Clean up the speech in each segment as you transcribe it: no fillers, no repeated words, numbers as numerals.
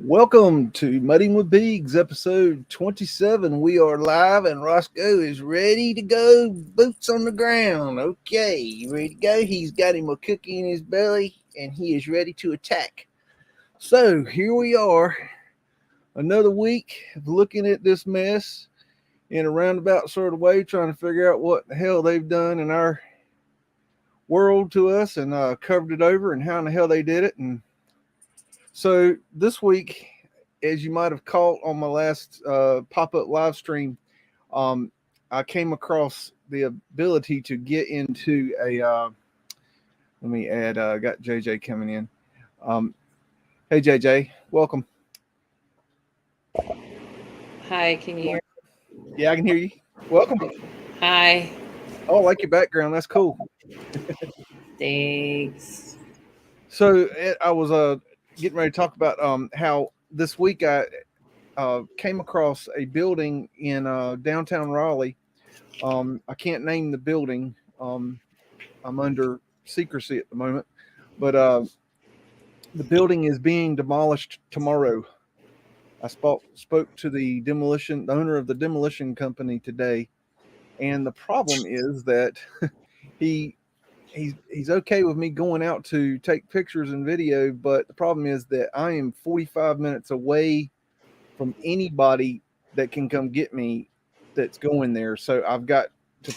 Welcome to Mudding with BEAGS, episode 27. We are live and Roscoe is ready to go, boots on the ground. Okay, you ready to go? He's got him a cookie in his belly and he is ready to attack. So here we are, another week of looking at this mess in a roundabout sort of way, trying to figure out what the hell they've done in our world to us and covered it over and how in the hell they did it. And so this week, as you might have caught on my last pop-up live stream, I came across the ability to get into a. Let me add. Got JJ coming in. Hey JJ, welcome. Hi, can you hear Yeah, I can hear you. Welcome. me? Hi, Oh, I like your background. That's cool. thanks. So I was getting ready to talk about how this week I came across a building in downtown Raleigh. I can't name the building. I'm under secrecy at the moment, but the building is being demolished tomorrow. I spoke to the owner of the demolition company today, and the problem is that he he's okay with me going out to take pictures and video, but the problem is that I am 45 minutes away from anybody that can come get me that's going there. So I've got to,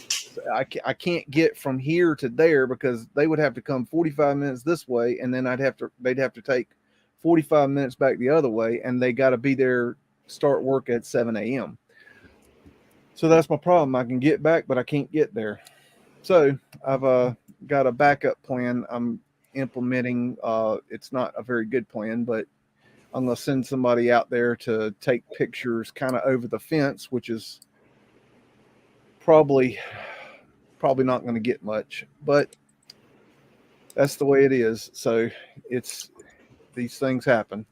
I can't get from here to there because they would have to come 45 minutes this way. And then they'd have to take 45 minutes back the other way. And they got to be there, start work at 7 a.m. So that's my problem. I can get back, but I can't get there. So I've got a backup plan I'm implementing. It's not a very good plan, but I'm going to send somebody out there to take pictures kind of over the fence, which is probably not going to get much, but that's the way it is. So it's these things happen.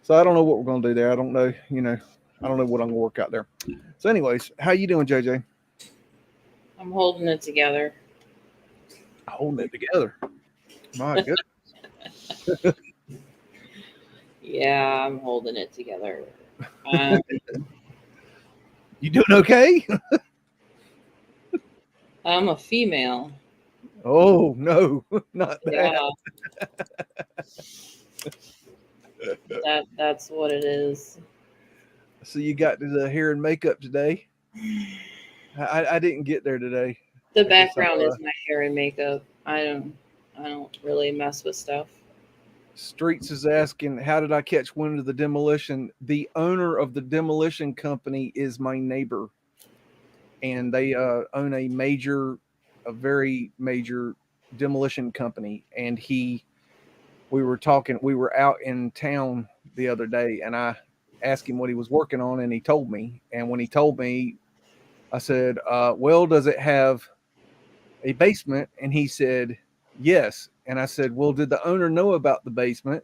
So I don't know what we're going to do there. I don't know, I don't know what I'm going to work out there. So anyways, how you doing, JJ? I'm holding it together. Holding it together. My goodness. Yeah, I'm holding it together. Um, You doing okay? I'm a female. Oh no, not that. Yeah, that's what it is. So you got to the hair and makeup today. I didn't get there today. The I guess background is my hair and makeup. I don't really mess with stuff. Streets is asking, how did I catch wind of the demolition? The owner of the demolition company is my neighbor, and they own a very major demolition company. And we were talking, we were out in town the other day, and I asked him what he was working on, and he told me. And when he told me, I said, "Well, does it have a basement?" And he said, "Yes." And I said, "Well, did the owner know about the basement?"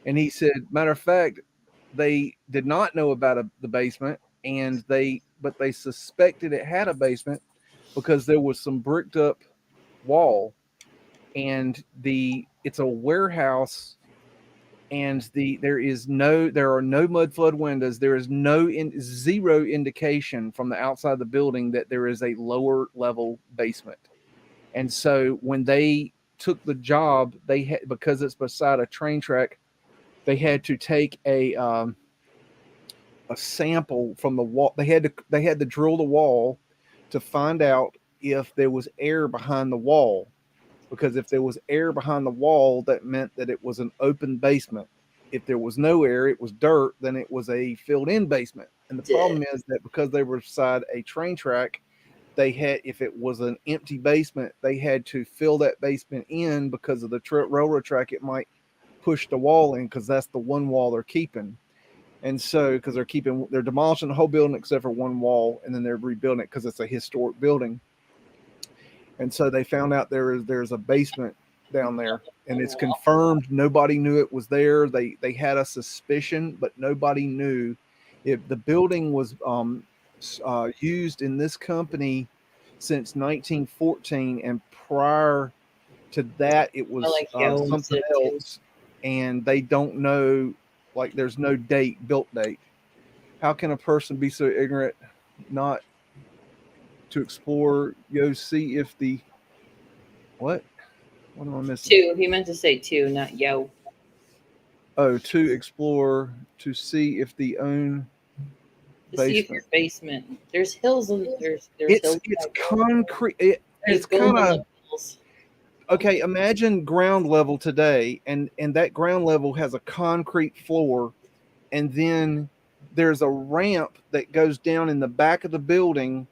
And he said, "Matter of fact, they did not know about the basement, and but they suspected it had a basement because there was some bricked up wall, and it's a warehouse, and there are no mud flood windows. There is zero indication from the outside of the building that there is a lower level basement." And so when they took the job, they had, because it's beside a train track, they had to take a sample from the wall. They had to drill the wall to find out if there was air behind the wall, because if there was air behind the wall, that meant that it was an open basement. If there was no air, it was dirt, then it was a filled in basement. And the Duh. problem is that because they were beside a train track, they had, if it was an empty basement, they had to fill that basement in because of the railroad track. It might push the wall in because that's the one wall they're keeping. And so, because they're demolishing the whole building except for one wall, and then they're rebuilding it because it's a historic building. And so they found out there's a basement down there, and it's confirmed. Nobody knew it was there. They had a suspicion, but nobody knew. If the building was used in this company since 1914, and prior to that, it I was like yellow something instead too. else, and they don't know like there's no built date. How can a person be so ignorant not to explore, see if the what? What am I missing? Two. He meant to say two, not yo. Oh, to explore to see if the own To see if your basement. basement. There's hills and there's It's hills. concrete. There's It's kind buildable of hills. okay. Imagine ground level today, and that ground level has a concrete floor, and then there's a ramp that goes down in the back of the building,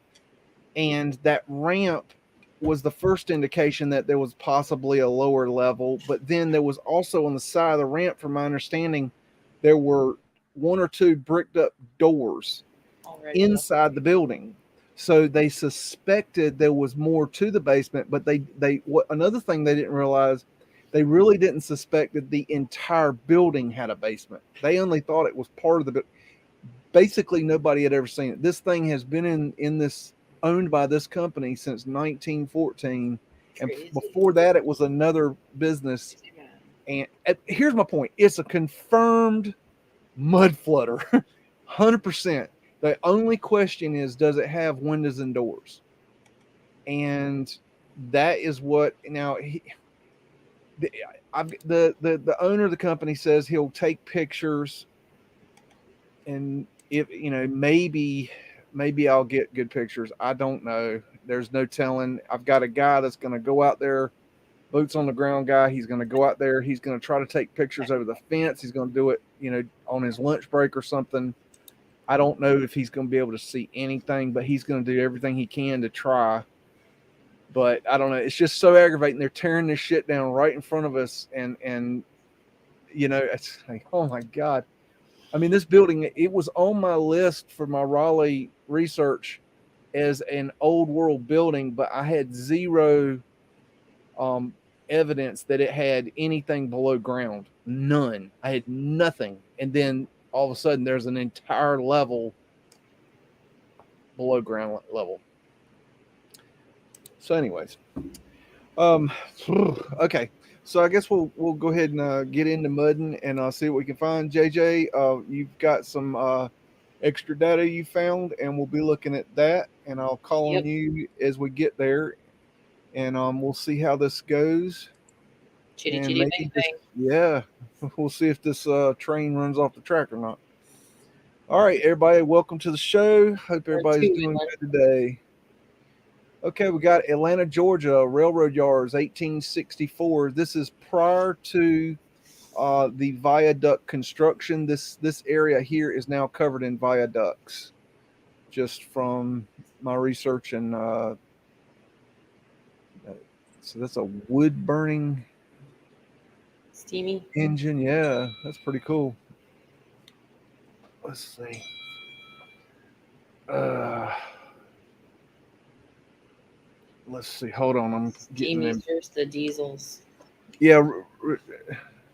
and that ramp was the first indication that there was possibly a lower level. But then there was also on the side of the ramp, from my understanding, there were one or two bricked up doors Already. inside the building. So they suspected there was more to the basement, but what another thing they didn't realize, they really didn't suspect that the entire building had a basement. They only thought it was part of the basically nobody had ever seen it. This thing has been in this owned by this company since 1914, and before that it was another business. And here's my point: it's a confirmed mud flooder, 100%. The only question is, does it have windows and doors? And that is what now the owner of the company says he'll take pictures, and if maybe I'll get good pictures. I don't know. There's no telling. I've got a guy that's going to go out there, boots on the ground guy. He's going to go out there. He's going to try to take pictures over the fence. He's going to do it, on his lunch break or something. I don't know if he's going to be able to see anything, but he's going to do everything he can to try. But I don't know. It's just so aggravating. They're tearing this shit down right in front of us, and it's like, oh my God. I mean, this building, it was on my list for my Raleigh research as an old world building, but I had zero evidence that it had anything below ground. None. I had nothing. And then all of a sudden there's an entire level below ground level. So anyways, okay. So I guess we'll go ahead and get into mudding and see what we can find. JJ, you've got some extra data you found, and we'll be looking at that. And I'll call on you as we get there, and we'll see how this goes. Chitty chitty bang bang. Yeah, we'll see if this train runs off the track or not. All right, everybody, welcome to the show. Hope everybody's doing good today. Okay, we got Atlanta, Georgia, railroad yards, 1864. This is prior to the viaduct construction. This area here is now covered in viaducts, just from my research. And so that's a wood burning steamy engine. Yeah, that's pretty cool. Let's see. Let's see. Hold on. I'm getting in. Steamy's the diesels. Yeah.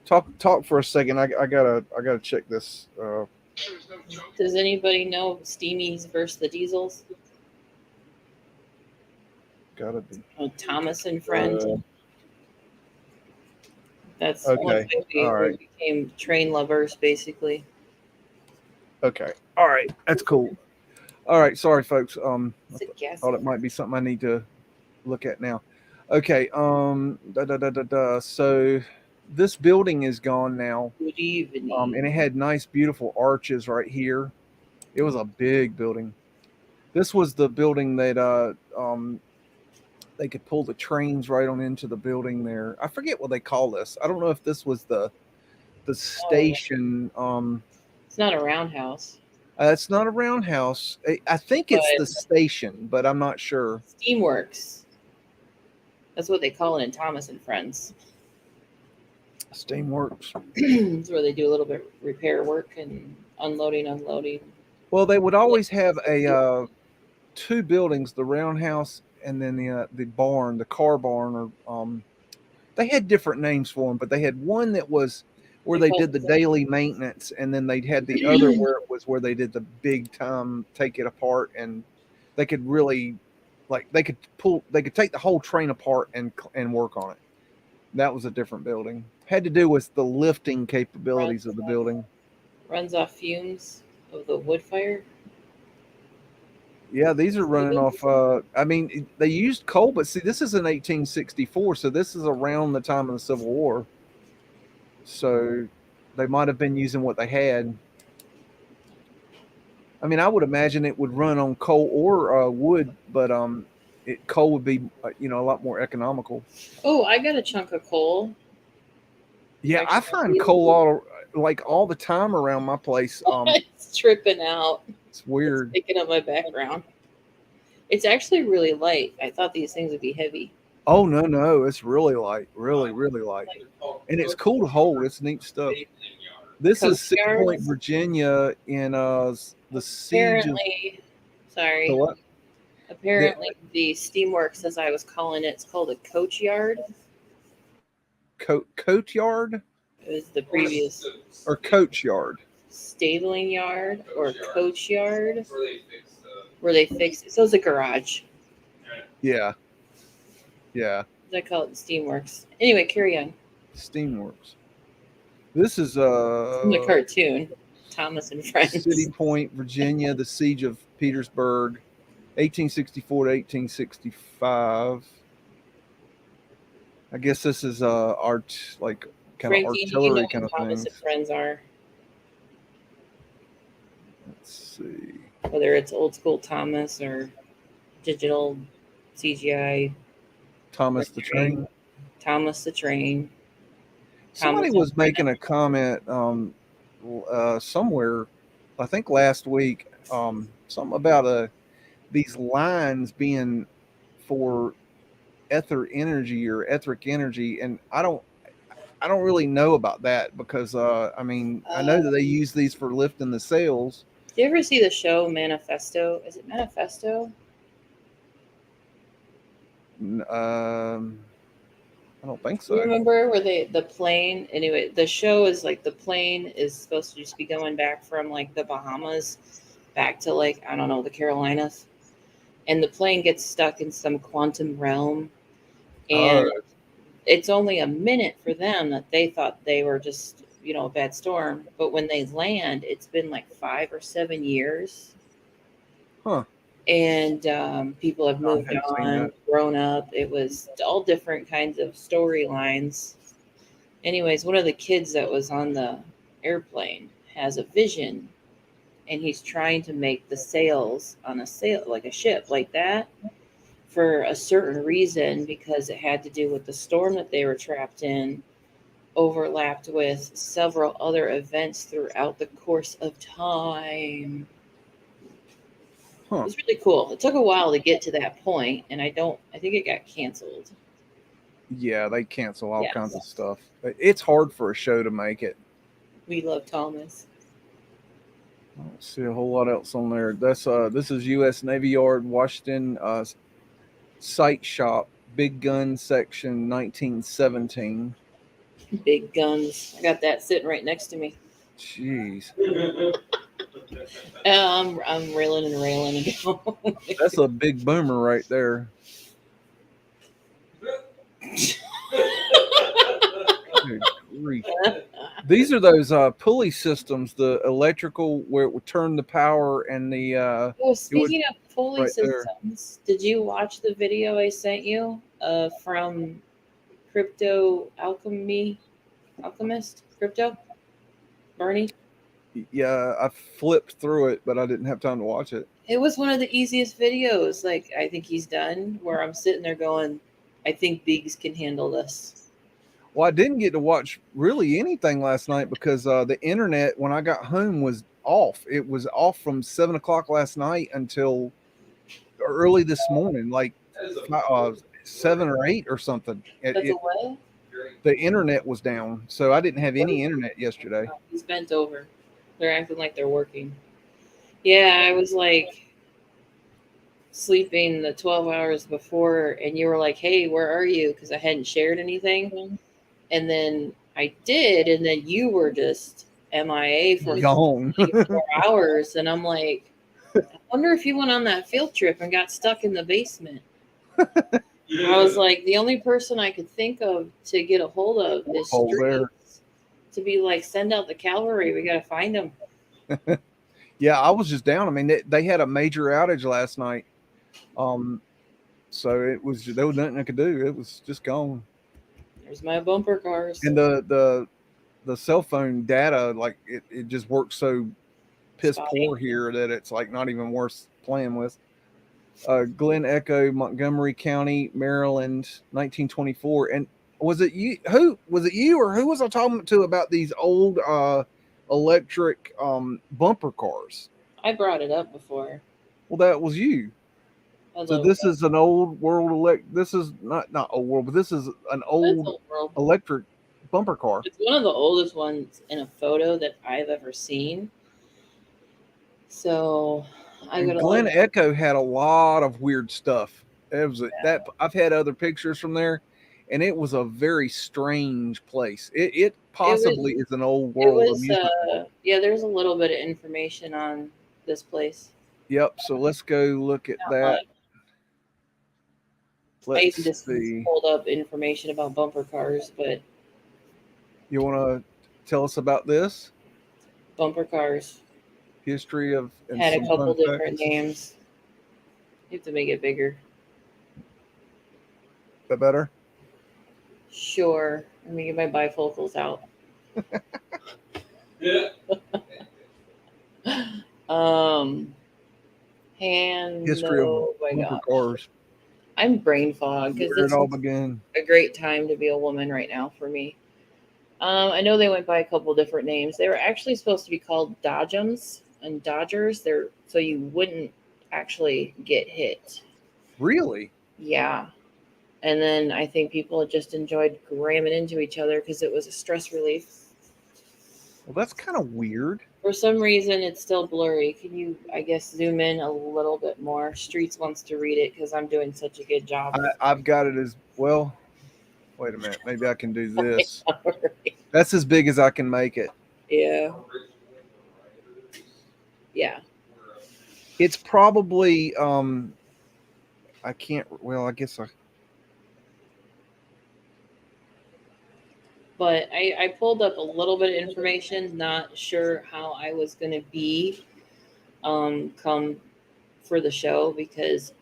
Talk for a second. I gotta check this. Does anybody know Steamy's versus the diesels? Gotta be. Oh, Thomas and Friend. That's okay. All right. We became train lovers, basically. Okay. All right. That's cool. All right. Sorry, folks. I thought it might be something I need to look at now. Okay. So this building is gone now. Good evening. And it had nice, beautiful arches right here. It was a big building. This was the building that they could pull the trains right on into the building there. I forget what they call this. I don't know if this was the station. It's not a roundhouse. It's not a roundhouse. I think it's the station, but I'm not sure. Steamworks. That's what they call it in Thomas and Friends. Steamworks. It's where they do a little bit of repair work and unloading. Well, they would always have two buildings, the roundhouse and then the barn, the car barn, or they had different names for them, but they had one that was where they did the daily maintenance, and then they had the other where they did the big time take it apart, and they could really they could take the whole train apart and work on it. That was a different building. Had to do with the lifting capabilities of the building. runs off fumes of the wood fire. Yeah, these are running off. I mean, they used coal, but see, this is in 1864, so this is around the time of the Civil War. So they might have been using what they had. I mean, I would imagine it would run on coal or wood, but coal would be a lot more economical. Oh, I got a chunk of coal. Yeah, I find coal all the time around my place. It's tripping out. It's weird. It's picking up my background. It's actually really light. I thought these things would be heavy. Oh no, it's really light, really light, and it's cool to hold. It's neat stuff. This is Six Point, Virginia, in the siege. Apparently, sorry. The what? Apparently, the steamworks, as I was calling it, it's called a coach yard. Coach yard? It was the previous. Or coach yard? Stabling yard or coach yard. Where they fix it. So it's a garage. Yeah. Yeah. I call it the steamworks. Anyway, carry on. Steamworks. This is from the cartoon, Thomas and Friends. City Point, Virginia, the siege of Petersburg, 1864 to 1865. I guess this is art, like kind of artillery kind of thing. Thomas and Friends are. Let's see. Whether it's old school Thomas or digital CGI. Thomas the Train. Thomas the Train. Somebody was making a comment somewhere, I think last week, something about these lines being for etheric energy, and I don't really know about that because I mean, I know that they use these for lifting the sails. Do you ever see the show Manifesto? Is it Manifesto? I don't think so. You remember where the plane, anyway, the show is like the plane is supposed to just be going back from like the Bahamas back to like, I don't know, the Carolinas. And the plane gets stuck in some quantum realm. And it's only a minute for them that they thought they were just, a bad storm. But when they land, it's been like 5 or 7 years. Huh. And people have moved on, grown up. It was all different kinds of storylines. Anyways, one of the kids that was on the airplane has a vision, and he's trying to make the sails on a sail, like a ship like that, for a certain reason, because it had to do with the storm that they were trapped in, overlapped with several other events throughout the course of time. Huh. It was really cool. It took a while to get to that point, and I think it got canceled. Yeah, they cancel all kinds of stuff. It's hard for a show to make it. We love Thomas. I don't see a whole lot else on there. That's this is U.S. Navy Yard, Washington, Sight Shop, Big Gun Section, 1917. Big guns. I got that sitting right next to me. Jeez. I'm railing and railing. That's a big boomer right there. Good grief. These are those pulley systems, the electrical where it would turn the power and the. Speaking of pulley systems, did you watch the video I sent you from Alchemist? Crypto? Bernie? Yeah, I flipped through it, but I didn't have time to watch it. It was one of the easiest videos, like I think he's done, where I'm sitting there going, I think BEAGS can handle this. Well, I didn't get to watch really anything last night because the internet, when I got home, was off. It was off from 7 o'clock last night until early this morning, like 7 or 8 or something. The internet was down, so I didn't have any internet yesterday. He's bent over. They're acting like they're working. Yeah, I was like sleeping the 12 hours before, and you were like, hey, where are you? Because I hadn't shared anything. And then I did, and then you were just MIA for 4 hours. And I'm like, I wonder if you went on that field trip and got stuck in the basement. I was like, the only person I could think of to get a hold of is Streets to be like, send out the cavalry. We got to find them. Yeah, I was just down. I mean, they had a major outage last night. So there was nothing I could do. It was just gone. There's my bumper cars. And the cell phone data, like it just works so piss poor here that it's like not even worth playing with. Glen Echo, Montgomery County, Maryland, 1924. And was it you? Who was it? You or who was I talking to about these old electric bumper cars? I brought it up before. Well, that was you. So this is an old world This is not old world, but this is an old electric bumper car. It's one of the oldest ones in a photo that I've ever seen. So Glen Echo had a lot of weird stuff. It was that I've had other pictures from there, and it was a very strange place. It possibly is an old world amusement park. Yeah, there's a little bit of information on this place. Yep. So let's go look at that. I just pulled up information about bumper cars, but you want to tell us about this? Bumper cars. History of had a couple different names. You have to make it bigger. That better? Sure. Let me get my bifocals out. Yeah. History of bumper cars. I'm brain fogged because it all began. A great time to be a woman right now for me. I know they went by a couple different names. They were actually supposed to be called Dodgems and Dodgers. They're so you wouldn't actually get hit. Really? Yeah. And then I think people just enjoyed ramming into each other because it was a stress relief. Well, that's kind of weird. For some reason, it's still blurry. Can you, I guess, zoom in a little bit more? Streets wants to read it because I'm doing such a good job. I've got it as well. Wait a minute. Maybe I can do this. That's as big as I can make it. Yeah. Yeah. It's probably, I can't, well, I guess But I pulled up a little bit of information, not sure how I was going to be come for the show because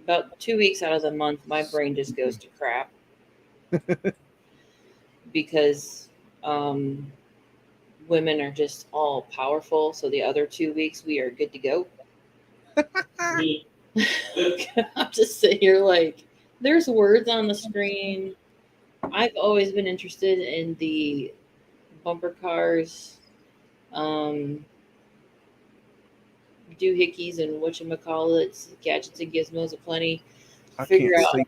about 2 weeks out of the month, my brain just goes to crap. Because women are just all powerful. So the other 2 weeks, we are good to go. I'm just sitting here like, there's words on the screen. I've always been interested in the bumper cars, doohickeys and whatchamacallits, gadgets and gizmos aplenty. I can't see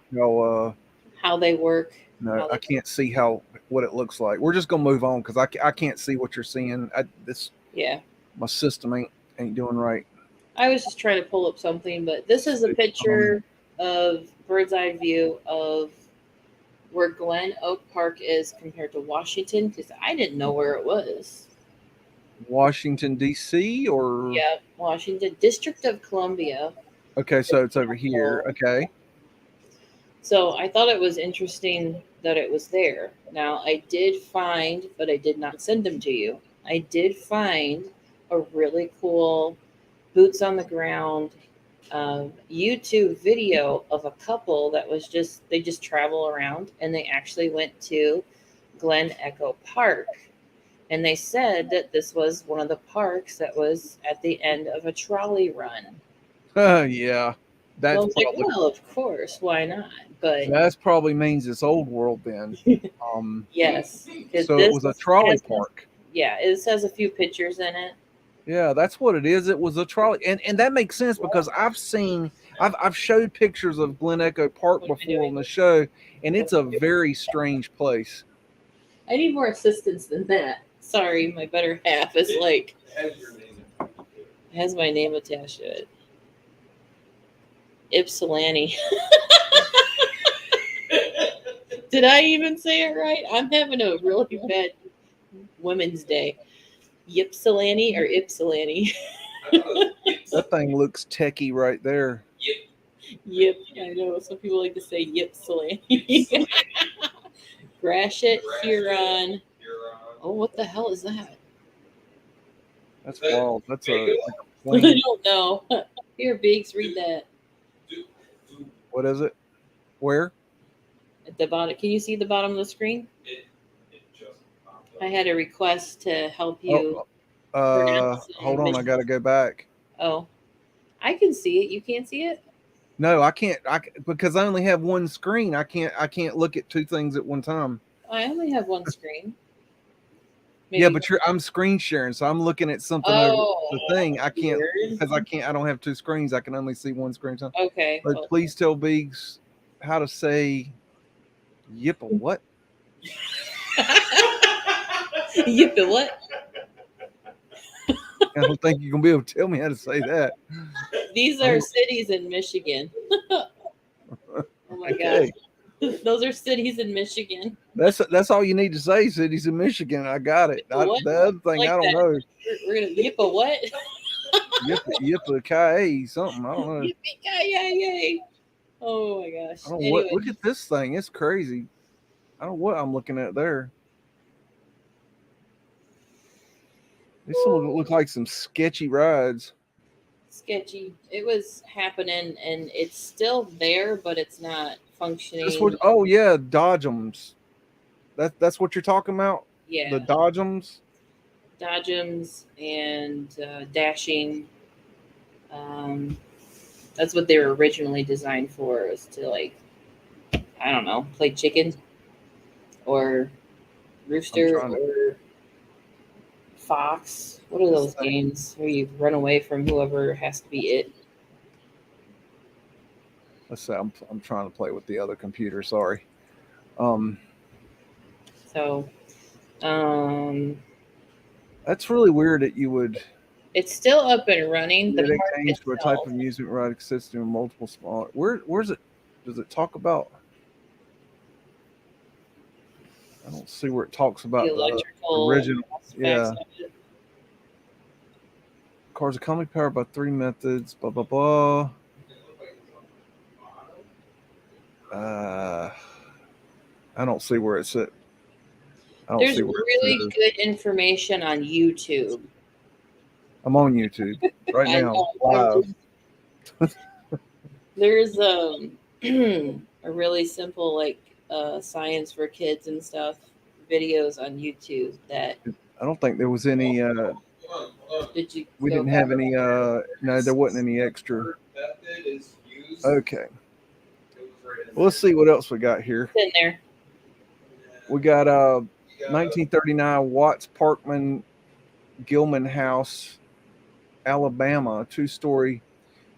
how they work. No, I can't see what it looks like. We're just gonna move on because I can't see what you're seeing. My system ain't doing right. I was just trying to pull up something, but this is a picture of bird's eye view of where Glen Oak Park is compared to Washington, because I didn't know where it was. Washington, D.C. or? Yeah, Washington, District of Columbia. Okay, so it's over here. Okay. So I thought it was interesting that it was there. Now, I did find, but I did not send them to you. I did find a really cool boots on the ground YouTube video of a couple that was they just travel around, and they actually went to Glen Echo Park, and they said that this was one of the parks that was at the end of a trolley run. Yeah, that's so I was like, well, of course, why not? But that probably means it's old world then. Yes, so it was a trolley park. Yeah, it has a few pictures in it. Yeah, that's what it is. It was a trolley, and that makes sense because I've showed pictures of Glen Echo Park before on the show, and it's a very strange place. I need more assistance than that. Sorry, my better half is like has my name attached to it. Ypsilanti. Did I even say it right? I'm having a really bad Women's Day. Ypsilanti or Ypsilanti? That thing looks techie right there. Yep, I know. Some people like to say Ypsilanti. Gratiot, Huron, Oh, what the hell is that? That's wild. That's like a I plane. don't know. Here, Beaks, read that. What is it? Where? At the bottom. Can you see the bottom of the screen? I had a request to help you pronounce Hold on. I got to go back. Oh, I can see it. You can't see it? No, I can't. Because I only have one screen. I can't look at two things at one time. I only have one screen. Maybe. Yeah, but I'm screen sharing, so I'm looking at something over the thing. I can't because I don't have two screens. I can only see one screen. Okay. But please tell Beags how to say "yippa" what? Yippa what? I don't think you're gonna be able to tell me how to say that. These are cities in Michigan. Oh my gosh. Those are cities in Michigan. That's all you need to say. Cities in Michigan. I got it. The other thing, I don't know. We're gonna Yippa what? Yippa Ki something. I don't know. Yippee-ki-yay. Oh my gosh. I don't know what. Look at this thing. It's crazy. I don't know what I'm looking at there. These look like some sketchy rides. Sketchy. It was happening, and it's still there, but it's not functioning. Oh yeah, Dodgems. That's what you're talking about. Yeah, the Dodgems and dashing. That's what they were originally designed for. Was to I don't know, play chicken or rooster or fox. What are those games where you run away from whoever has to be it? Let's say I'm trying to play with the other computer. Sorry. That's really weird that you would. It's still up and running. The games for a type of music right system in multiple small. Where's it? Does it talk about? I don't see where it talks about the original. Yeah. Cars are commonly powered by 3 methods. Blah blah blah. I don't see where it's at. There's really good information on YouTube. I'm on YouTube right now, live. There's a really simple science for kids and stuff videos on YouTube that I don't think there was any. Did you? We didn't have any. No, there wasn't any extra. Okay. Well, let's see what else we got here. It's in there. We got 1939 Watts Parkman Gilman House, Alabama, 2-story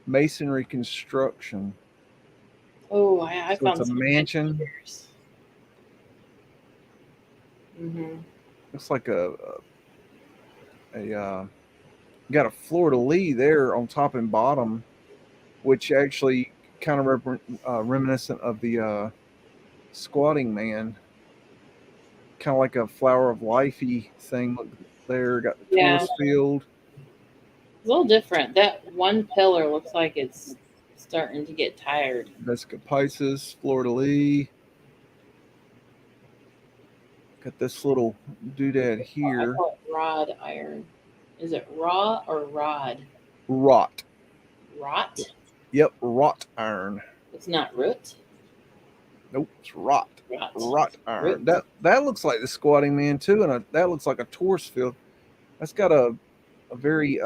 masonry construction. Oh, I found it's a mansion. Mm-hmm. Looks like got a fleur-de-lis there on top and bottom, which actually kind of reminiscent of the Squatting Man. Kind of like a flower of life-y thing. Look there, got the tourist field. It's a little different. That one pillar looks like it's starting to get tired. Vesca fleur-de-lis. Got this little doodad here. I call it rod iron. Is it raw or rod? Wrought. Wrought? Yep, wrought iron. It's not root? Nope, it's wrought. Wrought iron. That looks like the Squatting Man too, and that looks like a tourist field. That's got a very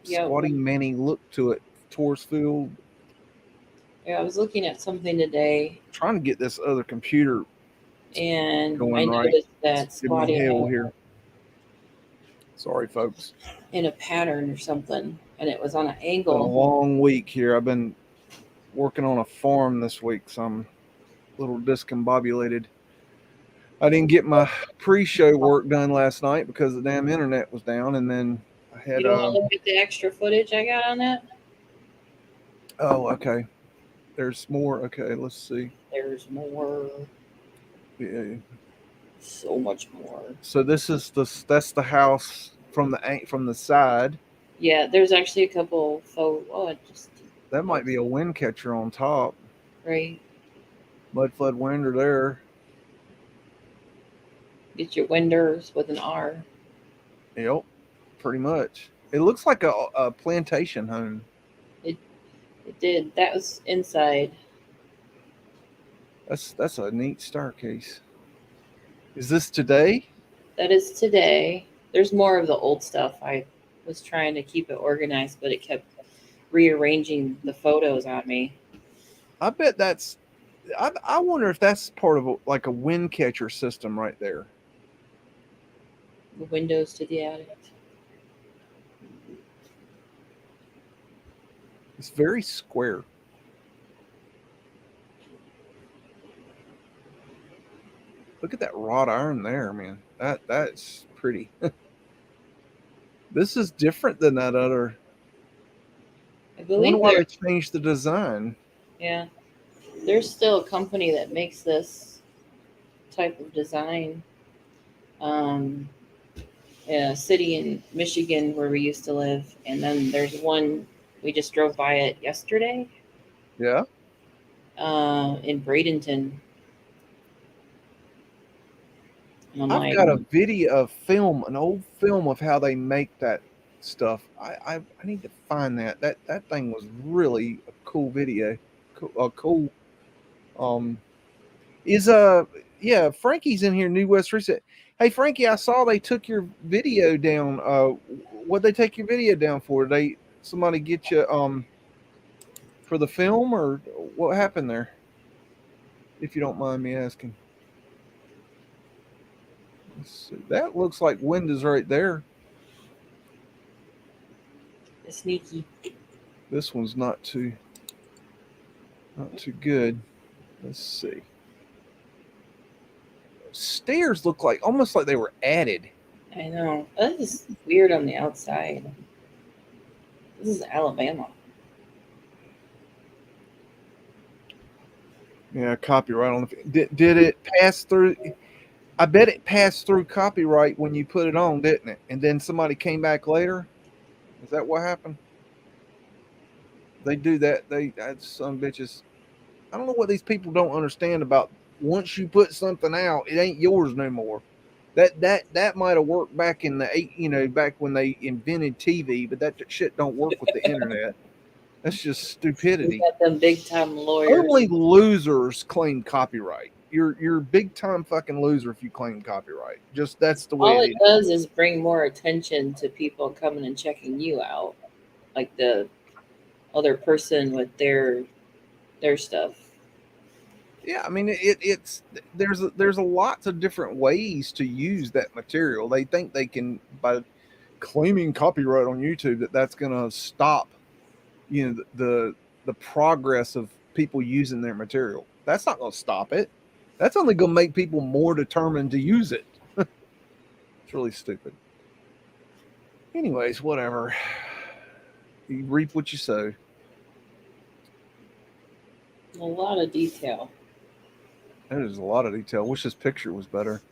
Squatting Man-y look to it. Tourist field. Yeah, I was looking at something today. Trying to get this other computer and going I noticed that Squatting here. Sorry, folks. In a pattern or something, and it was on an angle. It's been a long week here. I've been working on a farm this week, so I'm a little discombobulated. I didn't get my pre-show work done last night because the damn internet was down, and then I had. You don't want to look at the extra footage I got on that? Oh, okay. There's more. Okay, let's see. There's more. Yeah. So much more. So that's the house from the side. Yeah, there's actually a couple that might be a wind catcher on top. Right. Mudflood winder there. Get your windows with an R. Yep, pretty much. It looks like a plantation home. It did. That was inside. That's a neat staircase. Is this today? That is today. There's more of the old stuff. I was trying to keep it organized, but it kept rearranging the photos on me. I bet that's. I wonder if that's part of like a wind catcher system right there. The windows to the attic. It's very square. Look at that wrought iron there, man. That's pretty. This is different than that other. I I wonder believe why they changed the design. yeah, there's still a company that makes this type of design. In a city in Michigan where we used to live, and then there's one we just drove by it yesterday. Yeah. In Bradenton. And I'm I've like, got a video of film, an old film of how they make that stuff. I need to find that. That thing was really a cool video. Cool. Um, is yeah, Frankie's in here. New West Reset. Hey Frankie, I saw they took your video down. What they take your video down for? Did somebody get you for the film, or what happened there? If you don't mind me asking. Let's see. That looks like windows right there. sneaky. This one's not too good. Let's see. Stairs look like almost like they were added. I know. This is weird on the outside. This is Alabama. Yeah, copyright on the. Did it pass through? I bet it passed through copyright when you put it on, didn't it? And then somebody came back later. Is that what happened? They do that. That's some bitches. I don't know what these people don't understand about. Once you put something out, it ain't yours no more. That might have worked back in the back when they invented TV, but that shit don't work with the internet. That's just stupidity. We got them big time lawyers. Only losers claim copyright. You're a big time fucking loser if you claim copyright. Just that's the way all it does is bring more attention to people coming and checking you out, like the other person with their stuff. Yeah, I mean it's there's a lots of different ways to use that material. They think they can by claiming copyright on YouTube that's going to stop the progress of people using their material. That's not going to stop it. That's only going to make people more determined to use it. It's really stupid. Anyways, whatever. You reap what you sow. A lot of detail. There's a lot of detail. I wish this picture was better.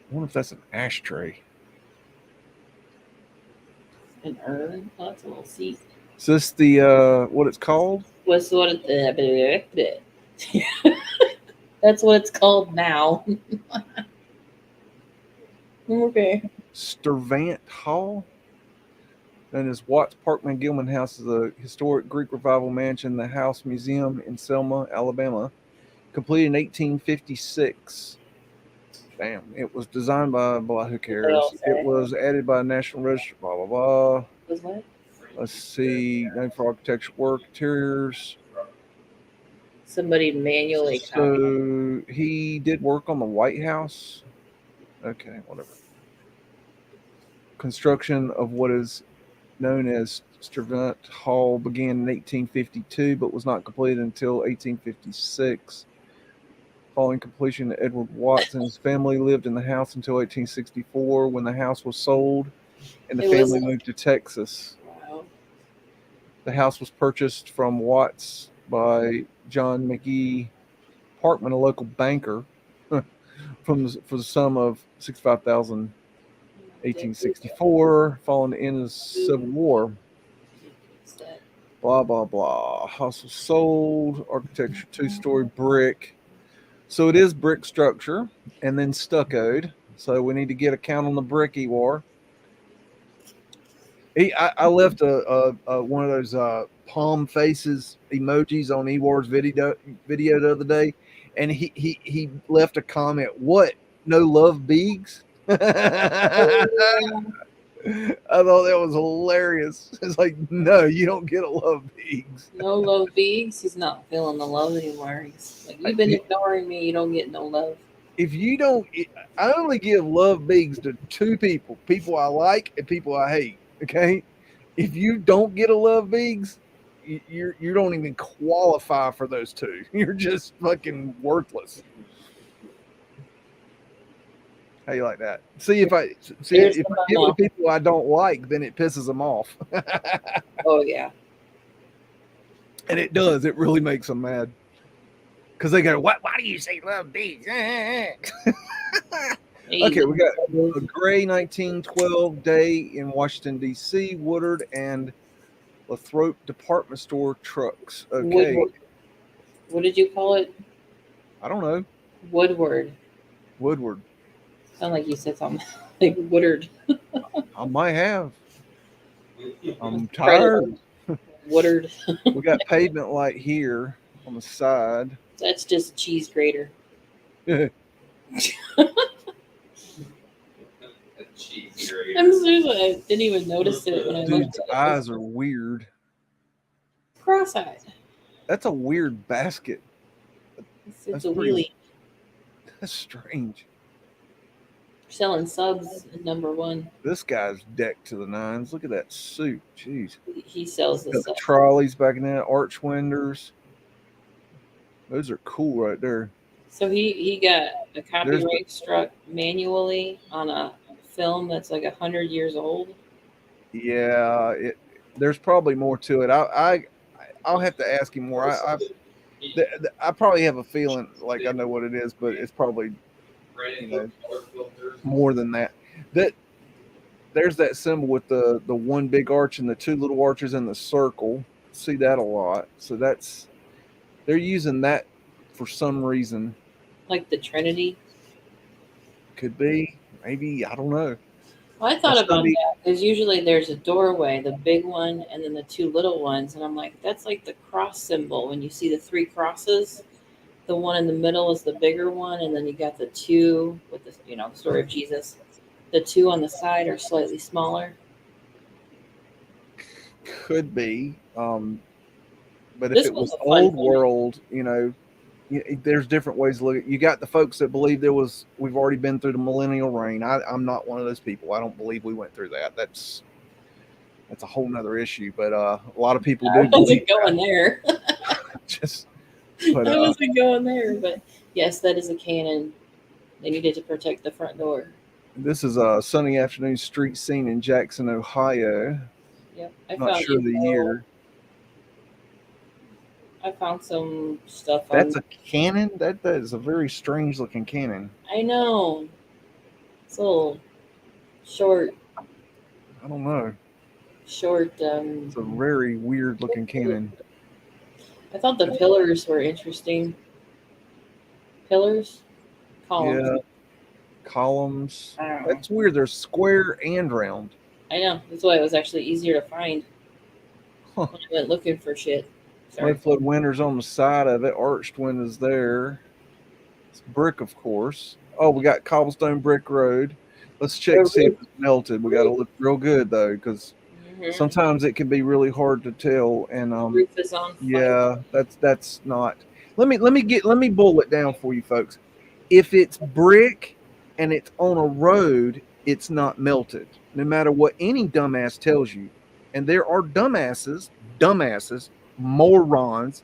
I wonder if that's an ashtray. An urn? Oh, that's a little seat. Is this the what it's called? What's what it That's what it's called now. Okay. Sturvant Hall. And is Watts Parkman Gilman House is a historic Greek revival mansion, the House Museum in Selma, Alabama, completed in 1856. Damn, it was designed by who cares? It was added by National Register. Blah blah blah. Was what? Let's see. Name for architectural work, interiors. Somebody manually copied. So he did work on the White House. Okay, whatever. Construction of what is known as Sturvant Hall began in 1852, but was not completed until 1856. Following completion, Edward Watts and his family lived in the house until 1864, when the house was sold and the family moved to Texas. Wow. The house was purchased from Watts by John McGee Parkman, a local banker, for the sum of $65,000. 1864, following the end of the Civil War. Blah blah blah. House was sold. Architecture, 2-story brick. So it is brick structure and then stuccoed. So we need to get a count on the brick, Ewar. I left a one of those palm faces emojis on Ewar's video the other day, and he left a comment. What? No love, Beags? I thought that was hilarious. It's like, no, you don't get a love, Beags. No love, Beags. He's not feeling the love anymore. He's like, you've been ignoring me. You don't get no love. If you don't, I only give love, Beags to two people: people I like and people I hate. Okay, if you don't get a love, Beags, you don't even qualify for those two. You're just fucking worthless. How you like that? See if I give it to people I don't like, then it pisses them off. Oh yeah, and it does. It really makes them mad because they go, "What? Why do you say love, Beags?" Okay, we got a gray 1912 day in Washington, D.C., Woodard and Lathrop department store trucks. Okay. Woodward. What did you call it? I don't know. Woodward. Woodward. Sound like you said something like Woodard. I might have. I'm tired. Woodard. We got pavement light here on the side. That's just cheese grater. I'm seriously, I didn't even notice it when I looked at it. Dude's eyes are weird. Cross-eyed. That's a weird basket. It's a wheelie. That's strange. Selling subs at #1. This guy's decked to the nines. Look at that suit. Jeez. He sells the the trolleys back in there, arch windows. Those are cool right there. So he got a copyright struck manually on a film that's like 100 years old. Yeah, there's probably more to it. I'll have to ask him more. I probably have a feeling like I know what it is, but it's probably more than that. There's that symbol with the one big arch and the two little arches in the circle. See that a lot. So they're using that for some reason. Like the Trinity? Could be. Maybe. I don't know. Well, I thought about that because usually there's a doorway, the big one, and then the two little ones. And I'm like, that's like the cross symbol. When you see the 3 crosses, the one in the middle is the bigger one. And then you got the 2 with the, story of Jesus. The 2 on the side are slightly smaller. Could be. But if it was old world, there's different ways to look at it. You got the folks that believe we've already been through the millennial reign. I'm not one of those people. I don't believe we went through that. That's a whole nother issue. But a lot of people do. I wasn't going there. I wasn't going there. But yes, that is a canon. They needed to protect the front door. This is a sunny afternoon street scene in Jackson, Ohio. Yep. I'm not sure the year. I found some stuff. That's a cannon? That is a very strange looking cannon. I know. It's a little short. I don't know. Short. It's a very weird looking cannon. I thought the pillars were interesting. Pillars? Columns. Yeah. Columns. That's weird. They're square and round. I know. That's why it was actually easier to find when I went looking for shit. Mudflood windows on the side of it. Arched windows there. It's brick, of course. Oh, we got cobblestone brick road. Let's check to see if it's melted. We got to look real good though, because sometimes it can be really hard to tell. And roof is on fire. Yeah, that's not. Let me boil it down for you folks. If it's brick and it's on a road, it's not melted. No matter what any dumbass tells you. And there are dumbasses, morons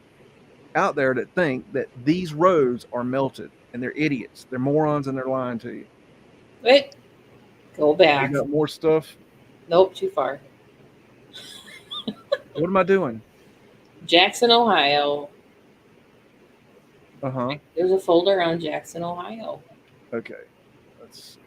out there that think that these roads are melted, and they're idiots. They're morons and they're lying to you. Wait, go back. You got more stuff? Nope, too far. What am I doing? Jackson, Ohio. Uh-huh. There's a folder on Jackson, Ohio. Okay. Let's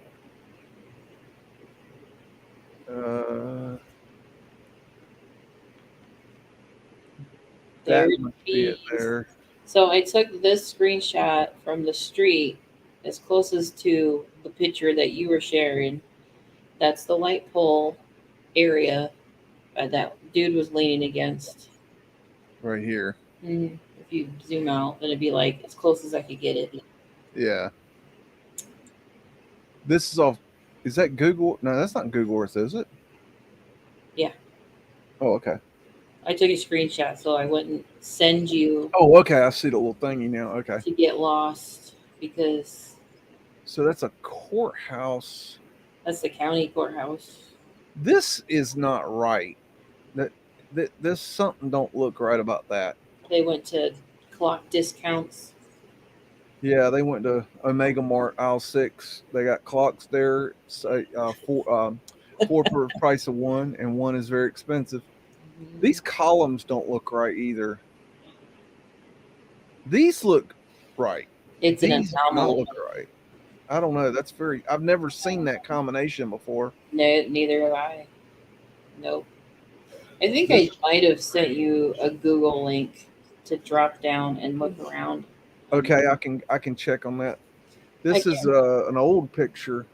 that must be it there. So I took this screenshot from the street as closest to the picture that you were sharing. That's the light pole area that dude was leaning against. Right here. If you zoom out, then it'd be like as close as I could get it. Yeah. This is off. Is that Google? No, that's not Google Earth, is it? Yeah. Oh, okay. I took a screenshot so I wouldn't send you. Oh, okay. I see the little thingy now. Okay. To get lost because. So that's a courthouse. That's the county courthouse. This is not right. This something don't look right about that. They went to clock discounts. Yeah, they went to Omega Mart aisle 6. They got clocks there. So, four for the price of one, and one is very expensive. These columns don't look right either. These look right. It's These an anomaly. don't look right. I don't know. That's very. I've never seen that combination before. No, neither have I. Nope. I think I might have sent you a Google link to drop down and look around. Okay, I can check on that. This is an old picture.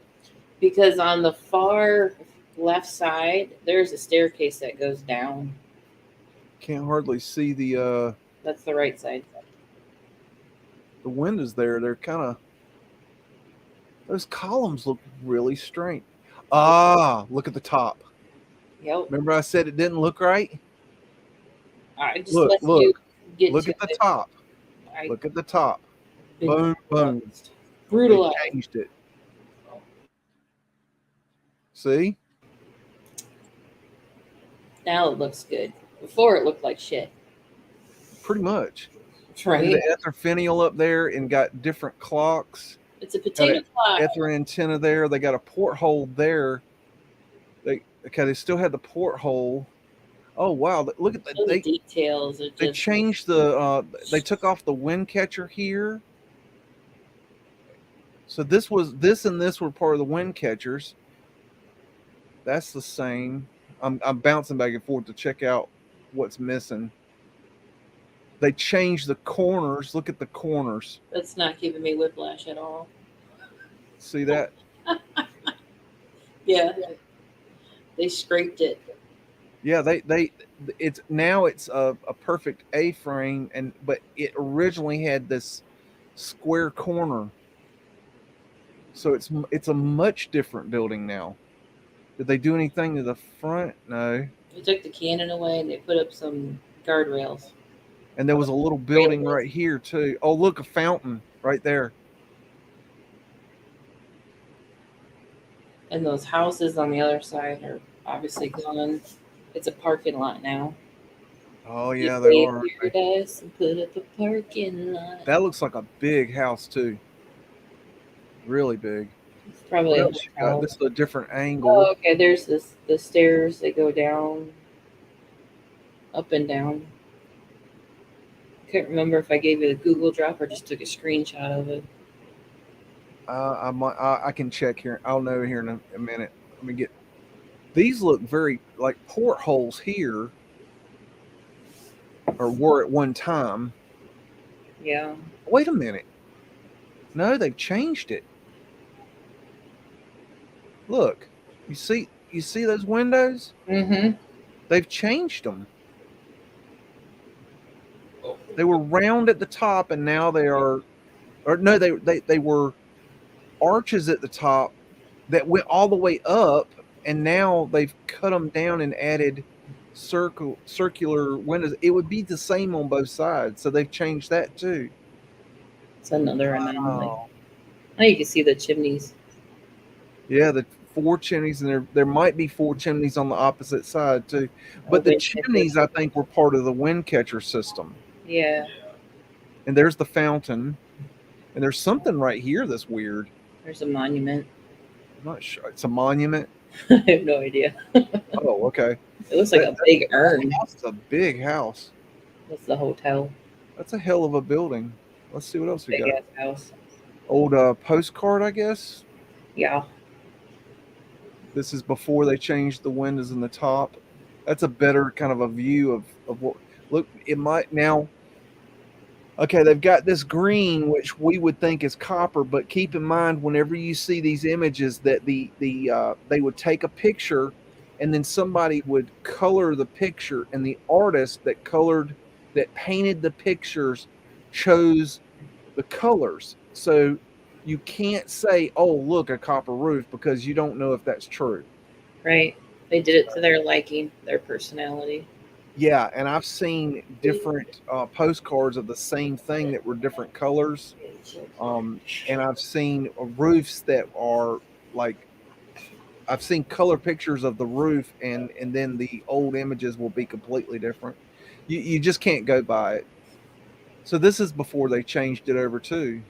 Because on the far left side, there's a staircase that goes down. Can't hardly see the. That's the right side. The windows there. They're kind of. Those columns look really strange. Ah, look at the top. Yep. Remember I said it didn't look right? I just look. Look at the it. top. Look at the top. Boom, boom. Brutalized. They changed it. See? Now it looks good. Before it looked like shit. Pretty much. Right. The ether finial up there and got different clocks. It's a potato clock. Ether antenna there. They got a porthole there. They still had the porthole. Oh wow! Look at the details. They changed the. They took off the wind catcher here. So this and this were part of the wind catchers. That's the same. I'm bouncing back and forth to check out what's missing. They changed the corners. Look at the corners. That's not giving me whiplash at all. See that? Yeah. They scraped it. Yeah, it's a perfect A-frame, but it originally had this square corner. So it's a much different building now. Did they do anything to the front? No. They took the cannon away and they put up some guardrails. And there was a little building right here too. Oh, look, a fountain right there. And those houses on the other side are obviously gone. It's a parking lot now. Oh yeah, they are. Paradise and put up a parking lot. That looks like a big house too. Really big. It's probably this is a different angle. Oh, okay. There's the stairs that go down, up and down. I can't remember if I gave you the Google drop or just took a screenshot of it. I can check here. I'll know here in a minute. Let me get. These look very like portholes here, or were at one time. Yeah. Wait a minute. No, they've changed it. Look, you see those windows? Mm-hmm. They've changed them. They were round at the top, and now they are, or no, they were arches at the top that went all the way up, and now they've cut them down and added circular windows. It would be the same on both sides, so they've changed that too. It's another anomaly. Now you can see the chimneys. Yeah, the 4 chimneys, and there might be 4 chimneys on the opposite side too. But the chimneys, I think, were part of the wind catcher system. Yeah. And there's the fountain, and there's something right here that's weird. There's a monument. I'm not sure. It's a monument. I have no idea. Oh, okay. It looks like a big urn. It's a big house. That's the hotel. That's a hell of a building. Let's see what else we got. Big ass house. Old postcard, I guess. Yeah. This is before they changed the windows in the top. That's a better kind of a view of what. Look, it might now. Okay, they've got this green, which we would think is copper, but keep in mind whenever you see these images that they would take a picture, and then somebody would color the picture, and the artist that painted the pictures chose the colors. So you can't say, "Oh, look, a copper roof," because you don't know if that's true. Right. They did it to their liking, their personality. Yeah, and I've seen different postcards of the same thing that were different colors. And I've seen roofs that are like I've seen color pictures of the roof, and then the old images will be completely different. You just can't go by it. So this is before they changed it over too.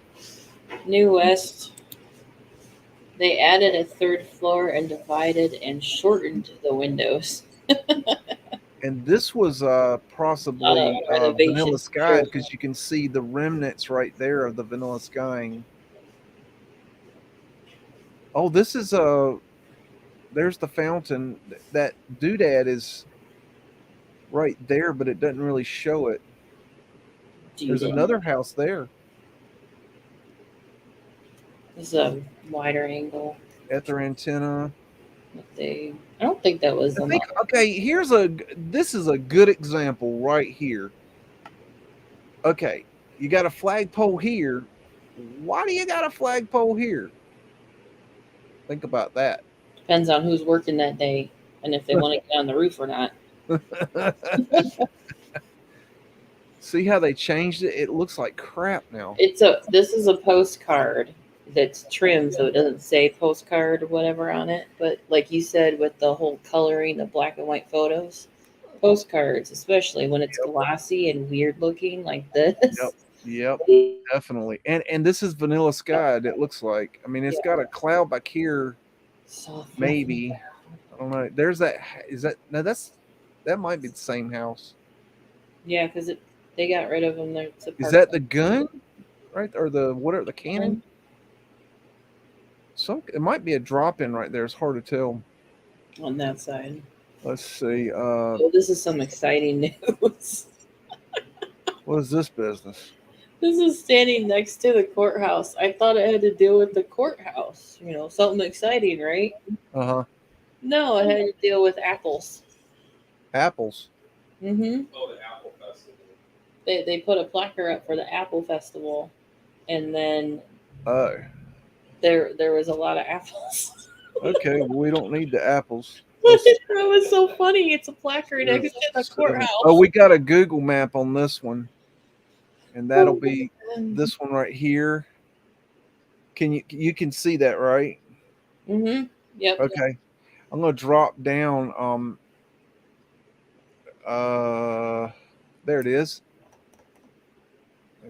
New West, they added a third floor and divided and shortened the windows. And this was A lot of possibly Vanilla renovations Sky, for because you can see the remnants right there of the Vanilla Skying. Oh, this is there's the fountain. That doodad is right there, but it doesn't really show it. There's Judith. another house there This is a wider angle. at their antenna. I don't think that was I on the. think okay, this is a good example right here. Okay, you got a flagpole here. Why do you got a flagpole here? Think about that. Depends on who's working that day and if they want to get on the roof or not. See how they changed it? It looks like crap now. This is a postcard that's trimmed so it doesn't say postcard or whatever on it. But like you said, with the whole coloring, the black and white photos, postcards, especially when it's glossy and weird looking like Yep. this. Yep. Definitely. And this is Vanilla Sky, it looks like. I mean, it's got a cloud back here, So maybe. I don't know. There's that. Is that no? That might be the same house. yeah, because they got rid of them. Is that the gun, right? Or the cannon? It might be a drop in right there. It's hard to tell. on that side? Let's see. Oh, this is some exciting news. What is this business? This is standing next to the courthouse. I thought it had to deal with the courthouse. Something exciting, right? Uh huh. No, it had to deal with apples. Apples. Mm-hmm. Oh, the Apple Festival. They put a placard up for the Apple Festival, and then Oh. there was a lot of apples. Okay, well, we don't need the apples. That was so funny. It's a placard next to the courthouse. Oh, we got a Google map on this one, and that'll be this one right here. You can see that, right? Mm-hmm. Yep. Okay. I'm gonna drop down. There it is.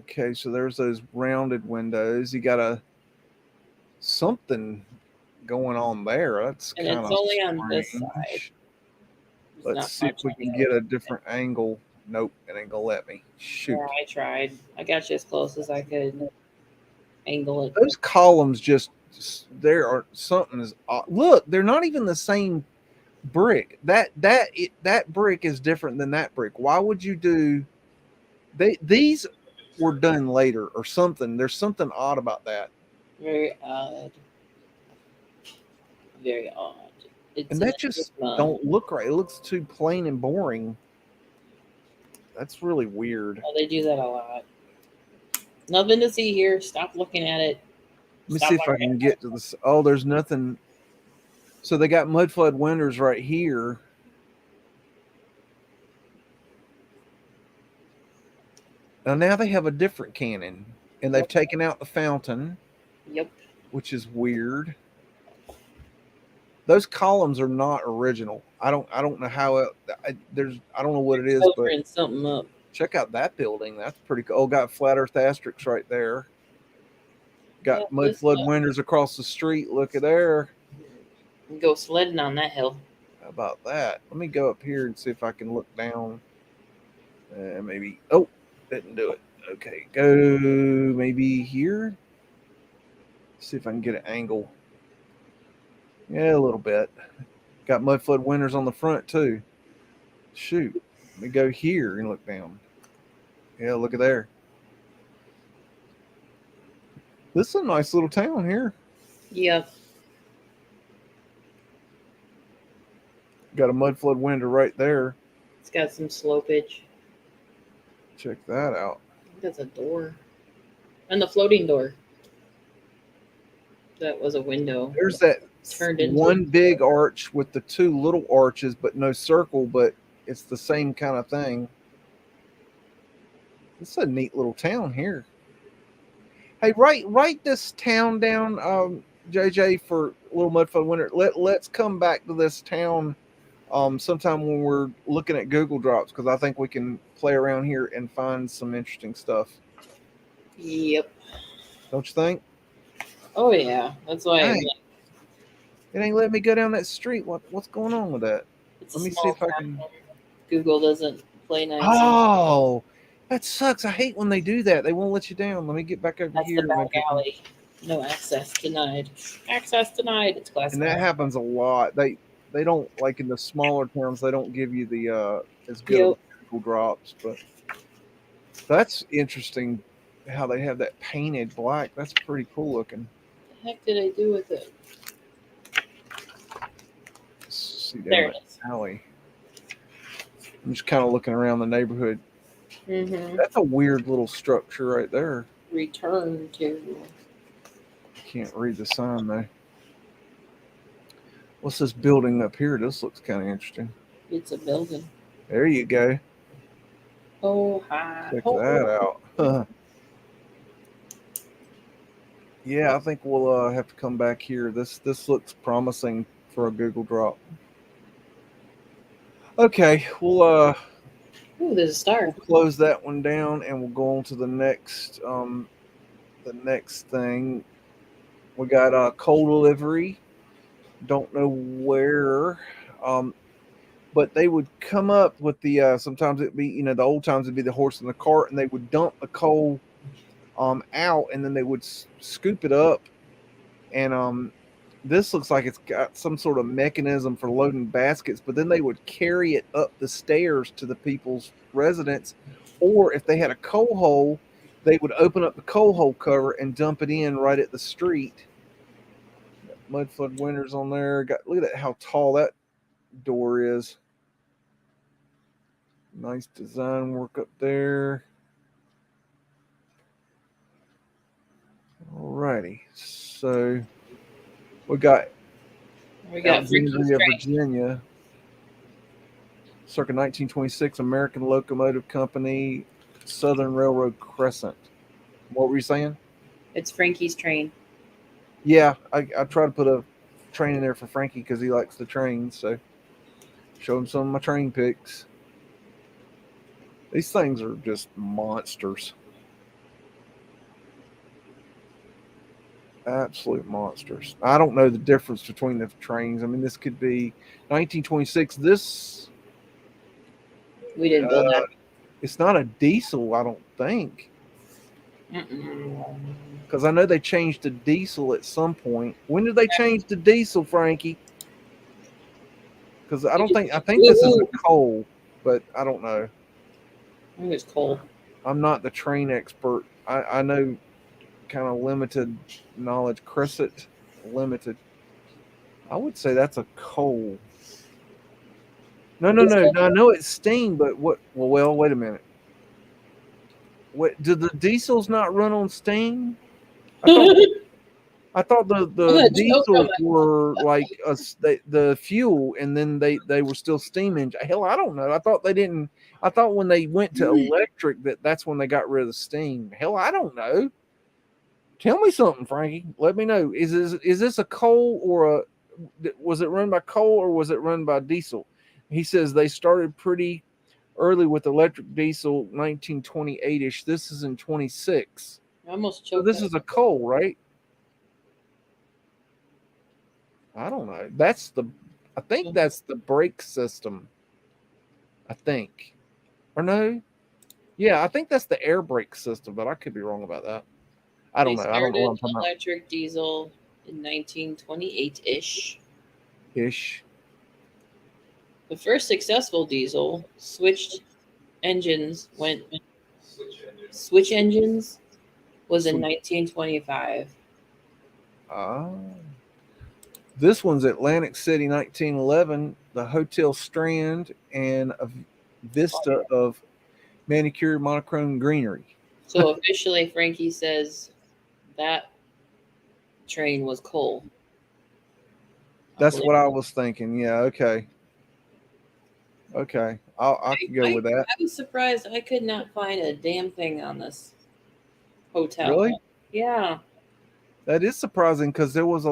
Okay, so there's those rounded windows. You got something going on there. That's and kind it's of only strange. on this side. Let's see if we can get a different angle. Nope, it ain't gonna let me. Shoot. Yeah, I tried. I got you as close as I could angle it. Those columns there are something is look, they're not even the same brick. That brick is different than that brick. Why would you do these were done later or something. There's something odd about that. Very odd. Very odd. And that just don't look right. It looks too plain and boring. That's really weird. Oh, they do that a lot. Nothing to see here. Stop looking at it. Let me see if I can get to this. Oh, there's nothing. So they got Mudflood windows right here. Now they have a different cannon, and they've taken out the fountain. Yep. Which is weird. Those columns are not original. I don't know how I don't know what it is, but something up. Check out that building. That's pretty cool. Oh, got flat Earth asterisks right there. Got Mudflood windows across the street. Look at there. Go sledding on that hill. How about that? Let me go up here and see if I can look down. Maybe. Oh, didn't do it. Okay, go maybe here. See if I can get an angle. Yeah, a little bit. Got Mudflood windows on the front too. Shoot. Let me go here and look down. Yeah, look at there. This is a nice little town here. Yep. Got a Mudflood window right there. It's got some slopage. Check that out. I think that's a door. And the floating door. That was a window. There's that turned into one big arch with the two little arches, but no circle, but it's the same kind of thing. It's a neat little town here. Hey, write this town down, JJ, for Little Mudflood Winter. Let's come back to this town sometime when we're looking at Google Drops, because I think we can play around here and find some interesting stuff. Yep. Don't you think? Oh yeah, that's why. Dang. It ain't letting me go down that street. What's going on with that? It's Let me see if I can. Google doesn't play nice. Oh, that sucks. I hate when they do that. They won't let you down. Let me get back over That's here. the back alley. No access denied. Access denied. It's classified. And that happens a lot. They don't, like in the smaller towns, they don't give you the as good of Google Drops. But that's interesting how they have that painted black. That's pretty cool looking. What the heck did I do with it? Let's see down There it is. Alley. I'm just kind of looking around the neighborhood. Mm-hmm. That's a weird little structure right there. Return to. Can't read the sign though. What's this building up here? This looks kind of interesting. It's a building. There you go. Oh, hi. Check that out. Yeah, I think we'll have to come back here. This looks promising for a Google Drop. Okay, we'll Ooh, there's a star. We'll close that one down, and we'll go on to the next thing. We got coal delivery. Don't know where, but they would come up with the sometimes it'd be, the old times it'd be the horse and the cart, and they would dump the coal out, and then they would scoop it up, and this looks like it's got some sort of mechanism for loading baskets, but then they would carry it up the stairs to the people's residence, or if they had a coal hole, they would open up the coal hole cover and dump it in right at the street. Mudflood Winters on there. Look at that, how tall that door is. Nice design work up there. Alrighty, so we got Alexandria, Virginia, circa 1926, American Locomotive Company, Southern Railroad Crescent. What were you saying? It's Frankie's train. Yeah, I try to put a train in there for Frankie because he likes the trains. So show him some of my train pics. These things are just monsters. Absolute monsters. I don't know the difference between the trains. I mean, this could be 1926. This we didn't build that. It's not a diesel, I don't think. Because I know they changed to diesel at some point. When did they change to diesel, Frankie? Because I think this is a coal, but I don't know. I think it's coal. I'm not the train expert. I know kind of limited knowledge. Crescent limited. I would say that's a coal. No. I know it's steam, but what? Well, wait a minute. What? Did the diesels not run on steam? I thought the diesels were like the fuel, and then they were still steam engine. Hell, I don't know. I thought they didn't. I thought when they went to electric that's when they got rid of the steam. Hell, I don't know. Tell me something, Frankie. Let me know. Is this a coal or was it run by coal or was it run by diesel? He says they started pretty early with electric diesel, 1928-ish. This is in 26. I almost choked. So this is a coal, right? I don't know. I think that's the brake system. I think. Or no? Yeah, I think that's the air brake system, but I could be wrong about that. I don't know. I don't know what I'm talking about. Electric diesel in 1928-ish. The first successful diesel switch engines was Was in 1925. This one's Atlantic City, 1911. The Hotel Strand and a vista of manicured monochrome greenery. So officially, Frankie says that train was coal. That's what I was thinking. Yeah. Okay. Okay. I can go with that. I was surprised I could not find a damn thing on this hotel. Really? Yeah. That is surprising because there was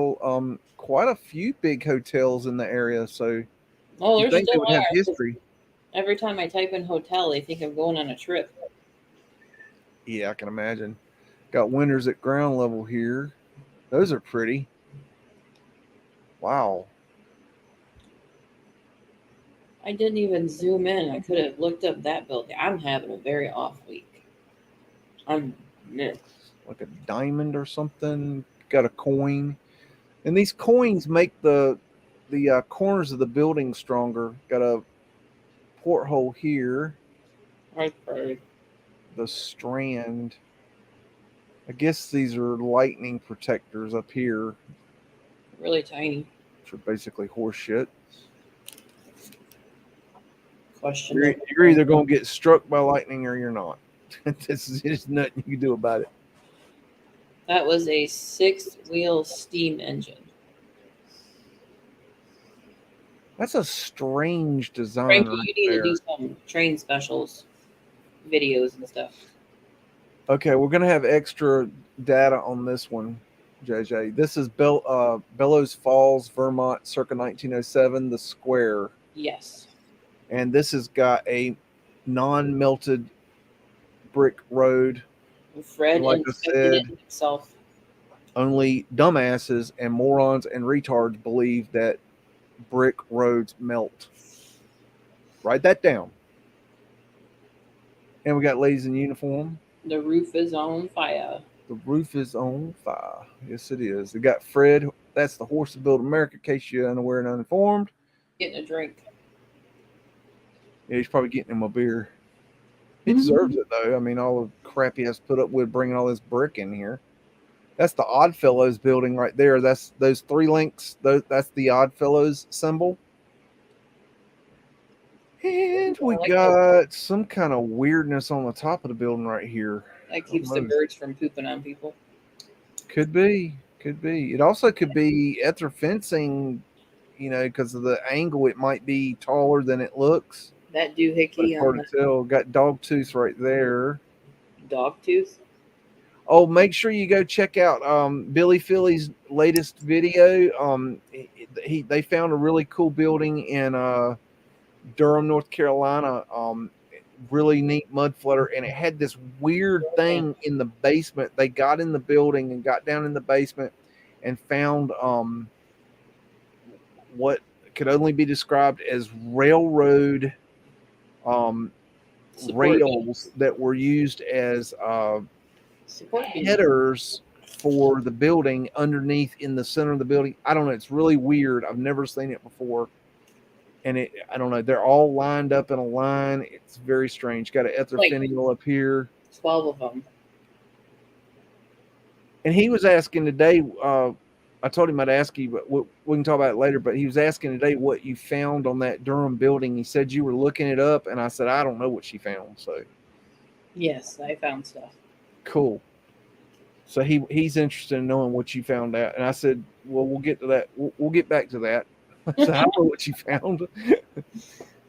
quite a few big hotels in the area. So you think they would have history. Every time I type in hotel, they think I'm going on a trip. Yeah, I can imagine. Got windows at ground level here. Those are pretty. Wow. I didn't even zoom in. I could have looked up that building. I'm having a very off week. Like a diamond or something. Got a coin. And these coins make the corners of the building stronger. Got a porthole here. Okay. The Strand. I guess these are lightning protectors up here. Really tiny. Which are basically horse shit. Question. You're either going to get struck by lightning or you're not. There's nothing you can do about it. That was a 6-wheel steam engine. That's a strange design. Frankie, you need to do some train specials, videos and stuff. Okay, we're going to have extra data on this one, JJ. This is Bellows Falls, Vermont, circa 1907, the square. Yes. And this has got a non-melted brick road. Fred like I said, it himself. Only dumbasses and morons and retards believe that brick roads melt. Write that down. And we got ladies in uniform. The roof is on fire. The roof is on fire. Yes, it is. We got Fred. That's the horse that built America, in case you're unaware and uninformed. Getting a drink. Yeah, he's probably getting him a beer. He deserves it, though. I mean, all the crap he has to put up with bringing all this brick in here. That's the Oddfellows building right there. That's those 3 links. That's the Oddfellows symbol. And we got some kind of weirdness on the top of the building right here. That keeps the birds from pooping on people. Could be. Could be. It also could be ether fencing, because of the angle. It might be taller than it looks. That doohickey on the tell. Got dog tooth right there. Dog tooth? Oh, make sure you go check out Billy Philly's latest video. They found a really cool building in Durham, North Carolina. Really neat mud flutter, and it had this weird thing in the basement. They got in the building and got down in the basement and found what could only be described as railroad rails that were used as headers for the building underneath in the center of the building. I don't know. It's really weird. I've never seen it before. And I don't know. They're all lined up in a line. It's very strange. Got an ether finial up here. 12 of them. And he was asking today, I told him I'd ask you, but we can talk about it later. But he was asking today what you found on that Durham building. He said you were looking it up, and I said, I don't know what she found. So, yes, I found stuff. Cool. So he's interested in knowing what you found out. And I said, well, we'll get to that. We'll get back to that. So I don't know what you found.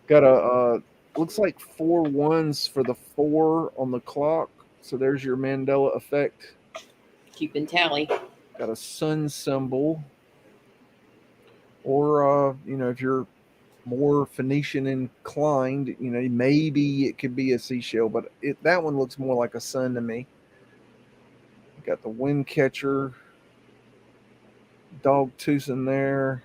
Got looks like 4 1s for the 4 on the clock. So there's your Mandela effect. Keeping tally. Got a sun symbol. Or, if you're more Phoenician inclined, maybe it could be a seashell, but that one looks more like a sun to me. Got the wind catcher. Dog tooth in there.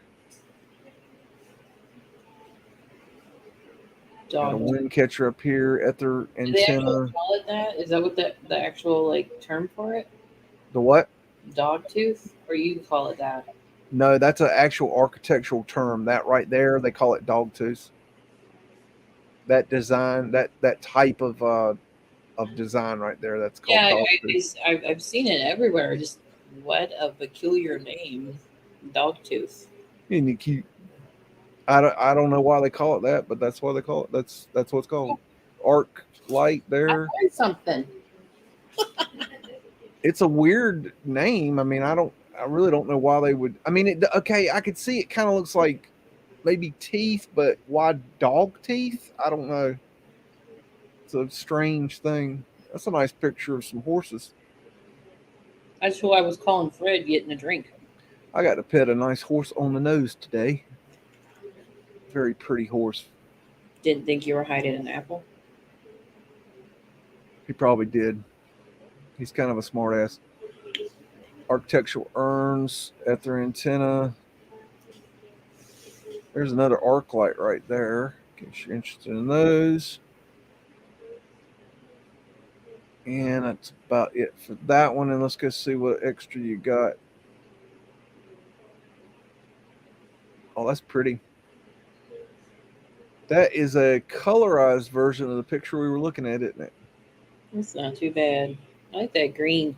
Got a wind catcher up here, ether antenna. Do they actually call it that? Is that what the actual term for it? The what? Dog tooth, or you call it that? No, that's an actual architectural term. That right there, they call it dog tooth. That design, that type of of design right there. That's called Yeah, dogtooth. I've seen it everywhere. Just what a peculiar name, Dogtooth. And you keep, I don't know why they call it that, but that's why they call it. That's what it's called. Arc light I there. learned something. It's a weird name. I mean, I really don't know why they would. I mean, okay, I could see it kind of looks like maybe teeth, but why dog teeth? I don't know. It's a strange thing. That's a nice picture of some horses. That's who I was calling Fred getting a drink. I got to pet a nice horse on the nose today. Very pretty horse. Didn't think you were hiding an apple. He probably did. He's kind of a smart ass. Architectural urns at their antenna. There's another arc light right there, in case you're interested in those. And that's about it for that one. And let's go see what extra you got. Oh, that's pretty. That is a colorized version of the picture we were looking at, isn't it? That's not too bad. I like that green.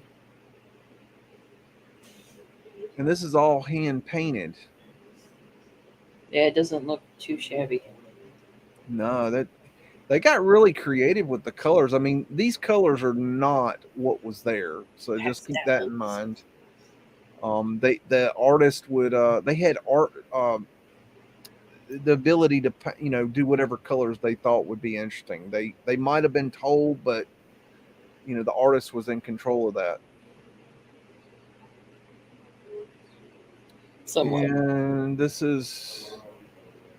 And this is all hand painted. Yeah, it doesn't look too shabby. No, that they got really creative with the colors. I mean, these colors are not what was there, so just keep that in mind. The artist would they had art the ability to do whatever colors they thought would be interesting. They might have been told, but the artist was in control of that. Somewhat. And this is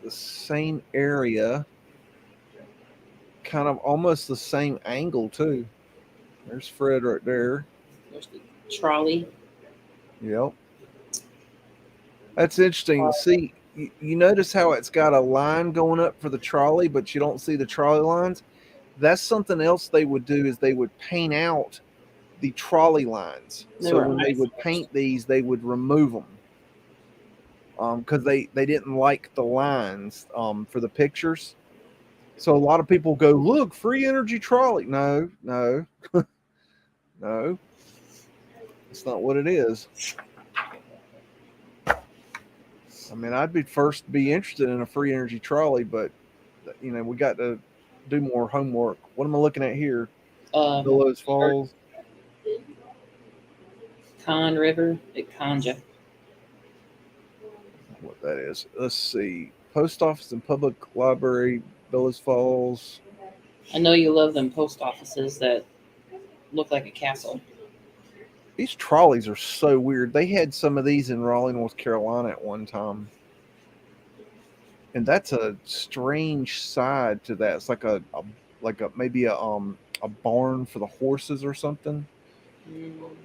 the same area, kind of almost the same angle too. There's Fred right there. There's the trolley. Yep. That's interesting. See, you notice how it's got a line going up for the trolley, but you don't see the trolley lines? That's something else they would do, is they would paint out the trolley lines. So when they would paint these, they would remove them. Because they didn't like the lines for the pictures. So a lot of people go, look, free energy trolley. No. No. It's not what it is. I mean, I'd be interested in a free energy trolley, but we got to do more homework. What am I looking at here? Billows Falls. Con River at Conja. What that is. Let's see. Post office and public library, Billows Falls. I know you love them post offices that look like a castle. These trolleys are so weird. They had some of these in Raleigh, North Carolina at one time. And that's a strange side to that. It's like maybe a barn for the horses or something.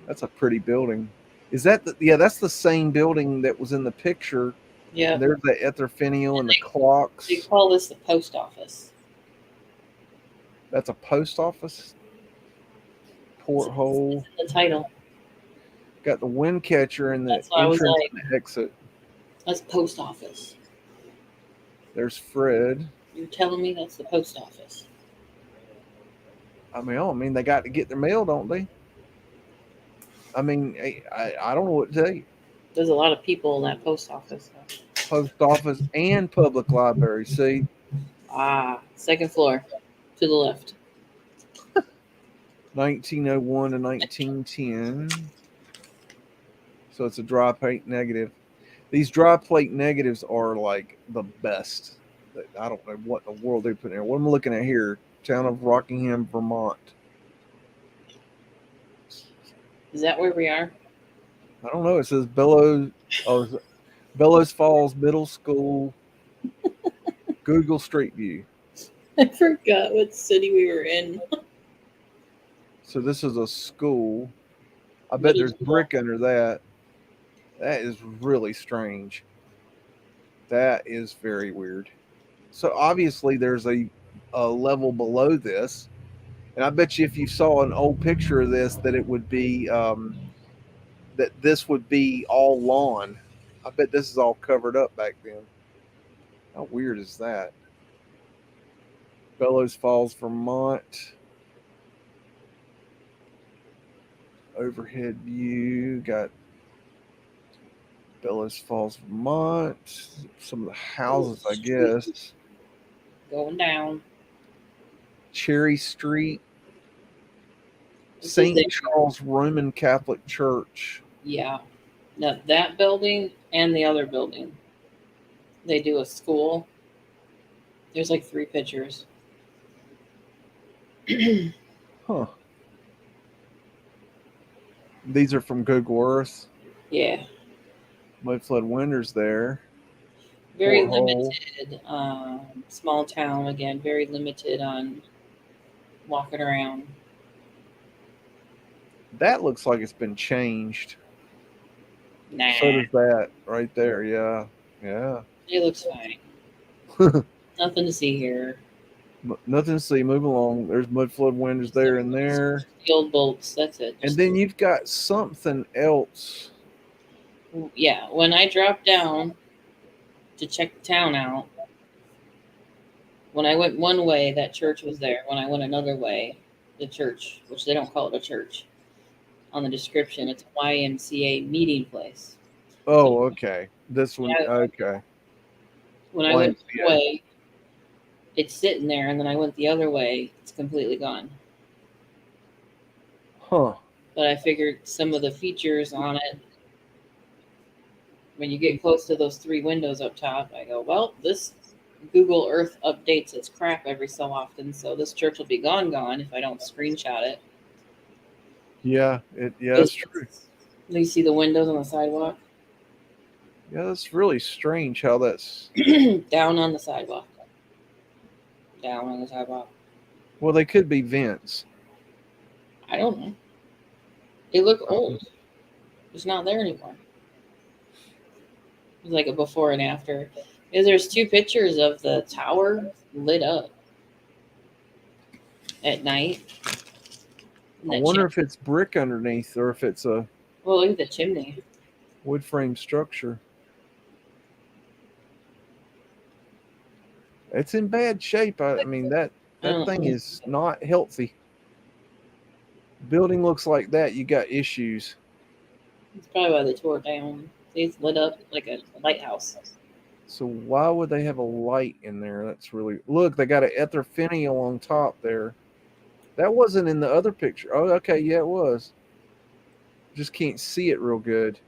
That's a pretty building. Is that that's the same building that was in the picture. Yeah. There's the Etherfinial and the clocks. They call this the post office. That's a post office. Porthole. It's in the title. Got the wind catcher and the entrance and the exit. That's post office. There's Fred. You're telling me that's the post office? I mean, they got to get their mail, don't they? I mean, I don't know what to tell you. There's a lot of people in that post office. Post office and public library. See? Second floor to the left. 1901 to 1910. So it's a dry plate negative. These dry plate negatives are like the best. I don't know what in the world they put in there. What am I looking at here? Town of Rockingham, Vermont. Is that where we are? I don't know. It says Bellows Falls Middle School. Google Street View. I forgot what city we were in. So this is a school. I bet there's brick under that. That is really strange. That is very weird. So obviously there's a level below this. And I bet you if you saw an old picture of this, that it would be, that this would be all lawn. I bet this is all covered up back then. How weird is that? Bellows Falls, Vermont. overhead view. Got Bellows Falls, Vermont. Some of the houses, I guess. Going down. Cherry Street. St. Charles Roman Catholic Church. Yeah. Now, that building and the other building, they do a school. There's like 3 pictures. Huh. These are from Google Earth. Yeah. Mudflood Winters there. Very limited. Small town again. Very limited on walking around. That looks like it's been changed. Nah. So does that right there. Yeah. Yeah. It looks fine. Nothing to see here. Nothing to see. Move along. There's Mudflood Winters there and there. Steel bolts. That's it. And then you've got something else. Yeah. When I dropped down to check the town out, when I went one way, that church was there. When I went another way, the church, which they don't call it a church, on the description, it's a YMCA meeting place. Oh, okay. This one, okay. When I went one way, it's sitting there, and then I went the other way, it's completely gone. Huh. But I figured some of the features on it, when you get close to those 3 windows up top, I go, well, this Google Earth updates its crap every so often, so this church will be gone if I don't screenshot it. Yeah, that's true. You see the windows on the sidewalk? Yeah, that's really strange how that's... Down on the sidewalk. Down on the sidewalk. Well, they could be vents. I don't know. They look old. It's not there anymore. It's like a before and after. There's 2 pictures of the tower lit up at night. I wonder if it's brick underneath or if it's a... Well, look at the chimney. Wood frame structure. It's in bad shape. I mean, that thing is not healthy. Building looks like that, you got issues. It's probably why they tore it down. It's lit up like a lighthouse. So why would they have a light in there? That's really... Look, they got an ether finial on top there. That wasn't in the other picture. Oh, okay, yeah, it was. Just can't see it real good.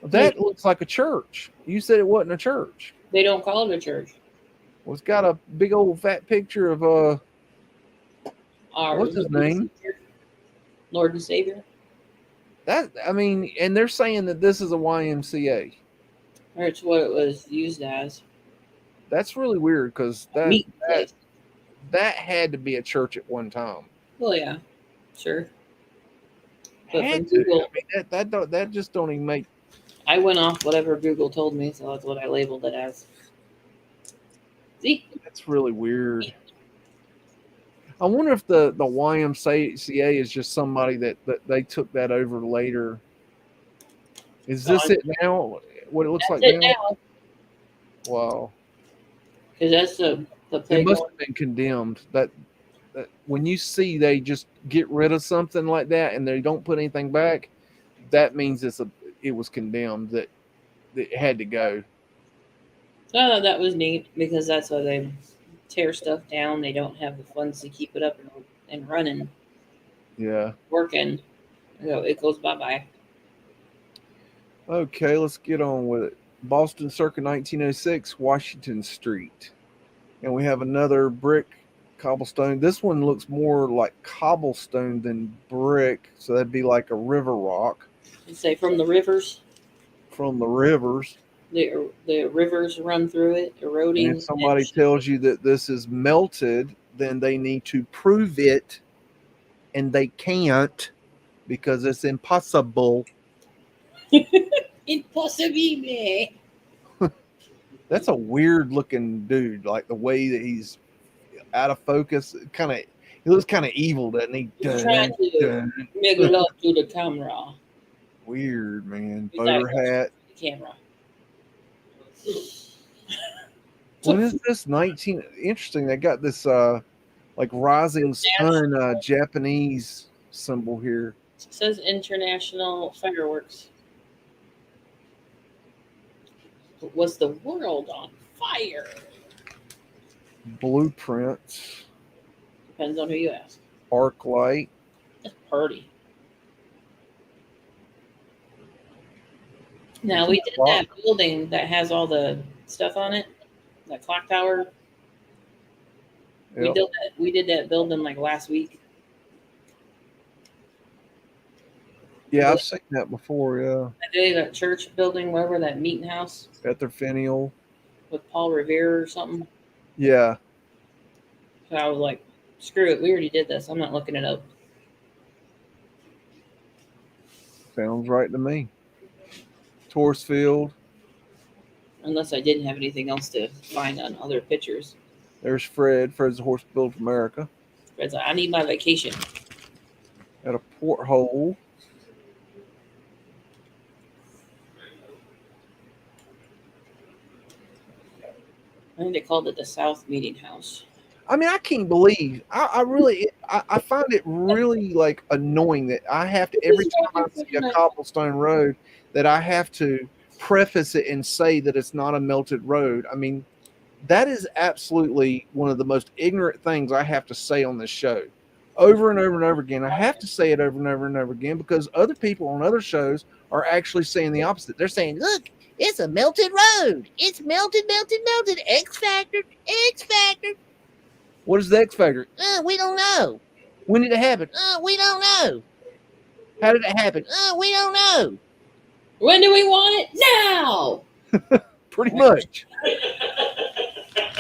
That looks like a church. You said it wasn't a church. They don't call it a church. Well, it's got a big old fat picture of what's his name? Lord and Savior. That, I mean, and they're saying that this is a YMCA. Or it's what it was used as. That's really weird because that had to be a church at one time. Well, yeah, sure. But from Google, I mean, that just don't even make. I went off whatever Google told me, so that's what I labeled it as. See? That's really weird. I wonder if the YMCA is just somebody that they took that over later. Is this it now? What it looks like now? Wow. Because that's the it must have been condemned. That when you see they just get rid of something like that and they don't put anything back, that means it was condemned, that it had to go. Oh, that was neat because that's why they tear stuff down. They don't have the funds to keep it up and running. Yeah. Working. So it goes bye-bye. Okay, let's get on with it. Boston circa 1906, Washington Street. And we have another brick cobblestone. This one looks more like cobblestone than brick, so that'd be like a river rock. You say from the rivers? From the rivers. The rivers run through it, eroding. And if somebody tells you that this is melted, then they need to prove it, and they can't because it's impossible. Impossible. That's a weird looking dude, like the way that he's out of focus. He looks kind of evil, doesn't he? He's trying to make love to the camera. Weird, man. Boater hat. Camera. When is this? Interesting. They got this like rising sun Japanese symbol here. It says international fireworks. Was the world on fire? Blueprints. Depends on who you ask. Arc light. That's party. Now we did that building that has all the stuff on it, that clock tower. Yep. We did that building like last week. Yeah, I've seen that before. Yeah, I did that church building, wherever, that meeting house. Etherfinial. With Paul Revere or something. Yeah. So I was like, screw it, we already did this. I'm not looking it up. Sounds right to me. Torch field. Unless I didn't have anything else to find on other pictures. There's Fred. Fred's the horse build of America. Fred's like, I need my vacation. At a porthole. I think they called it the South Meeting House. I mean, I can't believe. I really find it really like annoying that I have to, every time I see a cobblestone road, that I have to preface it and say that it's not a melted road. I mean, that is absolutely one of the most ignorant things I have to say on this show. Over and over and over again. I have to say it over and over and over again because other people on other shows are actually saying the opposite. They're saying, look, it's a melted road. It's melted, melted, melted. X factor, X factor. What is the X factor? We don't know. When did it happen? We don't know. How did it happen? We don't know. When do we want it? Now. Pretty much.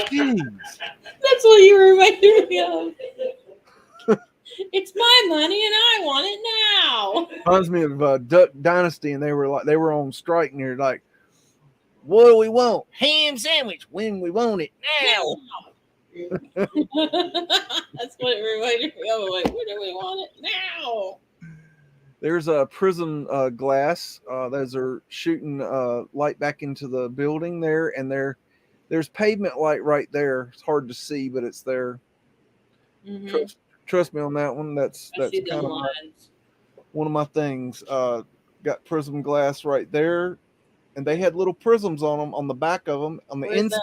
Jeez. That's what you reminded me of. It's my money and I want it now. Reminds me of Duck Dynasty, and they were on strike, and they're like, "What do we want? Ham sandwich. When we want it now." That's what it reminded me of. Like, when do we want it now? There's a prism glass. Those are shooting light back into the building there, and there's pavement light right there. It's hard to see, but it's there. Mm-hmm. Trust me on that one. That's kind of one of my things. Got prism glass right there, and they had little prisms on them on the back of them on the inside.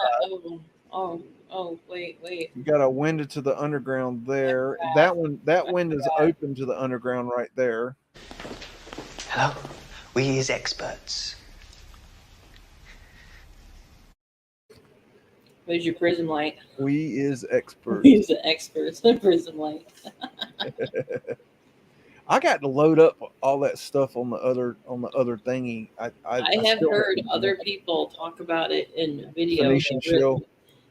Oh, wait. You got a window to the underground there. That window is open to the underground right there. Hello, we is experts. Where's your prism light? We is experts. We is the experts. Prism light. I got to load up all that stuff on the other thingy. I have heard other people talk about it in video.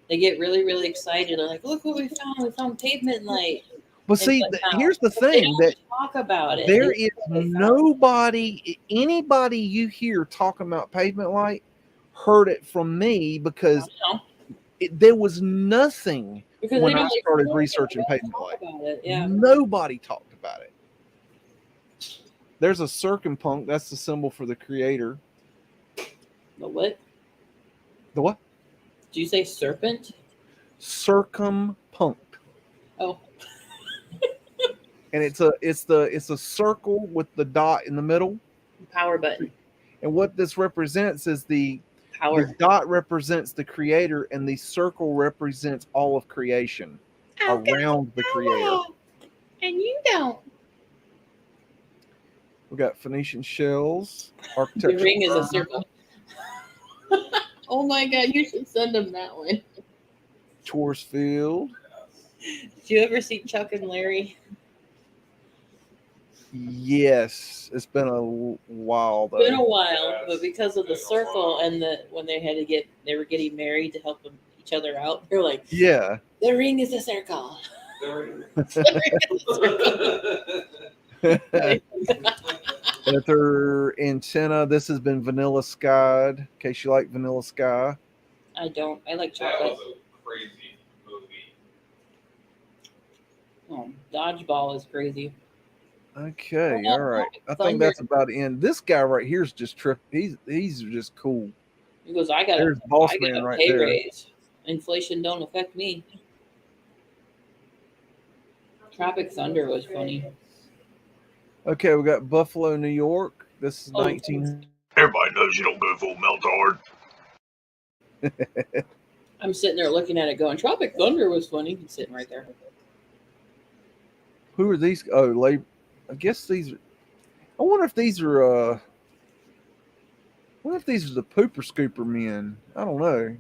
They get really, really excited. They're like, "Look what we found! We found pavement light." But see, here's the thing: that talk about it. There is anybody you hear talking about pavement light heard it from me because there was nothing when I started researching pavement light. Yeah. Nobody talked about it. There's a circumpunk. That's the symbol for the creator. The what? The what? Did you say serpent? Circumpunk. Oh. And it's a circle with the dot in the middle. Power button. And what this represents is the power. The dot represents the creator, and the circle represents all of creation around the creator. And you don't. We got Phoenician shells. Architecture. The ring is a circle. Oh my God! You should send them that one. Torch field. Did you ever see Chuck and Larry? Yes, it's been a while though. It's been a while, but because of the circle and when they were getting married to help each other out, they're like, yeah, the ring is a circle. At their antenna, this has been Vanilla Sky'd, in case you like Vanilla Sky. I don't. I like chocolate. That was a crazy movie. Oh, Dodgeball is crazy. Okay, all right. I think that's about the end. This guy right here is just he's just cool. He goes, I got a pay raise. Inflation don't affect me. Tropic Thunder was funny. Okay, we got Buffalo, New York. This is 19. Everybody knows you don't go full Meltard. I'm sitting there looking at it going, Tropic Thunder was funny. He's sitting right there. Who are these? Oh, I guess these. I wonder if these are. What if these are the Pooper Scooper men? I don't know.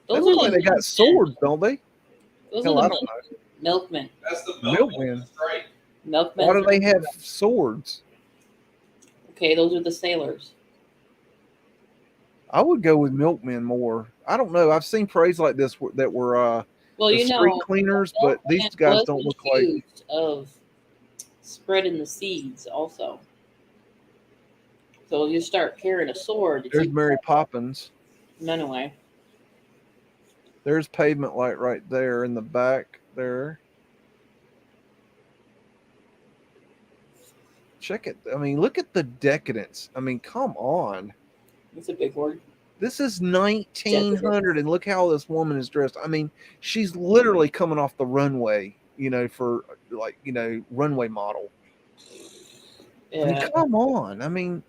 They look like they got swords, don't they? Those Hell, are I the don't know. milkmen. That's the Milkmen. Right. Milkmen. Why do they have swords? Okay, those are the sailors. I would go with milkmen more. I don't know. I've seen parades like this that were street cleaners, but these guys don't look like. Of spreading the seeds also. So you start carrying a sword. There's Mary Poppins. Men away. There's Pavement Light right there in the back there. Check it. I mean, look at the decadence. I mean, come on. That's a big word. This is 1900, and look how this woman is dressed. I mean, she's literally coming off the runway, for runway model. Yeah. I mean, come on. I mean,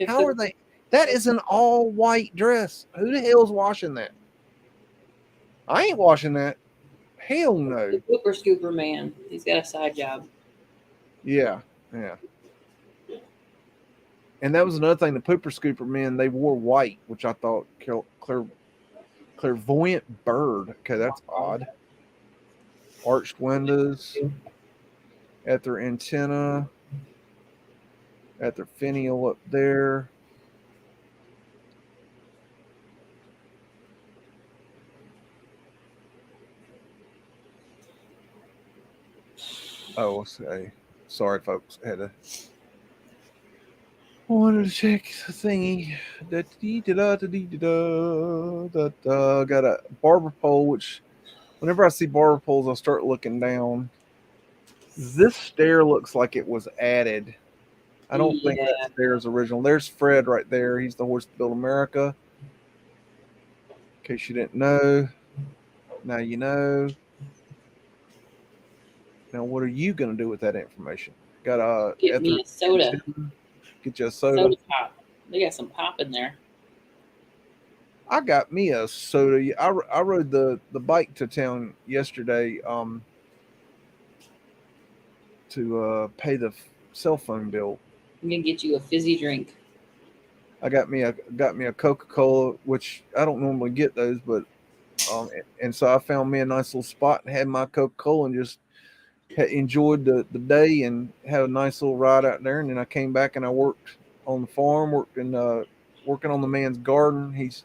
how are they? That is an all white dress. Who the hell's washing that? I ain't washing that. Hell no. The Pooper Scooper man. He's got a side job. Yeah. And that was another thing. The Pooper Scooper men, they wore white, which I thought clairvoyant bird. Okay, that's odd. Arched windows at their antenna, at their finial up there. Oh, okay. Sorry, folks. I wanted to check the thingy. Got a barber pole, which whenever I see barber poles, I start looking down. This stair looks like it was added. I don't think that stair is original. There's Fred right there. He's the horse that built America. In case you didn't know. Now you know. Now, what are you going to do with that information? Get me a soda. Get you a soda. Soda pop. They got some pop in there. I got me a soda. I rode the bike to town yesterday to pay the cell phone bill. I'm gonna get you a fizzy drink. I got me a Coca-Cola, which I don't normally get those, but and so I found me a nice little spot and had my Coca-Cola and just enjoyed the day and had a nice little ride out there. And then I came back and I worked on the farm, working on the man's garden. He's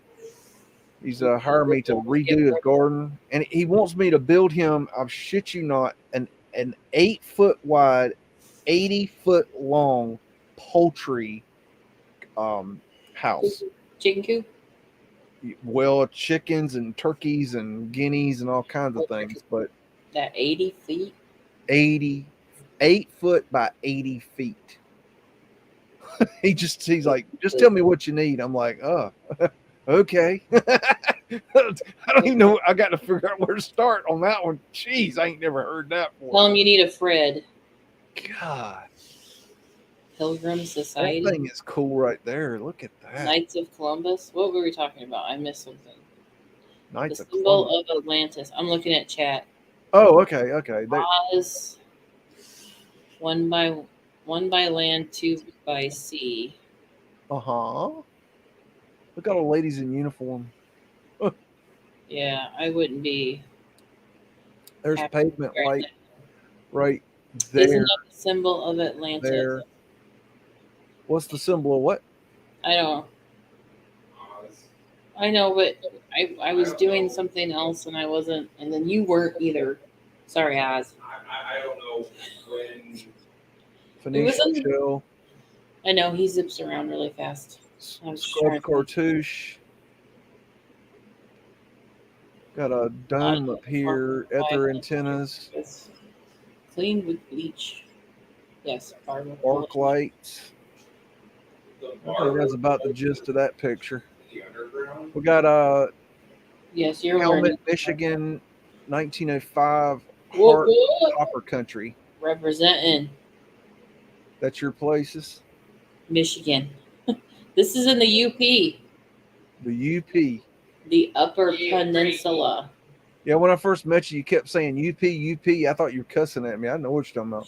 hired me to redo his garden, and he wants me to build him, I shit you not, an 8-foot wide, 80-foot long poultry house. Chicken coop? Well, chickens and turkeys and guineas and all kinds of things, but that 80 feet? 8 foot by 80 feet. He's like, just tell me what you need. I'm like, oh, okay. I don't even know. I got to figure out where to start on that one. Jeez, I ain't never heard that before. Tell him you need a Fred. God. Pilgrim Society. That thing is cool right there. Look at that. Knights of Columbus. What were we talking about? I missed something. Knights the of symbol Columbus. of Atlantis. I'm looking at chat. Oh, okay. Oz, one by land, two by sea. Uh-huh. Look at all the ladies in uniform. Yeah, I wouldn't be. There's Pavement Light right Isn't there. that the symbol of Atlantis? There. What's the symbol of what? I don't. I know, but I was doing something else and I wasn't, and then you weren't either. Sorry, Oz. I don't know when. Phoenician Shell. I know, he zips around really fast. Scrub Cartouche. Got a dome up here at their antennas. Cleaned with bleach. Yes, Arc lights. I think that's about the gist of that picture. We got yes, you're Helmet, learning. Michigan, 1905 Heart whoop. Copper Country. Representing That's your places? Michigan. This is in the UP, The UP. the Upper Peninsula. Yeah, when I first met you, you kept saying UP, UP. I thought you were cussing at me. I know what you're talking about.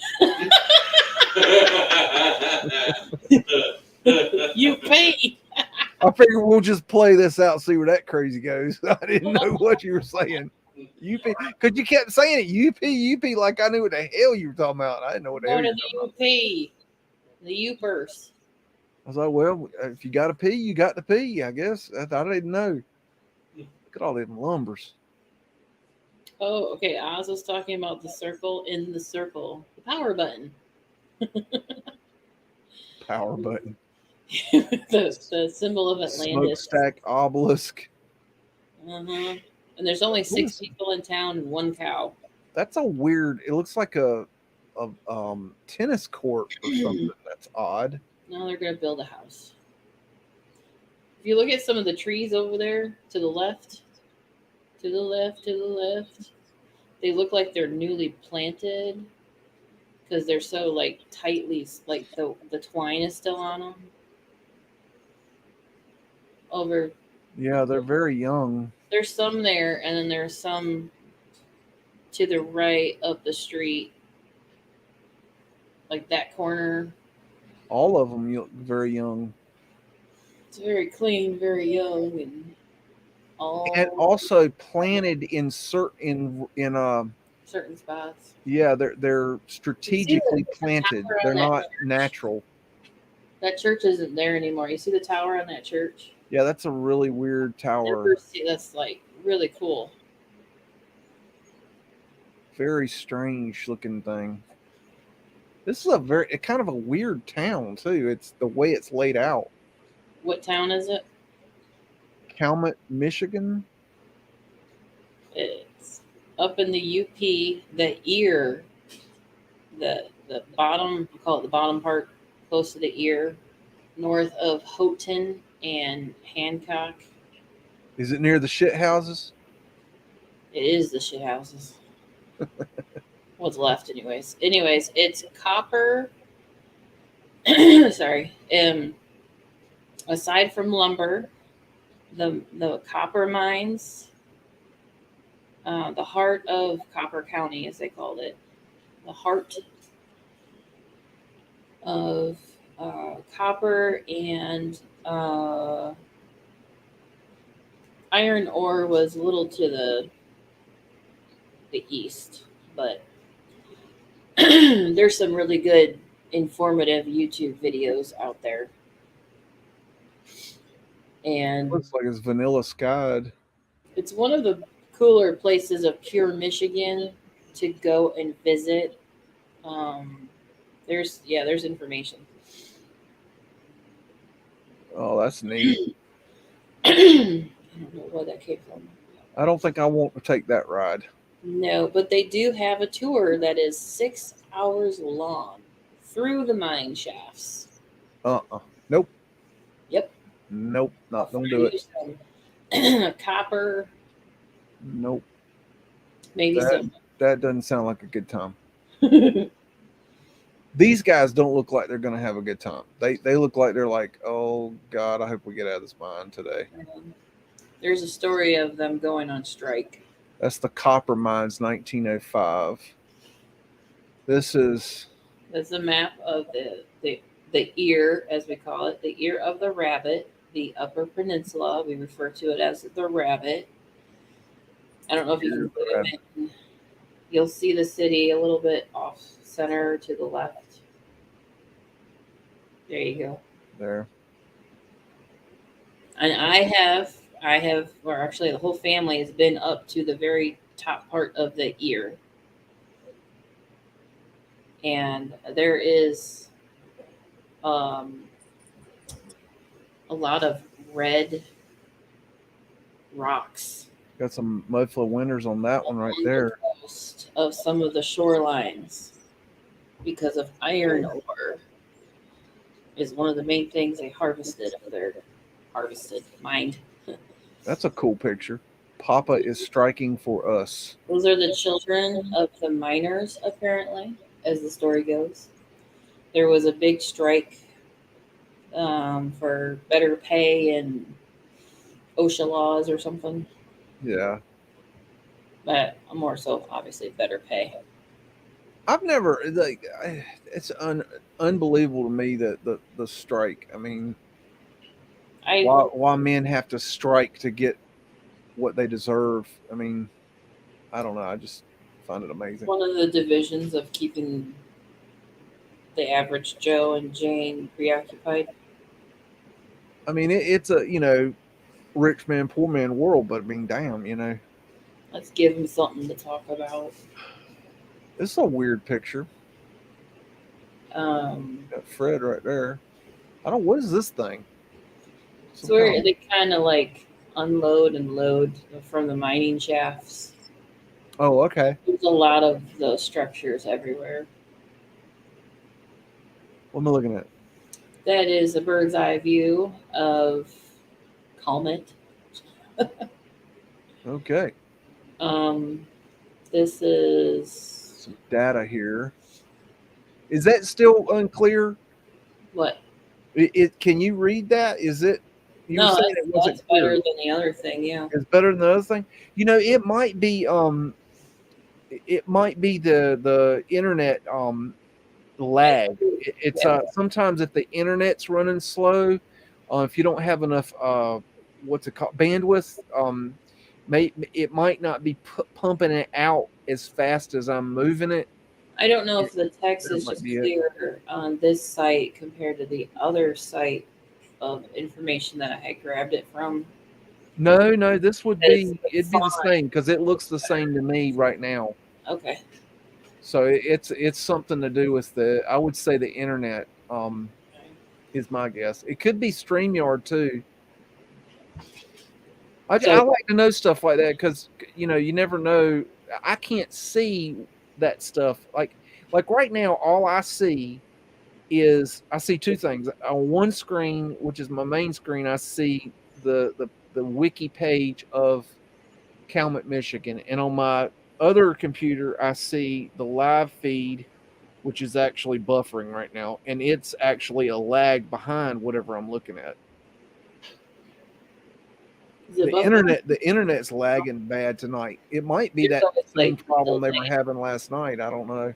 UP. I figured we'll just play this out, see where that crazy goes. I didn't know what you were saying. UP, because you kept saying it, UP, UP, like I knew what the hell you were talking about. I didn't know what the hell Go you to were talking the UP. The Upers. about. I was like, well, if you got to pee, you got to pee, I guess. I didn't know. Look at all them lumbers. Oh, okay. Oz was talking about the circle in the circle. The power button. Power button. the symbol of Atlantis. Smokestack obelisk. And there's only 6 people in town and 1 cow. That's a weird. It looks like a tennis court or something. That's odd. No, they're gonna build a house. If you look at some of the trees over there to the left, they look like they're newly planted because they're so like tightly, like the twine is still on them. Over. Yeah, they're very young. There's some there, and then there's some to the right of the street, like that corner. All of them look very young. It's very clean, very young, and all. And also planted in certain spots. Yeah, they're strategically planted. They're not natural. That church isn't there anymore. You see the tower on that church? Yeah, that's a really weird tower. That's like really cool. Very strange looking thing. This is kind of a weird town too. It's the way it's laid out. What town is it? Calumet, Michigan. It's up in the UP. The ear, the bottom, we call it the bottom part, close to the ear, north of Houghton and Hancock. Is it near the shit houses? It is the shit houses. What's left, anyways. It's copper. Sorry. Aside from lumber, the copper mines, the heart of Copper County, as they called it, the heart of copper and iron ore was a little to the east, but there's some really good informative YouTube videos out there. And looks like it's vanilla skied. It's one of the cooler places of pure Michigan to go and visit. There's information. Oh, that's neat. I don't know where that came from. I don't think I want to take that ride. No, but they do have a tour that is 6 hours long through the mine shafts. Nope. Yep. Nope. Not gonna do it. Copper. Nope. Maybe some. That doesn't sound like a good time. These guys don't look like they're gonna have a good time. They look like they're like, oh God, I hope we get out of this mine today. There's a story of them going on strike. That's the copper mines, 1905. That's a map of the ear, as we call it, the ear of the rabbit, the Upper Peninsula. We refer to it as the rabbit. I don't know if you can zoom in. You'll see the city a little bit off center to the left. There you go. There. And I have, or actually the whole family has been up to the very top part of the ear. And there is a lot of red rocks. Got some mudflood winters on that one right there. Most of some of the shorelines, because of iron ore, is one of the main things they mined. That's a cool picture. Papa is striking for us. Those are the children of the miners, apparently, as the story goes. There was a big strike for better pay and OSHA laws or something, Yeah. but more so, obviously, better pay. I've never it's unbelievable to me that the strike. I mean, why men have to strike to get what they deserve. I mean, I don't know. I just find it amazing. One of the divisions of keeping the average Joe and Jane preoccupied. I mean, it's a rich man, poor man world, but I mean, damn, Let's give them something to talk about. This is a weird picture. Got Fred right there. I don't. What is this thing? It's where they kind of like unload and load from the mining shafts. Oh, okay. There's a lot of those structures everywhere. What am I looking at? That is a bird's eye view of Comet. Okay. This is some data here. Is that still unclear? What? Can you read that? Is it? You No, were saying it wasn't that's better than the other thing. Yeah, it's better than the other thing. It might be the internet lag. It's sometimes if the internet's running slow, if you don't have enough what's it called, bandwidth, it might not be pumping it out as fast as I'm moving it. I don't know if the text is just clearer on this site compared to the other site of information that I had grabbed it from. No, this would be it'd be the same because it looks the same to me right now. Okay. So it's something to do with I would say the internet is my guess. It could be StreamYard too. I like to know stuff like that because you never know. I can't see that stuff like right now. All I see is two things on one screen, which is my main screen. I see the wiki page of Calumet, Michigan, and on my other computer, I see the live feed, which is actually buffering right now, and it's actually a lag behind whatever I'm looking at. The internet's lagging bad tonight. It might be that same problem they were having last night. I don't know.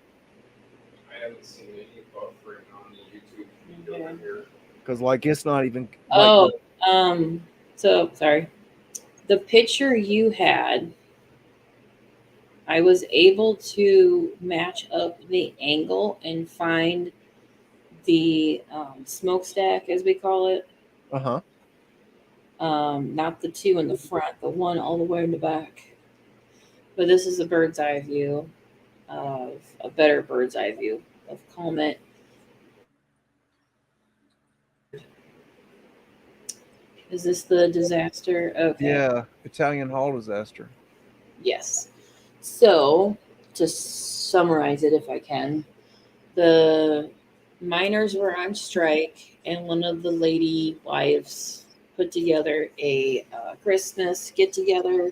I haven't seen any buffering on the YouTube here. Because it's not even. So sorry. The picture you had, I was able to match up the angle and find the smokestack, as we call it. Not the two in the front, the one all the way in the back. But this is a bird's eye view of a better bird's eye view of Comet. Is this the disaster? Okay. Yeah, Italian Hall disaster. Yes. So, to summarize it, if I can, the miners were on strike, and one of the lady wives put together a Christmas get-together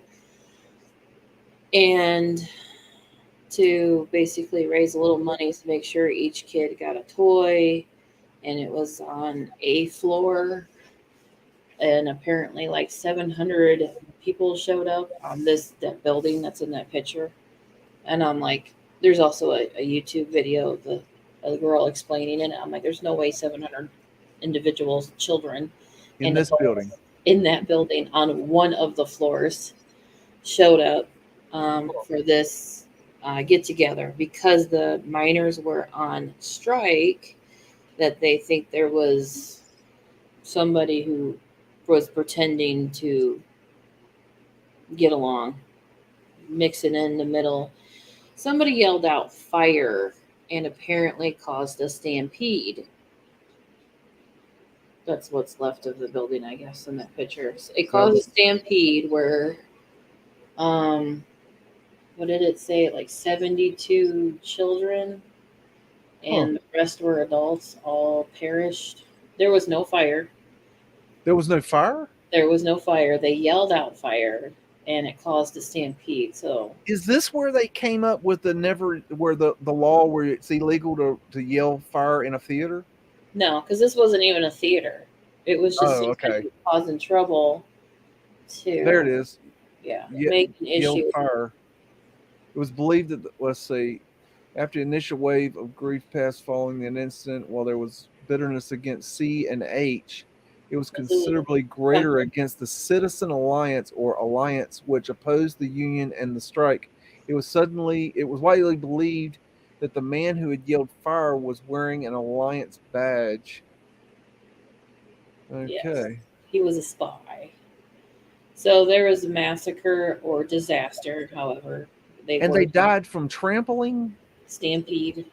and to basically raise a little money to make sure each kid got a toy, and it was on a floor. And apparently like 700 people showed up on that building that's in that picture. And I'm like, there's also a YouTube video of the girl explaining it. I'm like, there's no way 700 individuals, children, in this building, in that building on one of the floors showed up for this get together because the miners were on strike, that they think there was somebody who was pretending to get along, mixing in the middle. Somebody yelled out fire and apparently caused a stampede. That's what's left of the building, I guess, in that picture. It caused a stampede where, what did it say? Like 72 children and the rest were adults, all perished. There was no fire. There was no fire? There was no fire. They yelled out fire, and it caused a stampede. So is this where they came up with the law where it's illegal to yell fire in a theater? no, because this wasn't even a theater. It was just okay. causing trouble to. There it is. Make an Yelled issue. fire. It was believed that, let's see, after the initial wave of grief passed following the incident, while there was bitterness against C and H, it was considerably greater against the Citizen Alliance or Alliance, which opposed the union and the strike. It was widely believed that the man who had yelled fire was wearing an Alliance badge. Okay. Yes, he was a spy. So there was a massacre or disaster, however. They died from trampling? Stampede.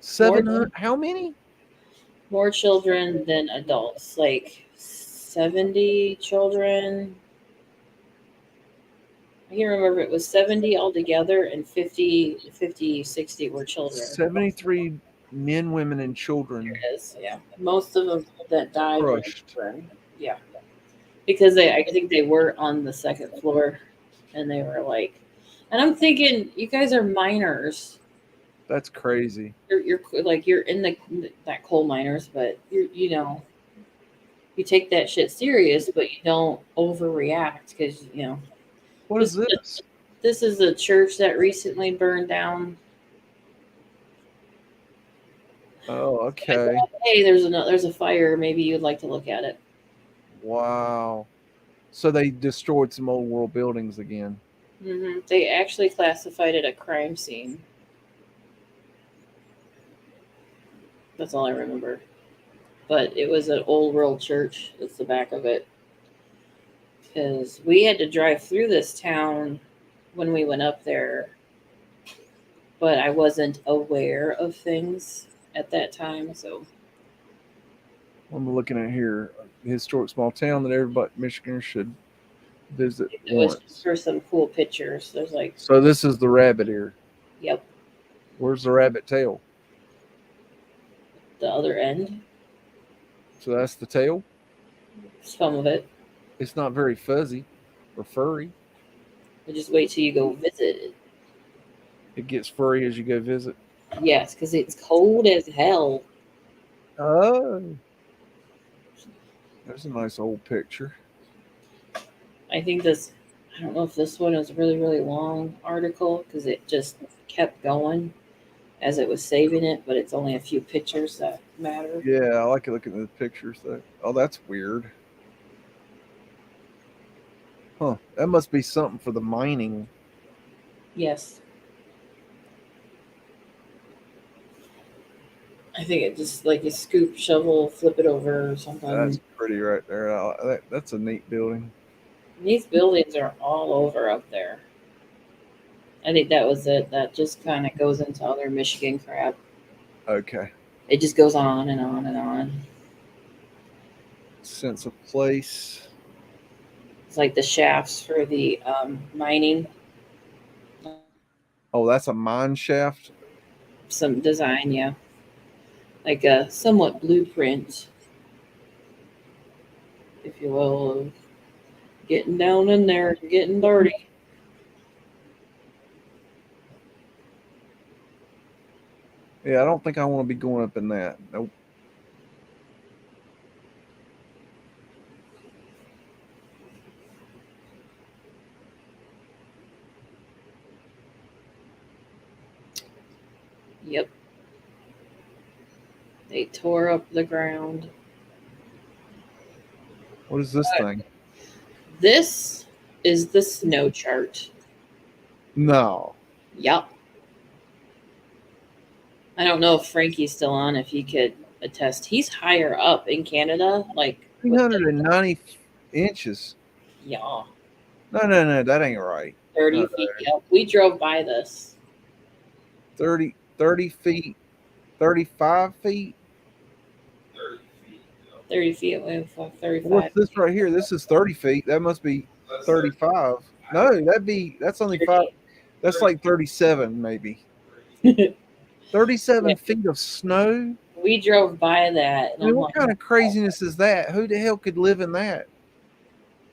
700? How many? More children than adults, like 70 children. I can't remember if it was 70 altogether and 50, 60 were children. 73 men, women, and children. There it is, yeah. Most of them that died were children. Yeah. Because I think they were on the second floor and they were like, and I'm thinking, you guys are minors. That's crazy. You're in that coal miners, but you take that shit serious, but you don't overreact because What is this? This is a church that recently burned down. Oh, okay. Hey, there's a fire. Maybe you'd like to look at it. Wow. So they destroyed some old world buildings again. Mm-hmm. They actually classified it a crime scene. That's all I remember. But it was an old world church. That's the back of it. Because we had to drive through this town when we went up there. But I wasn't aware of things at that time. So I'm looking at here. A historic small town that everybody Michigan should visit it once. was just for some cool pictures. There's So this is the rabbit ear. Yep. Where's the rabbit tail? The other end. So that's the tail? Some of it. It's not very fuzzy or furry. But just wait till you go visit it. It gets furry as you go visit. Yes, because it's cold as hell. Oh. There's a nice old picture. I think I don't know if this one is a really, really long article because it just kept going as it was saving it, but it's only a few pictures that matter. Yeah, I like looking at the pictures though. Oh, that's weird. Huh. That must be something for the mining. Yes. I think it just like you scoop, shovel, flip it over or something. That's pretty right there. That's a neat building. These buildings are all over up there. I think that was it. That just kind of goes into other Michigan crap. Okay. It just goes on and on and on. Sense of place. It's like the shafts for the mining. Oh, that's a mine shaft? Some design, yeah. Like a somewhat blueprint, if you will, of getting down in there, getting dirty. Yeah, I don't think I want to be going up in that. Nope. Yep. They tore up the ground. What is this thing? This is the snow chart. No. Yep. I don't know if Frankie's still on, if he could attest. He's higher up in Canada, like 390 inches. Yeah. No, that ain't right. 30 feet. Yep. We drove by this. 30 feet, 35 feet. 30 feet away from 35. What's this right here? This is 30 feet. That must be 35. No, that's only 5. That's like 37 maybe. 37 feet of snow. We drove by that. I mean, what kind of craziness is that? Who the hell could live in that?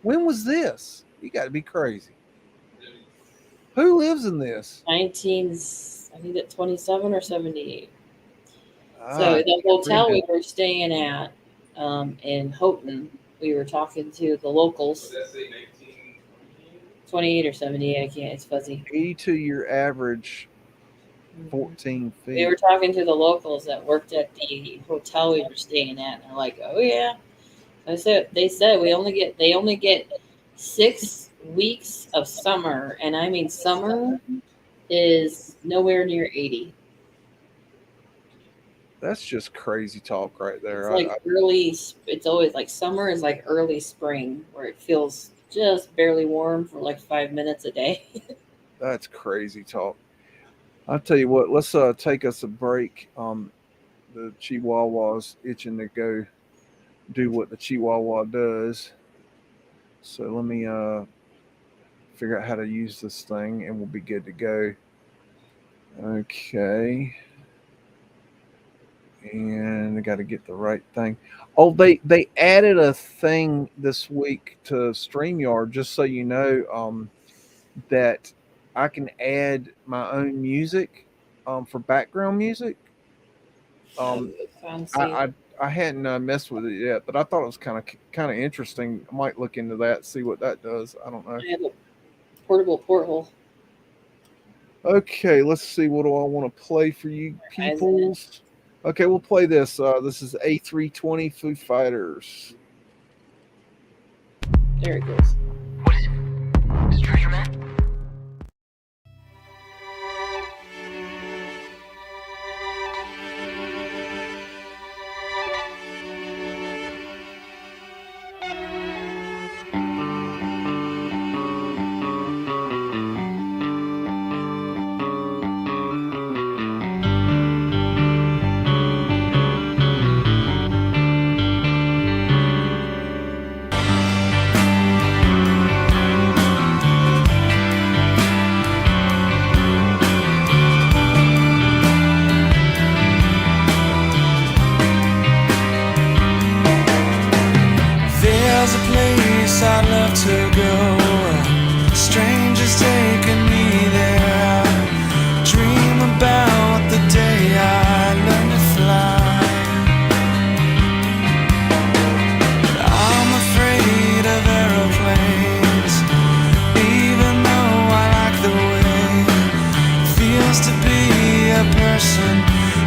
When was this? You got to be crazy. Who lives in this? 27 or 78. Ah, So the hotel we read were staying at in Houghton, we were talking to the locals. Does that say 1928? 28 or 78, I can't. It's fuzzy. that. 82-year average, 14 feet. We were talking to the locals that worked at the hotel we were staying at, and they're like, "Oh yeah." They said they only get 6 weeks of summer, and I mean summer is nowhere near 80. That's just crazy talk right there. It's like early. It's always like summer is like early spring, where it feels just barely warm for like 5 minutes a day. That's crazy talk. I'll tell you what. Let's take us a break. The Chihuahua's itching to go do what the Chihuahua does. So let me figure out how to use this thing, and we'll be good to go. Okay. And I got to get the right thing. Oh, they added a thing this week to StreamYard, just so you know, that I can add my own music for background music. I hadn't messed with it yet, but I thought it was kind of interesting. I might look into that, see what that does. I don't know. I have a portable porthole. Okay, let's see. What do I want to play for you peoples? Okay, we'll play this. This is A320 Foo Fighters. There it goes. What is it? Is it treasure map? I'd love to go. Strangers taking me there. Dream about the day I learn to fly. I'm afraid of aeroplanes, even though I like the way it feels to be a person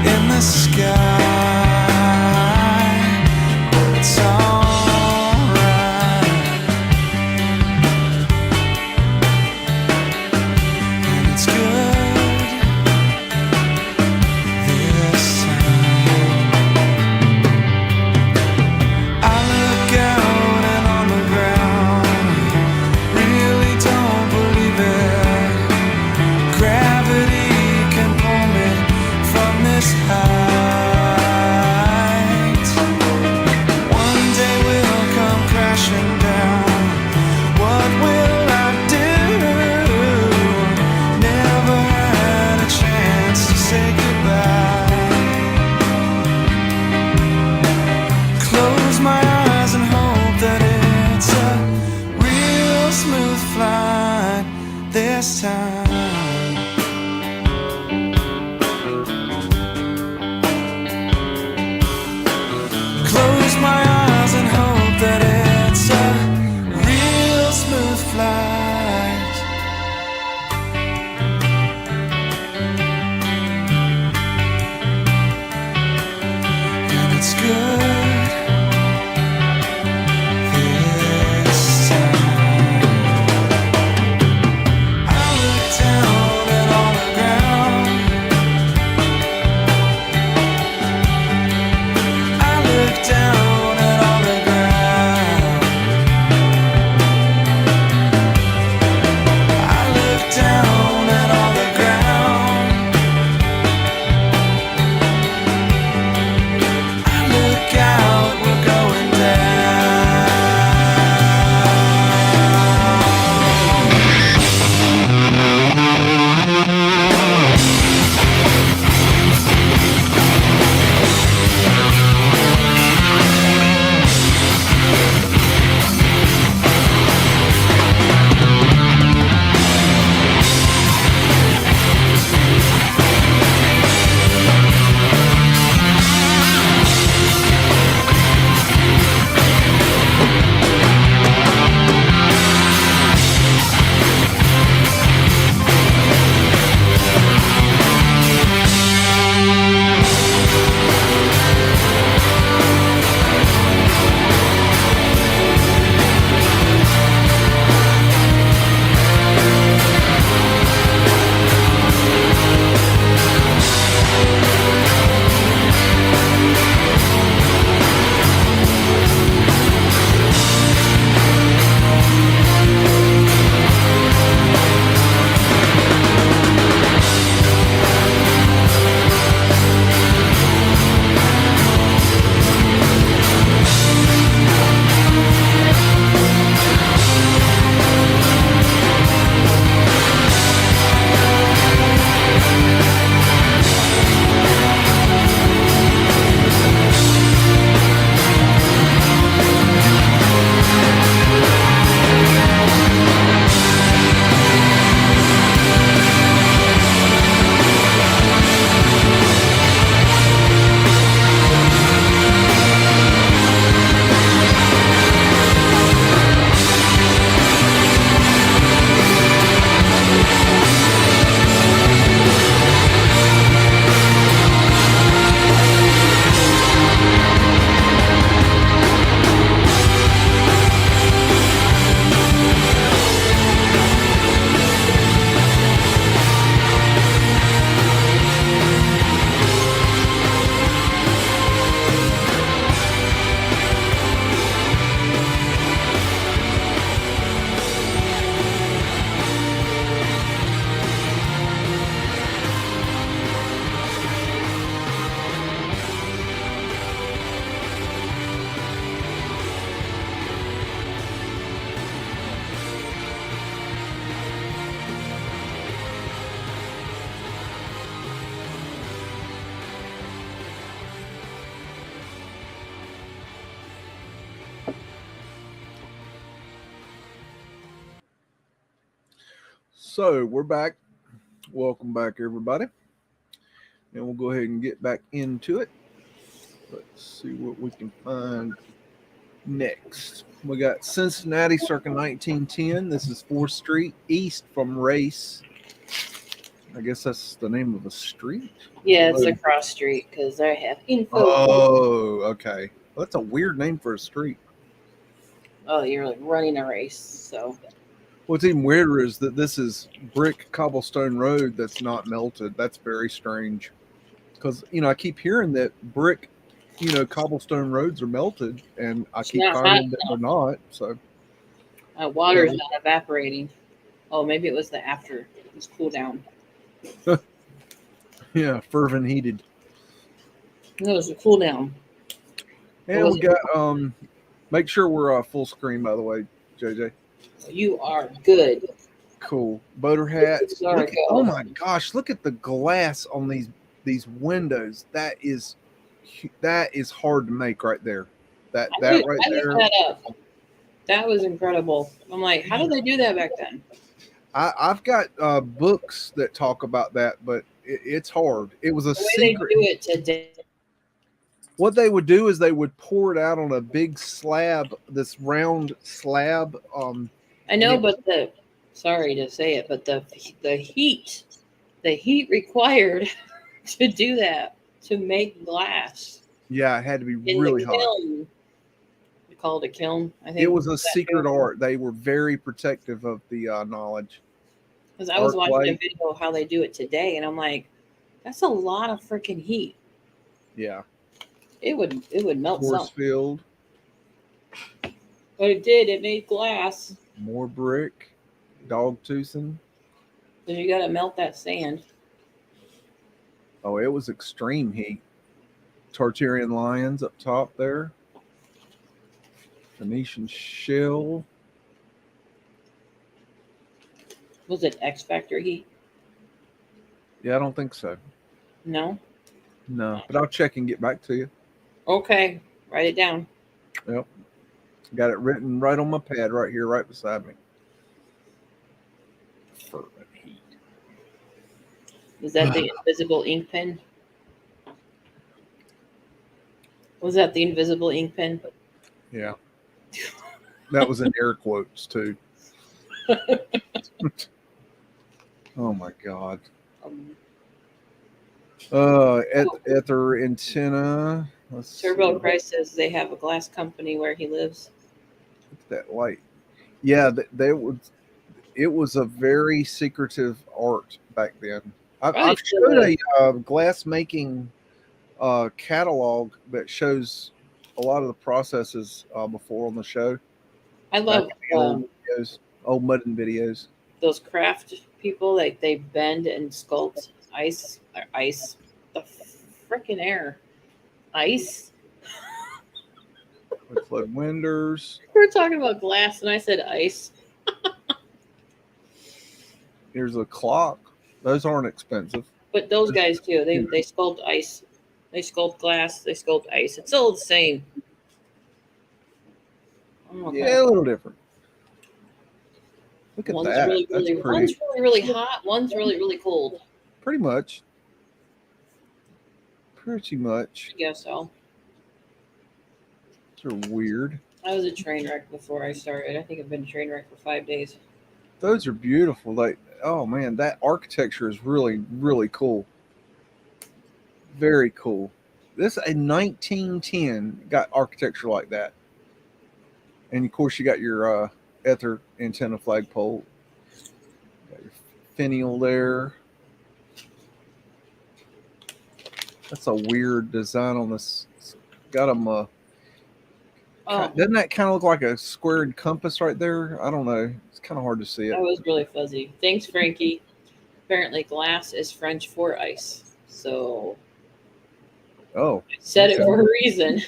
in the sky. It's all this time. Close my eyes and hope that it's a real smooth flight. And it's good. This time I look down So we're back. Welcome back, everybody. And we'll go ahead and get back into it. Let's see what we can find next. We got Cincinnati circa 1910. This is 4th Street east from Race. I guess that's the name of a street. Yeah, it's a cross street because I have info. Oh, okay. Well, that's a weird name for a street. Oh, you're like running a race, so. What's even weirder is that this is brick cobblestone road that's not melted. That's very strange. Because, I keep hearing that brick, cobblestone roads are melted, and I keep finding that they're not. So, water's not evaporating. Oh, maybe it was the after. It was cool down. Yeah, fervent heated. No, it was a cool down. And we got, make sure we're full screen, by the way, JJ. You are good. Cool. Boater hats. Oh my gosh, look at the glass on these windows. That is hard to make right there. That right there. That up. That was incredible. I'm like, how did they do that back then? I've got books that talk about that, but it's hard. It was a secret. They do it today. What they would do is they would pour it out on a big slab, this round slab. I know, but sorry to say it, but the heat required to do that, to make glass. Yeah, it had to be really hot. We call it a kiln. I think it was a secret art. They were very protective of the knowledge. Because I was watching a video of how they do it today, and I'm like, that's a lot of freaking heat. Yeah. It would melt something. Field. But it did. It made glass. More brick. Dog toothing. So you got to melt that sand. Oh, it was extreme heat. Tartarian lions up top there. Venetian shell. Was it X Factor heat? Yeah, I don't think so. No? No, but I'll check and get back to you. Okay. Write it down. Yep. Got it written right on my pad right here, right beside me. Fervent heat. Is that the invisible ink pen? Was that the invisible ink pen? Yeah. That was in air quotes, too. Oh, my God. Ether antenna. Turbo Christ says they have a glass company where he lives. Look at that light. Yeah, it was a very secretive art back then. I've showed a glass making catalog that shows a lot of the processes before on the show. I love old MUDDIN videos. Those craft people, like they bend and sculpt ice, the freaking air. Ice. Mudflood windows. We were talking about glass, and I said ice. Here's a clock. Those aren't expensive. But those guys too. They sculpt ice. They sculpt glass. They sculpt ice. It's all the same. Yeah, a little different. Look at one's that. One's really hot. One's really cold. Pretty much. Pretty much. I guess so. Those are weird. I was a train wreck before I started. I think I've been a train wreck for 5 days. Those are beautiful. Like, oh man, that architecture is really, really cool. Very cool. This in 1910 got architecture like that. And of course you got your ether antenna flagpole. Got your finial there. That's a weird design on this. It's got them. Doesn't that kind of look like a squared compass right there? I don't know. It's kind of hard to see it. That was really fuzzy. Thanks, Frankie. Apparently, glass is French for ice. So, I said it for a reason.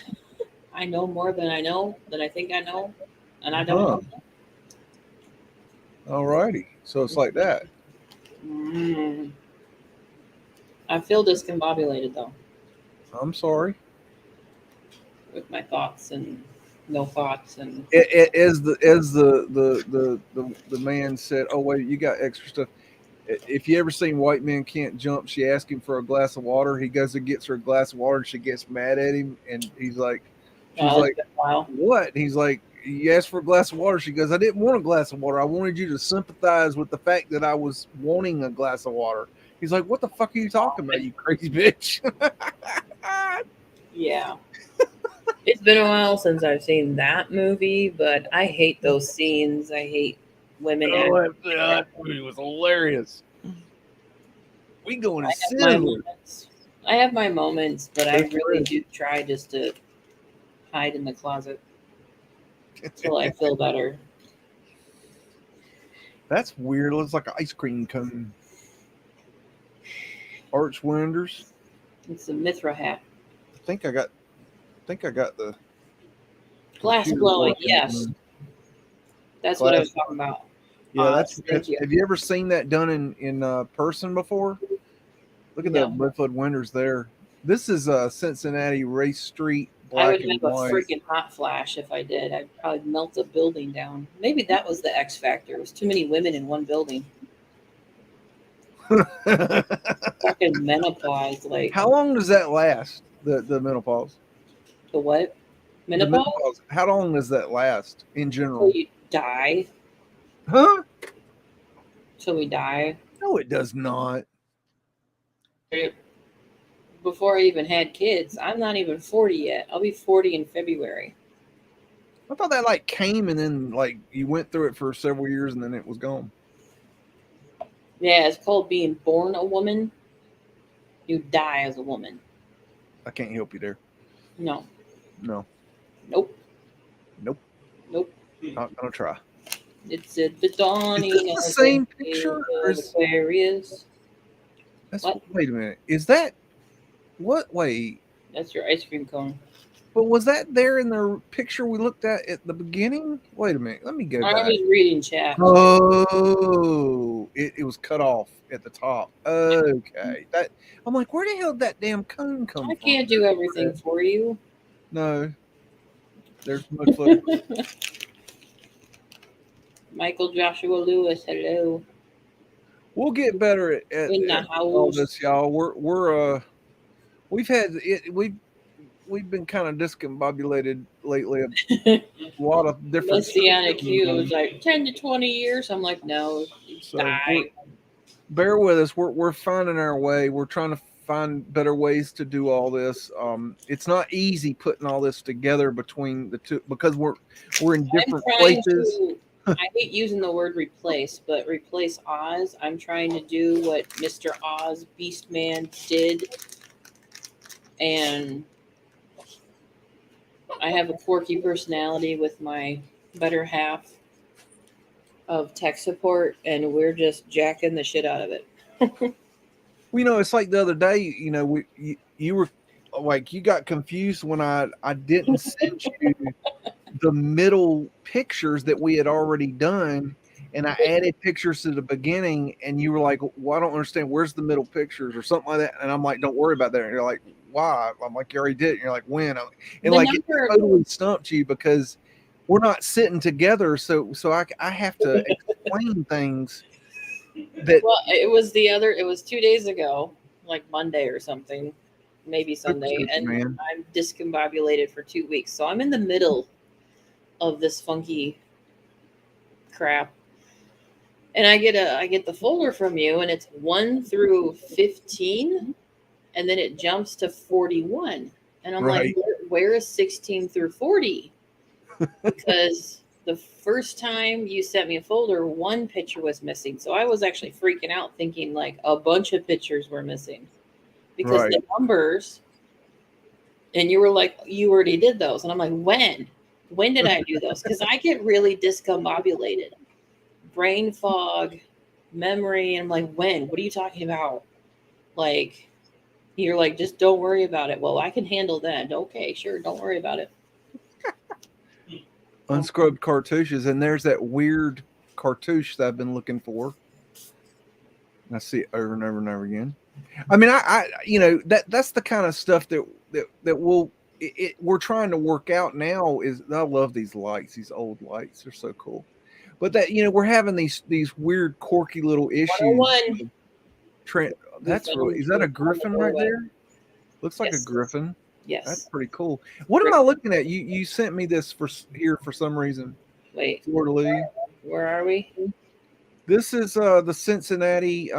I know more than I know, than I think I know, and I don't know. All righty. So it's like that. I feel discombobulated, though. I'm sorry. With my thoughts and no thoughts and As the man said, "Oh wait, you got extra stuff." If you ever seen White Men Can't Jump, she asks him for a glass of water. He goes and gets her a glass of water, and she gets mad at him. And he's like, she's like, wow. "What?" And he's like, "You asked for a glass of water." She goes, "I didn't want a glass of water. I wanted you to sympathize with the fact that I was wanting a glass of water." He's like, "What the fuck are you talking about, you crazy bitch?" Yeah. It's been a while since I've seen that movie, but I hate those scenes. I hate women acting. That movie was hilarious. We going to I have my cinema. moments. I have my moments, but I That's really right. do try just to hide in the closet until I feel better. That's weird. It looks like an ice cream cone. Arch windows. It's a Mithra hat. I think I got the Glass computer blowing, working. yes. That's what I was Glass- talking about. Yeah, that's thank you. Have you ever seen that done in person before? Look at No. the Mudflood windows there. This is Cincinnati Race Street, I black would and have a white. freaking hot flash if I did. I'd probably melt a building down. Maybe that was the X factor. It was too many women in one building. Fucking menopause, like How long does that last? The menopause. the what? The Menopause? menopause. How long does that last in Till general? you die. Huh? Till we die. No, it does not. Before I even had kids, I'm not even 40 yet. I'll be 40 in February. I thought that like came and then like you went through it for several years and then it was gone. Yeah, it's called being born a woman. You die as a woman. I can't help you there. No. No. Nope. Nope. Nope. Not gonna try. It's at the dawning Is this of the same the picture, age or of is- Aquarius. What? Wait a minute. Is that what? Wait. That's your ice cream cone. But was that there in the picture we looked at the beginning? Wait a minute. Let me go I back. was reading chat. Oh, it was cut off at the top. Okay. That I'm like, where the hell did that damn cone come I from? can't do everything for you. No. There's Mudflood. Michael Joshua Lewis, hello. We'll get better at In the all house. this, y'all. We've had it. We've been kind of discombobulated lately. A lot of different Messianic stuff Q going was like 10 to 20 years. I'm like, no, So die. bear with us. We're finding our way. We're trying to find better ways to do all this. It's not easy putting all this together between the two because we're in different places. I hate using the word replace, but replace Oz. I'm trying to do what Mr. Oz Beastman did. And I have a quirky personality with my better half of tech support, and we're just jacking the shit out of it. Well, it's like the other day, you were like, you got confused when I didn't send you the middle pictures that we had already done. And I added pictures to the beginning and you were like, well, I don't understand. Where's the middle pictures or something like that? And I'm like, don't worry about that. And you're like, why? I'm like, you already did. And you're like, when? And like, it totally stumped you because we're not sitting together. So I have to explain things. Well, it was 2 days ago, like Monday or something, maybe Sunday, and I'm discombobulated for 2 weeks. So I'm in the middle of this funky crap. And I get the folder from you and it's 1 through 15 and then it jumps to 41. And I'm like, where is 16 through 40? Because the first time you sent me a folder, 1 picture was missing. So I was actually freaking out thinking like a bunch of pictures were missing because the numbers, and you were like, you already did those. And I'm like, when did I do those? Because I get really discombobulated, brain fog, memory. And I'm like, when? What are you talking about? Like, you're like, just don't worry about it. Well, I can handle that. Okay, sure. Don't worry about it. Unscrubbed cartouches, and there's that weird cartouche that I've been looking for. I see it over and over and over again. I mean, I that's the kind of stuff that we're trying to work out now is I love these lights, these old lights. They're so cool. But that, we're having these weird, quirky little issues. 101. That's really, is that a griffin right there? Looks like a griffin. Yes. That's pretty cool. What am I looking at? You sent me this for some reason. Wait. Florida Lee. Where are we? This is the Cincinnati.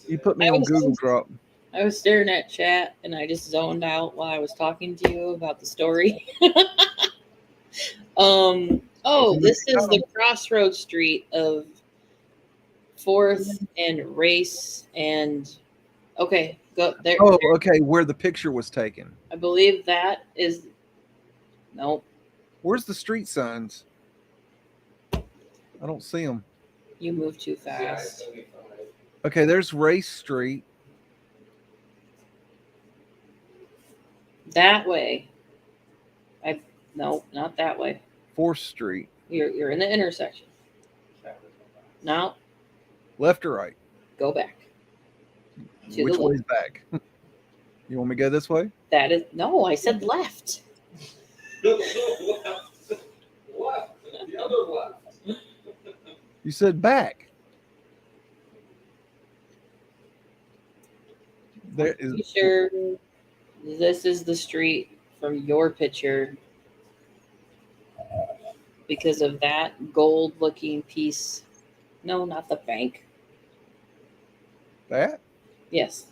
You put me on Google Drop. I was staring at chat and I just zoned out while I was talking to you about the story. This is the crossroad street of 4th and Race and okay, go there. Oh, okay, where the picture was taken. I believe that is nope. Where's the street signs? I don't see them. You moved too fast. Okay, there's Race Street. That way. No, not that way. 4th Street. You're in the intersection. Now, left or right? Go back. Which way is back? You want me to go this way? That is no, I said left. Left. The other left. You said back. There is. You sure this is the street from your picture because of that gold looking piece? No, not the bank. That? Yes.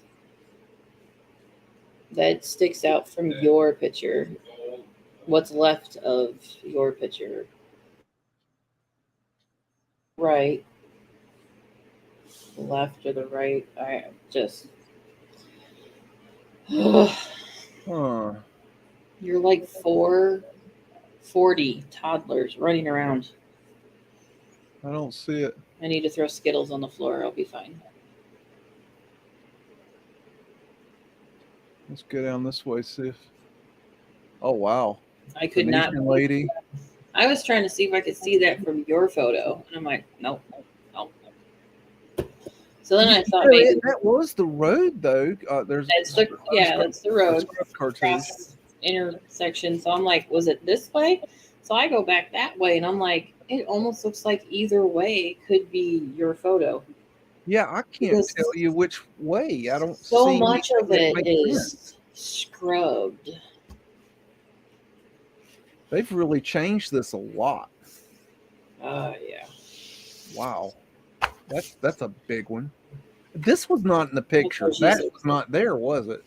That sticks out from your picture. What's left of your picture? Right. The left or the right? I just. Huh. You're like 440 toddlers running around. I don't see it. I need to throw Skittles on the floor. I'll be fine. Let's go down this way, see if. Oh wow! I could not. Venetian lady. I was trying to see if I could see that from your photo, and I'm like, nope. So then I thought maybe that was the road, though. that's the road cartoon across intersection. So I'm like, was it this way? So I go back that way, and I'm like, it almost looks like either way could be your photo. Yeah, I can't tell you which way. I don't. So see much of it is sense. Scrubbed. They've really changed this a lot. Yeah. Wow, that's a big one. This was not in the picture. That was not there, was it?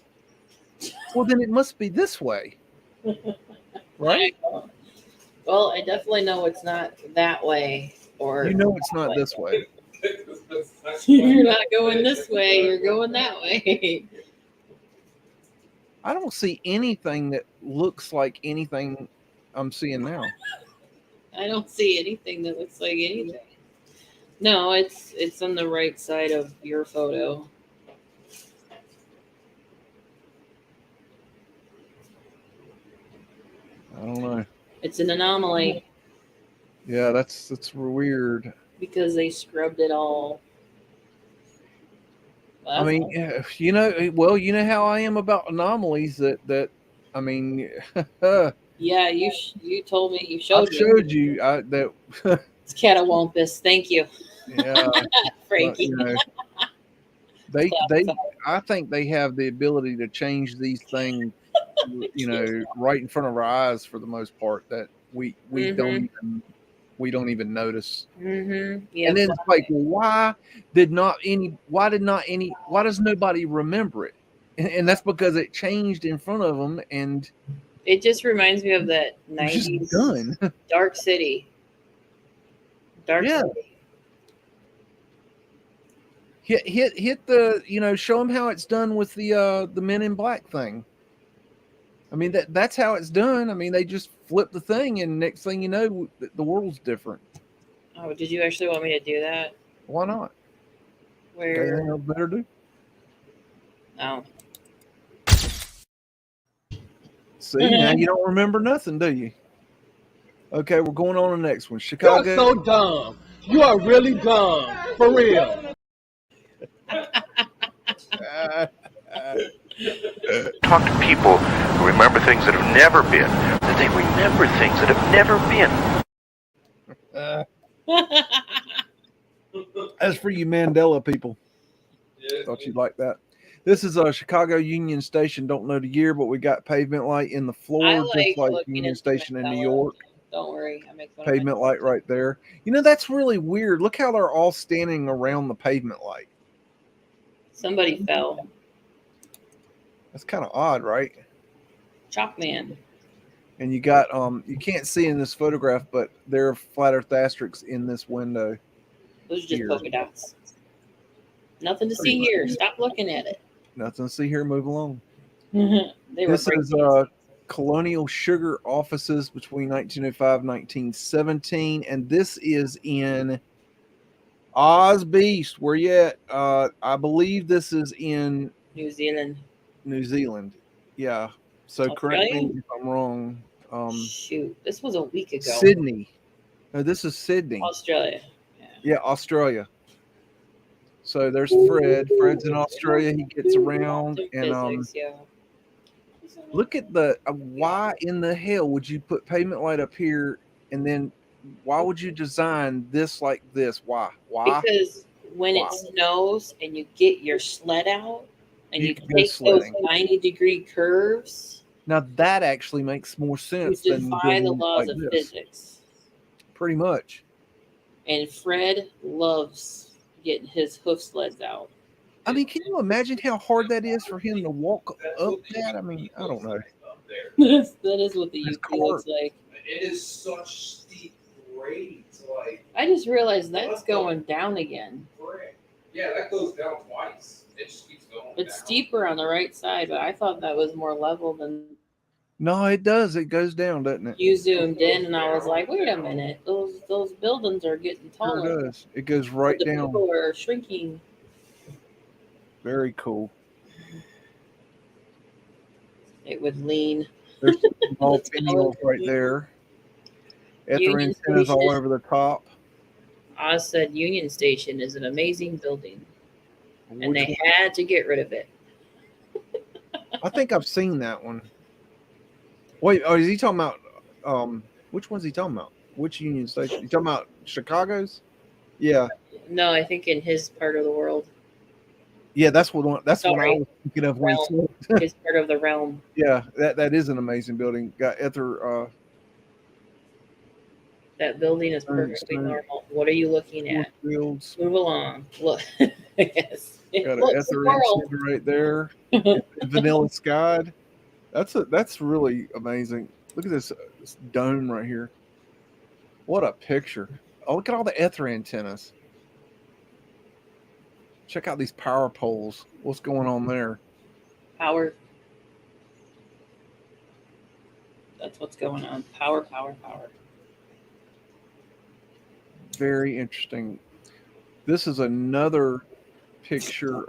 Well, then it must be this way, right? Well, I definitely know it's not that way, or it's not this way. You're not going this way. You're going that way. I don't see anything that looks like anything I'm seeing now. I don't see anything that looks like anything. No, it's on the right side of your photo. I don't know. It's an anomaly Yeah, that's weird. because they scrubbed it all. Well, I mean, you know how I am about anomalies. That I mean, yeah, you told me you showed I me. showed you that. It's catawampus. Thank you, Yeah, Frankie. I think they have the ability to change these things, right in front of our eyes for the most part, that we don't even notice. Mm-hmm. Yeah. And then it's like, why does nobody remember it? And that's because it changed in front of them, and it just reminds me of that it's just 90s done. Dark City. Dark Yeah. City. Hit the, show them how it's done with the Men in Black thing. I mean, that's how it's done. I mean, they just flip the thing, and next thing you know, the world's different. Oh, did you actually want me to do that? Why not? Where? Anything else better do? No. See, now you don't remember nothing, do you? Okay, we're going on to the next one. Chicago. You're so dumb. You are really dumb. For real. Talk to people who remember things that have never been, that they remember things that have never been. As for you Mandela people, Yeah, thought you'd like that. This is Chicago Union Station. Don't know the year, but we got pavement light in the floor, just like looking Union into Station in New Mandela. York. Don't worry, I make fun Pavement of light right there. You know, that's really weird. Look how they're all standing around the pavement light. Somebody fell. That's kind of odd, right? Chalk man. And you got you can't see in this photograph, but there are flat earth asterisks in this window. Those are just Here. polka dots. Nothing to Pretty see much. here. Stop looking at it. Nothing to see here. Move along. They were This is Colonial Sugar offices between 1905 and 1917, and this is in Oz Beast. Where you at? I believe this is in New Zealand. New Zealand. Yeah. So correct me if I'm wrong. Shoot, this was a week ago. Sydney. No, this is Sydney. Australia. Yeah, Australia. So there's Fred. Fred's in Australia. He gets around, and Physics, yeah. look at the why in the hell would you put pavement light up here, and then why would you design this like this? Why? Because when it snows and you get your sled out and you take those 90-degree curves, now that actually makes more sense you than defy the building laws like of this. physics. Pretty much. And Fred loves getting his hoof sleds out. I mean, can you imagine how hard that is for him to walk up that? I mean, I don't know. That is what the His UP looks like. It is such steep grades. Like, I just realized that's going down again. yeah, that goes down twice. It just keeps going. It's down. steeper on the right side, but I thought that was more level than No, it does. It goes down, doesn't it? you zoomed in, and I was like, wait a minute, those buildings are getting Sure taller. it does. It goes right the down. people are shrinking. Very cool. It would lean. There's some small pinwheels right there. Ether Union antennas all Station. over the top. Oz said Union Station is an amazing building, and Which they had to get rid of it. I think I've seen that one. Wait, oh, is he talking about which one's he talking about? Which Union Station? You talking about Chicago's? Yeah. No, I think in his part of the world, Yeah, that's what I Sorry. was thinking of when he Realm. said. his part of the realm. Yeah, that is an amazing building. Got Ether That building is perfectly normal. What are you looking at? fields. Move along. Look. Yes. Got an Look, Ether squirrel. antenna right there. Vanilla Sky. That's really amazing. Look at this dome right here. What a picture. Oh, look at all the Ether antennas. Check out these power poles. What's going on there? Power. That's what's going on. Power. Very interesting. This is another picture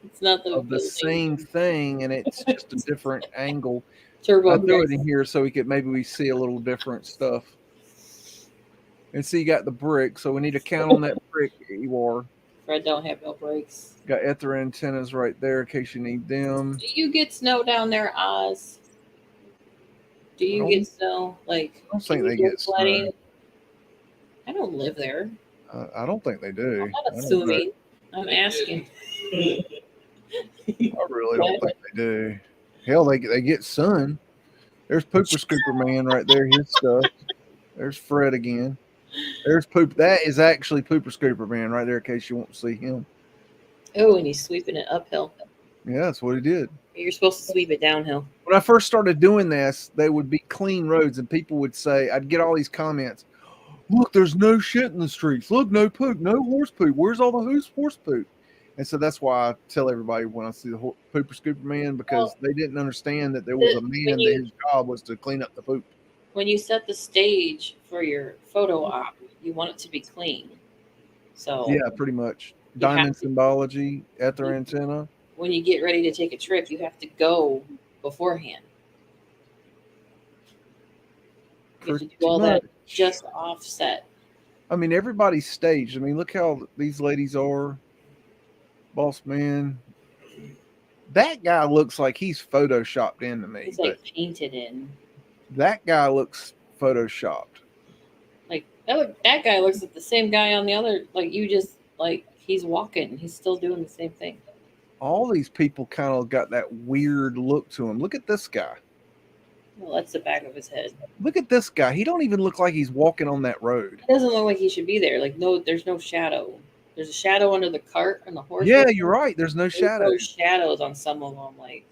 It's not the of the same thing, and it's just a different angle. turbo. I threw it in here so we see a little different stuff. And see, you got the brick, so we need to count on that brick, Ewar. Fred don't have no brakes. Got Ether antennas right there in case you need them. Do you get snow down there, Oz? Do you get snow? Like, I don't think do they you get sledding? snow. I don't live there. I don't think they do. I'm not I don't know. assuming. I'm asking. I really don't think they do. Hell, they get sun. There's Pooper Scooper Man right there. His stuff. There's Fred again. There's Poop. That is actually Pooper Scooper Man right there in case you want to see him. Oh, and he's sweeping it uphill. Yeah, that's what he did. You're supposed to sweep it downhill. When I first started doing this, they would be clean roads, and people would say, I'd get all these comments. Look, there's no shit in the streets. Look, no poop, no horse poop. Where's all the horse poop? And so that's why I tell everybody when I see the Pooper Scooper Man, because they didn't understand that there was a man that his job was to clean up the poop. When you set the stage for your photo op, you want it to be clean. So Yeah, pretty much. Diamond symbology, Ether antenna. when you get ready to take a trip, you have to go beforehand. You have to do all that just offset. I mean, everybody's staged. I mean, look how these ladies are. Boss man. That guy looks like he's photoshopped into me. He's like painted in. That guy looks photoshopped. Like that guy looks like the same guy on the other. Like you just like he's walking. He's still doing the same thing. All these people kind of got that weird look to him. Look at this guy. Well, that's the back of his head. Look at this guy. He don't even look like he's walking on that road. It doesn't look like he should be there. Like no, there's no shadow. There's a shadow under the cart and the horse. Yeah, you're right. There's no shadow. No shadows on some of them. Like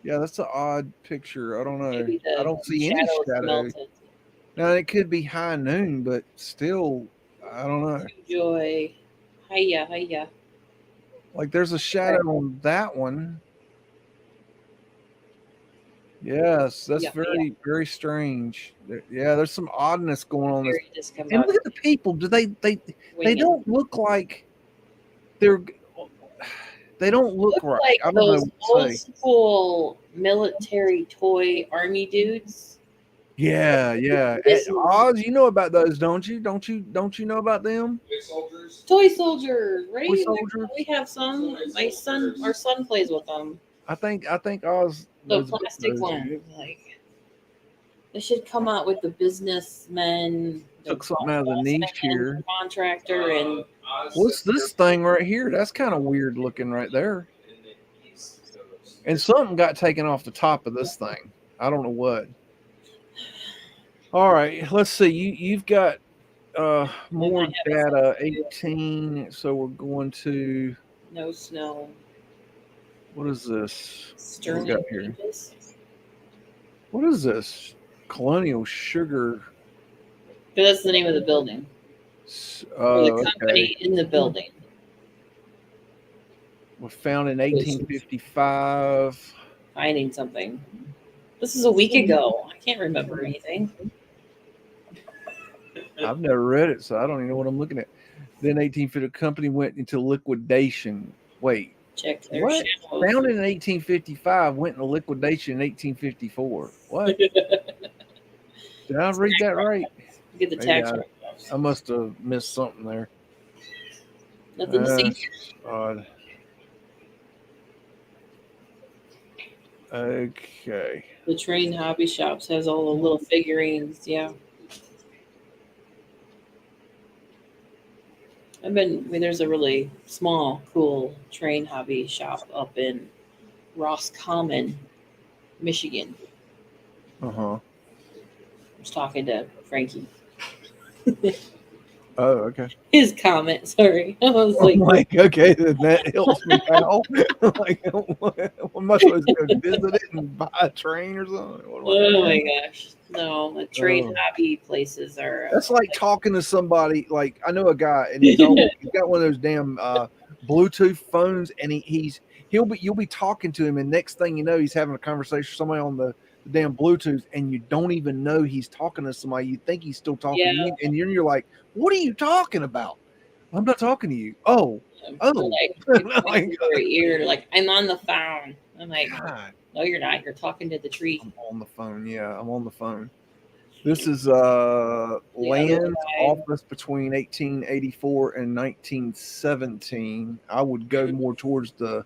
yeah, that's an odd picture. I don't know. I don't see any shadow. Now it could be high noon, but still, I don't know. Joy, hiya. Like there's a shadow on that one. Yes, that's very strange. Yeah, there's some oddness going on. And look at the people. Do they don't look like they don't look right. Like I don't those know what to old say. school military toy army dudes. Yeah. Oz, you know about those, don't you? Don't you know about them? Toy soldiers, right? Toy soldiers. We have some. Our son plays with them. I think Oz. The plastic ones, like they should come out with the businessmen. Took something out of the niche here. Contractor and what's this thing right here? That's kind of weird looking right there. And something got taken off the top of this thing. I don't know what. All right, let's see. You've got more data. 18. So we're going to no snow. What is this? Sterling what we got here? What is this? Colonial Sugar. That's the name of the building. The company in the building. Was found in 1855. Finding something. This is a week ago. I can't remember anything. I've never read it, so I don't even know what I'm looking at. Then 1850, the company went into liquidation. Wait. Check their what? Founded in 1855, went into liquidation in 1854. What? Did I read that right? Get the tax. I must have missed something there. Nothing to see. Odd. Okay. The Train Hobby Shops has all the little figurines. Yeah. There's a really small, cool train hobby shop up in Roscommon, Michigan. I was talking to Frankie. Oh, okay. His comment, sorry. I was like, okay, then that helps me out. Like, what am I supposed to go visit it and buy a train or something? Oh my gosh. No, the train hobby places are. That's like talking to somebody. Like, I know a guy, and he's got one of those damn Bluetooth phones, and you'll be talking to him, and next thing you know, he's having a conversation with somebody on the damn Bluetooth, and you don't even know he's talking to somebody. You think he's still talking to you, and you're like, what are you talking about? I'm not talking to you. Oh. Like, you're like, I'm on the phone. I'm like, God. No, you're not. You're talking to the tree. I'm on the phone. Yeah, I'm on the phone. This is land office between 1884 and 1917. I would go more towards the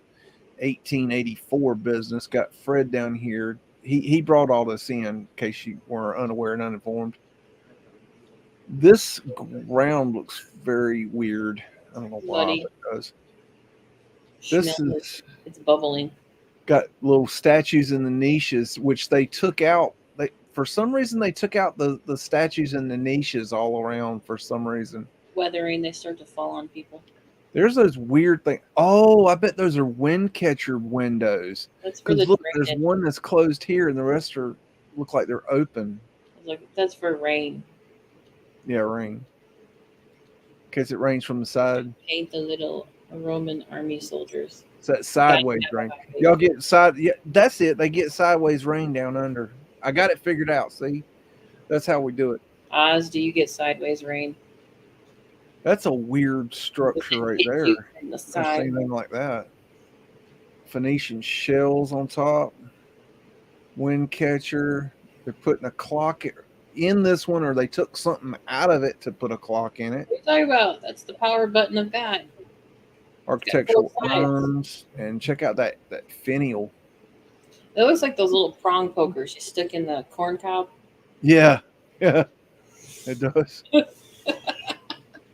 1884 business. Got Fred down here. He brought all this in case you were unaware and uninformed. This ground looks very weird. I don't know why, but it does. It's bubbling. Got little statues in the niches, which they took out. For some reason, they took out the statues in the niches all around for some reason. Weathering, they start to fall on people. There's those weird things. Oh, I bet those are wind catcher windows. That's for look, there's one that's closed here, and the rest look like they're open. That's for rain. Yeah, rain. In case it rains from the side. Paint the little Roman army soldiers. It's that sideways rain. Y'all get Yeah, that's it. They get sideways rain down under. I got it figured out. See, that's how we do it. Oz, do you get sideways rain? That's a weird structure right there. The I've seen anything like that. Phoenician shells on top. Wind catcher. They're putting a clock in this one, or they took something out of it to put a clock in it. What are you talking about? That's the power button of God. architectural both sides. urns, and check out that finial. It looks like those little prong pokers you stick in the corn cob. Yeah, yeah, it does.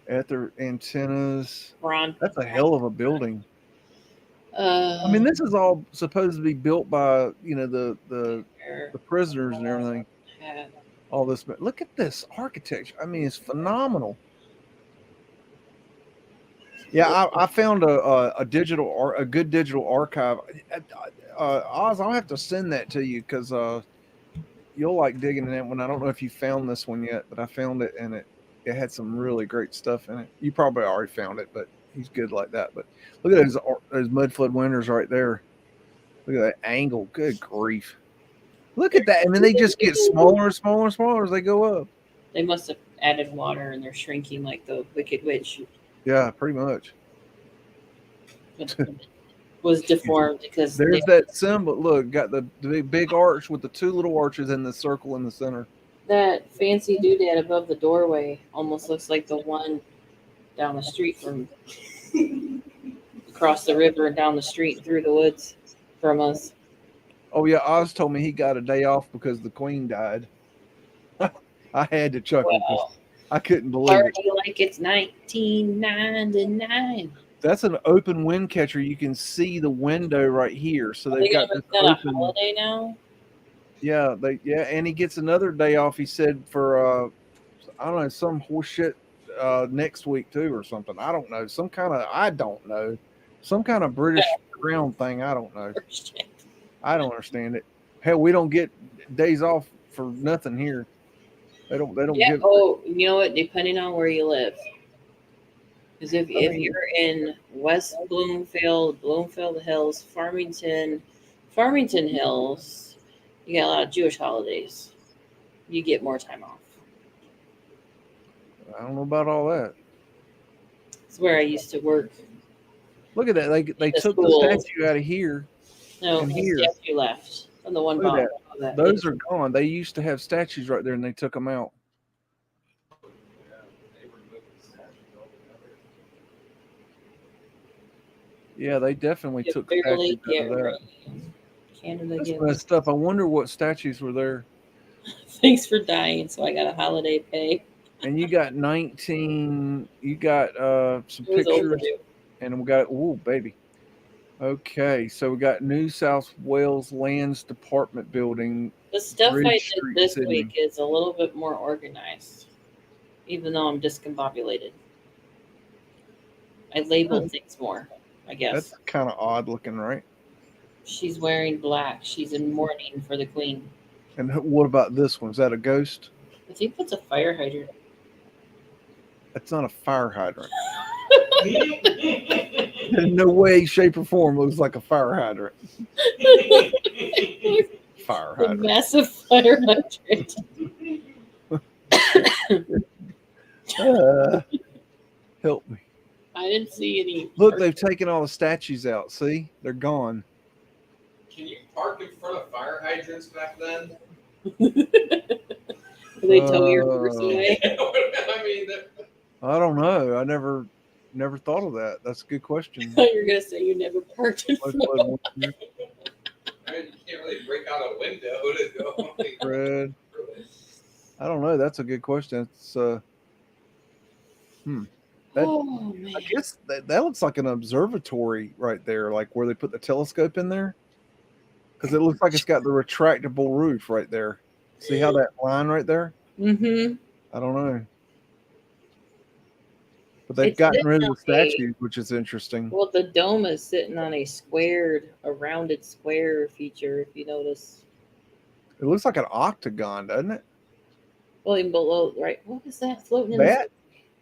At the antennas. Ron. That's a hell of a building. Uh, I mean, this is all supposed to be built by, you know, the prisoners and everything. All this, but look at this architecture. I mean, it's phenomenal. Yeah, I found a good digital archive. Oz, I'll have to send that to you because you'll like digging in that one. I don't know if you found this one yet, but I found it and it had some really great stuff in it. You probably already found it, but he's good like that. But look at those Mudflood windows right there. Look at that angle. Good grief. Look at that. And then they just get smaller and smaller and smaller as they go up. They must have added water and they're shrinking like the Wicked Witch. Yeah, pretty much. Was deformed because there's that symbol. Look, got the big arch with the two little arches and the circle in the center. That fancy doodad above the doorway almost looks like the one down the street from across the river and down the street through the woods from us. Oh yeah, Oz told me he got a day off because the queen died. I had to chuckle. Wow. I couldn't believe Party it. like it's 1999. That's an open wind catcher. You can see the window right here. So they've got this a open holiday now. Yeah, and he gets another day off. He said for I don't know, some horse shit next week too or something. I don't know, some kind of British crown thing. I don't know. I don't understand it. Hell, we don't get days off for nothing here. They don't give. Oh, you know what? Depending on where you live, because if you're in West Bloomfield Hills, Farmington Hills, you got a lot of Jewish holidays. You get more time off. I don't know about all that. It's where I used to work. Look at that. They took the statue out of here. No, the statue left on the one bottom. Those are gone. They used to have statues right there, and they took them out. Yeah, they definitely took statues out of that. Canada That's messed up. I wonder what statues were there. Thanks for dying, so I got a holiday pay. And you got 19. You got some pictures, and we got baby. Okay, so we got New South Wales Lands Department building. The stuff I did this week is a little bit more organized, even though I'm discombobulated. I labeled things more, I guess. That's kind of odd looking, right? She's wearing black. She's in mourning for the queen. And what about this one? Is that a ghost? I think that's a fire hydrant. That's not a fire hydrant. In no way, shape, or form looks like a fire hydrant. Fire hydrant. A massive fire hydrant. Help me. I didn't see any. Look, they've taken all the statues out. See? They're gone. Can you park in front of fire hydrants back then? They tow your horse away. I mean, I don't know. I never thought of that. That's a good question. I thought you were gonna say you never parked in front of I mean, you can't really break out a window to go. Fred. I don't know. That's a good question. It's I guess that looks like an observatory right there, like where they put the telescope in there. Because it looks like it's got the retractable roof right there. See how that line right there? Mm-hmm. I don't know. But they've gotten rid of the statues, which is interesting. Well, the dome is sitting on a rounded square feature, if you notice. It looks like an octagon, doesn't it? Well, even below, right? What is that floating in the sky?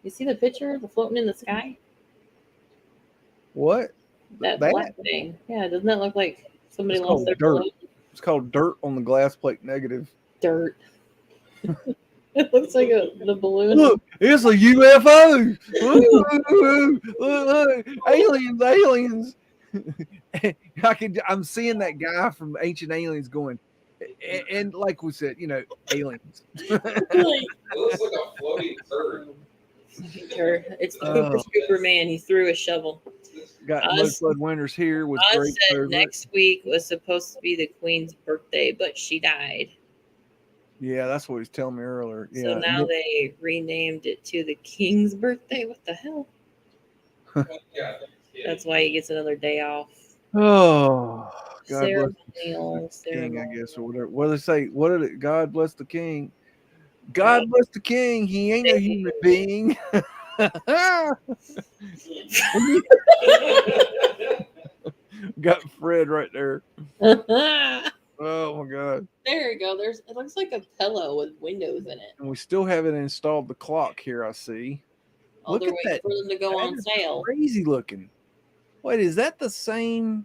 You see the picture? The floating in the sky? What? That black thing. Yeah, doesn't that look like somebody lost their dirt? It's called dirt on the glass plate negative. Dirt. It looks like the balloon. Look, it's a UFO. Look, aliens. I'm seeing that guy from Ancient Aliens going, and like we said, aliens. It looks like a floating turd. It's the Superman. He threw a shovel. got Us- Mudflood Winters here with I great said over it. next week was supposed to be the Queen's birthday, but she died. Yeah, that's what he was telling me earlier. So Yeah, now they renamed it to the King's birthday. What the hell? Yeah, That's why he gets another day off. oh, God bless Ceremonial. the king, I guess, or whatever. What do they say? What did it? God bless the king. God bless the king. He ain't a human being. Got Fred right there. There Oh my God. you go. It looks like a pillow with windows in it. And we still haven't installed the clock here, I see. Oh, Look they're at waiting that. for them to go That on is sale. crazy looking. Wait, is that the same?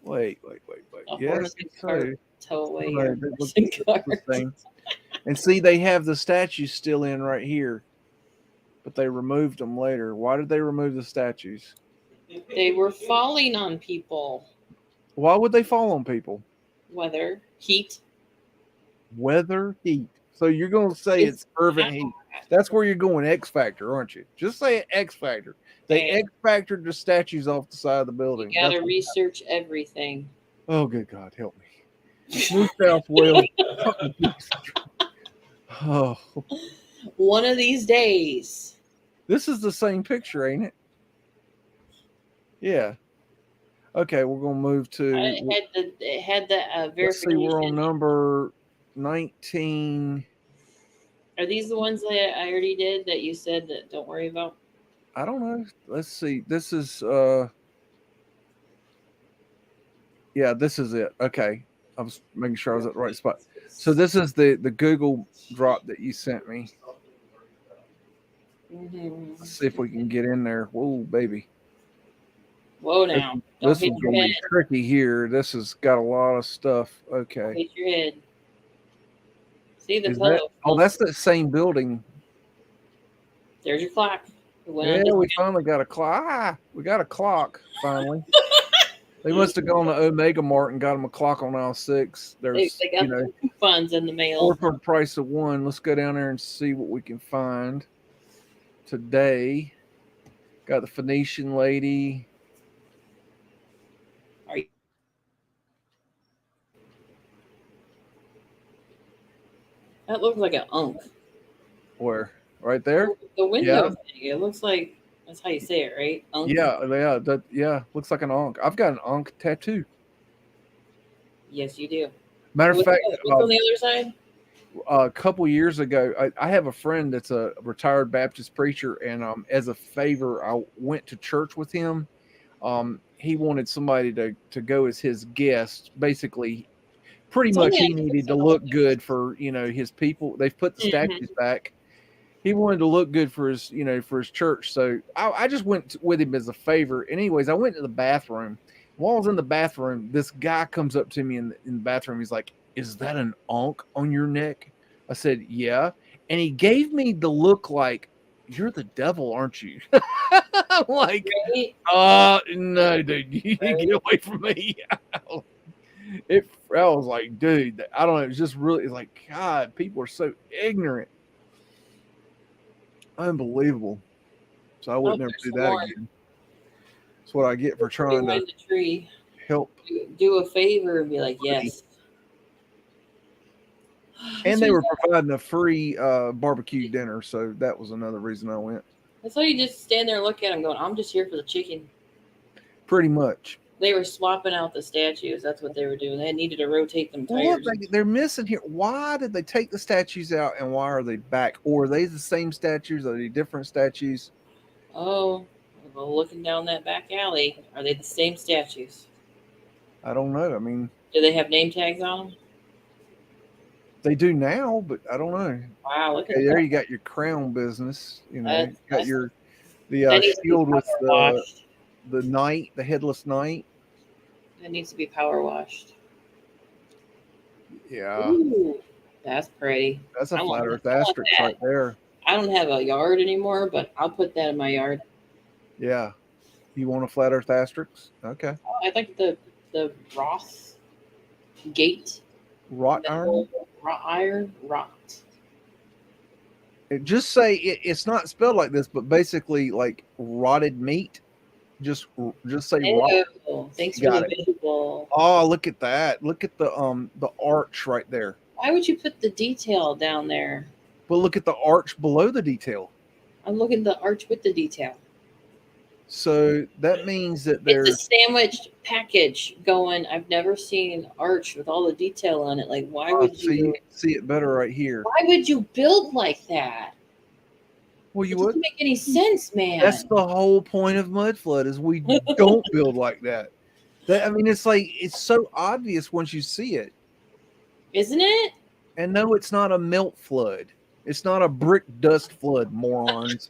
Wait. A Yes, horse and cart tow away Right, your that horse looks and the cart. same. And see, they have the statues still in right here, but they removed them later. Why did they remove the statues? They were falling on people. Why would they fall on people? Weather, heat. Weather, heat. So you're going to say it's fervent heat. That's where you're going, X Factor, aren't you? Just say X Factor. They Hey. X Factored the statues off the side of the building. You got to That's- research everything. Oh, good God, help me. New South Wales. Oh, One of these days. this is the same picture, ain't it? Yeah. Okay, we're gonna move to. It had the Let's see, verification. we're on number 19. Are these the ones that I already did that you said that don't worry about? I don't know. Let's see. This is yeah, this is it. Okay. I was making sure I was at the right spot. So this is the Google drop that you sent me. Mm-hmm. Let's see if we can get in there. Whoa, baby. Whoa, now. Don't This hit is your gonna head. be tricky here. This has got a lot of stuff. Okay. Hit your head. See the Is pillow. that, oh, that's the same building. There's your clock. Yeah, we finally got a clock. Ah, we got a clock finally. They must have gone to Omega Mart and got them a clock on aisle 6. There's, They got the coupons in the mail. 4 for the price of 1. Let's go down there and see what we can find today. Got the Phoenician lady. That looks like an unk. Where? Right there? The window thing. It looks like that's how you say it, right? Unk. Yeah. Looks like an Ankh. I've got an Ankh tattoo. Yes, you do. Matter of fact, what's on the other side? A couple years ago, I have a friend that's a retired Baptist preacher, and as a favor, I went to church with him. He wanted somebody to go as his guest. Basically, pretty much he needed to look good for his people. They've put the statues back. He wanted to look good for his for his church. So I just went with him as a favor. And anyways, I went to the bathroom. While I was in the bathroom, this guy comes up to me in the bathroom. He's like, "Is that an Ankh on your neck?" I said, "Yeah." And he gave me the look like, "You're the devil, aren't you?" I'm like, no, dude, you need to get away from me. I was like, dude, I don't know. It's just really, it's like, God, people are so ignorant. Unbelievable. So I would never do that again. That's what I get for trying to help. Do a favor and be like, yes. And they were providing a free barbecue dinner, so that was another reason I went. I saw you just stand there and look at them going, I'm just here for the chicken. Pretty much. They were swapping out the statues. That's what they were doing. They needed to rotate them tires. Well, look, they're missing here. Why did they take the statues out, and why are they back? Or are they the same statues? Are they different statues? Oh, well, looking down that back alley, are they the same statues? I don't know. I mean, do they have name tags on them? They do now, but I don't know. Wow, look at there. that. You got your crown business. You got the shield with the knight, the headless knight. That needs to be power washed. Yeah. Ooh, that's pretty. That's a flat earth asterisk right there. I don't have a yard anymore, but I'll put that in my yard. Yeah. You want a flat earth asterisk? Okay. Oh, I like the Roth gate. Wrought iron? Rot. Just say it's not spelled like this, but basically like rotted meat. Just say rock. Ew, thanks You for got the it. visual. Oh, look at that. Look at the arch right there. Why would you put the detail down there? But look at the arch below the detail. I'm looking at the arch with the detail. So that means that It's a there's sandwiched package going. I've never seen arch with all the detail on it. Like, why would so you you? can see it better right here. Why would you build like that? Well, It you doesn't would. make any sense, man. That's the whole point of Mudflood is we don't build like that. I mean, it's like it's so obvious once you see it. Isn't it? And no, it's not a melt flood. It's not a brick dust flood, morons.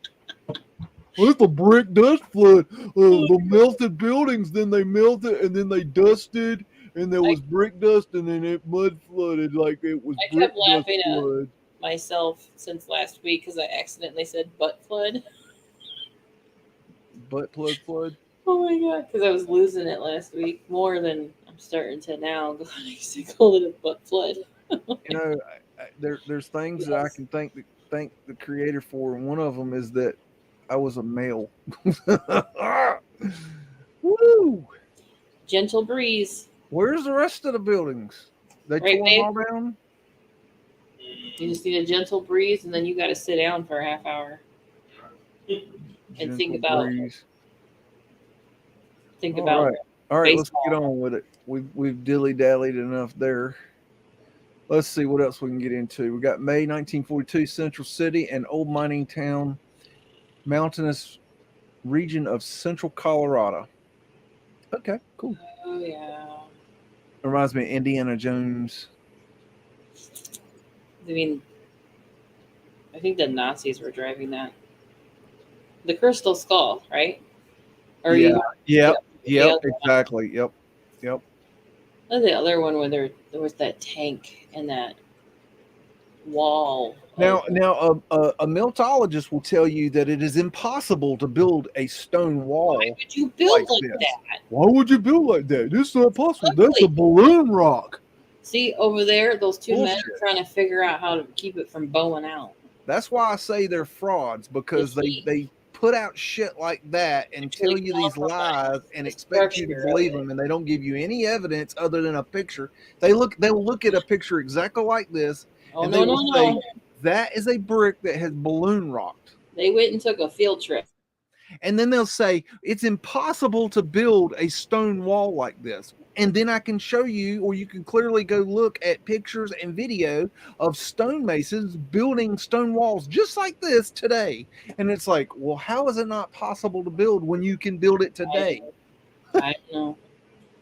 Well, it's a brick dust flood. The melted buildings, then they melted, and then they dusted, and there was brick dust, and then it mud flooded like it was I brick kept laughing dust at flood. myself since last week because I accidentally said butt flood. Butt plug flood. Oh my god! Because I was losing it last week more than I'm starting to now. I called it a butt flood. You know, there's things that I can thank the creator for, and one of them is that I was a male. Woo! Gentle breeze. Where's the rest of the buildings? They Right, tore them all down. You just need a gentle breeze, and then you got to sit down for a half hour and think about breeze. think All about. right. All right, baseball. let's get on with it. We've dilly-dallied enough there. Let's see what else we can get into. We got May 1942, Central City, an old mining town, mountainous region of central Colorado. Okay, cool. Oh yeah. Reminds me of Indiana Jones. I mean, I think the Nazis were driving that. The Crystal Skull, right? Or Yep, other exactly. Yep. one. The other one where there was that tank and that wall. Now, a meltologist will tell you that it is impossible to build a stone wall. Why would you build like this. that? Why would you build like that? This is not possible. Ugly. That's a balloon rock. See over there, those two men Bullshit. are trying to figure out how to keep it from bowing out. That's why I say they're frauds, because they put out shit like that and tell you these lies and expect you to believe them, and they don't give you any evidence other than a picture. They'll look at a picture exactly like this, and they will say that is a brick that has balloon rocked. They went and took a field trip. And then they'll say it's impossible to build a stone wall like this. And then I can show you, or you can clearly go look at pictures and video of stonemasons building stone walls just like this today. And it's like, well, how is it not possible to build when you can build it today? I don't know.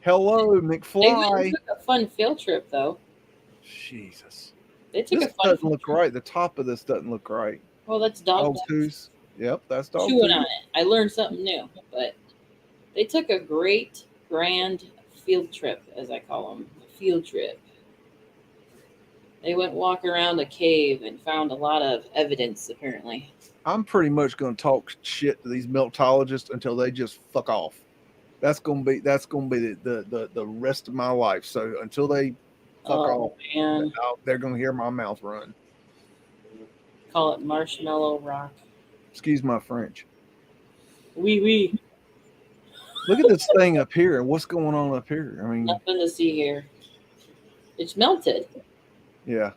Hello, They McFly. went and took a fun field trip, though. Jesus. They took This a fun doesn't look right. The top of this doesn't look right. Well, that's dog tooth. Yep, that's dog chewing tooth. on it. I learned something new, but they took a great grand field trip, as I call them, a field trip. They went walk around a cave and found a lot of evidence, apparently. I'm pretty much going to talk shit to these meltologists until they just fuck off. That's going to be the rest of my life. So until they fuck off, man. they're going to hear my mouth run. Call it marshmallow rock. Excuse my French. Oui. Look at this thing up here and what's going on up here. I mean, Nothing to see here. It's melted. Yeah,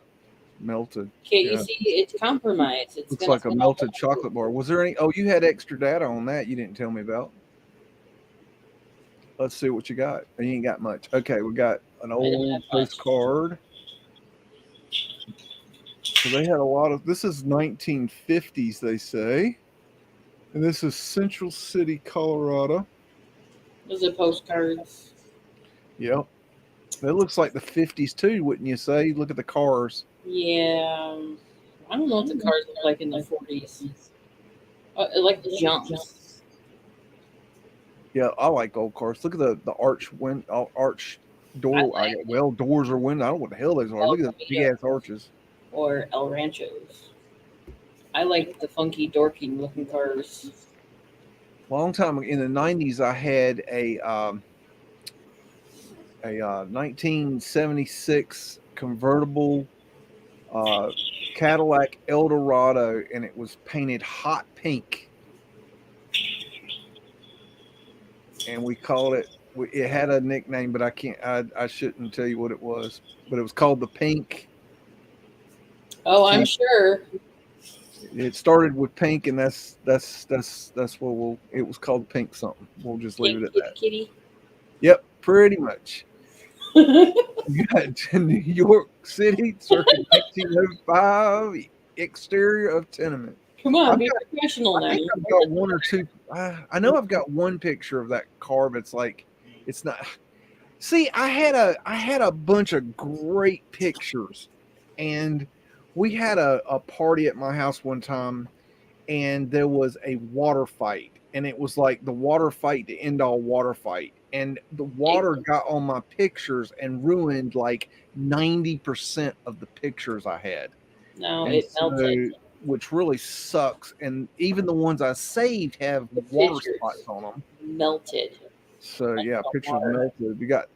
melted. Okay, you see, it's compromised. It's looks like a melted chocolate bar. Was there any? Oh, you had extra data on that you didn't tell me about. Let's see what you got. You ain't got much. Okay, we got an old postcard. So they had a lot of. This is 1950s, they say, and this is Central City, Colorado. Those are postcards. Yep. It looks like the 50s too, wouldn't you say? Look at the cars. Yeah. I don't know what the cars look like in the 40s. Like the jumps. Yeah, I like old cars. Look at the arch door. Doors or windows. I don't know what the hell those are. Look at the big ass arches. Or El Ranchos. I like the funky, dorky looking cars. Long time in the 90s, I had a 1976 convertible Cadillac Eldorado, and it was painted hot pink. and we called it. It had a nickname, but I can't. I shouldn't tell you what it was. But it was called the Pink. Oh, I'm sure. It started with pink, and that's what it was called, Pink something. We'll just leave it at that. Kitty. Yep, pretty much. You got New York City, circa 1905, exterior of tenement. Come on, be professional now. I think I've got one or two. I know I've got one picture of that car, but it's not. See, I had a bunch of great pictures, and we had a party at my house one time, and there was a water fight, and it was like the water fight, the end all water fight. And the water got on my pictures and ruined like 90% of the pictures I had. No, and it melted. Which really sucks. And even the ones I saved have water spots on them. Melted. So yeah, pictures melted. We got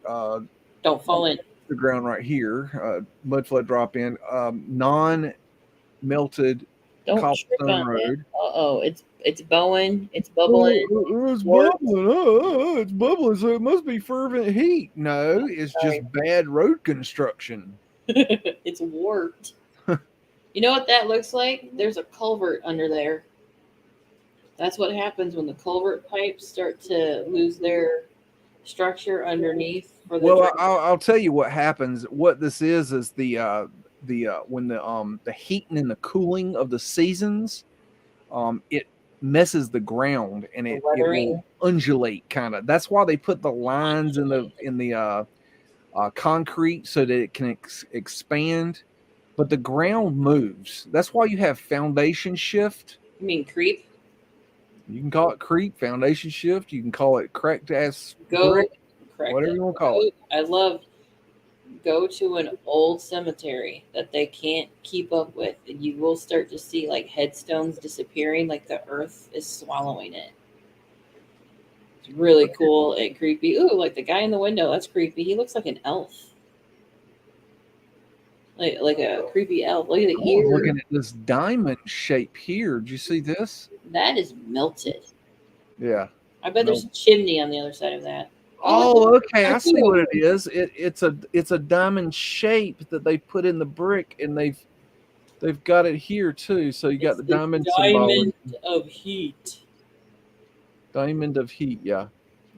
don't fall in the ground right here. Mudflood drop in. Non-melted cobblestone road. It's bowing. It's bubbling. It's bubbling. It's bubbling. So it must be fervent heat. No, it's just bad road construction. It's warped. You know what that looks like? There's a culvert under there. That's what happens when the culvert pipes start to lose their structure underneath. Well, I'll tell you what happens. What this is the when the heating and the cooling of the seasons, it messes the ground and it will undulate kind of. That's why they put the lines in the concrete so that it can expand. But the ground moves. That's why you have foundation shift. You mean creep? You can call it creep, foundation shift. You can call it cracked ass brick, whatever you want to call it. I love go to an old cemetery that they can't keep up with, and you will start to see like headstones disappearing, like the earth is swallowing it. It's really cool and creepy. Ooh, like the guy in the window, that's creepy. He looks like an elf. Like a creepy elf. Look at the ear. Looking at this diamond shape here. Did you see this? That is melted. Yeah. I bet there's a chimney on the other side of that. Oh, okay. I see what it is. It's a diamond shape that they put in the brick, and they've got it here too. So you got the diamond symbol. Of heat. Diamond of heat, yeah.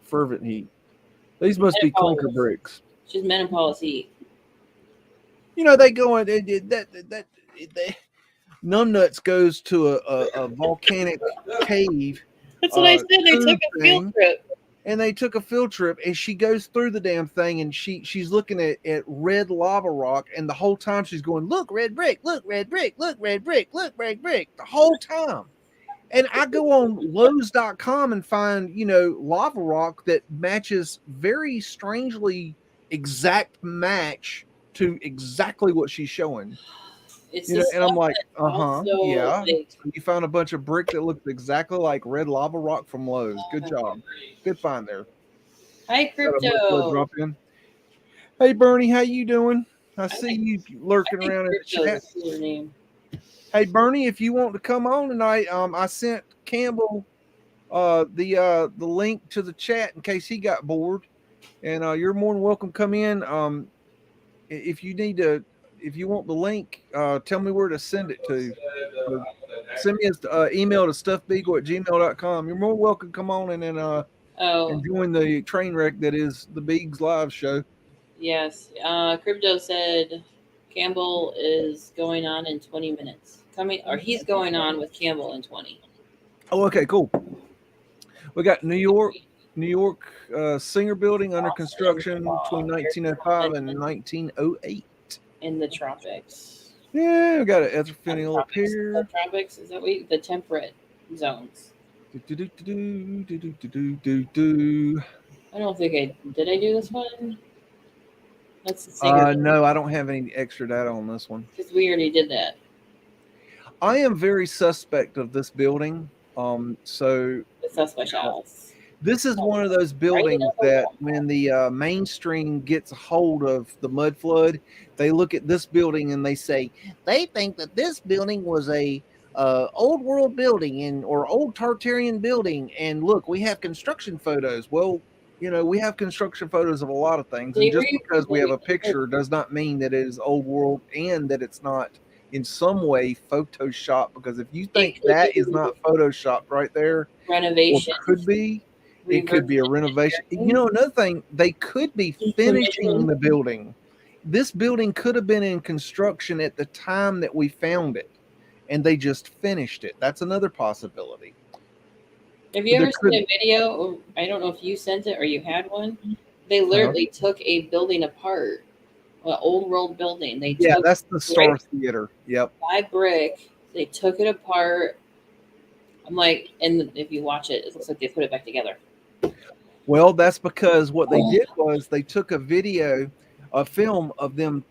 Fervent heat. These must be clinker bricks. Just menopause heat. You know, they go in that Numbnuts goes to a volcanic cave. That's what I said. They took a field trip. And they took a field trip, and she goes through the damn thing, and she's looking at red lava rock, and the whole time she's going, look, red brick, look, red brick, look, red brick, look, red brick, the whole time. And I go on Lowe's.com and find, lava rock that matches very strangely exact match to exactly what she's showing. And I'm like, yeah. You found a bunch of brick that looks exactly like red lava rock from Lowe's. Good job. Good find there. Hi, Crypto. Drop in. Hey, Bernie, how you doing? I see you lurking around in the chat. Hey, Bernie, if you want to come on tonight, I sent Campbell the link to the chat in case he got bored, and you're more than welcome to come in. If you want the link, tell me where to send it to. Send me an email to stuffbeagle@gmail.com. You're more welcome to come on and then and join the train wreck that is the BEAGS live show. Yes. Crypto said Campbell is going on in 20 minutes. He's going on with Campbell in 20. Oh, okay, cool. We got New York Singer Building under construction between 1905 and 1908. In the tropics. Yeah, we got an Etherfinial up here. The tropics, is that the temperate zones? I don't think did I do this one? That's the Singer. No, I don't have any extra data on this one. Because we already did that. I am very suspect of this building. The suspect house. This is one of those buildings that when the mainstream gets a hold of the Mudflood, they look at this building and they say, they think that this building was a old world building and or old Tartarian building, and look, we have construction photos. Well, you know, we have construction photos of a lot of things, and just because we have a picture does not mean that it is old world and that it's not in some way Photoshop. Because if you think that is not Photoshopped right there, renovation, could be. It could be a renovation. You know, another thing, they could be finishing the building. This building could have been in construction at the time that we found it, and they just finished it. That's another possibility. Have you ever seen a video? Or I don't know if you sent it or you had one. They literally took a building apart, an old world building. They took that's the Star Theater. Yep. By brick, they took it apart. I'm like, and if you watch it, it looks like they put it back together. Well, that's because what they did was they took a film of them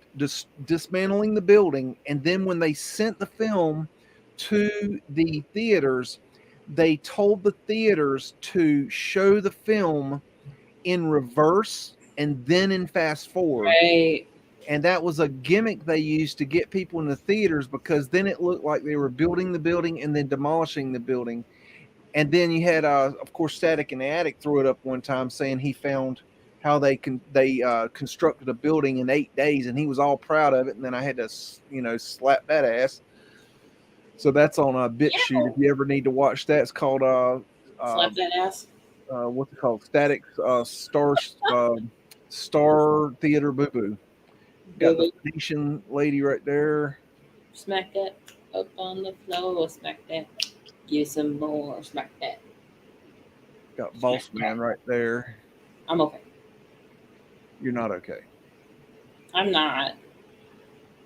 dismantling the building, and then when they sent the film to the theaters, they told the theaters to show the film in reverse and then in fast forward. Right. And that was a gimmick they used to get people in the theaters, because then it looked like they were building the building and then demolishing the building. And then you had, of course, Static in the Attic threw it up one time saying he found how they constructed a building in 8 days, and he was all proud of it. And then I had to, slap that ass. So that's on a BitChute. If you ever need to watch that, it's called slap that ass. What's it called? Static Star Theater Boo Boo. Got the Phoenician lady right there. Smack that up on the floor. Smack that. Give some more. Smack that. Got Boss Man right there. I'm okay. You're not okay. I'm not.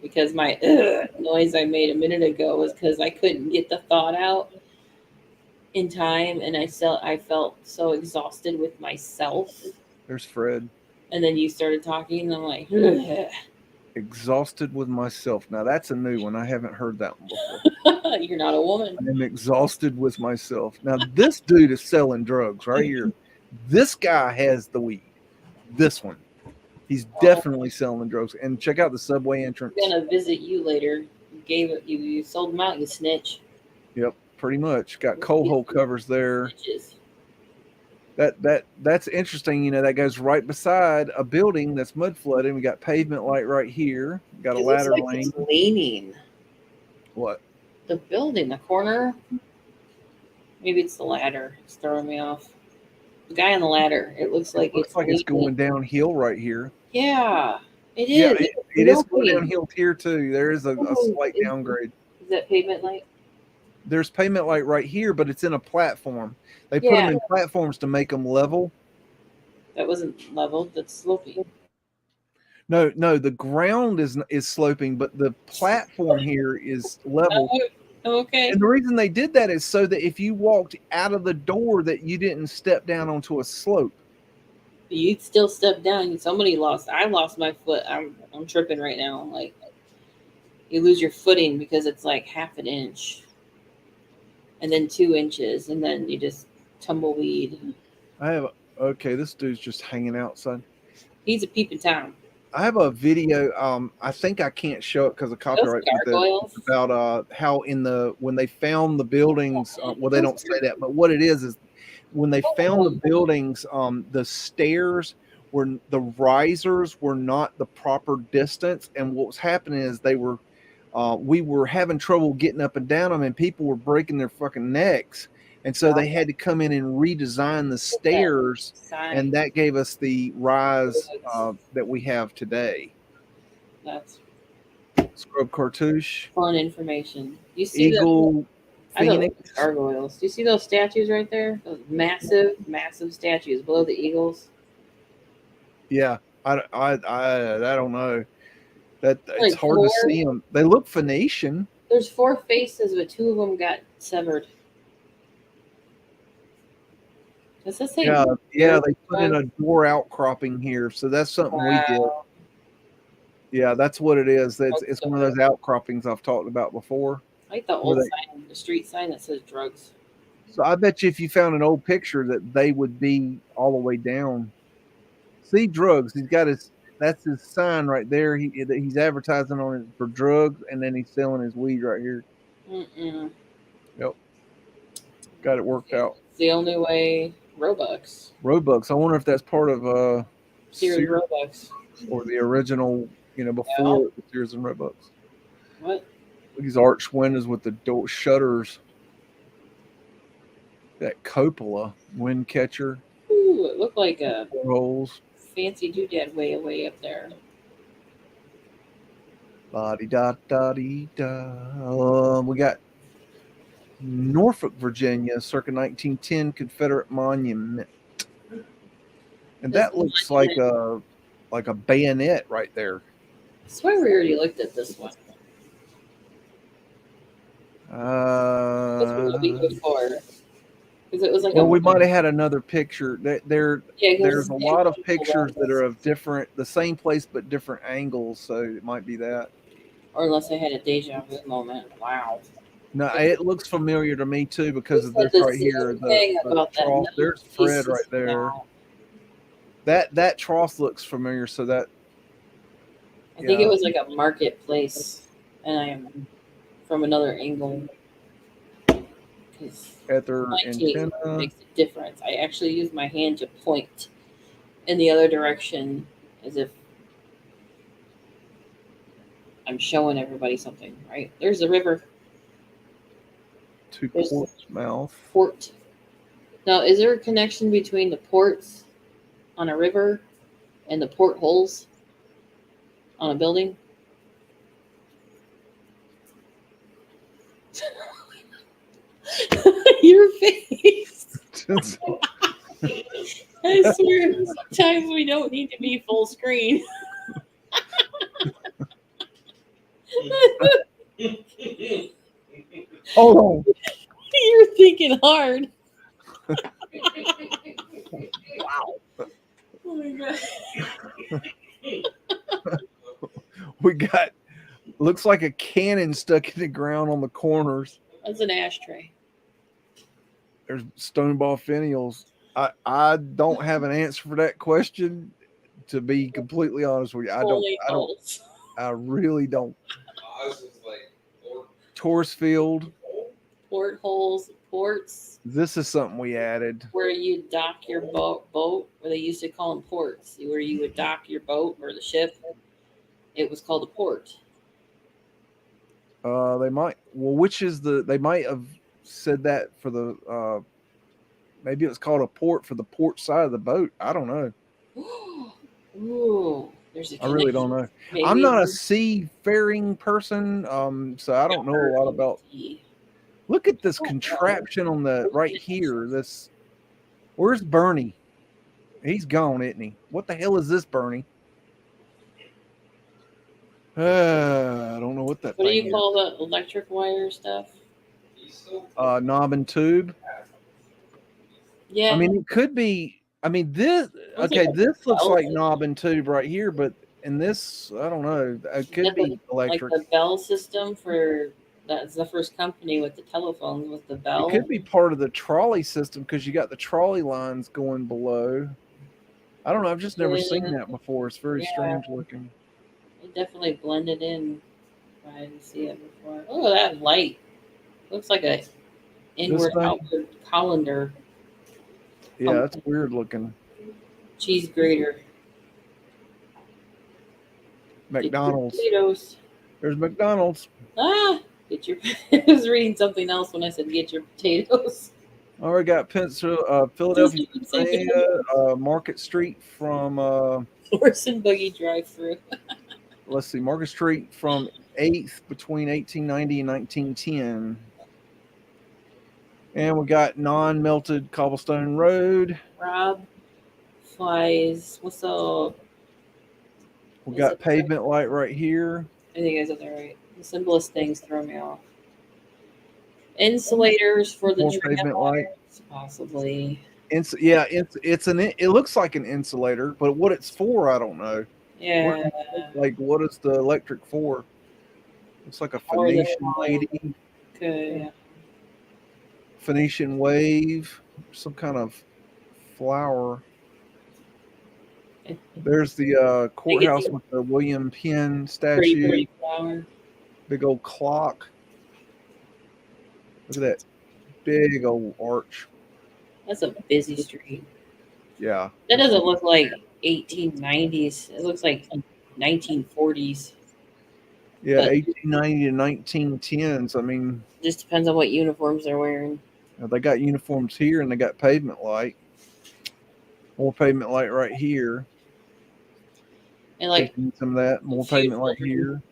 Because my noise I made a minute ago was because I couldn't get the thought out in time, and I felt so exhausted with myself. There's Fred. And then you started talking, and I'm like, ugh. Exhausted with myself. Now that's a new one. I haven't heard that one before. You're not a woman. I'm exhausted with myself. Now this dude is selling drugs right here. This guy has the weed. This one. He's definitely selling drugs. And check out the subway entrance. I'm gonna visit you later. You sold them out, you snitch. Yep, pretty much. Got coal hole covers there. Snitches. That's interesting. You know, that goes right beside a building that's mud flooded. We got pavement light right here. Got a ladder lane. It's leaning. What? The building, the corner. Maybe it's the ladder. It's throwing me off. The guy on the ladder. It looks like it's going downhill right here. Yeah, it is. Yeah, it is going downhill here too. There is a slight downgrade. Is that pavement light? There's pavement light right here, but it's in a platform. They put them in platforms to make them level. That wasn't leveled. That's sloping. No, the ground is sloping, but the platform here is level. Okay. And the reason they did that is so that if you walked out of the door, that you didn't step down onto a slope. You'd still step down. I lost my foot. I'm tripping right now. Like, you lose your footing because it's like half an inch, and then 2 inches, and then you just tumbleweed. This dude's just hanging out, son. He's a peeping Tom. I have a video. I think I can't show it because of copyright. About how when they found the buildings. Well, they don't say that, but what it is when they found the buildings, the stairs the risers were not the proper distance, and what was happening is we were having trouble getting up and down them, and people were breaking their fucking necks. And so they had to come in and redesign the stairs, and that gave us the rise that we have today. That's Scrub Cartouche. fun information. You see Eagle Phoenix. Gargoyles. Do you see those statues right there? Those massive statues below the eagles. Yeah, I don't know. It's hard to see them. They look Phoenician. There's 4 faces, but 2 of them got severed. Does that say? Yeah, they put in a door outcropping here, so that's something we did. Yeah, that's what it is. It's one of those outcroppings I've talked about before. I like the old sign, the street sign that says drugs. So I bet you if you found an old picture that they would be all the way down. See, drugs. That's his sign right there. He's advertising on it for drugs, and then he's selling his weed right here. got it worked out. It's the only way. Robux. Robux. I wonder if that's part of Series Robux. or the original, before it was Sears and Robux. What? These arch windows with the door shutters. That cupola wind catcher. Ooh, it looked like a Holes. fancy doodad way up there. La-di-da-da-dee-da. We got Norfolk, Virginia, circa 1910 Confederate monument. And that looks like a bayonet right there. I swear we already looked at this one. What's the week before? Because it was like we might have had another picture. There's a lot of pictures that are of the same place but different angles, so it might be that. Or unless I had a deja vu moment. Wow. No, it looks familiar to me too because of this right here. The trough. There's Fred right there. That trough looks familiar, so that. I think it was like a marketplace, and I am from another angle. At their antenna makes a difference. I actually use my hand to point in the other direction as if I'm showing everybody something, right? There's the river. To Portsmouth. Port. Now, is there a connection between the ports on a river and the portholes on a building? Your face. I swear, sometimes we don't need to be full screen. Hold on. You're thinking hard. Wow. Oh my god. We got, looks like a cannon stuck in the ground on the corners. That's an ashtray. There's stoneball finials. I don't have an answer for that question, to be completely honest with you. I really don't. Torsfield. Portholes, ports. This is something we added. Where you dock your boat, where they used to call them ports, where you would dock your boat or the ship. It was called a port. They might. Well, they might have said that for the. Maybe it was called a port for the port side of the boat. I don't know. Ooh, there's a connection. I really don't know. Maybe I'm not a seafaring person, so I don't know a lot about. Look at this contraption on the right here. Where's Bernie? He's gone, isn't he? What the hell is this, Bernie? I don't know what that. What do you call the electric wire stuff? Knob and tube. Yeah. I mean, it could be. I mean, this. Okay, this looks like knob and tube right here, but in this, I don't know. It could be electric. Like the Bell system for. That's the first company with the telephones with the Bell. It could be part of the trolley system because you got the trolley lines going below. I don't know. I've just never seen that before. It's very strange looking. It definitely blended in. I didn't see it before. Oh, that light. Looks like a inward-outward colander. Yeah, that's weird looking. Cheese grater. McDonald's. Potatoes. There's McDonald's. Ah! I was reading something else when I said get your potatoes. Oh, we got Philadelphia, Market Street from Horse and buggy drive-through. Let's see, Market Street from 8th between 1890 and 1910. And we got non-melted cobblestone road. Rob flies. What's up? We got pavement light right here. I think I said that right. The simplest things throw me off. Insulators for the pavement light, possibly. It looks like an insulator, but what it's for, I don't know. Yeah. What is the electric for? It's like a Phoenician lady. Okay. Phoenician wave, some kind of flower. There's the courthouse with the William Penn statue. Pretty flower. Big old clock. Look at that. big old arch. That's a busy street. Yeah. That doesn't look like 1890s. It looks like 1940s. Yeah, But 1890 to 1910s. I mean, just depends on what uniforms they're wearing. they got uniforms here and they got pavement light. More pavement light right here. And like some of that. More pavement light here.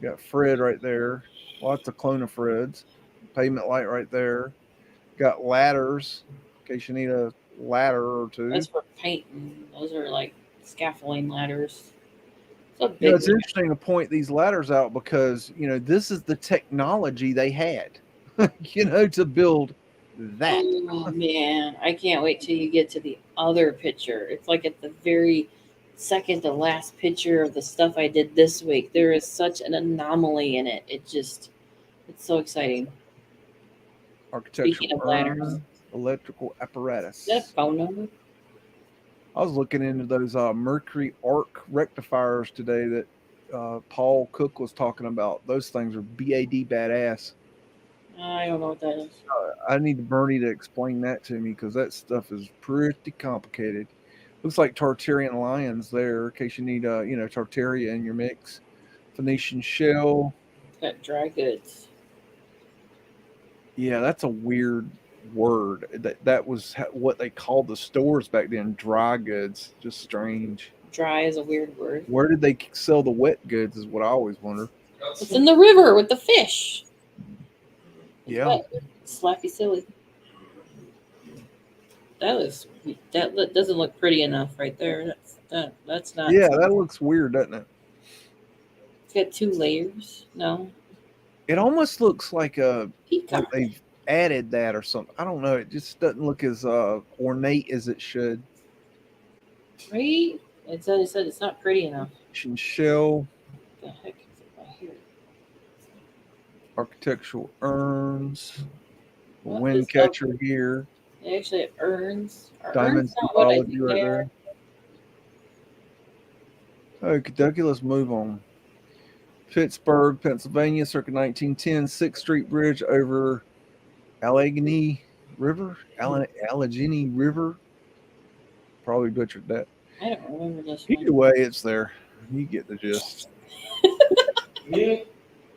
Got Fred right there. Lots of clone of Freds. Pavement light right there. Got ladders in case you need a ladder or two. that's for painting. Those are like scaffolding ladders. It's it's interesting to point these ladders out because this is the technology they had, to build that. Oh man, I can't wait till you get to the other picture. It's like at the very second to last picture of the stuff I did this week. There is such an anomaly in it. It's so exciting. Architectural ladders, electrical apparatus. Is that a phone number? I was looking into those Mercury arc rectifiers today that Paul Cook was talking about. Those things are BAD badass. I don't know what that is. I need Bernie to explain that to me because that stuff is pretty complicated. Looks like Tartarian lions there in case you need Tartaria in your mix. Phoenician shell. Got dry goods. Yeah, that's a weird word. That was what they called the stores back then. Dry goods. Just strange. Dry is a weird word. Where did they sell the wet goods is what I always wonder. It's in the river with the fish. Yeah. Wet. Slappy silly. That doesn't look pretty enough right there. That's not. Yeah, that looks weird, doesn't it? It's got 2 layers. No. It almost looks like Peacock. they've added that or something. I don't know. It just doesn't look as ornate as it should. Right? It said it's not pretty enough. Shell. What the heck is it right here? Architectural urns. What Wind is catcher that? here. Actually, urns. Are Diamond urns not what I symbology think right they there. Okie dokie, let's move on. Pittsburgh, Pennsylvania, circa 1910, 6th Street Bridge over Allegheny River. Allegheny River. Probably butchered that. I don't remember this one. Either way, it's there. You get the gist.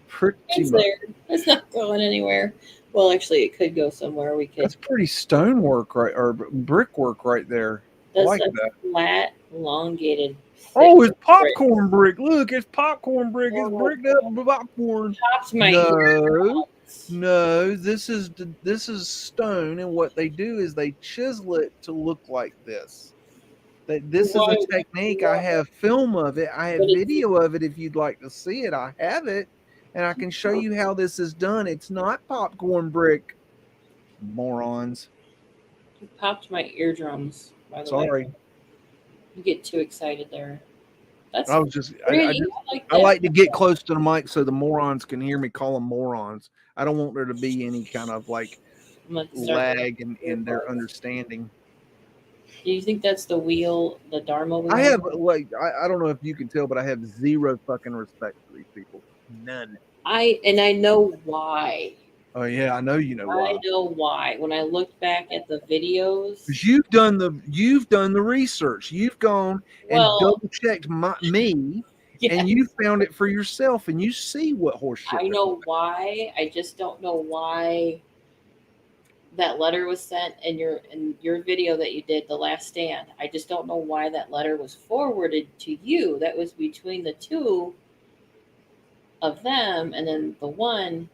Pretty It's much. there. It's not going anywhere. Well, actually, it could go somewhere. We could. That's pretty stonework, right, or brickwork right there. I That's like a that. flat, elongated. Oh, it's thick popcorn brick. Look, it's popcorn brick. It's Oh. bricked up with popcorn. Tops my No. No, this is stone, and what they do is they chisel it to look like this. This is a technique. I have film of it. I have video of it. If you'd like to see it, I have it, and I can show you how this is done. It's not popcorn brick, morons. You popped my eardrums. By the Sorry. way. You get too excited there. That's I was just pretty. I like to get close to the mic so the morons can hear me call them morons. I don't want there to be any kind of like lag in their understanding. Do you think that's the wheel, the Dharma wheel? I have I don't know if you can tell, but I have zero fucking respect for these people. None. I know why. Oh yeah, I know you know why. I know why. When I look back at the videos, Because you've done the research. You've gone and double checked me, yes. and you found it for yourself, and you see what horseshit. I know why. I just don't know why that letter was sent in your video that you did, The Last Stand. I just don't know why that letter was forwarded to you. That was between the two of them, and then the one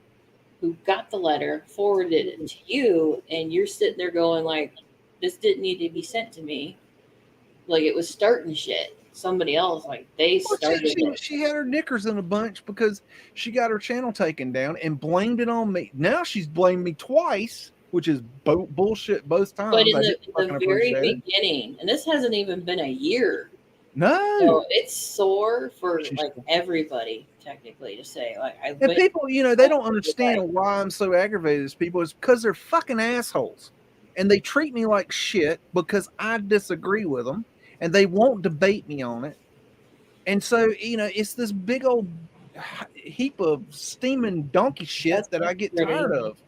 who got the letter forwarded it to you, and you're sitting there going like, this didn't need to be sent to me. Like it was starting shit. Somebody else, like they started it. She had her knickers in a bunch because she got her channel taken down and blamed it on me. Now she's blamed me twice, which is bullshit both times. But in the very beginning, and this hasn't even been a year. No, so it's sore for like everybody technically to say. Like, and people, they don't understand why I'm so aggravated as people. Is because they're fucking assholes, and they treat me like shit because I disagree with them, and they won't debate me on it. And so it's this big old heap of steaming donkey shit that I get tired of.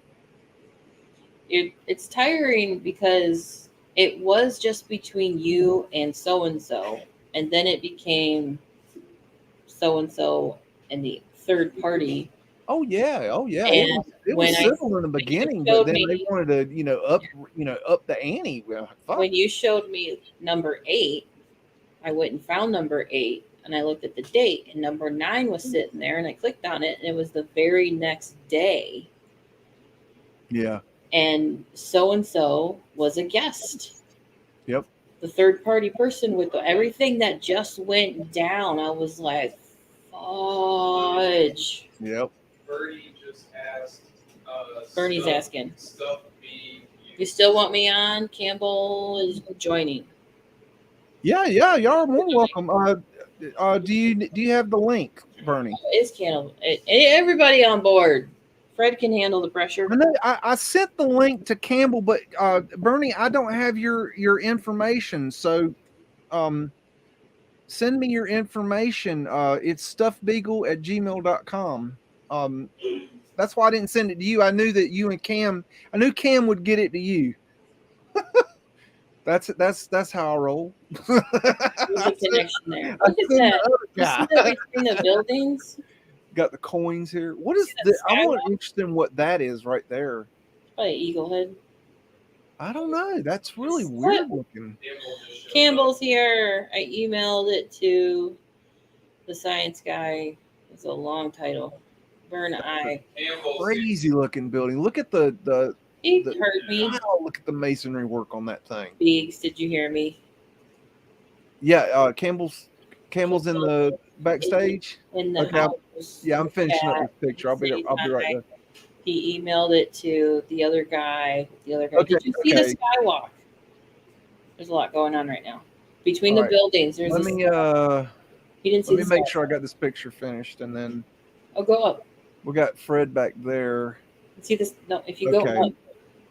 it's tiring because it was just between you and so, and then it became so and the third party. Oh yeah. And It when was I- civil in the when you beginning, but showed then they me- wanted to, up the ante. Well, fuck. When you showed me number 8, I went and found number 8, and I looked at the date, and number 9 was sitting there, and I clicked on it, and it was the very next day. Yeah. And so was a guest. Yep. The third party person with everything that just went down. I was like, fudge. Yep. Bernie just asked. Bernie's stuff- asking. Stuff being You still want me on? Campbell is joining. Yeah. Y'all are more welcome. Do you have the link, Bernie? It's Campbell. Everybody on board. Fred can handle the pressure. I know I sent the link to Campbell, but Bernie, I don't have your information. So send me your information. It's stuffbeagle@gmail.com. That's why I didn't send it to you. I knew that you and Cam, I knew Cam would get it to you. That's how I roll. There's a connection there. Look at that. You see that between the buildings? Got the coins here. What is See that this? I'm skywalk? interested in what that is right there. Probably Eagle Head. I don't know. That's really What? weird looking. Campbell's here. I emailed it to the science guy. It's a long title. Burn Eye. Crazy looking building. Look at the He The- heard me. wow, look at the masonry work on that thing. Beags, did you hear me? Yeah, Campbell's in the backstage. In the Okay, house. Yeah, I'm finishing up chat. this picture. I'll be right there. He emailed it to the other guy. Okay, Did you see okay. the skywalk? There's a lot going on right now. Between All the right. buildings, there's Let this. me He didn't see let me the make skywalk. sure I got this picture finished, and then Oh, go up. we got Fred back there. See this? No, if you Okay. go up.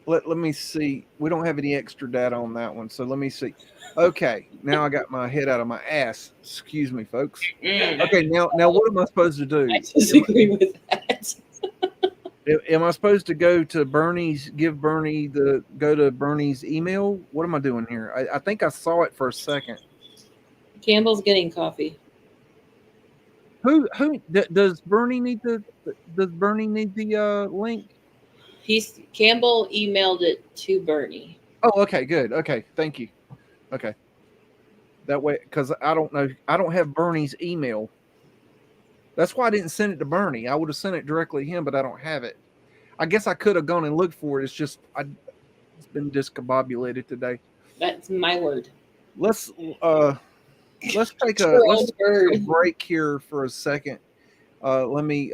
Let me see. We don't have any extra data on that one, so let me see. Okay, now I got my head out of my ass. Excuse me, folks. Okay, now what am I supposed to do? I disagree with that. Am I supposed to go to Bernie's? Go to Bernie's email? What am I doing here? I think I saw it for a second. Campbell's getting coffee. Who does Bernie need the link? Campbell emailed it to Bernie. Oh, okay, good. Okay, thank you. Okay, that way, because I don't know, I don't have Bernie's email. That's why I didn't send it to Bernie. I would have sent it directly to him, but I don't have it. I guess I could have gone and looked for it. It's just it's been discombobulated today. That's my word. Let's take a Your let's own take a word. break here for a second. Let me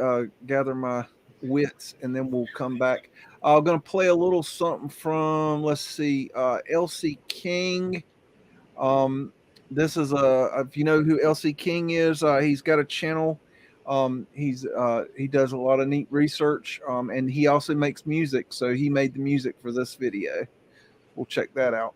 gather my wits, and then we'll come back. I'm gonna play a little something from, let's see, LC King. This is if you know who LC King is, he's got a channel. He does a lot of neat research, and he also makes music. So he made the music for this video. We'll check that out.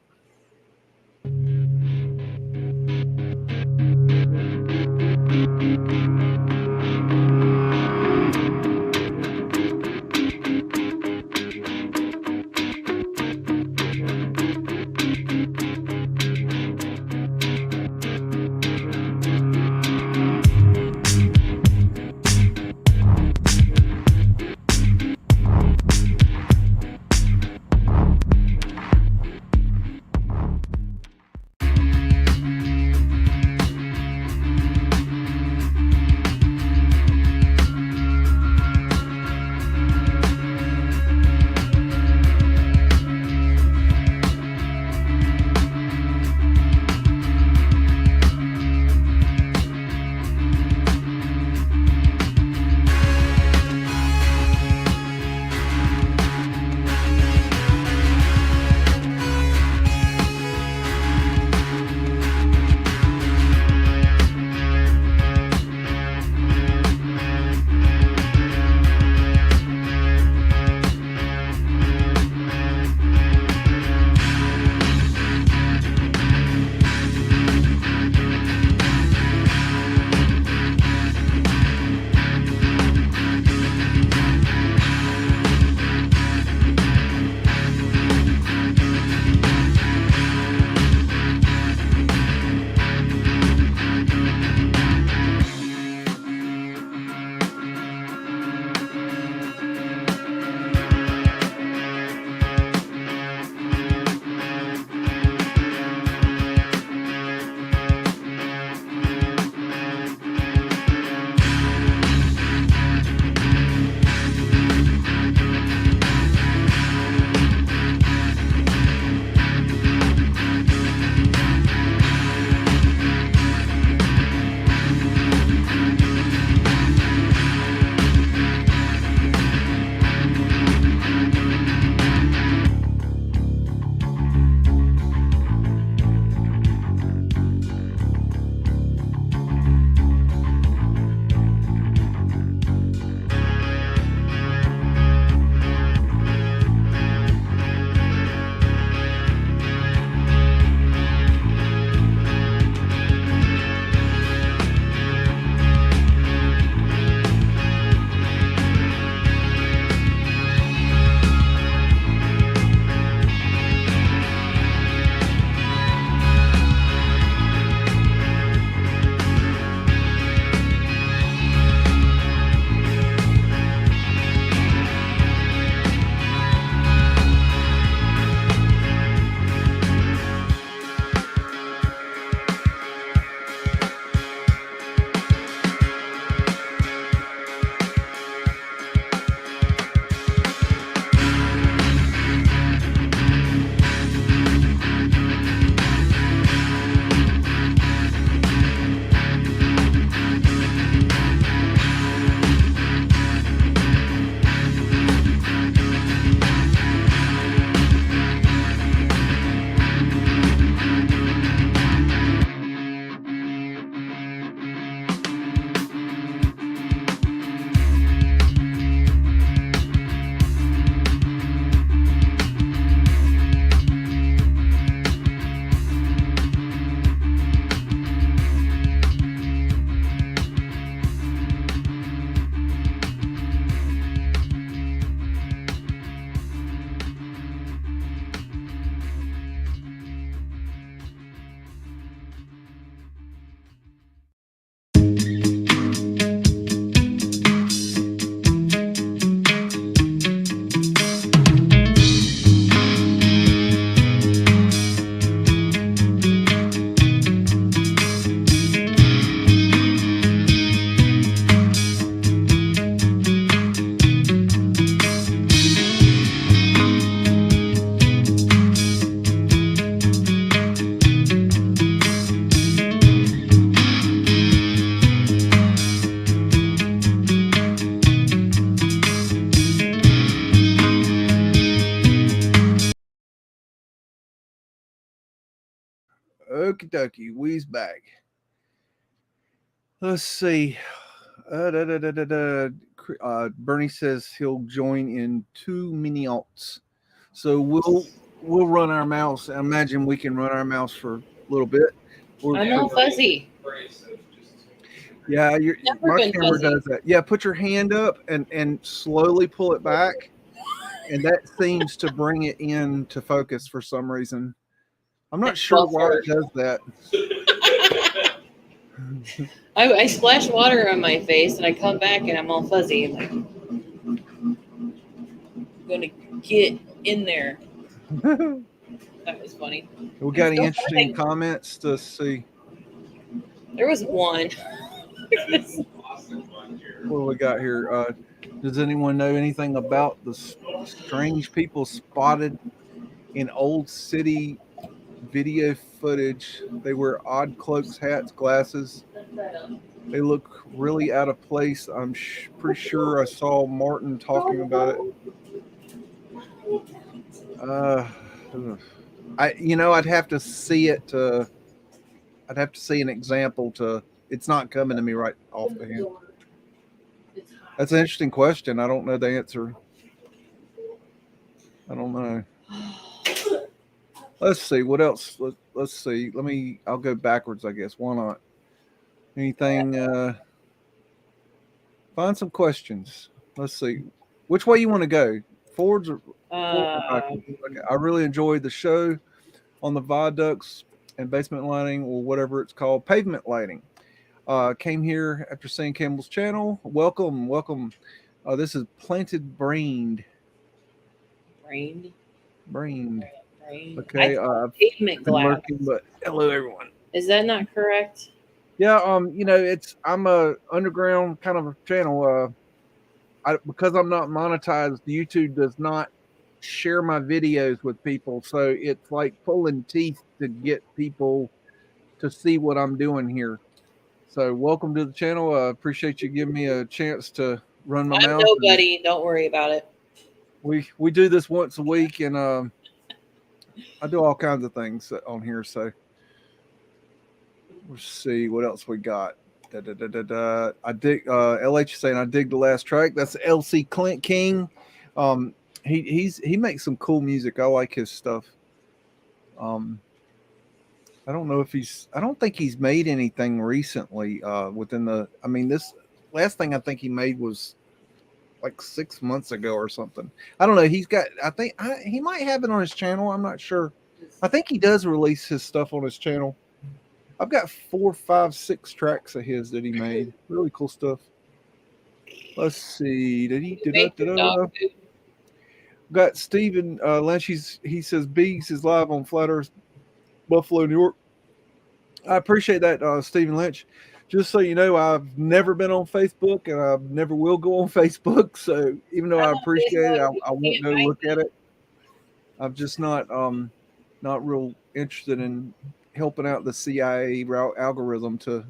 Okie dokie, we's back. Let's see. Bernie says he'll join in 2 minutes. So we'll run our mouse. I imagine we can run our mouse for a little bit. I'm all fuzzy. Yeah, my been camera fuzzy. does that. Yeah, put your hand up and slowly pull it back, and that seems to bring it into focus for some reason. I'm not sure why it does that. I splash water on my face and I come back and I'm all fuzzy. I'm like, I'm gonna get in there. That was funny. We got any Still interesting fuzzy. comments to see? There was one. What do we got here? Does anyone know anything about the strange people spotted in Old City video footage? They wear odd cloaks, hats, glasses. They look really out of place. I'm pretty sure I saw Martin talking about it. I'd have to see it. I'd have to see an example to. It's not coming to me right off the hand. That's an interesting question. I don't know the answer. I don't know. Let's see what else. Let's see. I'll go backwards, I guess. Why not? Anything? Find some questions. Let's see. Which way you want to go? Forwards or backwards? Okay. I really enjoyed the show on the viaducts and basement lighting, or whatever it's called, pavement lighting. Came here after seeing Campbell's channel. Welcome. This is Planted Brained. Brained. Okay. Pavement glass. But hello, everyone. Is that not correct? Yeah. I'm a underground kind of a channel. Because I'm not monetized, YouTube does not share my videos with people, so it's like pulling teeth to get people to see what I'm doing here. So welcome to the channel. I appreciate you giving me a chance to run my mouth. Nobody, don't worry about it. We do this once a week, and I do all kinds of things on here. So let's see what else we got. I dig. LH is saying I dig the last track. That's LC Clint King. He makes some cool music. I like his stuff. I don't know if I don't think he's made anything recently this last thing I think he made was like 6 months ago or something. I don't know. He might have it on his channel. I'm not sure. I think he does release his stuff on his channel. I've got 4, 5, 6 tracks of his that he made. Really cool stuff. Let's see. Got Stephen Lynch. He says BEAGS is live on Flat Earth, Buffalo, New York. I appreciate that, Stephen Lynch. Just so you know, I've never been on Facebook, and I never will go on Facebook. So even though I appreciate it, I won't go look at it. I'm just not real interested in helping out the CIA algorithm to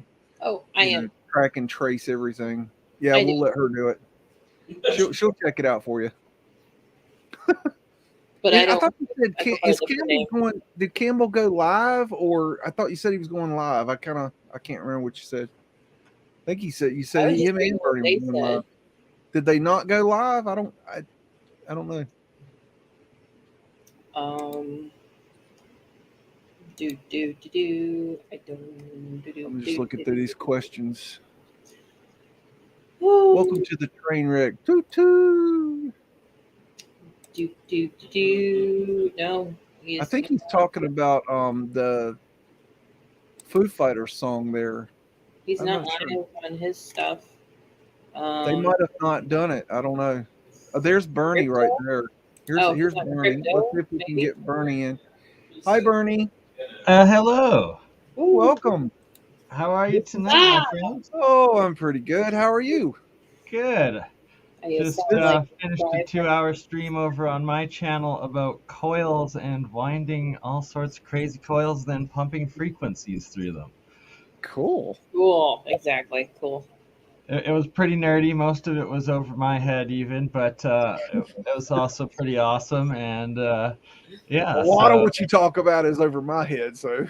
track and trace everything. Yeah, we'll let her do it. She'll check it out for you. But I thought you said, is Campbell going? Did Campbell go live, or I thought you said he was going live? I can't remember what you said. I think you said him and Bernie were going live. Did they not go live? I don't know. I'm just looking through these questions. Welcome to the train wreck. Toot toot. No. I think he's talking about the Foo Fighters song there. He's not live on his stuff. They might have not done it. I don't know. There's Bernie right there. Here's Bernie. Let's see if we can get Bernie in. Hi, Bernie. Hello. Welcome. How are you tonight, my friends? Oh, I'm pretty good. How are you? Good. Just finished a 2-hour stream over on my channel about coils and winding all sorts of crazy coils, then pumping frequencies through them. Cool. Exactly. Cool. It was pretty nerdy. Most of it was over my head even, but it was also pretty awesome. And yeah. A lot of what you talk about is over my head, so.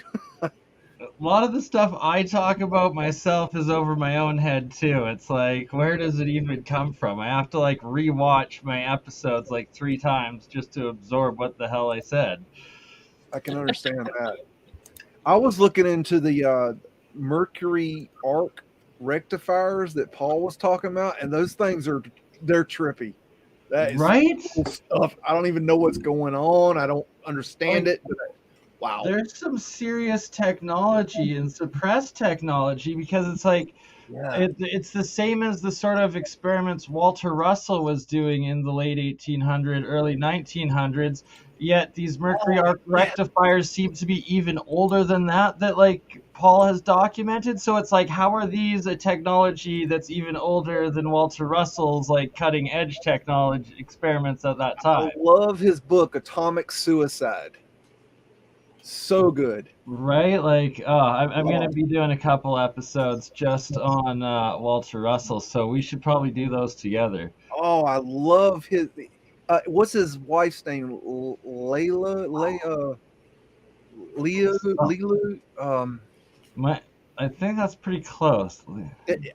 lot of the stuff I talk about myself is over my own head too. It's like, where does it even come from? I have to like rewatch my episodes like 3 times just to absorb what the hell I said. I can understand that. I was looking into the Mercury arc rectifiers that Paul was talking about, and those things they're trippy. That is Right? cool stuff. I don't even know what's going on. I don't understand it. But wow. There's some serious technology and suppressed technology because it's like, Yeah. it's the same as the sort of experiments Walter Russell was doing in the late 1800s, early 1900s. Yet these mercury arc rectifiers seem to be even older than that like Paul has documented. So it's like, how are these a technology that's even older than Walter Russell's like cutting edge technology experiments at that time? I love his book, Atomic Suicide. So good. Right? Like, I'm going to be doing a couple episodes just on Walter Russell, so we should probably do those together. Oh, I love his. What's his wife's name? Leila. I think that's pretty close.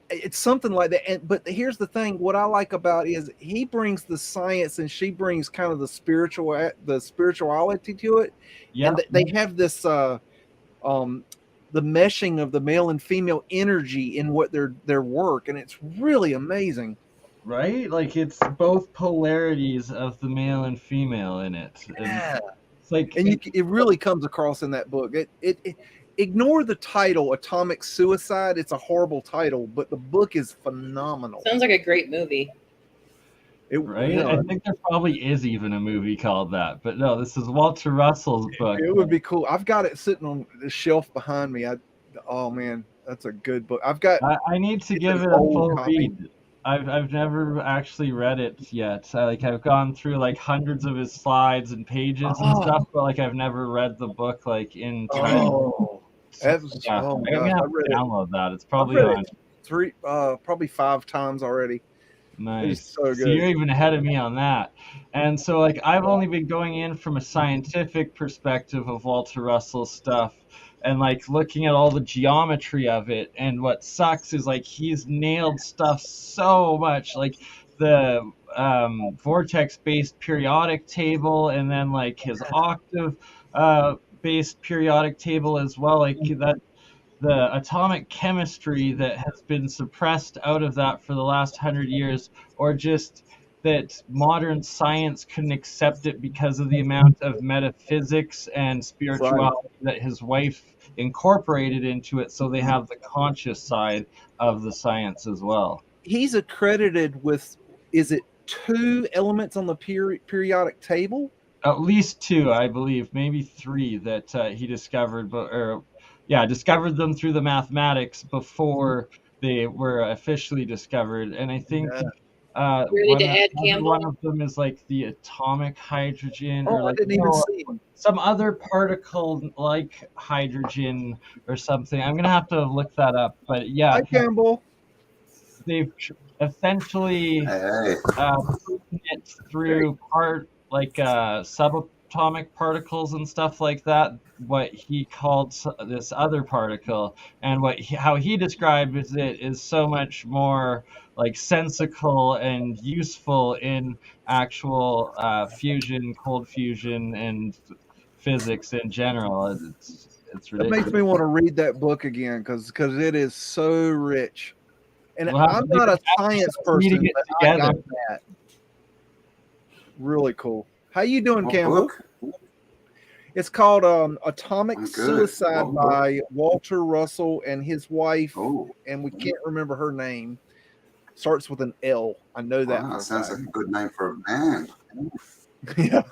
It's something like that. But here's the thing: what I like about is he brings the science and she brings kind of the spirituality to it. Yeah, and they have this the meshing of the male and female energy in what their work, and it's really amazing. Right? Like, it's both polarities of the male and female in it. Yeah. It's like, and it really comes across in that book. It ignore the title, Atomic Suicide. It's a horrible title, but the book is phenomenal. Sounds like a great movie. Right? Yeah. I think there probably is even a movie called that, but no, this is Walter Russell's book. It would be cool. I've got it sitting on the shelf behind me. Oh man, that's a good book. I need to give it a full read. I've never actually read it yet. I've gone through like hundreds of his slides and pages and stuff, but like I've never read the book like in time. I'm gonna have to download that. It's probably on probably 5 times already. Nice. So good. So you're even ahead of me on that. And so like I've only been going in from a scientific perspective of Walter Russell's stuff and like looking at all the geometry of it. And what sucks is like he's nailed stuff so much, like the vortex-based periodic table, and then like his octave based periodic table as well. Like that, the atomic chemistry that has been suppressed out of that for the last 100 years, or just that modern science couldn't accept it because of the amount of metaphysics and spirituality that his wife incorporated into it, so they have the conscious side of the science as well. He's accredited with, is it 2 elements on the periodic table? At least 2, I believe, maybe 3 that he discovered, discovered them through the mathematics before they were officially discovered. And I think one of them is like the atomic hydrogen, or like I didn't even see it. Some other particle like hydrogen or something. I'm gonna have to look that up. But yeah, Hi, Campbell. They've essentially proven it through subatomic particles and stuff like that, what he called this other particle, and how he describes it is so much more like sensical and useful in actual fusion, cold fusion, and physics in general. It's ridiculous. It makes me want to read that book again because it is so rich. And I'm not a science person, but I got that. Really cool. How you doing, Campbell? It's called Atomic Suicide by Walter Russell and his wife, and we can't remember her name. Starts with an L. I know that. Wow, sounds like a good name for a band. Yeah.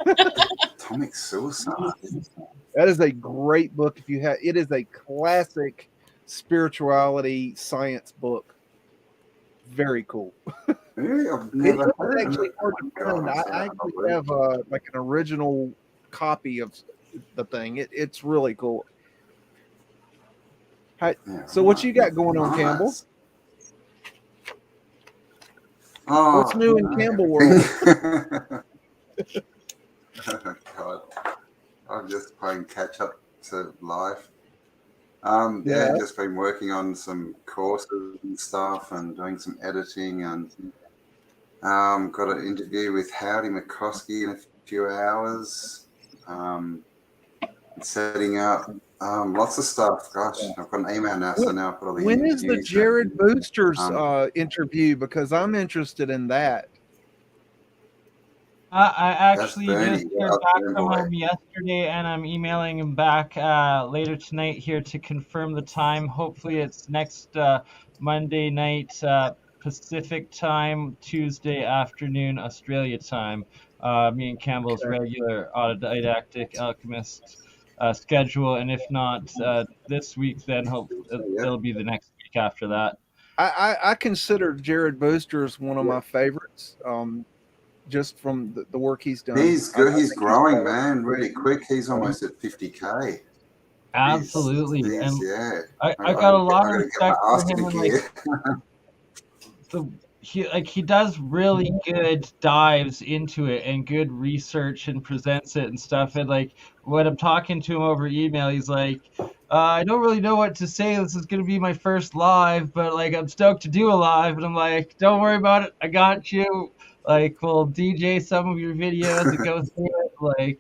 Atomic Suicide. That is a great book. It is a classic spirituality science book. Very cool. Really? I've never heard actually hard to find. I actually have like an original copy of the thing. It's really cool. So what you got going on, Campbell? What's new in Campbell world? God, I'm just playing catch up to life. Just been working on some courses and stuff and doing some editing and got an interview with Howdy McCoskey in a few hours. Setting up lots of stuff. Gosh, I've got an email now, so now I've got all the When is the interviews Jared Boosters interview? Because I'm interested in that. I actually Bernie. just Yeah, heard back Bernie from boy. him yesterday, and I'm emailing him back later tonight here to confirm the time. Hopefully, it's next Monday night Pacific time, Tuesday afternoon Australia time. Me and Campbell's regular Autodidactic Alchemist schedule, and if not this week, then it'll be the next week after that. I consider Jared Boosters one of my favorites. Just from the work he's done. He's good. He's growing, man, really quick. He's almost at 50K. Absolutely. He's, I got a lot of respect for him. And he does really good dives into it and good research and presents it and stuff. And like when I'm talking to him over email, he's like, I don't really know what to say. This is going to be my first live, but like I'm stoked to do a live. And I'm like, don't worry about it. I got you. Like, we'll DJ some of your videos and go through it. Like,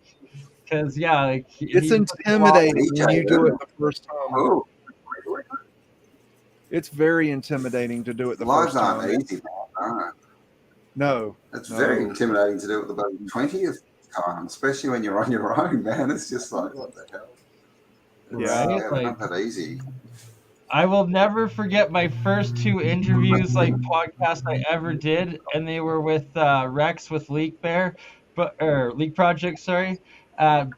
because it's intimidating when you do it the first time. Oh. It's very intimidating to do it the first time. Lives aren't easy, man. No. It's very intimidating to do it the 20th time, especially when you're on your own, man. It's just like, what the hell? Not that easy. I will never forget my first two interviews, podcasts I ever did, and they were with Rex with Leak Bear, Leak Project, sorry.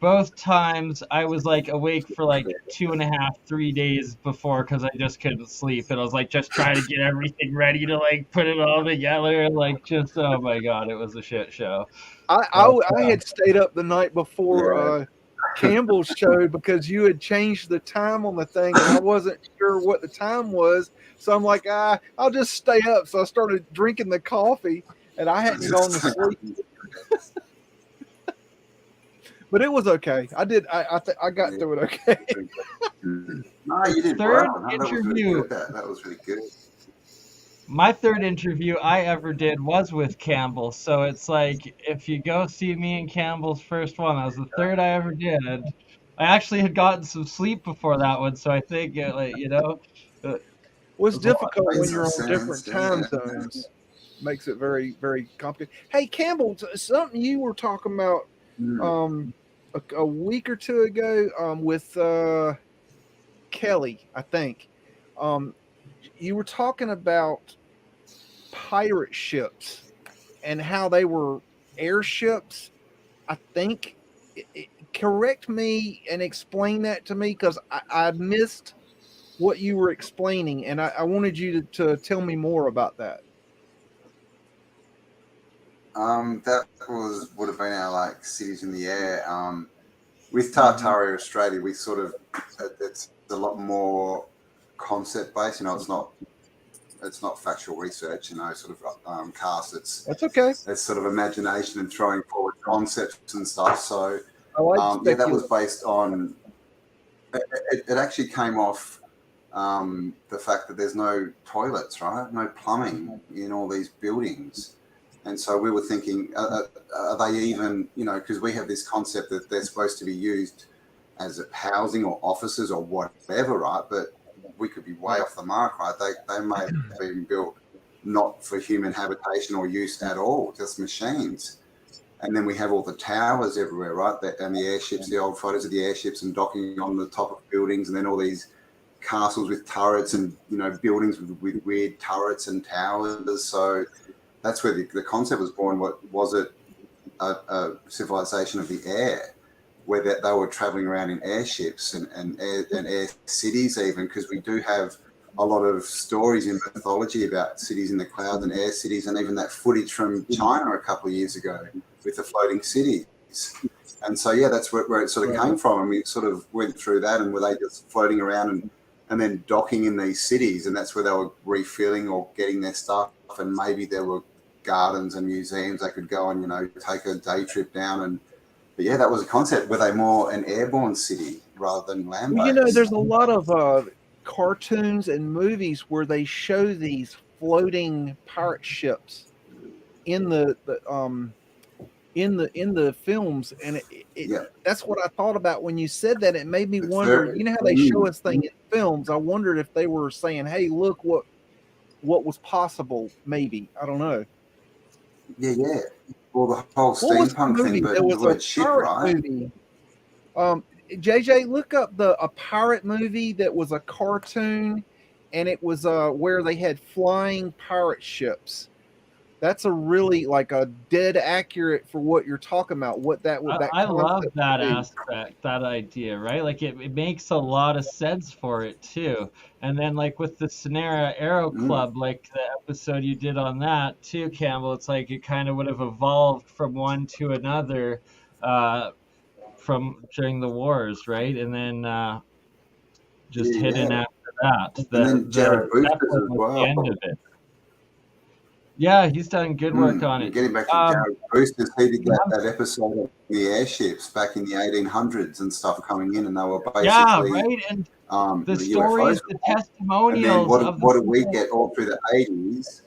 Both times I was awake for 2.5, 3 days before because I just couldn't sleep, and I was just trying to get everything ready to put it all together, and oh my god, it was a shit show. I had stayed up the night before Campbell's show because you had changed the time on the thing and I wasn't sure what the time was, so I'm like, I'll just stay up. So I started drinking the coffee and I hadn't gone to sleep. But it was okay. I got through it okay. No, you did well. Interview. That was really good. My third interview I ever did was with Campbell, so it's if you go see me and Campbell's first one, that was the third I ever did. I actually had gotten some sleep before that one, so I think it was difficult when you're on different time zones. Makes it very, very complicated. Hey, Campbell, something you were talking about a week or two ago with Kelly, I think. You were talking about pirate ships and how they were airships. I think. Correct me and explain that to me because I missed what you were explaining, and I wanted you to tell me more about that. That would have been our cities in the air. With Tartaria Australia, we sort of it's a lot more concept based. It's not factual research. That's okay. It's sort of imagination and throwing forward concepts and stuff. So that was based on. It actually came off the fact that there's no toilets, right? No plumbing in all these buildings. And so we were thinking, are they even, because we have this concept that they're supposed to be used as housing or offices or whatever, right? But we could be way off the mark, right? They may have been built not for human habitation or use at all, just machines. And then we have all the towers everywhere, right? And the airships, the old photos of the airships and docking on the top of buildings, and then all these castles with turrets and, buildings with weird turrets and towers. So that's where the concept was born. What was it? A civilization of the air, where they were traveling around in airships and air cities, even because we do have a lot of stories in mythology about cities in the clouds and air cities, and even that footage from China a couple of years ago with the floating cities. And so, that's where it sort of came from. And we sort of went through that, and were they just floating around and then docking in these cities, and that's where they were refueling or getting their stuff. And maybe there were gardens and museums they could go and, take a day trip down But yeah, that was a concept. Were they more an airborne city rather than land-based? Well, you know, there's a lot of cartoons and movies where they show these floating pirate ships in the films, and that's what I thought about when you said that. It made me wonder. You know how they show us things in films? I wondered if they were saying, "Hey, look what was possible." Maybe, I don't know. Yeah. Well, the whole steampunk thing, but there was the word a ship, pirate right? movie. JJ, look up a pirate movie that was a cartoon, and it was where they had flying pirate ships. That's a really like a dead accurate for what you're talking about. What that would that I love concept that would be. aspect, that idea, right? Like it makes a lot of sense for it too. And then like with the Sonera Aero Club, like the episode you did on that too, Campbell, it's like it kind of would have evolved from one to another from during the wars, right? And then just hidden after that. And then Jared Boosters as the well. end of it. Yeah, he's done good work on it. Getting back to Jared Boosters, he did that episode of the airships back in the 1800s and stuff coming in, and they were basically right. And the stories, UFOs, the testimonials. And then what do we get all through the 80s?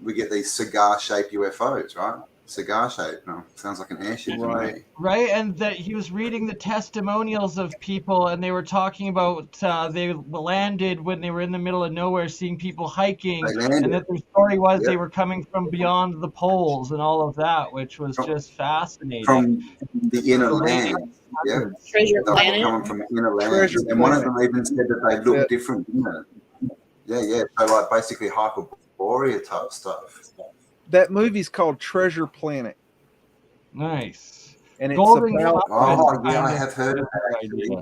We get these cigar-shaped UFOs, right? Cigar-shaped. No, sounds like an airship to me. Right, and that he was reading the testimonials of people, and they were talking about they landed when they were in the middle of nowhere, seeing people hiking, and that their story was they were coming from beyond the poles and all of that, which was just fascinating. From the inner land, Treasure Planet. Coming from inner land, and one of them even said that they look different, didn't it? Yeah. So like basically Hyperborea type stuff. That movie's called Treasure Planet. Nice. And it's I have heard of that actually.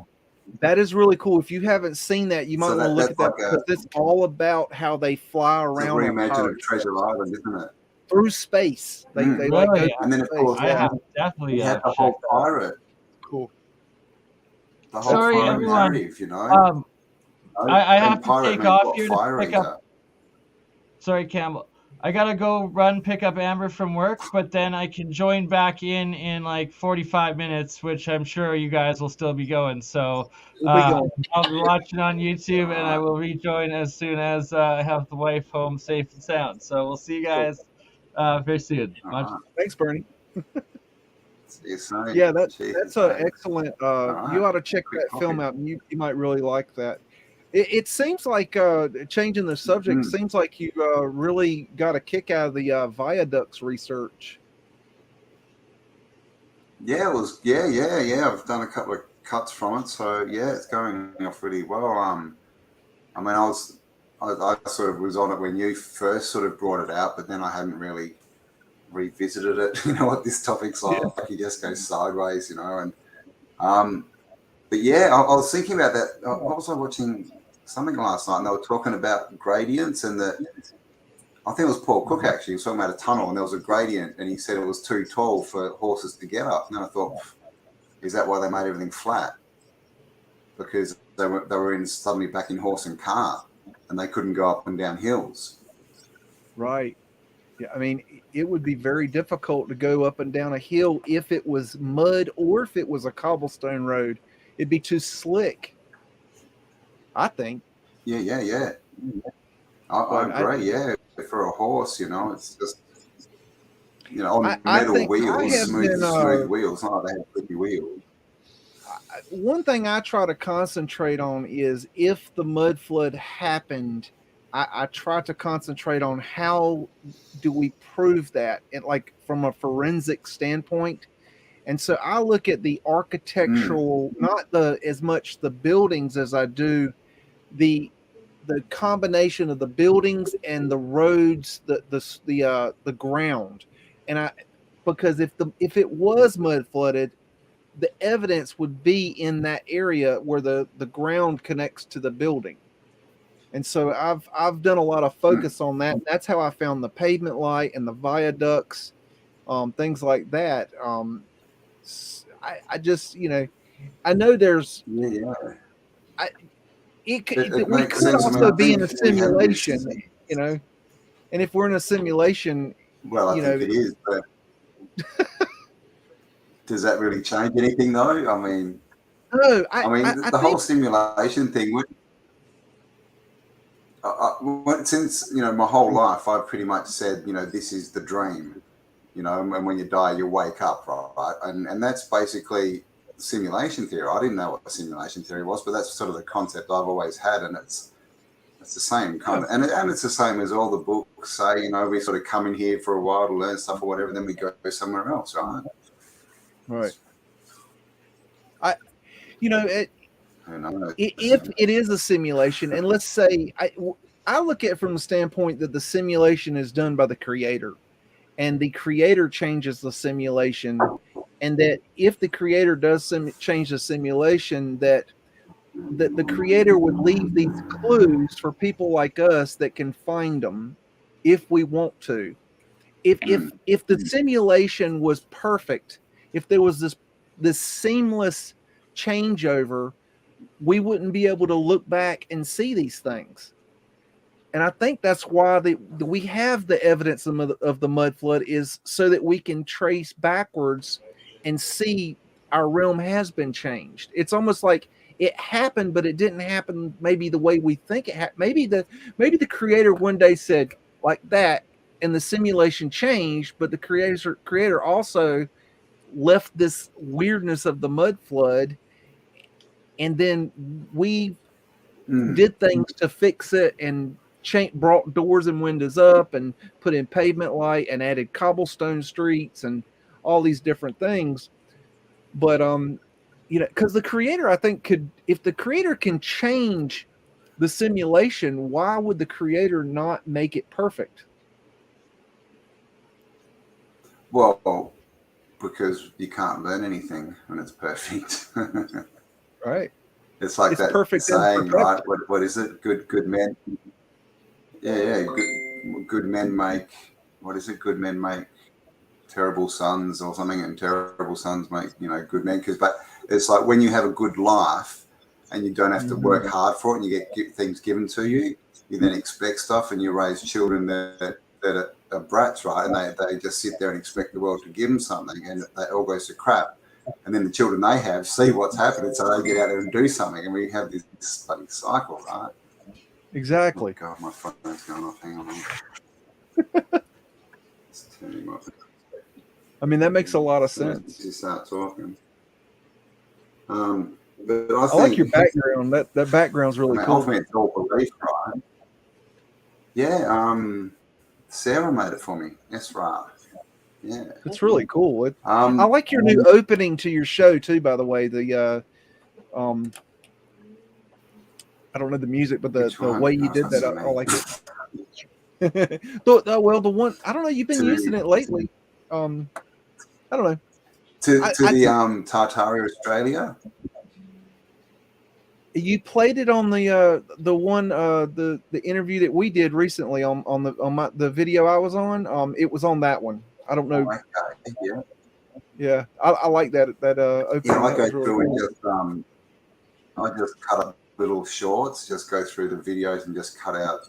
That is really cool. If you haven't seen that, you might want to look at that because it's all about how they fly around. It's a reimagining of Treasure Island, isn't it? Through space. They really? like go and then of course definitely have the whole pirate. Cool. The whole pirate narrative, you know. I have to take off here to pick up. Sorry, Campbell. I gotta go pick up Amber from work, but then I can join back in like 45 minutes, which I'm sure you guys will still be going. So I'll be watching on YouTube, and I will rejoin as soon as I have the wife home safe and sound. So we'll see you guys very soon. Thanks, Bernie. See yeah, that's an excellent. You ought to check that film out, and you might really like that. It seems like changing the subject. Seems like you really got a kick out of the viaducts research. Yeah, it was. Yeah. I've done a couple of cuts from it, so yeah, it's going off really well. I mean, I sort of was on it when you first sort of brought it out, but then I hadn't really revisited it. You know what this topic's like? You just go sideways, you know. And but yeah, I was thinking about that. What was I watching? Something last night, and they were talking about gradients, and I think it was Paul Cook actually. He was talking about a tunnel, and there was a gradient, and he said it was too tall for horses to get up. And then I thought, is that why they made everything flat? Because they were suddenly back in horse and cart, and they couldn't go up and down hills. Right. Yeah. I mean, it would be very difficult to go up and down a hill if it was mud or if it was a cobblestone road. It'd be too slick, I think. Yeah. I agree. Yeah, for a horse, you know, it's just on metal wheels, smooth wheels, not like they have flippy wheels. One thing I try to concentrate on is if the mud flood happened, I try to concentrate on how do we prove that, and like from a forensic standpoint. And so I look at the architectural, not as much the buildings as I do the combination of the buildings and the roads, the ground. And because if it was mud flooded, the evidence would be in that area where the ground connects to the building. And so I've done a lot of focus on that. That's how I found the pavement light and the viaducts, things like that. I just, I know there's, we could also be in a simulation, and if we're in a simulation, well, I think it is, but Does that really change anything, though? I mean, No, the I whole think simulation thing. Since my whole life, I've pretty much said, this is the dream, and when you die, you wake up, right? And that's basically simulation theory. I didn't know what simulation theory was, but that's sort of the concept I've always had, and it's the same kind of, and it's the same as all the books say. We sort of come in here for a while to learn stuff or whatever, then we go somewhere else, right? right. Who knows? If it is a simulation, and let's say I look at it from the standpoint that the simulation is done by the creator, and the creator changes the simulation, and that if the creator does change the simulation, that the creator would leave these clues for people like us that can find them if we want to. If the simulation was perfect, if there was this seamless changeover, we wouldn't be able to look back and see these things. And I think that's why we have the evidence of the mud flood, is so that we can trace backwards and see our realm has been changed. It's almost like it happened, but it didn't happen maybe the way we think it happened. Maybe the creator one day said like that, and the simulation changed, but the creator also left this weirdness of the mud flood, and then we did things to fix it and brought doors and windows up and put in pavement light and added cobblestone streets and all these different things. But because the creator, I think, if the creator can change the simulation, why would the creator not make it perfect? Well, because you can't learn anything when it's perfect. Right. It's like that perfect saying, right? What is it? Good men. Yeah. Good men make. What is it? Good men make terrible sons or something, and terrible sons make good men. But it's like when you have a good life and you don't have to work hard for it, and you get things given to you, you then expect stuff, and you raise children that are brats, right? And they just sit there and expect the world to give them something, and it all goes to crap. And then the children they have see what's happening, so they get out there and do something, and we have this bloody cycle, right? Exactly. Oh God, my phone's going off. Hang on. Let's turn him off. I mean, that makes a lot of sense. You start talking. But I like your background. That background's really cool. Ultimately, it's all belief, right? Yeah. Sarah made it for me. That's right. Yeah, it's really cool. I like your new opening to your show too. By the way, I don't know the music, but the way you did that, I like it. Well, the one I don't know. You've been using it lately. I don't know. To the Tartaria Australia. You played it on the one the interview that we did recently on the video I was on. It was on that one. I don't know. Yeah. I like that opening. Yeah, I go through and I just cut up little shorts, just go through the videos and just cut out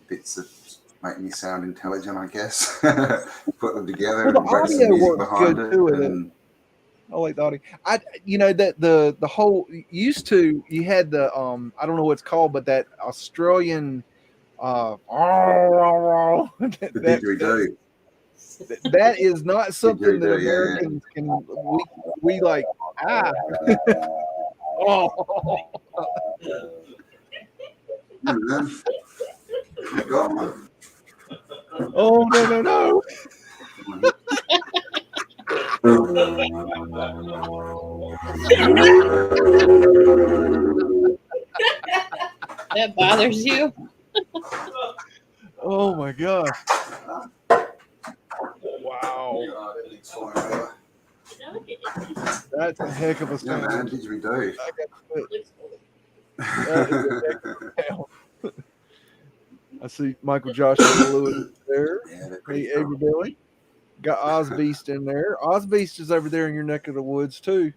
bits that make me sound intelligent, I guess. Put them together and write some music behind it. I like the audio. That the whole used to, you had the I don't know what it's called, but that Australian the didgeridoo. That is not something that Americans can we like. Oh no. That bothers you? Oh my gosh. Wow. That's a heck of a sound. Yeah, man, didgeridoo. I see Michael Joshua Lewis there. Hey, Avery Billy. Got Ozbeast in there. Ozbeast is over there in your neck of the woods too.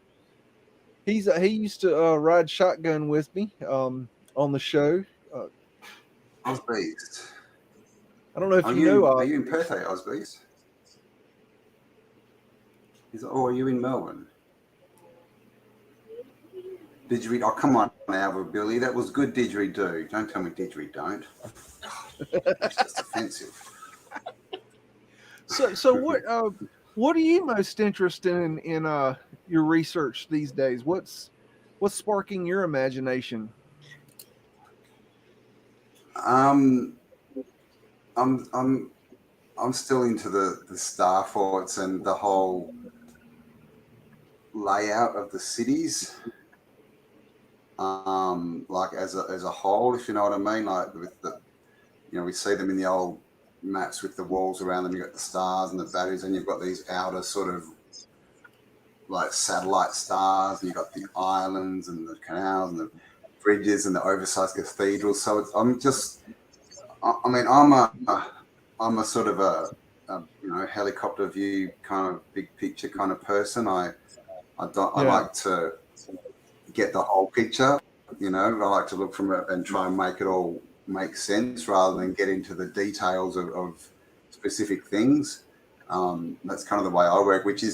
He used to ride shotgun with me on the show. Ozbeast. I don't know if you know. Are you in Perth, Ozbeast? He's like, oh, are you in Melbourne? Didgeridoo. Oh, come on now, Billy. That was good didgeridoo. Don't tell me didgeridoo don't. That's just offensive. So what are you most interested in your research these days? What's sparking your imagination? I'm still into the star forts and the whole layout of the cities. Like as a whole, if you know what I mean, like with the, we see them in the old maps with the walls around them. You've got the stars and the batteries, and you've got these outer sort of like satellite stars, and you've got the islands and the canals and the bridges and the oversized cathedrals. So I'm a sort of a helicopter view kind of big picture kind of person. I like to get the whole picture. I like to look from it and try and make it all make sense rather than get into the details of specific things. That's kind of the way I work, which I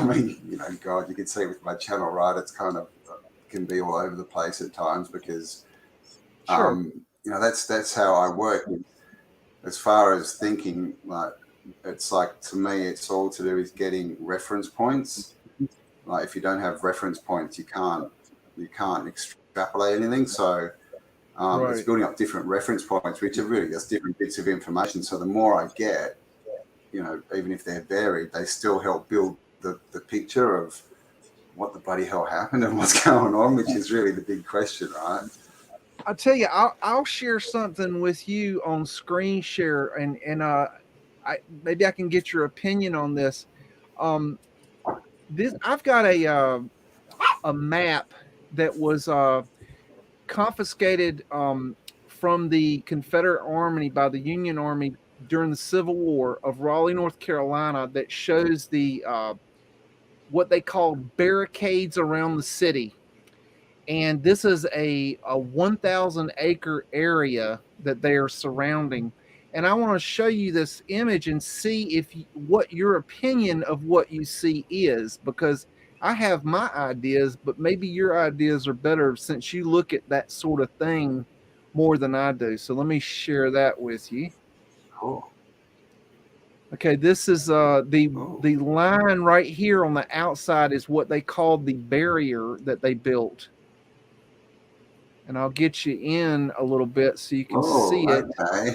mean, God, you can see with my channel, right? It's kind of can be all over the place at times because, that's how I work. As far as thinking, like it's like to me, it's all to do with getting reference points. Like if you don't have reference points, you can't extrapolate anything. So it's building up different reference points, which are really just different bits of information. So the more I get, even if they're varied, they still help build the picture of what the bloody hell happened and what's going on, which is really the big question, right? I'll tell you, I'll share something with you on screen share, and maybe I can get your opinion on this. I've got a map that was confiscated from the Confederate Army by the Union Army during the Civil War of Raleigh, North Carolina, that shows the what they called barricades around the city. And this is a 1,000 acre area that they are surrounding. And I want to show you this image and see what your opinion of what you see is, because I have my ideas, but maybe your ideas are better since you look at that sort of thing more than I do. So let me share that with you. Cool. Okay, this is the line right here on the outside is what they called the barrier that they built. And I'll get you in a little bit so you can see it. Okay.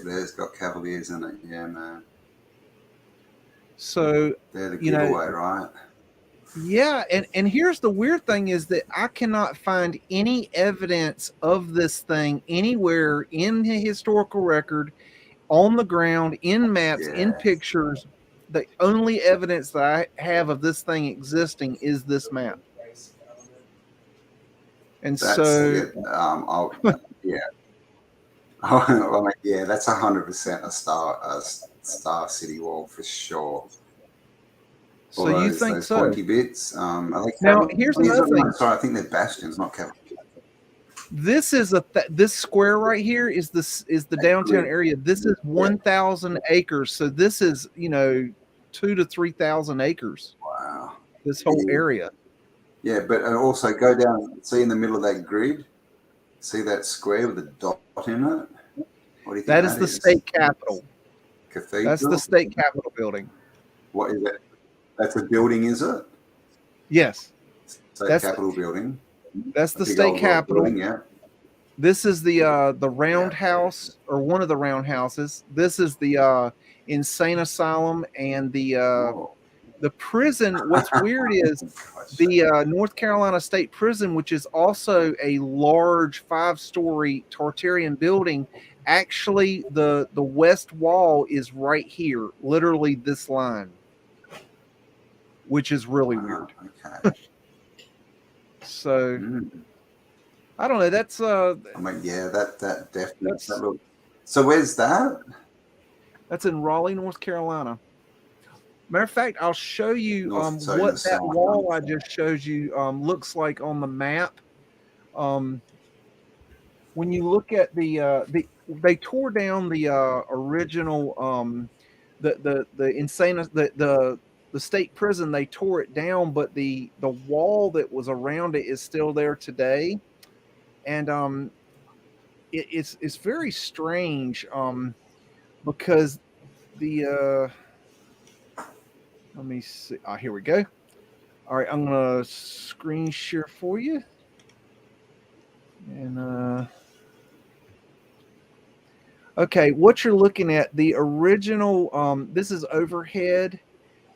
There's got Cavaliers in it. Yeah, man. So they're the giveaway, right? Yeah, and here's the weird thing is that I cannot find any evidence of this thing anywhere in the historical record, on the ground, in maps, in pictures. The only evidence that I have of this thing existing is this map. And that's 100% a star city wall for sure. So you think those so? Pointy bits. Now here's another thing. Sorry, I think they're bastions, not Cavaliers. This is this square right here is the downtown area. This is 1,000 acres. So this is 2,000 to 3,000 acres. Wow. This whole area. Yeah, but also go down. See in the middle of that grid. See that square with a dot in it. What do you think that is the state capitol. Cathedral. That's the state capitol building. What is it? That's a building, is it? Yes. State Capitol building. That's the state capitol. Building, yeah. This is the roundhouse, or one of the roundhouses. This is the insane asylum and the prison. What's weird is the North Carolina State Prison, which is also a large 5-story Tartarian building. Actually, the west wall is right here, literally this line, which is really weird. Okay. So I don't know. That's that definitely. So where's that? That's in Raleigh, North Carolina. Matter of fact, I'll show you what that wall I just showed you looks like on the map. When you look at they tore down the original the insane the state prison, they tore it down, but the wall that was around it is still there today. And it's very strange, because the let me see. Here we go. All right, I'm gonna screen share for you. And okay, what you're looking at, the original, this is overhead.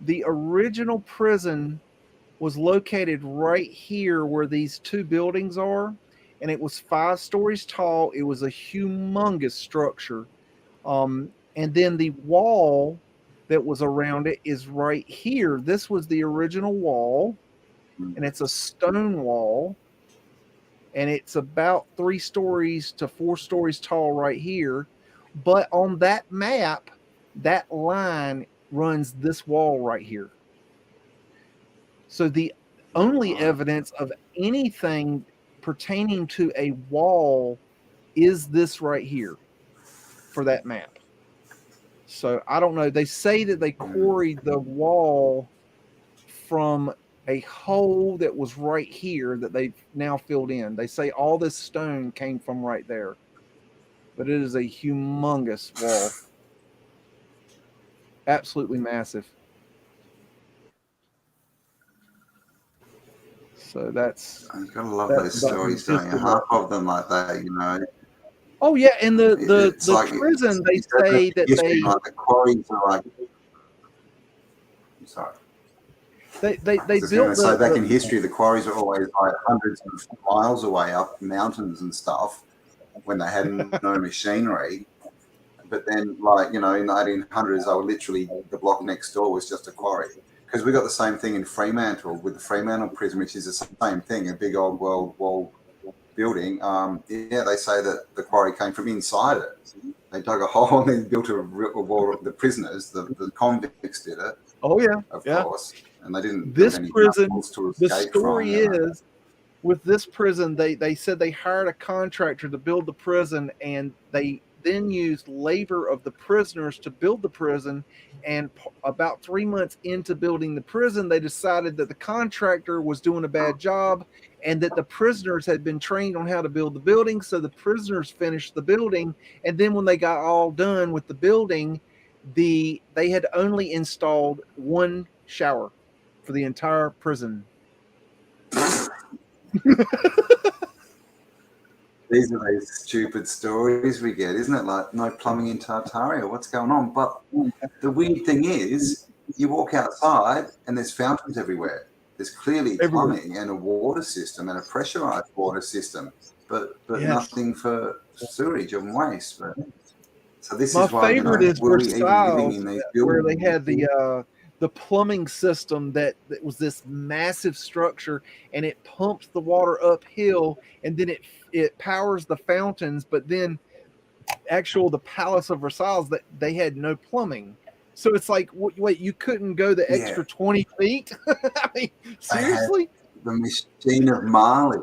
The original prison was located right here where these two buildings are, and it was 5 stories tall. It was a humongous structure. And then the wall that was around it is right here. This was the original wall, and it's a stone wall, and it's about 3 stories to 4 stories tall right here. But on that map, that line runs this wall right here. So the only evidence of anything pertaining to a wall is this right here for that map. So I don't know. They say that they quarried the wall from a hole that was right here that they've now filled in. They say all this stone came from right there. But it is a humongous wall. Absolutely massive. So that's... You gotta love those stories, don't you? Half of them like that, you know. Oh yeah, and the like, prison, they say that they... Like the quarries are like... I'm sorry. They built so back in history, the quarries were always like hundreds of miles away up mountains and stuff when they had no machinery. But then, like, you know, in the 1800s, they were literally, the block next door was just a quarry. Because we got the same thing in Fremantle with the Fremantle prison, which is the same thing, a big old world wall building. Yeah, they say that the quarry came from inside it. They dug a hole and then built a wall. The prisoners, the convicts did it. Oh yeah, of course, and they didn't. This prison, to the story is, with this prison, they said they hired a contractor to build the prison, and they then used labor of the prisoners to build the prison. And about 3 months into building the prison, they decided that the contractor was doing a bad job and that the prisoners had been trained on how to build the building. So the prisoners finished the building. And then when they got all done with the building, they had only installed 1 shower for the entire prison. These are those stupid stories we get, isn't it? Like, no plumbing in Tartaria. What's going on? But the weird thing is, you walk outside and there's fountains everywhere. There's clearly plumbing and a water system and a pressurized water system, but nothing for sewage and waste. But, so this My is why, favorite is Versailles, where they had the plumbing system that was this massive structure, and it pumps the water uphill, and then it powers the fountains. But then the Palace of Versailles, that they had no plumbing. So it's like, wait, you couldn't go the extra 20 feet? I mean, seriously? The machine of Marley.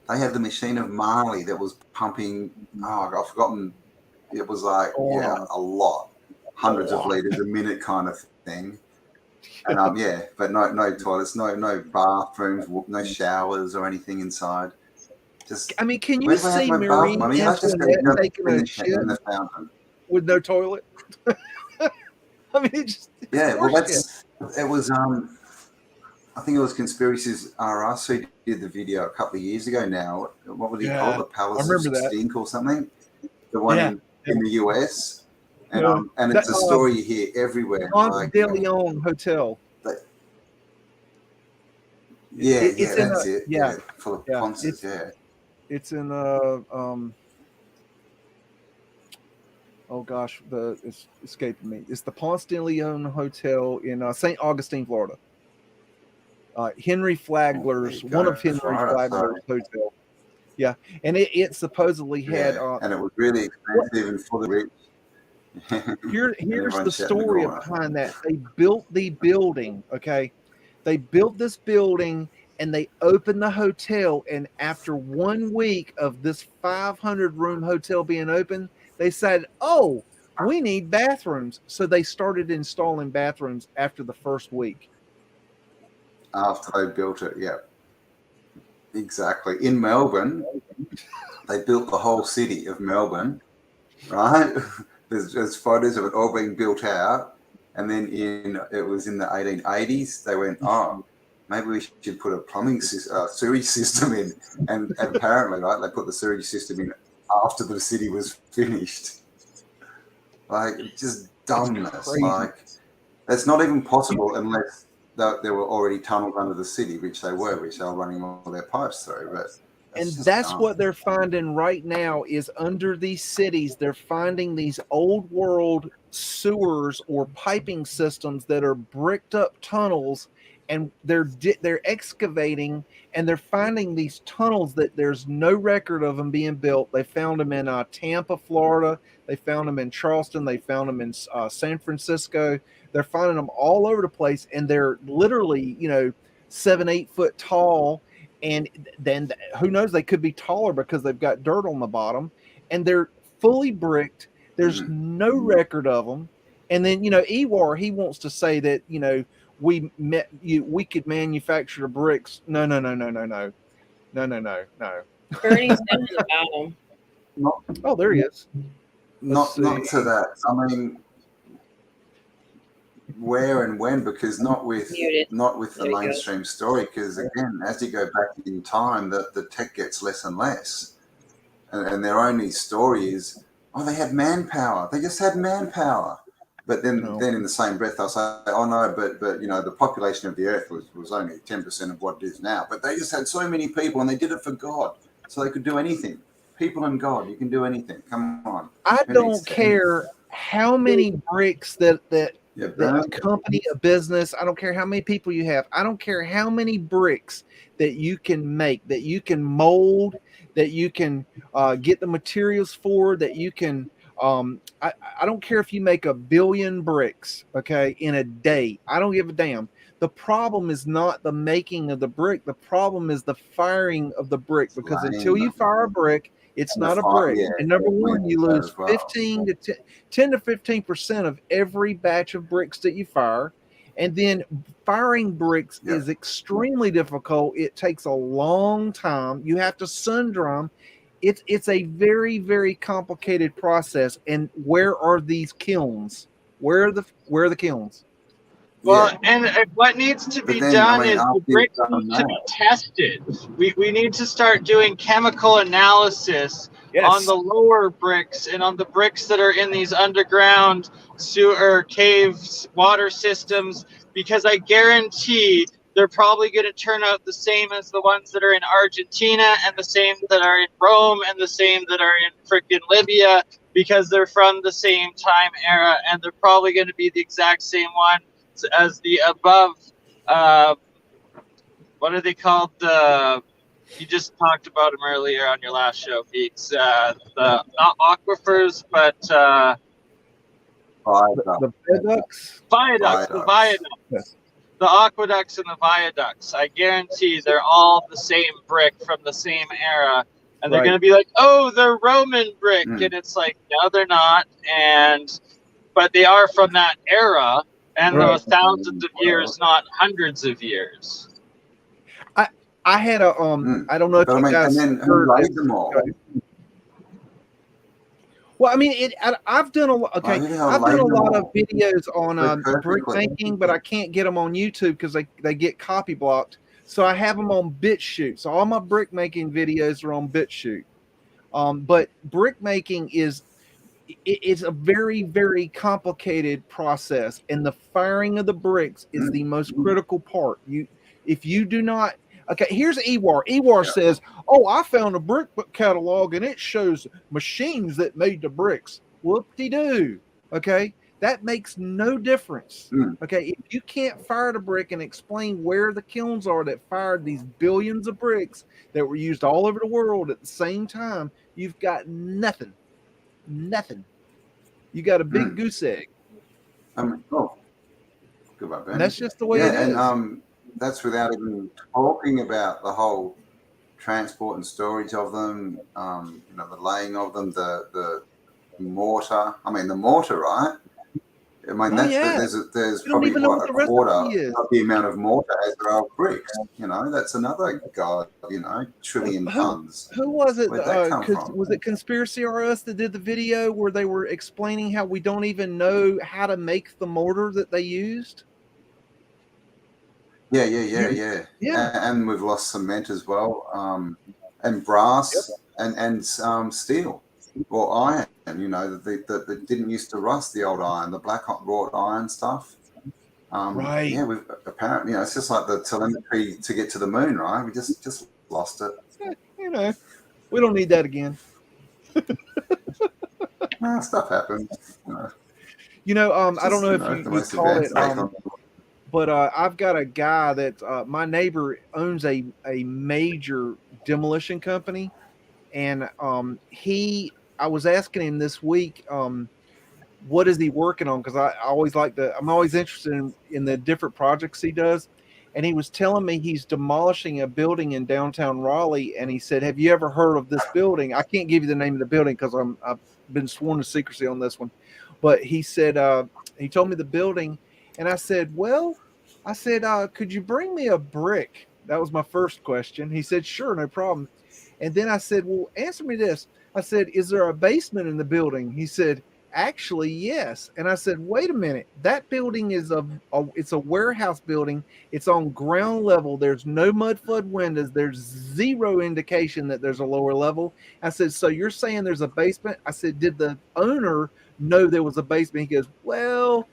They had the machine of Marley that was pumping, I've forgotten. It was like, a lot. Hundreds of liters a minute kind of thing. And but no toilets, no bathrooms, no showers or anything inside. Just, I mean, can you see Marie Antoinette taking a shit in the fountain with no toilet? I mean, it was. I think it was Conspiracies R Us who did the video a couple of years ago now. What would he call it? The Palace of Stink or something? The one in the US. And it's a story you hear everywhere. Ponce de Leon Hotel. That's it. Yeah, full of Ponces. It's in oh gosh, it's escaping me. It's the Ponce de Leon Hotel in St. Augustine, Florida. Henry Flagler's, one of Henry Flagler's hotel. Yeah, and it supposedly had, and it was really expensive and for the rich. Here's the story behind that. They built the building, okay? They built this building and they opened the hotel, and after 1 week of this 500-room hotel being open, they said, oh, we need bathrooms. So they started installing bathrooms after the first week. After they built it, yeah. Exactly. In Melbourne, they built the whole city of Melbourne, right? There's photos of it all being built out. And then it was in the 1880s, they went, oh, maybe we should put a plumbing sewage system in. And apparently, right, they put the sewage system in after the city was finished. Like, just dumbness. Like, that's not even possible unless there were already tunnels under the city, which they were running all their pipes through. But that's dumb. What they're finding right now is under these cities, they're finding these old world sewers or piping systems that are bricked up tunnels, and they're excavating, and they're finding these tunnels that there's no record of them being built. They found them in Tampa, Florida. They found them in Charleston. They found them in San Francisco. They're finding them all over the place, and they're literally, 7-8 foot tall. And then who knows, they could be taller because they've got dirt on the bottom, and they're fully bricked. There's no record of them. And then, Ewar, he wants to say that, we could manufacture the bricks. No. Bernie's down the bottom. Oh, there he is. Not to that. I mean, where and when? Because not with the mainstream story. Because again, as you go back in time, the tech gets less and less, and their only story is, oh, they had manpower. They just had manpower. But then in the same breath, they'll say, oh no, but the population of the Earth was only 10% of what it is now. But they just had so many people, and they did it for God, so they could do anything. People and God, you can do anything. Come on. I don't care how many bricks that a company, a business, I don't care how many people you have. I don't care how many bricks that you can make, that you can mold, that you can get the materials for, that you can. I don't care if you make 1 billion bricks, okay, in a day. I don't give a damn. The problem is not the making of the brick. The problem is the firing of the brick, because until you fire a brick, it's not a brick. And number one, you lose 10 to 15% of every batch of bricks that you fire. And then firing bricks is extremely difficult. It takes a long time. You have to sun dry them. It's a very, very complicated process. And where are these kilns? Where are the kilns? Well, and what needs to be done is the bricks need to be tested. We need to start doing chemical analysis on the lower bricks and on the bricks that are in these underground sewer caves, water systems, because I guarantee they're probably going to turn out the same as the ones that are in Argentina, and the same that are in Rome, and the same that are in freaking Libya, because they're from the same time era, and they're probably going to be the exact same one as the above. What are they called? You just talked about them earlier on your last show, Beaks. The not aquifers, but the viaducts. The viaducts. Yes. The aqueducts and the viaducts. I guarantee they're all the same brick from the same era, and they're going to be like, "Oh, they're Roman brick," and it's like, no, they're not. But they are from that era, and those thousands of years, not hundreds of years. I had a I don't know if you guys heard them all. Well, I mean, I've done a lot. Okay, I've done a lot of videos on brick making, but I can't get them on YouTube because they get copy blocked. So I have them on BitChute. So all my brick making videos are on BitChute. But brick making is a very, very complicated process, and the firing of the bricks is the most critical part. If you do not. Okay, here's Ewar. Ewar says, "Oh, I found a brick catalog, and it shows machines that made the bricks." Whoop-de-doo. Okay, that makes no difference. Okay, if you can't fire the brick and explain where the kilns are that fired these billions of bricks that were used all over the world at the same time, you've got nothing. Nothing. You got a big goose egg. Goodbye, Ben. And that's just the way it is. And that's without even talking about the whole transport and storage of them, the laying of them, the mortar. I mean, the mortar, right? I mean, there's We don't probably even know what what a the quarter recipe is. of the amount of mortar as there are bricks. You know, that's another trillion tons. Who was it? Where'd that come from? Was it Conspiracy or Us that did the video where they were explaining how we don't even know how to make the mortar that they used? Yeah. Yeah. And we've lost cement as well, and brass and steel or iron. You know, that didn't used to rust, the old iron, the black hot wrought iron stuff. Right. Yeah, we've apparently, it's just like the telemetry to get to the moon, right? We just lost it. You know, we don't need that again. Stuff happens. I don't know if you caught it, but I've got a guy that my neighbor owns a major demolition company, and I was asking him this week, what is he working on? Because I'm always interested in the different projects he does. And he was telling me he's demolishing a building in downtown Raleigh. And he said, have you ever heard of this building? I can't give you the name of the building because I've been sworn to secrecy on this one. But he said, he told me the building. And I said, could you bring me a brick? That was my first question. He said, sure, no problem. And then I said, well, answer me this. I said, is there a basement in the building? He said, actually, yes. And I said, wait a minute, that building is it's a warehouse building. It's on ground level. There's no Mudflood windows. There's zero indication that there's a lower level. I said, so you're saying there's a basement? I said, did the owner know there was a basement? He goes, well,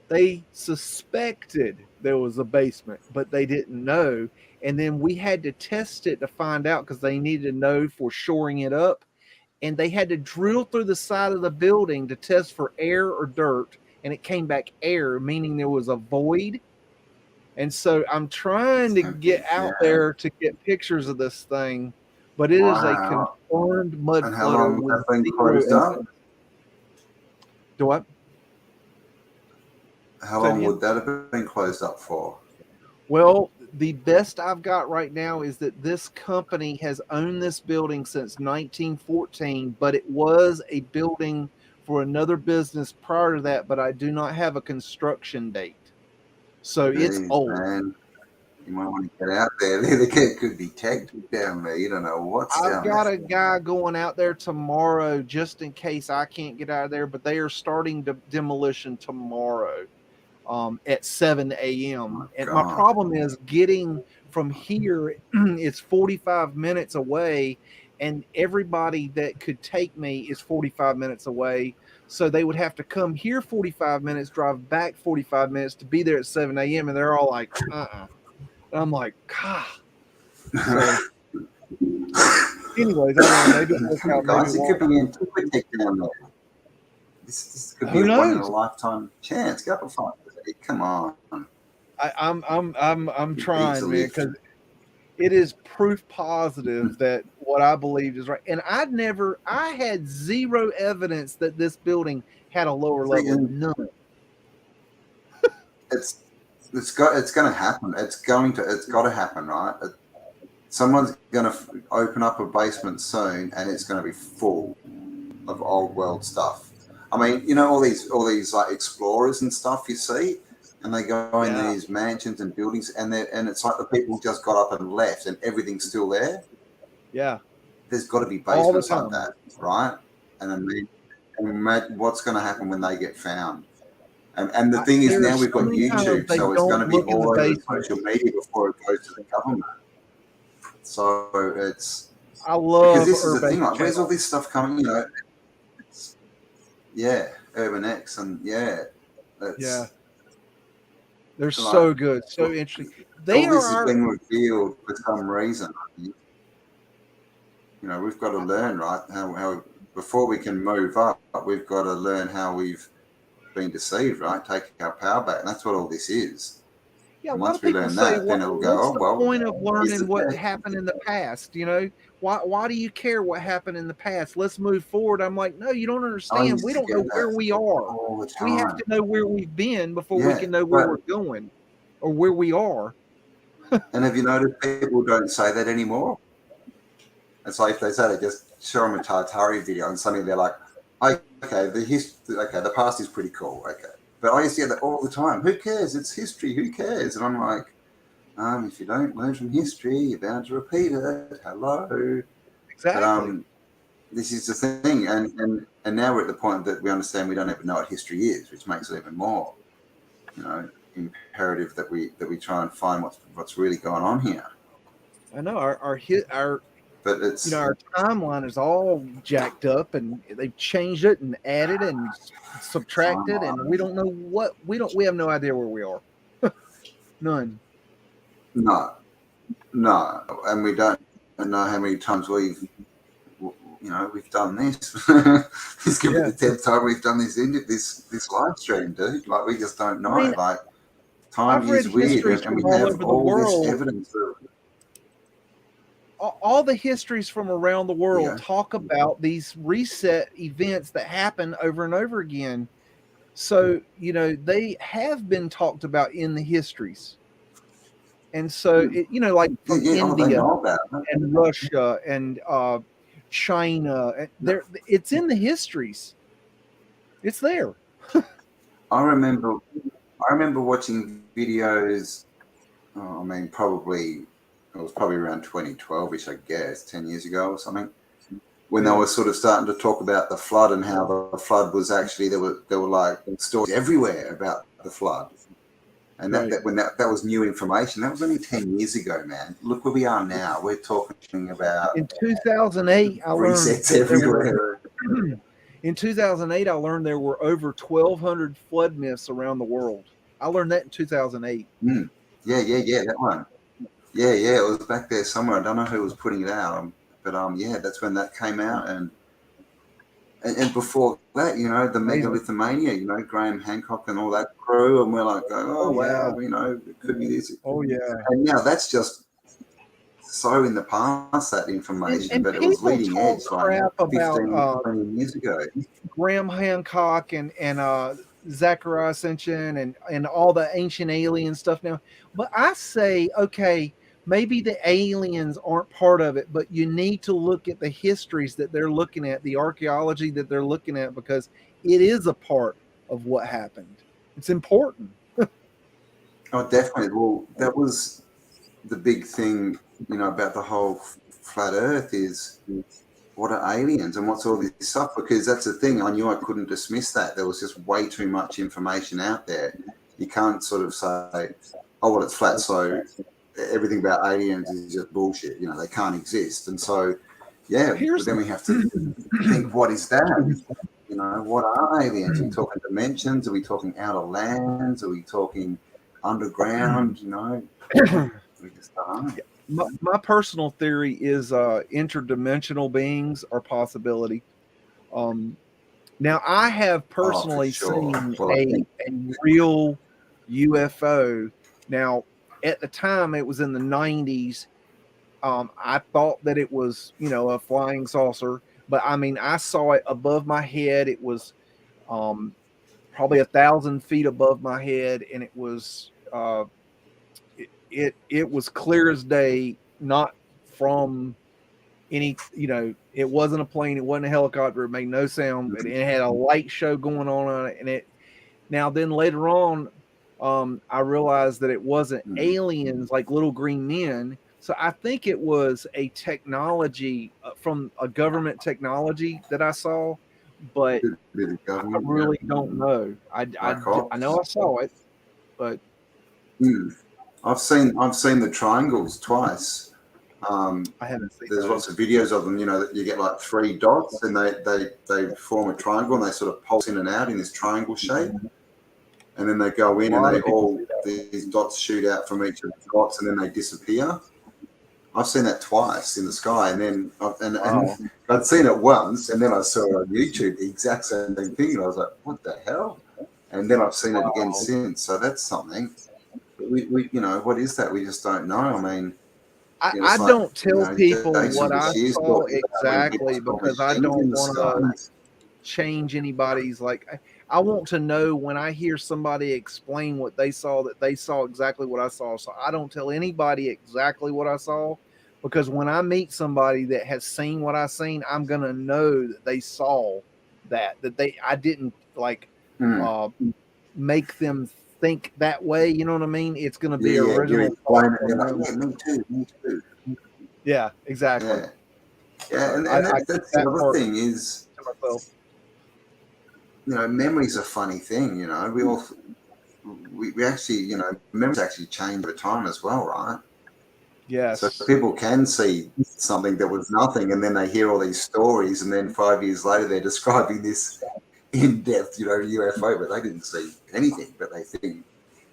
they suspected there was a basement, but they didn't know. And then we had to test it to find out because they needed to know for shoring it up. And they had to drill through the side of the building to test for air or dirt. And it came back air, meaning there was a void. And so I'm trying to get out there to get pictures of this thing, but it is a confirmed mud and how long with has that been closed up? Do what? How long would that have been closed up for? Well, the best I've got right now is that this company has owned this building since 1914, but it was a building for another business prior to that, but I do not have a construction date. So it's old. Man. You might want to get out there. The kid could be tagged down there. You don't know what's down there. I've got a guy going out there tomorrow just in case I can't get out of there, but they are starting demolition tomorrow. At 7 a.m. And my problem is getting from here, it's 45 minutes away, and everybody that could take me is 45 minutes away. So they would have to come here 45 minutes, drive back 45 minutes to be there at 7 a.m. And they're all like, And I'm like, God. So, anyways, I don't know, maybe it could be Antiquitech down there. This could be a once in a lifetime chance. Go up and find it. Come on. I'm trying, man, because it is proof positive that what I believed is right. And I had zero evidence that this building had a lower level. None. It's going to happen. It's got to happen, right? Someone's going to open up a basement soon, and it's going to be full of old world stuff. I mean, all these like explorers and stuff you see, and they go in these mansions and buildings, and it's like the people just got up and left, and everything's still there. Yeah, there's got to be basements like that, right? And imagine what's going to happen when they get found. And the thing is, now we've got YouTube, so it's going to be all over social media before it goes to the government. So I love because this is the thing. Like, where's all this stuff coming? Urban X, and they're so good, so interesting. This has been revealed for some reason. We've got to learn, right? How before we can move up, we've got to learn how we've been deceived, right? Taking our power back, and that's what all this is. Yeah, and once we learn that, then it'll go. What's the point of learning what happened in the past? Why do you care what happened in the past? Let's move forward. I'm like, no, you don't understand. We don't know where we are. We have to know where we've been before we can know where we're going or where we are. And have you noticed people don't say that anymore? It's like if they say they just show them a Tartaria video and suddenly they're like, The past is pretty cool. Okay, but I used to get that all the time. Who cares? It's history. Who cares? And I'm like, if you don't learn from history, you're bound to repeat it. Hello. Exactly. But this is the thing, and now we're at the point that we understand we don't even know what history is, which makes it even more, imperative that we try and find what's really going on here. I know our But it's our timeline is all jacked up, and they've changed it and added and subtracted, and we don't know what we have no idea where we are. None. no, and we don't know how many times we've done this. This could be the 10th time we've done this live stream, dude. Like, we just don't know. Like, time is weird, and we have all this evidence. All the histories from around the world talk about these reset events that happen over and over again. So, they have been talked about in the histories. And so, like from India and Russia and China, it's in the histories. It's there. I remember watching videos. It was probably around 2012-ish, I guess, 10 years ago or something, when they were sort of starting to talk about the flood and how the flood was actually, there were like stories everywhere about the flood. And that was new information. That was only 10 years ago, man. Look where we are now. We're talking about in 2008. I learned resets everywhere. In 2008, I learned there were over 1,200 flood myths around the world. I learned that in 2008. Yeah, that one. Yeah, it was back there somewhere. I don't know who was putting it out, but that's when that came out, and before that, the megalithomania, Graham Hancock and all that crew, and we're like, wow, it could be this. Oh yeah. And now that's just so in the past, that information, and but it was leading edge like 15, 20 years ago. Graham Hancock and Zachariah Ascension and all the ancient alien stuff now. But I say, okay, maybe the aliens aren't part of it, but you need to look at the histories that they're looking at, the archaeology that they're looking at, because it is a part of what happened. It's important. Oh, definitely. Well, that was the big thing, about the whole flat Earth is what are aliens and what's all this stuff? Because that's the thing. I knew I couldn't dismiss that. There was just way too much information out there. You can't sort of say, oh, well, it's flat, so everything about aliens is just bullshit. They can't exist. And so, but then we have to think, what is that? What are aliens? Are we talking dimensions? Are we talking outer lands? Are we talking underground? We just don't know. My personal theory is interdimensional beings are possibility. Now, I have personally seen a real UFO. Now, at the time, it was in the 90s. I thought that it was, a flying saucer. But, I saw it above my head. It was probably 1,000 feet above my head. And it was it was clear as day, not from any, it wasn't a plane. It wasn't a helicopter. It made no sound. But it had a light show going on it. And then later on, I realized that it wasn't aliens like little green men. So I think it was a technology from a government technology that I saw, but I really don't know. I know I saw it, but I've seen the triangles twice. I haven't seen. There's lots of videos of them. That you get like 3 dots, and they form a triangle, and they sort of pulse in and out in this triangle shape. And then they go in, and these dots shoot out from each of the dots, and then they disappear. I've seen that twice in the sky, and then I'd seen it once, and then I saw it on YouTube, the exact same thing, and I was like, "What the hell?" And then I've seen it again since. So that's something. We what is that? We just don't know. I don't tell people what I saw exactly because I don't want to change anybody's. I want to know when I hear somebody explain what they saw, that they saw exactly what I saw. So I don't tell anybody exactly what I saw, because when I meet somebody that has seen what I've seen, I'm going to know that they saw that I didn't like make them think that way. You know what I mean? It's going to be original. Me too. Yeah, exactly. Yeah, and that's the other thing is, you know, memory's a funny thing. You know, we actually, you know, memories actually change over time as well, right? Yes. So people can see something that was nothing, and then they hear all these stories, and then 5 years later they're describing this in-depth, you know, UFO, but they didn't see anything, but they think,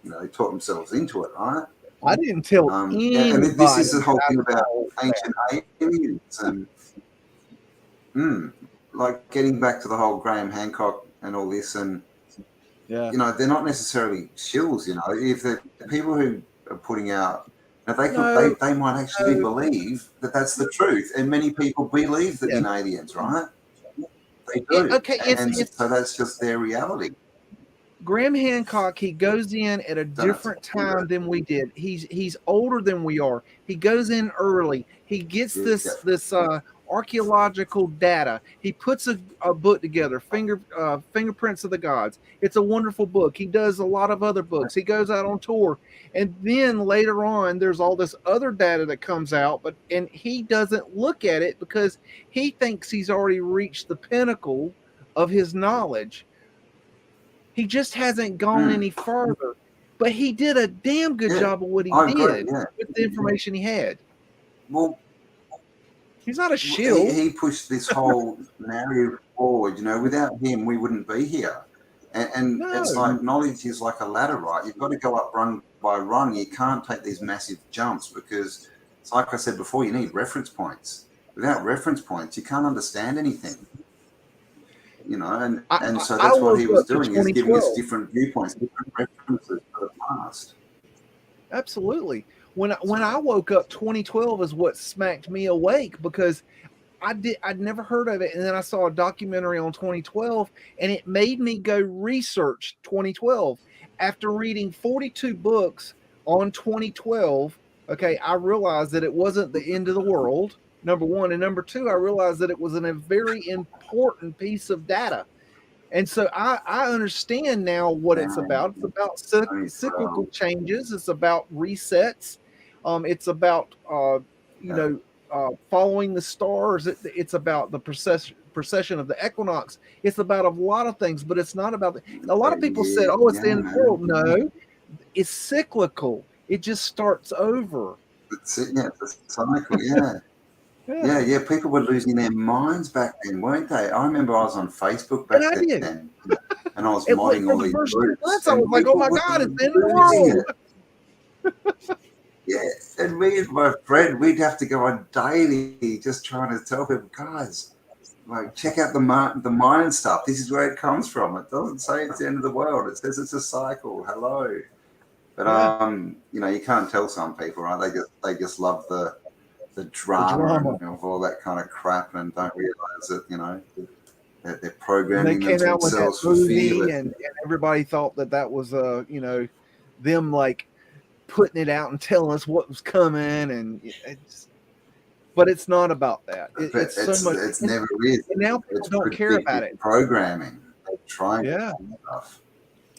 you know, they taught themselves into it, right? I didn't tell anybody. And this is the whole thing about ancient aliens and like getting back to the whole Graham Hancock and all this, and yeah, you know, they're not necessarily shills. You know, if the people who are putting out, they might actually believe that that's the truth, and many people believe that in aliens, right? They do. So that's just their reality. Graham Hancock, he goes in at a different time than we did. He's older than we are. He goes in early. He gets this archaeological data. He puts a book together, Fingerprints of the Gods. It's a wonderful book. He does a lot of other books. He goes out on tour. And then later on, there's all this other data that comes out, and he doesn't look at it because he thinks he's already reached the pinnacle of his knowledge. He just hasn't gone any farther. But he did a damn good job of what he did with the information he had. Well, he's not a shield. He pushed this whole narrative forward. You know, without him, we wouldn't be here. And it's like knowledge is like a ladder, right? You've got to go up rung by rung. You can't take these massive jumps because, it's like I said before, you need reference points. Without reference points, you can't understand anything. You know, and so that's what he was doing, is giving us different viewpoints, different references to the past. Absolutely. When I woke up, 2012 is what smacked me awake, because I'd never heard of it, and then I saw a documentary on 2012, and it made me go research 2012. After reading 42 books on 2012, okay, I realized that it wasn't the end of the world. Number one, and number two, I realized that it was a very important piece of data. And so I understand now what it's about. It's about cyclical changes. It's about resets. It's about, following the stars. It's about the precession of the equinox. It's about a lot of things, but it's not about a lot of people said, oh, it's the end of the world. No, it's cyclical. It just starts over. It's a cycle, Yeah, people were losing their minds back then, weren't they? I remember I was on Facebook back then, and I was modding all these groups. I was like, oh my God, it's the end of the world. Yeah, and me and my friend, we'd have to go on daily just trying to tell people, guys, like, check out the Mayan stuff. This is where it comes from. It doesn't say it's the end of the world. It says it's a cycle. Hello. But, you know, you can't tell some people, right? They just love the drama of all that kind of crap and don't realize that, you know, that they're programming themselves for fear. And everybody thought that was, them like putting it out and telling us what was coming. And but it's not about that. It's so much. It's never is. And now people don't care about it. Programming. They're trying stuff.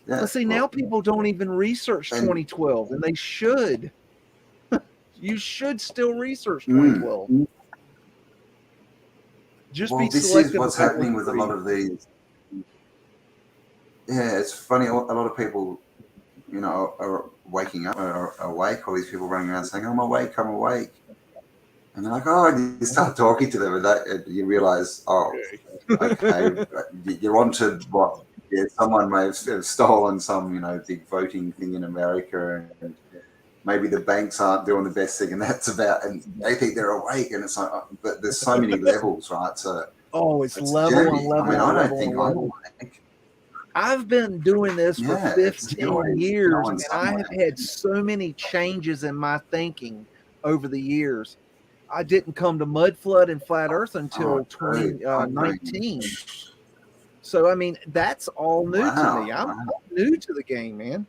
Yeah. But see, now people don't even research 2012, and they should. You should still research 2012. Just be selective. This is what's happening with a lot of these. Yeah, it's funny. A lot of people, you know, are waking up, are awake. All these people running around saying, "I'm awake, I'm awake," and they're like, "Oh," and you start talking to them, and you realize, "Oh, okay, you're onto what? Yeah, someone may have stolen some, you know, big voting thing in America, and maybe the banks aren't doing the best thing, and that's about, and they think they're awake, and it's like, but there's so many levels, right? So it's level and level. I mean, I don't think I'm awake. I've been doing this for 15 years, and I have had so many changes in my thinking over the years. I didn't come to Mudflood and Flat Earth until 2019. So, I mean, that's all new to me. I'm new to the game, man.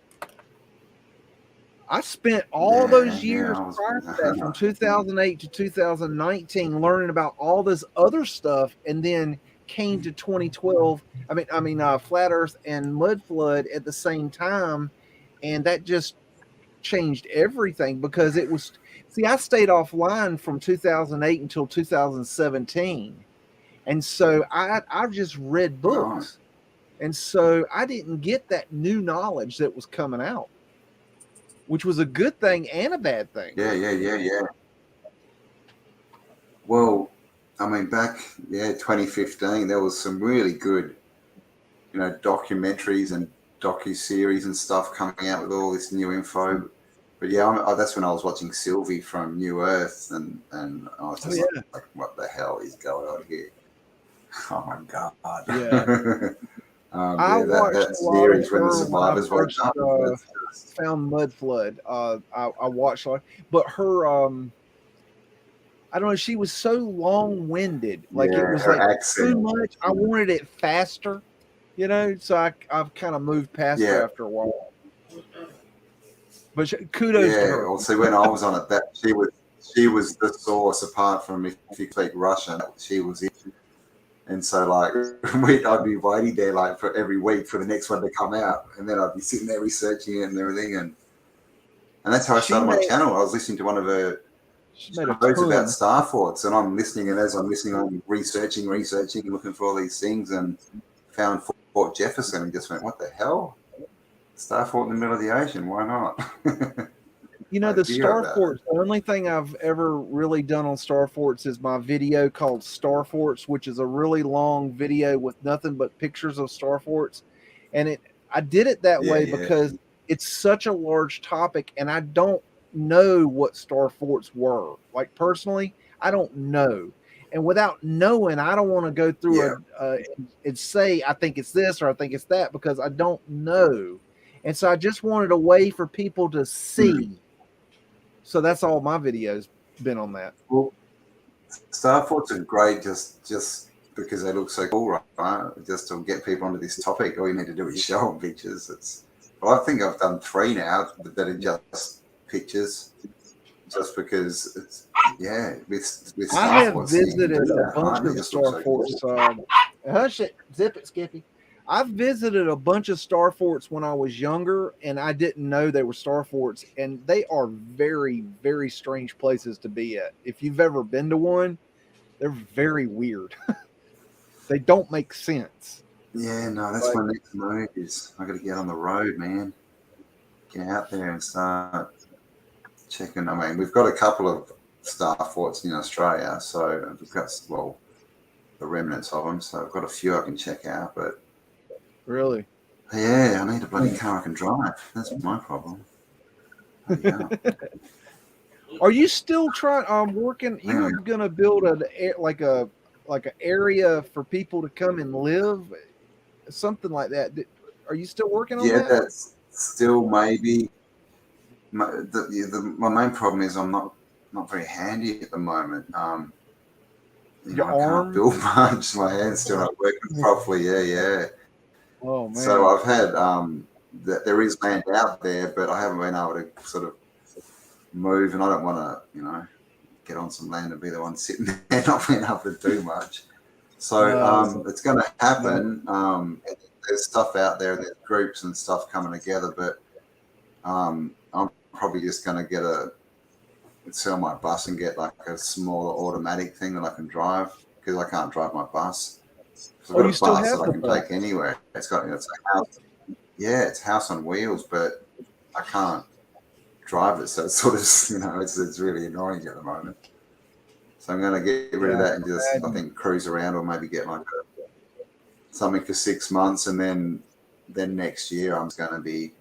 I spent all those years prior to that, from 2008 to 2019, learning about all this other stuff, and then came to 2012. Flat Earth and Mudflood at the same time, and that just changed everything because it was. See, I stayed offline from 2008 until 2017, and so I just read books, and so I didn't get that new knowledge that was coming out, which was a good thing and a bad thing. Yeah. Well, I mean, back 2015, there was some really good, documentaries and docu-series and stuff coming out with all this new info. But that's when I was watching Sylvie from New Earth, and I was just like, what the hell is going on here? Oh my god! Yeah. I watched that series when the survivors woke up. Found Mudflood. I watched, but her I don't know. She was so long-winded, like it was like accent. too much. I wanted it faster, So I've kind of moved past her after a while. But kudos to her. Well, see, when I was on it, that she was the source. Apart from if you speak Russian, she was it. And so, like, I'd be waiting there like for every week for the next one to come out, and then I'd be sitting there researching it and everything, and that's how I started my channel. I was listening to one of her shows about star forts, and I'm listening, and as I'm listening, I'm researching, looking for all these things, and found Fort Jefferson, and just went, "What the hell? Star fort in the middle of the ocean? Why not?" The star forts, the only thing I've ever really done on star forts is my video called Star Forts, which is a really long video with nothing but pictures of star forts. And I did it that way because it's such a large topic, and I don't know what star forts were. Like, personally, I don't know. And without knowing, I don't want to go through and say, I think it's this or I think it's that, because I don't know. And so I just wanted a way for people to see. So that's all my videos been on that. Well, star forts are great just because they look so cool, right? Just to get people onto this topic, all you need to do is show them pictures. I think I've done 3 now that are just pictures, just because it's with star I have forts, visited a bunch of star forts. Hush it, zip it, Skippy. I've visited a bunch of star forts when I was younger, and I didn't know they were star forts, and they are very, very strange places to be at. If you've ever been to one, they're very weird. They don't make sense. Yeah, no, that's my next move is I got to get on the road, man. Get out there and start checking. I mean, we've got a couple of star forts in Australia, so we've got, the remnants of them, so I've got a few I can check out, but really? Yeah, I need a bloody car I can drive. That's my problem. Are you still working? You were gonna build an area for people to come and live, something like that. Are you still working on that? Yeah, that's still maybe. My main problem is I'm not very handy at the moment. I can't build much. My hand's still not working properly. Yeah. Oh man! So I've had there is land out there, but I haven't been able to sort of move, and I don't want to, get on some land and be the one sitting there not being able to do much. So it's going to happen. There's stuff out there, there's groups and stuff coming together, but I'm probably just going to sell my bus and get like a smaller automatic thing that I can drive, because I can't drive my bus. So I've got a bus that I can take anywhere. It's a house. Yeah, it's house on wheels, but I can't drive it. So it's sort of, it's really annoying at the moment. So I'm going to get rid of that and just, I think, cruise around, or maybe get like something for 6 months. And then next year I'm going to be,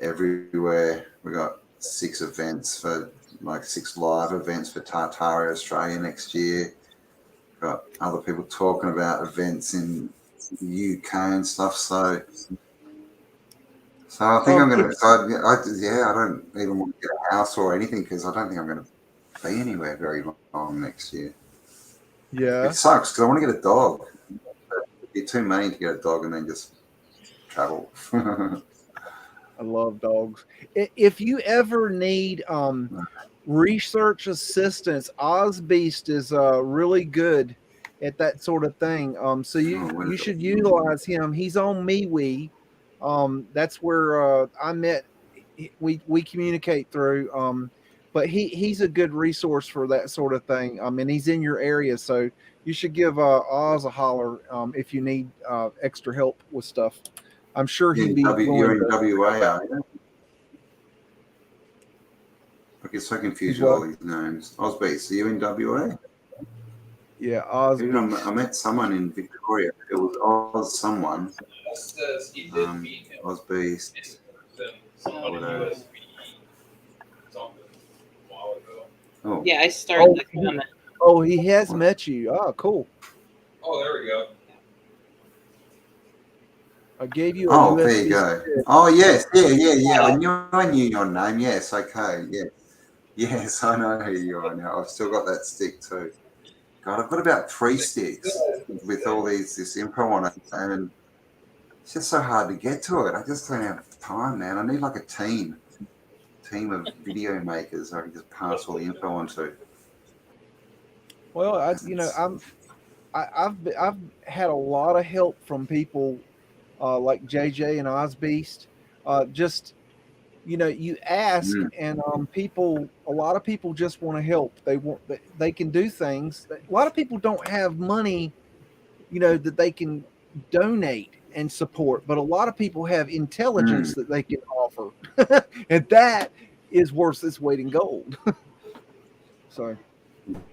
everywhere. We got 6 events for 6 live events for Tartaria Australia next year. Got other people talking about events in the UK and stuff. So I think I'm going to. I don't even want to get a house or anything, because I don't think I'm going to be anywhere very long next year. Yeah, it sucks because I want to get a dog. It'd be too mean to get a dog and then just travel. I love dogs. If you ever need research assistance, OzBeast is really good at that sort of thing. So you should utilize him. He's on MeWe. That's where I met. We communicate through. But he's a good resource for that sort of thing. And he's in your area, so you should give Oz a holler if you need extra help with stuff. I'm sure he'd be willing you're in to. WA, are you? I get so confused with all these names. Ozbeats, are you in WA? Yeah, Oz. I met someone in Victoria. It was Oz someone. Says he did meet him. Ozbeast. Somebody USB something a while ago. Oh. Yeah, I started the comment. Oh, he has met you. Oh, cool. Oh, there we go. I gave you a Oh, USB there you go. stick. Oh, yes. Yeah. I knew your name. Yes, okay. Yeah. Yes, I know who you are now. I've still got that stick too. God, I've got about 3 sticks with all this info on it, and it's just so hard to get to it. I just don't have time, man. I need like a team of video makers I can just pass all the info on to. Well, I've had a lot of help from people like JJ and Ozbeast. Just you ask, and a lot of people just want to help. They can do things. A lot of people don't have money, that they can donate and support, but a lot of people have intelligence that they can offer, and that is worth its weight in gold. So.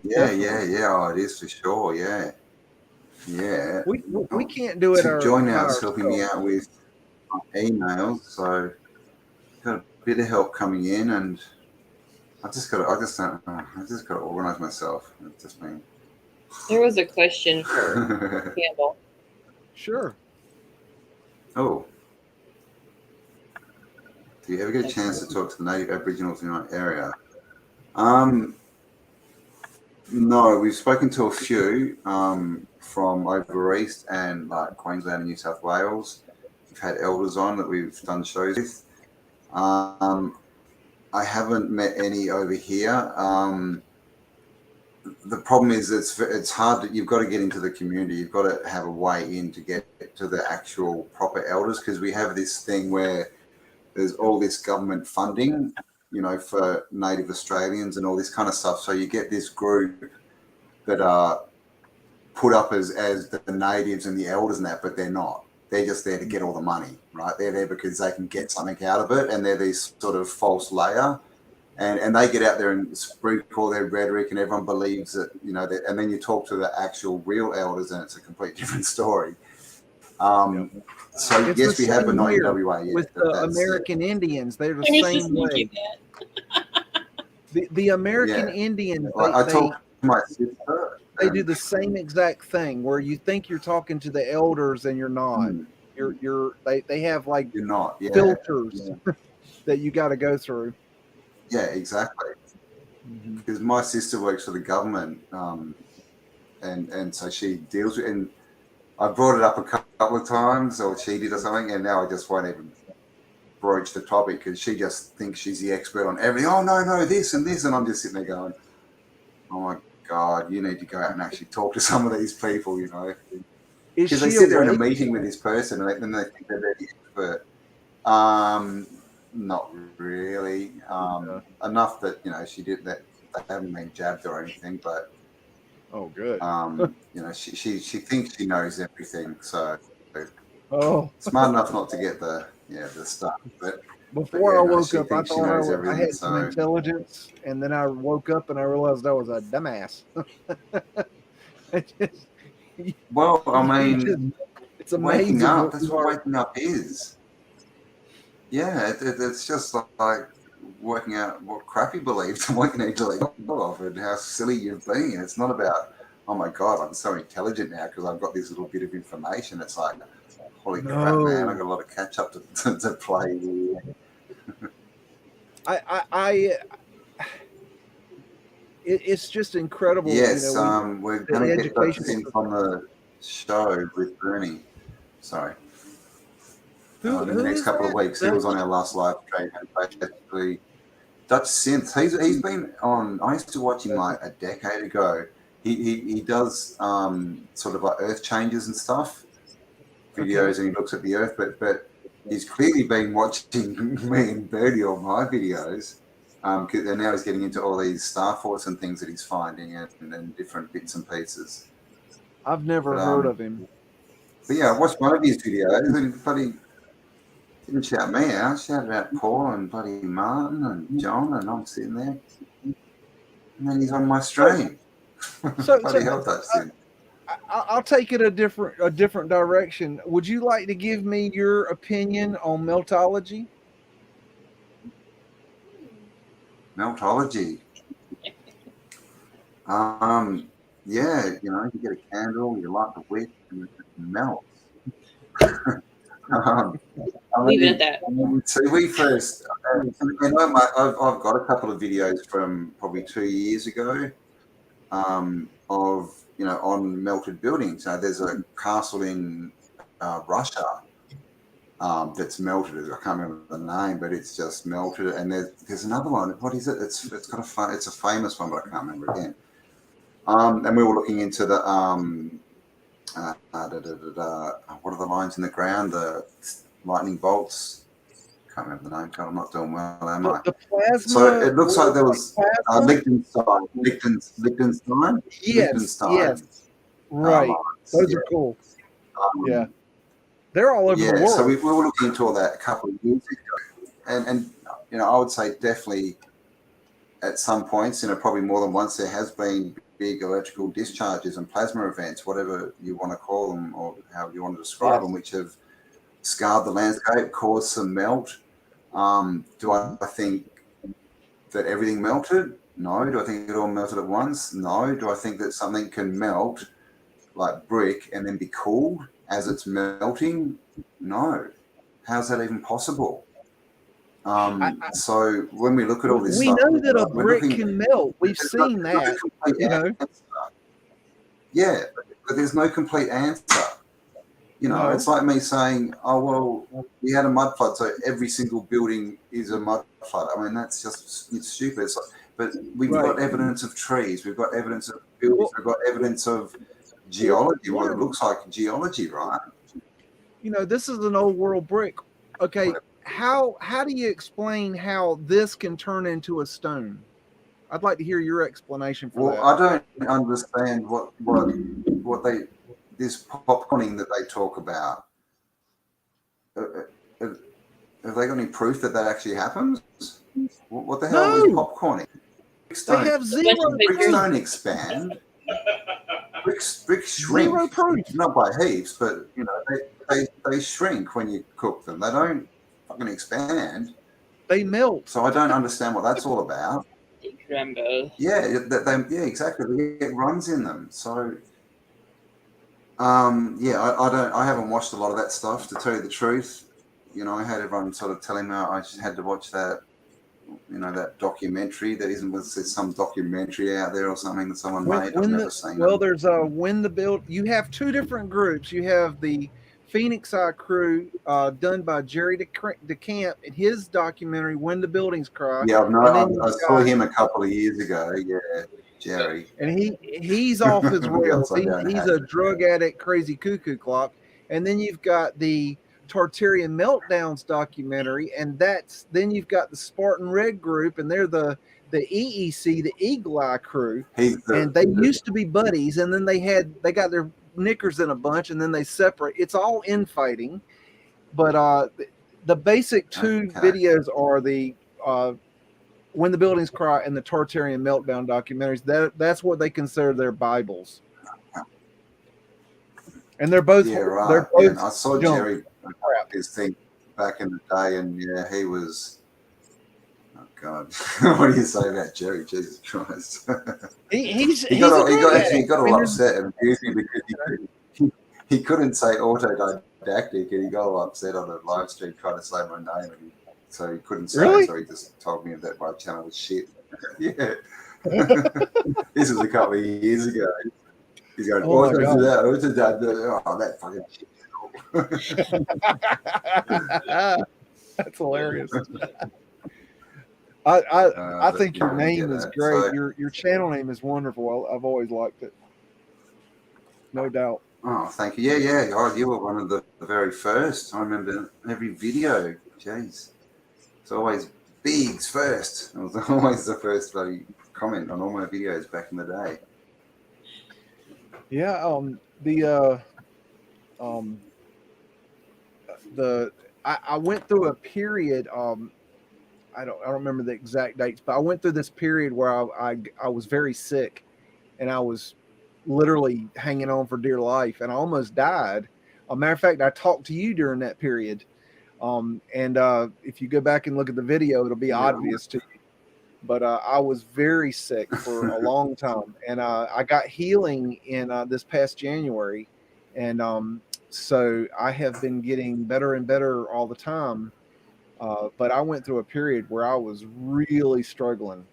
Yeah. Oh, it is for sure. Yeah. We can't do it. Join out's helping me out with emails, so got a bit of help coming in, and I just got to organize myself. It's just been. There was a question for Campbell. Sure. Oh. Do you ever get a chance to talk to the native Aboriginals in our area? No, we've spoken to a few from over east and like Queensland and New South Wales. We've had elders on that we've done shows with. I haven't met any over here. The problem is it's hard. You've got to get into the community. You've got to have a way in to get to the actual proper elders, because we have this thing where there's all this government funding, for native Australians and all this kind of stuff. So you get this group that are put up as the natives and the elders and that, but they're not. They're just there to get all the money, right? They're there because they can get something out of it, and they're this sort of false layer. And they get out there and sprinkle their rhetoric, and everyone believes that, and then you talk to the actual real elders, and it's a complete different story. So it's yes, we have, but not in WA yet. With the American Indians, they're the same way. The American Indians, I talk to my sister. They do the same exact thing where you think you're talking to the elders and you're not. They have like you're not filters that you got to go through. Yeah, exactly. Because my sister works for the government, and so she deals with. And I brought it up a couple of times, or she did or something, and now I just won't even broach the topic because she just thinks she's the expert on everything. Oh no, this and this, and I'm just sitting there going, "Oh my God, you need to go out and actually talk to some of these people," Because they sit there in a meeting with this person, and then they think they're the expert. Not really. Enough that she did that. They haven't been jabbed or anything, but. Oh, good. She thinks she knows everything, so smart enough not to get the stuff. But before I woke up, I thought I had some intelligence, and then I woke up and I realized I was a dumbass. Well, I mean, it's amazing. Waking up. That's what waking up is. Yeah, it's just like working out what crap you believed and what you need to let go of and how silly you've been. It's not about, oh my God, I'm so intelligent now because I've got this little bit of information. It's like, holy crap, man, I've got a lot of catch up to play here. It's just incredible. Yes, we're going to get those in on the show with Bernie. Sorry. In the next couple of weeks, he was on our last live stream, and basically Dutch Synth. He's been on. I used to watch him like a decade ago. he does sort of like earth changes and stuff, videos, and he looks at the earth, but he's clearly been watching me and Birdie on my videos, and now he's getting into all these Star Force and things that he's finding and different bits and pieces. I've never heard of him. But yeah, I watched one of his videos and bloody didn't shout me out, shouted out Paul and bloody Martin and John, and I'm sitting there. And then he's on my stream. Bloody hell, that's it. I'll take it a different direction. Would you like to give me your opinion on Meltology? Meltology. Yeah, you know, you get a candle, you light the wick, and it melts. Leave it at that. So we first, I've got a couple of videos from probably 2 years ago of, you know, on melted buildings. There's a castle in Russia that's melted. I can't remember the name, but it's just melted. And there's another one. What is it? It's a famous one, but I can't remember again. And we were looking into the what are the lines in the ground? The lightning bolts. Can't remember the name. God, I'm not doing well, am I? The plasma. So it looks like there was Liechtenstein. Yes. Right. Those are cool. Yeah. They're all over the world. So we were looking into all that a couple of years ago. And you know, I would say definitely at some points, you know, probably more than once, there has been big electrical discharges and plasma events, whatever you want to call them or how you want to describe them, which have scarred the landscape, caused some melt. Do I think that everything melted? No. Do I think it all melted at once? No. Do I think that something can melt like brick and then be cooled as it's melting? No. How's that even possible? So when we look at all this we stuff, know that a brick can melt. We've seen that, you know. Yeah, but there's no complete answer. You know, it's like me saying, oh, well, we had a mud flood, so every single building is a mud flood. I mean, that's just, it's stupid. It's like, but we've got evidence of trees. We've got evidence of buildings. We've got evidence of geology, what it looks like geology, right? You know, this is an old world brick. Okay, how do you explain how this can turn into a stone? I'd like to hear your explanation for that. I don't understand what they, this popcorning that they talk about. Have they got any proof that actually happens? What the hell is popcorning? They have zero bricks don't expand. Bricks shrink, not by heaps, but you know they shrink when you cook them. They don't fucking expand. They melt. So I don't understand what that's all about. Yeah, exactly. They get runs in them. So I haven't watched a lot of that stuff, to tell you the truth. You know, I had everyone sort of telling me I just had to watch that, you know, that documentary that isn't, there's some documentary out there or something that someone made. I've never seen it. Well, there's When the Build. You have two different groups. You have the Phoenix Eye crew done by Jerry DeCamp in his documentary When the Buildings Cry. Yeah, I saw him a couple of years ago. Yeah, Jerry. And he's off his rails. He's a drug addict, crazy cuckoo clock. And then you've got the Tartaria Meltdowns documentary, and then you've got the Spartan Red group, and they're the EEC, the Eagle Eye crew, and they used to be buddies, and then they got their knickers in a bunch, and then they separate. It's all infighting, but the basic two videos are the When the Buildings Cry and the Tartarian Meltdown documentaries. That's what they consider their Bibles, and they're both. Yeah, right. They're both I saw Jerry his thing back in the day, and yeah, he was. Oh God, what do you say about Jerry? Jesus Christ! he got all upset and abused me because he couldn't say Autodidactic, and he got all upset on the live stream trying to say my name, and so he couldn't say it, so he just told me that my channel was shit. Yeah, this was a couple of years ago. He's going, that fucking shit. That's hilarious. I think you know, your when you name get is that. great. So, Your channel name is wonderful. I've always liked it. No doubt. oh, thank you. Yeah. Oh, you were one of the very first. I remember every video. Jeez, it's always BEAGS first. It was always the first bloody comment on all my videos back in the day. Yeah. I went through a period. I don't remember the exact dates, but I went through this period where I was very sick, and I was literally hanging on for dear life, and I almost died. A matter of fact, I talked to you during that period. And if you go back and look at the video, it'll be obvious to you. But I was very sick for a long time, and I got healing in this past January, and so I have been getting better and better all the time. But I went through a period where I was really struggling.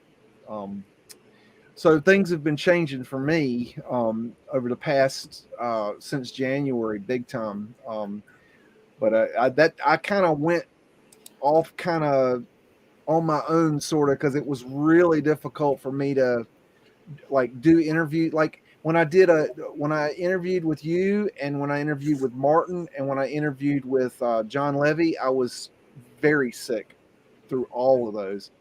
So things have been changing for me over the past since January, big time. But I kind of went off kind of on my own, sort of, because it was really difficult for me to like do interview. Like when I interviewed with you, and when I interviewed with Martin, and when I interviewed with John Levy, I was very sick through all of those,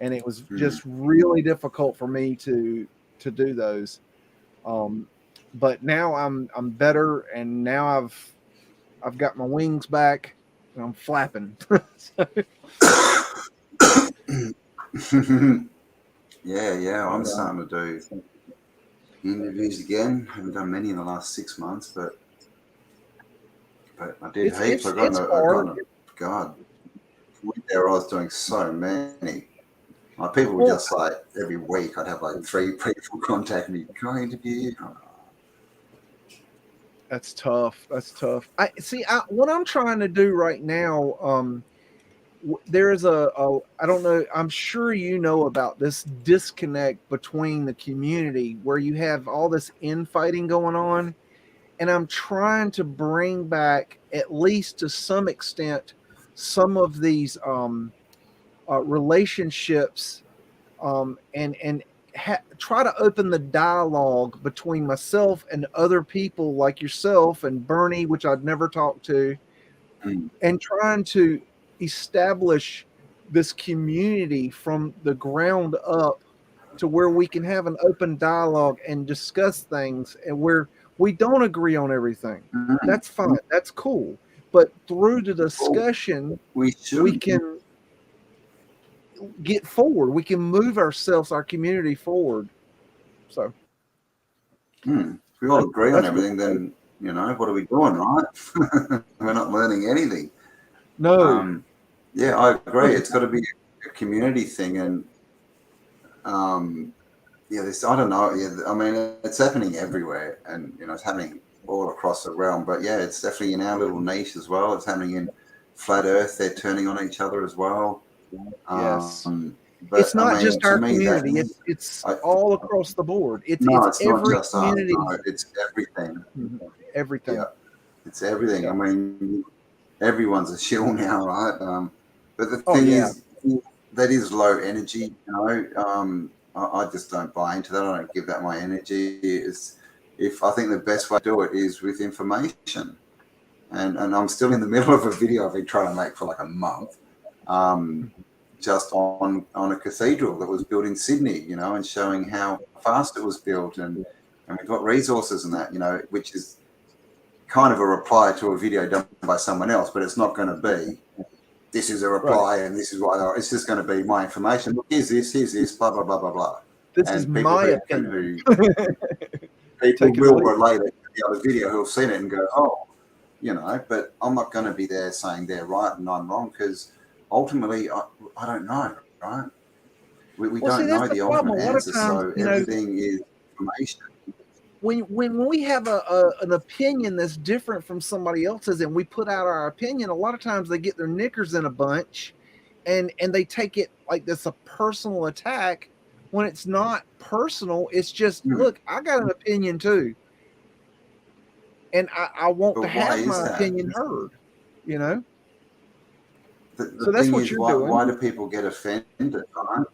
and it was just really difficult for me to do those. But now I'm better, and now I've got my wings back, and I'm flapping. Yeah. I'm starting to do interviews again. I haven't done many in the last 6 months, but I did heaps. God, there I was doing so many. Like people were just like every week I'd have like 3 people contact me. Can I interview you? That's tough. I see. What I'm trying to do right now. There is I don't know. I'm sure you know about this disconnect between the community where you have all this infighting going on, and I'm trying to bring back, at least to some extent, some of these relationships, and try to open the dialogue between myself and other people like yourself and Bernie, which I'd never talked to, and trying to establish this community from the ground up to where we can have an open dialogue and discuss things, and where we don't agree on everything. That's fine. That's cool. But through the discussion, we can get forward. We can move our community forward. So, if we all agree on everything, then what are we doing, right? We're not learning anything. No. Yeah, I agree. It's got to be a community thing, and this, I don't know. Yeah, I mean, it's happening everywhere, and it's happening all across the realm. But yeah, it's definitely in our little niche as well. It's happening in Flat Earth. They're turning on each other as well. Yes. But it's not just our community. It's all across the board. It's not every just community. us. No, it's everything. Everything. Yeah, it's everything. Yeah. I mean, everyone's a shill now, right? But the thing is, that is low energy. I just don't buy into that. I don't give that my energy. I think the best way to do it is with information. And I'm still in the middle of a video I've been trying to make for like a month. Just on a cathedral that was built in Sydney, and showing how fast it was built, and we've got resources and that, which is kind of a reply to a video done by someone else, but it's not going to be, this is a reply and this is why. It's just going to be my information. Look, here's this, blah, blah, blah, blah, blah. This is my opinion. People will relate it to the other video who have seen it and go, oh, but I'm not going to be there saying they're right and I'm wrong, because ultimately, I don't know, right? We don't know the ultimate answer, so everything is information. When we have an opinion that's different from somebody else's, and we put out our opinion, a lot of times they get their knickers in a bunch, and they take it like this a personal attack, when it's not personal. It's just, look, I got an opinion too, and I want to have my opinion heard. The So that's thing what is, you're why, doing. why do people get offended? Right?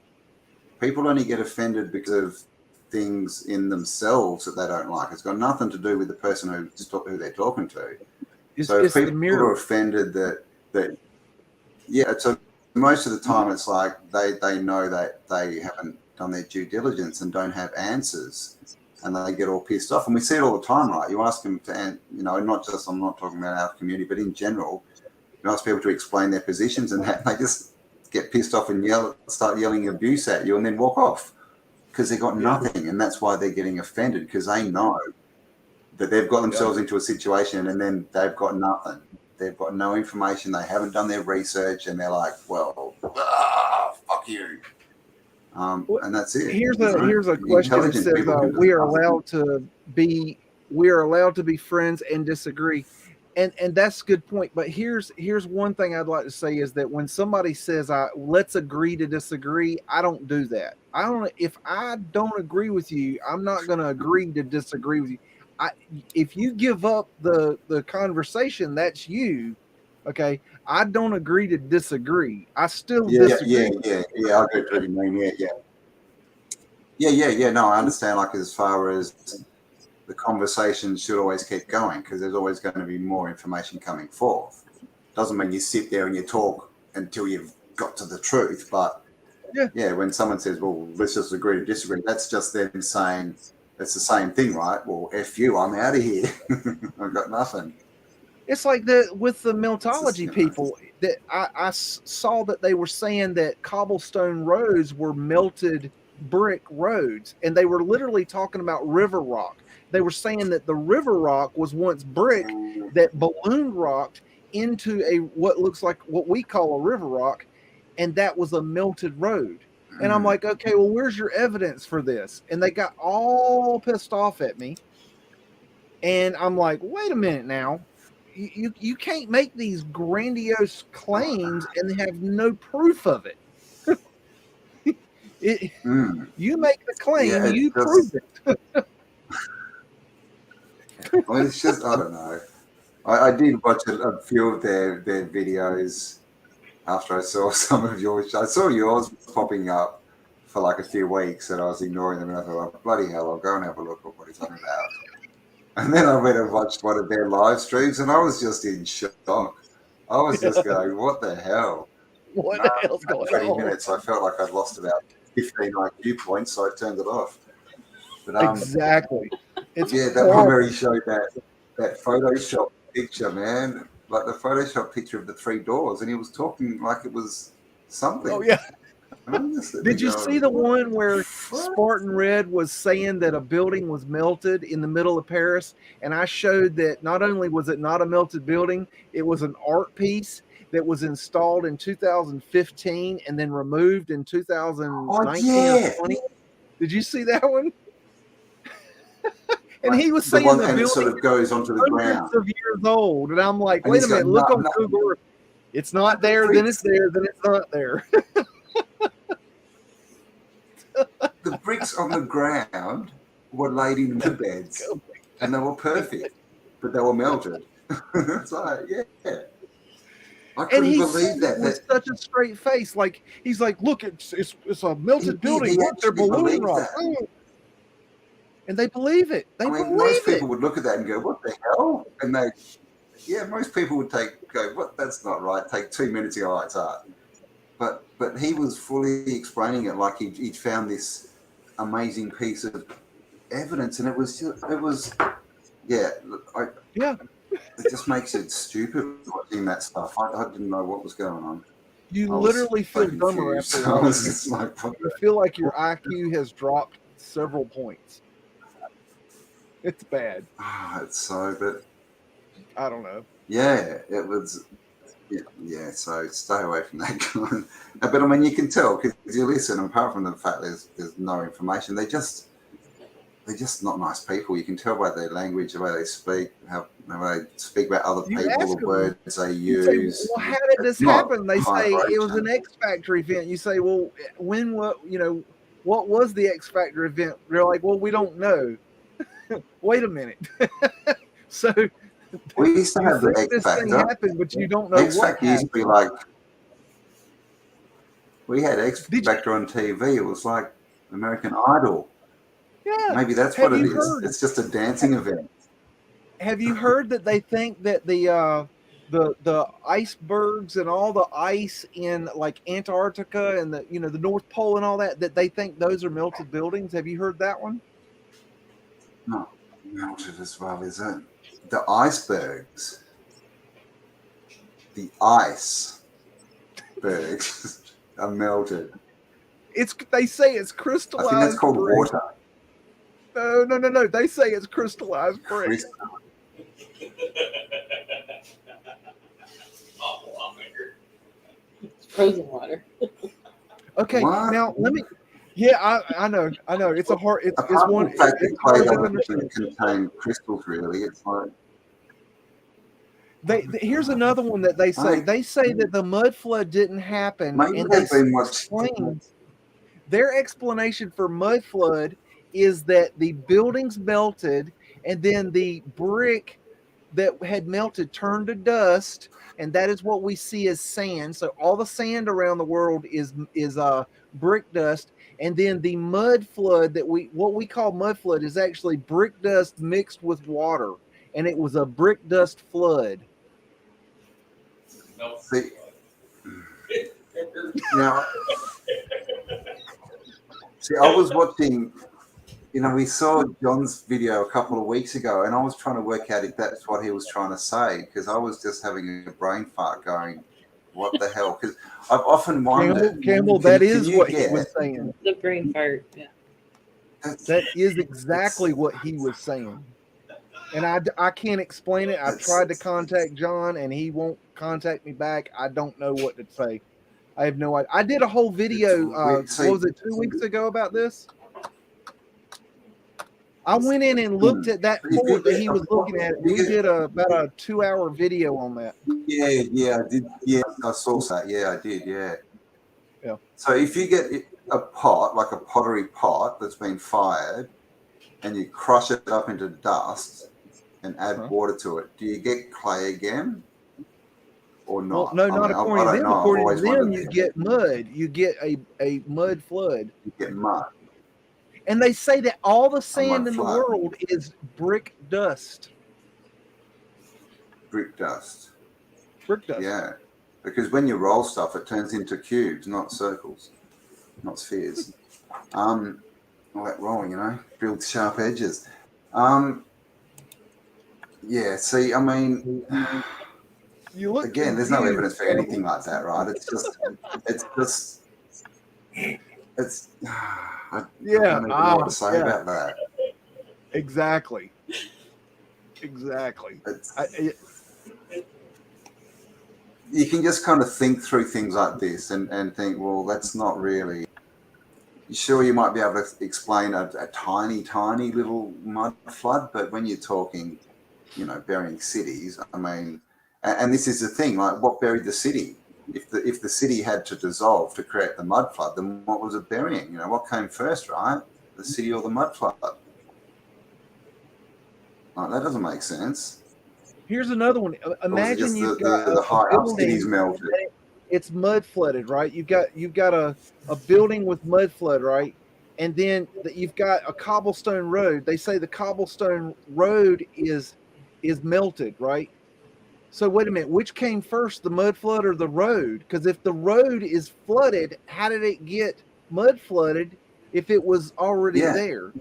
People only get offended because of things in themselves that they don't like. It's got nothing to do with the person who they're talking to. So if It's the people mirror. are offended that yeah, so most of the time it's like they know that they haven't done their due diligence and don't have answers, and they get all pissed off. And we see it all the time, right? You ask them to, you know, not just, I'm not talking about our community, but in general, you ask people to explain their positions, and they just get pissed off and start yelling abuse at you, and then walk off because they got nothing, and that's why they're getting offended, because they know that they've got themselves into a situation, and then they've got nothing. They've got no information. They haven't done their research, and they're like, "Well, fuck you," and that's it. Here's a question that says we are allowed to be friends and disagree, and that's a good point. But here's one thing I'd like to say is that when somebody says let's agree to disagree, I don't do that. If I don't agree with you, I'm not going to agree to disagree with you. If you give up the conversation, that's you. Okay, I don't agree to disagree. I still disagree. Yeah. I get what you mean. Yeah. No, I understand. Like, as far as the conversation should always keep going, because there's always going to be more information coming forth. Doesn't mean you sit there and you talk until you've got to the truth. But yeah, when someone says, "Well, let's just agree to disagree," that's just them saying. It's the same thing, right? Well, F you, I'm out of here. I've got nothing. It's like with the Meltology people that I saw that they were saying that cobblestone roads were melted brick roads, and they were literally talking about river rock. They were saying that the river rock was once brick that balloon rocked into what looks like what we call a river rock, and that was a melted road. And I'm like, okay, well, where's your evidence for this? And they got all pissed off at me. And I'm like, wait a minute now. You can't make these grandiose claims and have no proof of it. You make the claim, you prove it. I mean, it's just, I don't know. I did watch a few of their videos after I saw some of yours. I saw yours popping up for like a few weeks, and I was ignoring them, and I thought, oh, bloody hell, I'll go and have a look at what he's talking about. And then I went and watched one of their live streams, and I was just in shock. I was just going, what the hell? What the hell's going on? 20 minutes, I felt like I'd lost about 15 IQ points, so I turned it off. But, exactly. That one where he showed that Photoshop picture, man. Like the Photoshop picture of the 3 doors, and he was talking like it was something. Oh, yeah. Did you see the one where Spartan Red was saying that a building was melted in the middle of Paris? And I showed that not only was it not a melted building, it was an art piece that was installed in 2015 and then removed in 2019 or 20. Did you see that one? And he was saying the building sort of goes onto the ground. Hundreds of years old. And I'm like, wait a minute, look on Google. It's not there, then it's there, then it's not there. The bricks on the ground were laid in the beds, and they were perfect, but they were melted. It's like, yeah. I couldn't believe that. With such a straight face, like he's like, look, it's a melted building. Look, they're balloon rock. And they believe it. Most people would look at that and go, "What the hell?" And most people would go, "What? That's not right." Take 2 minutes and go, "Oh, it's art." But he was fully explaining it like he'd found this amazing piece of evidence, and it just makes it stupid watching that stuff. I didn't know what was going on. You literally feel dumber after a while. You feel like your IQ has dropped several points. It's bad. It's so, but I don't know. Yeah, it was. Yeah, so stay away from that kind. But I mean, you can tell because you listen. Apart from the fact there's no information, they're just not nice people. You can tell by their language, the way they speak, how they speak about other people, the words they use. Say, well, how did this happen? They say it was an X Factor event. You say, well, what was the X Factor event? They're like, well, we don't know. Wait a minute. So we used to have the X Factor. Happened, but you don't know X Factor used to be like We had X Factor on TV. It was like American Idol. Yeah. Maybe that's Have what it you is. heard? It's just a dancing event. Have you heard that they think that the icebergs and all the ice in like Antarctica and the the North Pole and all that they think those are melted buildings? Have you heard that one? Not melted as well, is it? The icebergs. The icebergs are melted. They say it's I crystallized. think that's called brick. water. No. They say it's crystallized brick. It's frozen water. Okay, What? now let me. Yeah, I know. It's a hard. It's Apart one. from the fact that It's clay hard to doesn't understand. contain crystals, really. It's like Here's another one that they say. Right. They say that the mud flood didn't happen, maybe and they they've been watching. explain their explanation for mud flood is that the buildings melted, and then the brick that had melted turned to dust, and that is what we see as sand. So all the sand around the world is brick dust, and then the mud flood what we call mud flood is actually brick dust mixed with water, and it was a brick dust flood. See, now, I was watching. We saw John's video a couple of weeks ago, and I was trying to work out if that's what he was trying to say, because I was just having a brain fart going, what the hell? Because I've often wondered. Campbell, that is what he was saying. The brain fart. Yeah. That is exactly what he was saying. And I can't explain it. I've tried to contact John, and he won't contact me back. I don't know what to say. I have no idea. I did a whole video, what was it, 2 weeks ago about this? I went in and looked at that fort that he was looking at. We did about a 2-hour video on that. Yeah, I did. Yeah, I saw that. Yeah, I did. Yeah. So if you get a pot, like a pottery pot that's been fired, and you crush it up into dust and add water to it, do you get clay again or not? Well, no, not according to them. According to them, you get mud. You get a mud flood. You get mud. And they say that all the sand in the world is brick dust. Brick dust. Brick dust. Yeah. Because when you roll stuff, it turns into cubes, not circles, not spheres. All that rolling, builds sharp edges. Yeah, see, I mean, again, there's no evidence for anything like that, right? It's just, I don't know what to say about that. Exactly. You can just kind of think through things like this and think, well, that's not really. Sure, you might be able to explain a tiny, tiny little mud flood, but when you're talking, burying cities, I mean, and this is the thing, like what buried the city? If the city had to dissolve to create the mud flood, then what was it burying? What came first, right? The city or the mud flood? Like, that doesn't make sense. Here's another one. Imagine you've got the high up cities melted. It's mud flooded, right? You've got a building with mud flood, right? And then you've got a cobblestone road. They say the cobblestone road is melted, right? So wait a minute, which came first, the mud flood or the road? Because if the road is flooded, how did it get mud flooded if it was already there?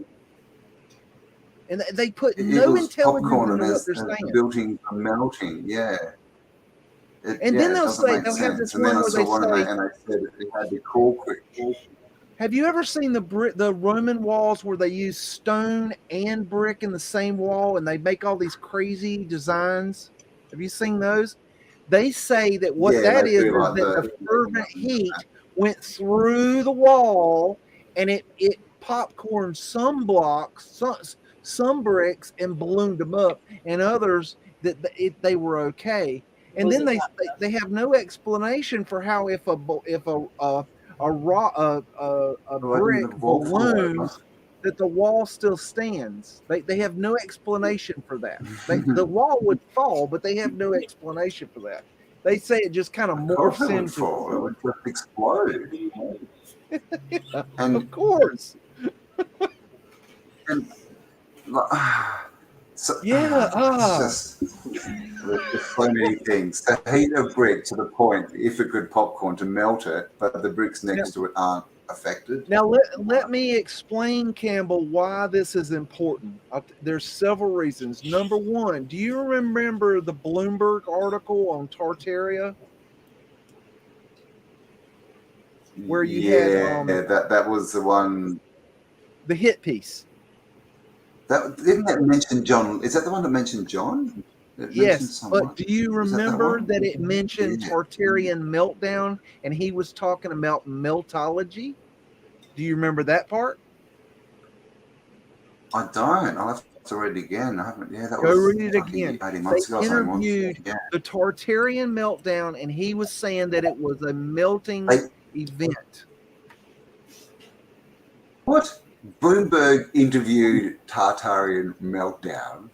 And they put no intelligence into what they're saying. The buildings are melting, yeah. And then they'll have this one where they say, and they said it had to cool quick. Have you ever seen the Roman walls where they use stone and brick in the same wall, and they make all these crazy designs? Have you seen those? They say that what that is that the fervent heat went through the wall, and it popcorned some blocks, some bricks, and ballooned them up, and others that they were okay. And then they have no explanation for how if a brick balloons, that the wall still stands. They have no explanation for that. The wall would fall, but they have no explanation for that. They say it just kind of Of course morphs it would into. fall. It would just explode. Yeah, And of course. and like, so, Yeah. it's just there's so many things. To heat a brick to the point, if it could popcorn, to melt it, but the bricks next to it aren't affected. Now let me explain, Campbell, why this is important. There's several reasons. Number one, do you remember the Bloomberg article on Tartaria? Where you had that was the one. The hit piece. That didn't that mention John? Is that the one that mentioned John? Yes, but do you remember that it mentioned Tartarian meltdown, and he was talking about Meltology? Do you remember that part? I don't. I'll have to read it again. I haven't. Yeah, that Go was read it again. 18 months They ago. interviewed the Tartarian meltdown, and he was saying that it was a melting event. What? Bloomberg interviewed Tartarian meltdown.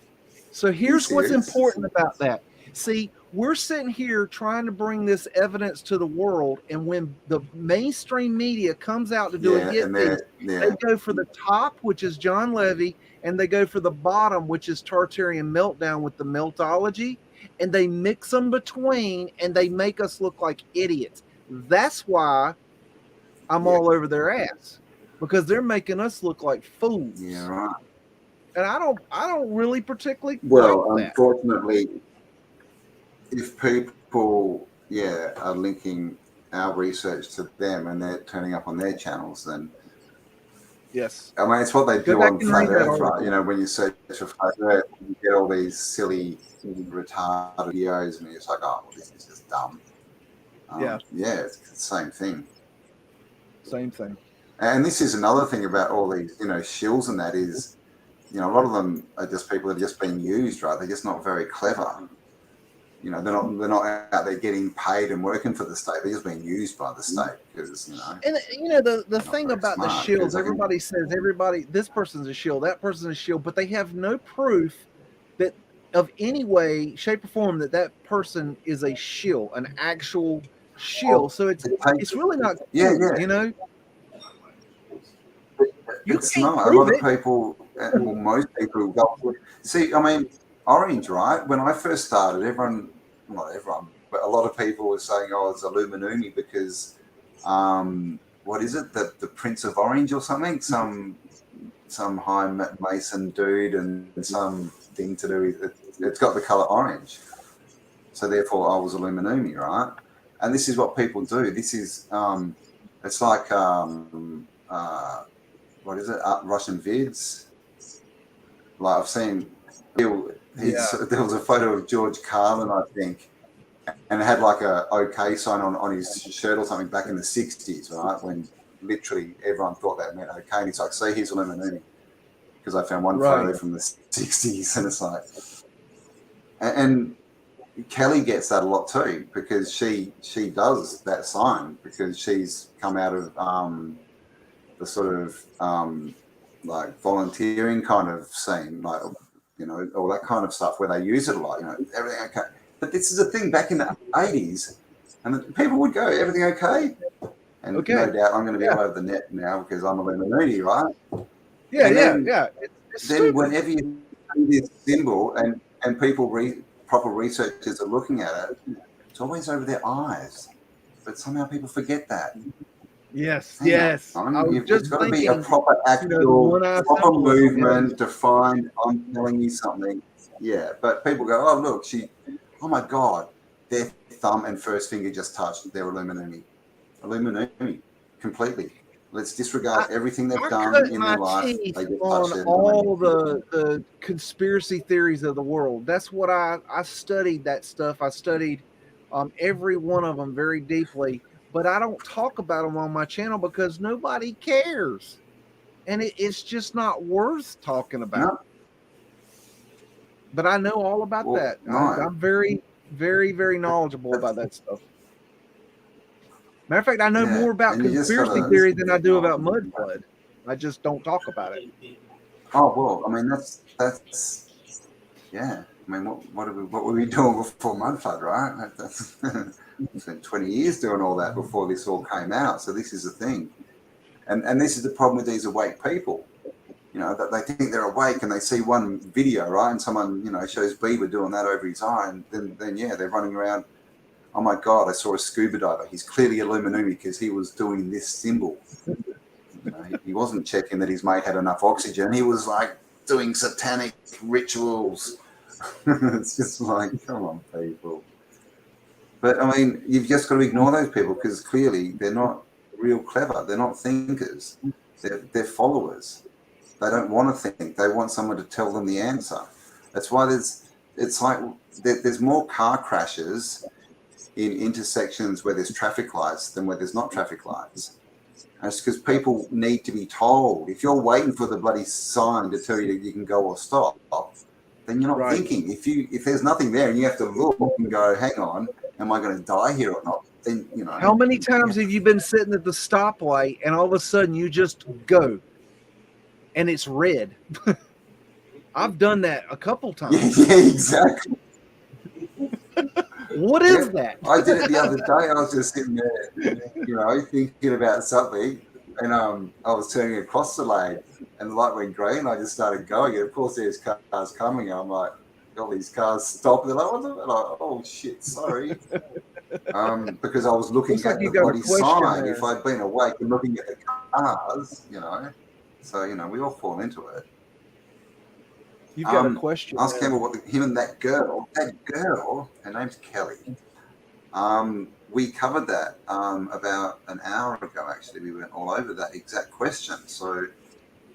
So here's what's important about that. See, we're sitting here trying to bring this evidence to the world, and when the mainstream media comes out to do a hit piece, they go for the top, which is John Levy, and they go for the bottom, which is Tartarian meltdown with the Meltology, and they mix them between, and they make us look like idiots. That's why I'm all over their ass, because they're making us look like fools. Yeah, right. And I don't really particularly like that. Unfortunately, if people are linking our research to them and they're turning up on their channels, then yes, I mean it's what they do on Flat Earth, right? You know, when you search for Flat Earth, you get all these silly retarded videos, and you're just like, oh, well, this is just dumb. It's the same thing. Same thing. And this is another thing about all these, shills and that is, a lot of them are just people that are just being used, right? They're just not very clever. They're not out there getting paid and working for the state. They're just being used by the state because, And the thing about the shills, everybody says this person's a shill, that person's a shill, but they have no proof that of any way, shape, or form that person is a shill, an actual shill. So it's really not cool, It's not. A lot of people, well, most people, see, I mean, Orange, right? When I first started, not everyone, but a lot of people were saying, oh, it's Illuminati because, what is it? The Prince of Orange or something? Some high Mason dude and some thing to do with it. It's got the color orange. So therefore I was Illuminati, right? And this is what people do. This is, it's like, what is it? Russian vids. Like I've seen, there was a photo of George Carlin, I think, and it had like a OK sign on his shirt or something back in the 60s, right? When literally everyone thought that meant OK. And he's like, see, here's Illuminati. Because I found one photo from the 60s, and it's like, and Kelly gets that a lot too, because she does that sign because she's come out of the sort of like volunteering kind of scene, like all that kind of stuff where they use it a lot. Everything okay. But this is a thing back in the 80s, and people would go, everything okay? And no doubt I'm going to be all over the net now because I'm a Illuminati, right? Yeah. Then whenever you see this symbol and people proper researchers are looking at it, it's always over their eyes. But somehow people forget that. Yes. It's got to be a proper actual, proper movement defined. I'm telling you something. Yeah, but people go, oh, look, oh my God, their thumb and first finger just touched. They're Illuminati. Completely. Let's disregard everything they've done in their life. They get on all the conspiracy theories of the world. That's what I studied that stuff. I studied every one of them very deeply, but I don't talk about them on my channel because nobody cares. And it's just not worth talking about. No. But I know all about that. No. I'm very, very, very knowledgeable about that stuff. Matter of fact, I know more about conspiracy theory than I do about Mudflood. I just don't talk about it. Oh, well, I mean, that's I mean, what were we doing before Mudflood, right? That's spent 20 years doing all that before this all came out. So this is the thing. And this is the problem with these awake people. You know, that they think they're awake and they see one video, right? And someone, you know, shows Bieber doing that over his eye, and then yeah, they're running around. Oh my God, I saw a scuba diver. He's clearly Illuminati because he was doing this symbol. You know, he wasn't checking that his mate had enough oxygen. He was like doing satanic rituals. It's just like, come on, people. But I mean, you've just got to ignore those people because clearly they're not real clever. They're not thinkers. They're followers. They don't want to think. They want someone to tell them the answer. That's why there's more car crashes in intersections where there's traffic lights than where there's not traffic lights. And it's because people need to be told. If you're waiting for the bloody sign to tell you that you can go or stop, then you're not thinking. If there's nothing there and you have to look and go, hang on, am I going to die here or not? Then, you know. How many times have you been sitting at the stoplight and all of a sudden you just go and it's red? I've done that a couple times. Yeah, exactly. What is that? I did it the other day. I was just sitting there, you know, thinking about something, and I was turning across the lane, and the light went green. I just started going, and of course there's cars coming. And I'm like, all these cars stop. And they're like, oh shit, sorry, because I was looking at the bloody sign. If I'd been awake and looking at the cars, you know, so you know, we all fall into it. You've got a question. Ask Campbell him and that girl, her name's Kelly. We covered that about an hour ago, actually. We went all over that exact question. So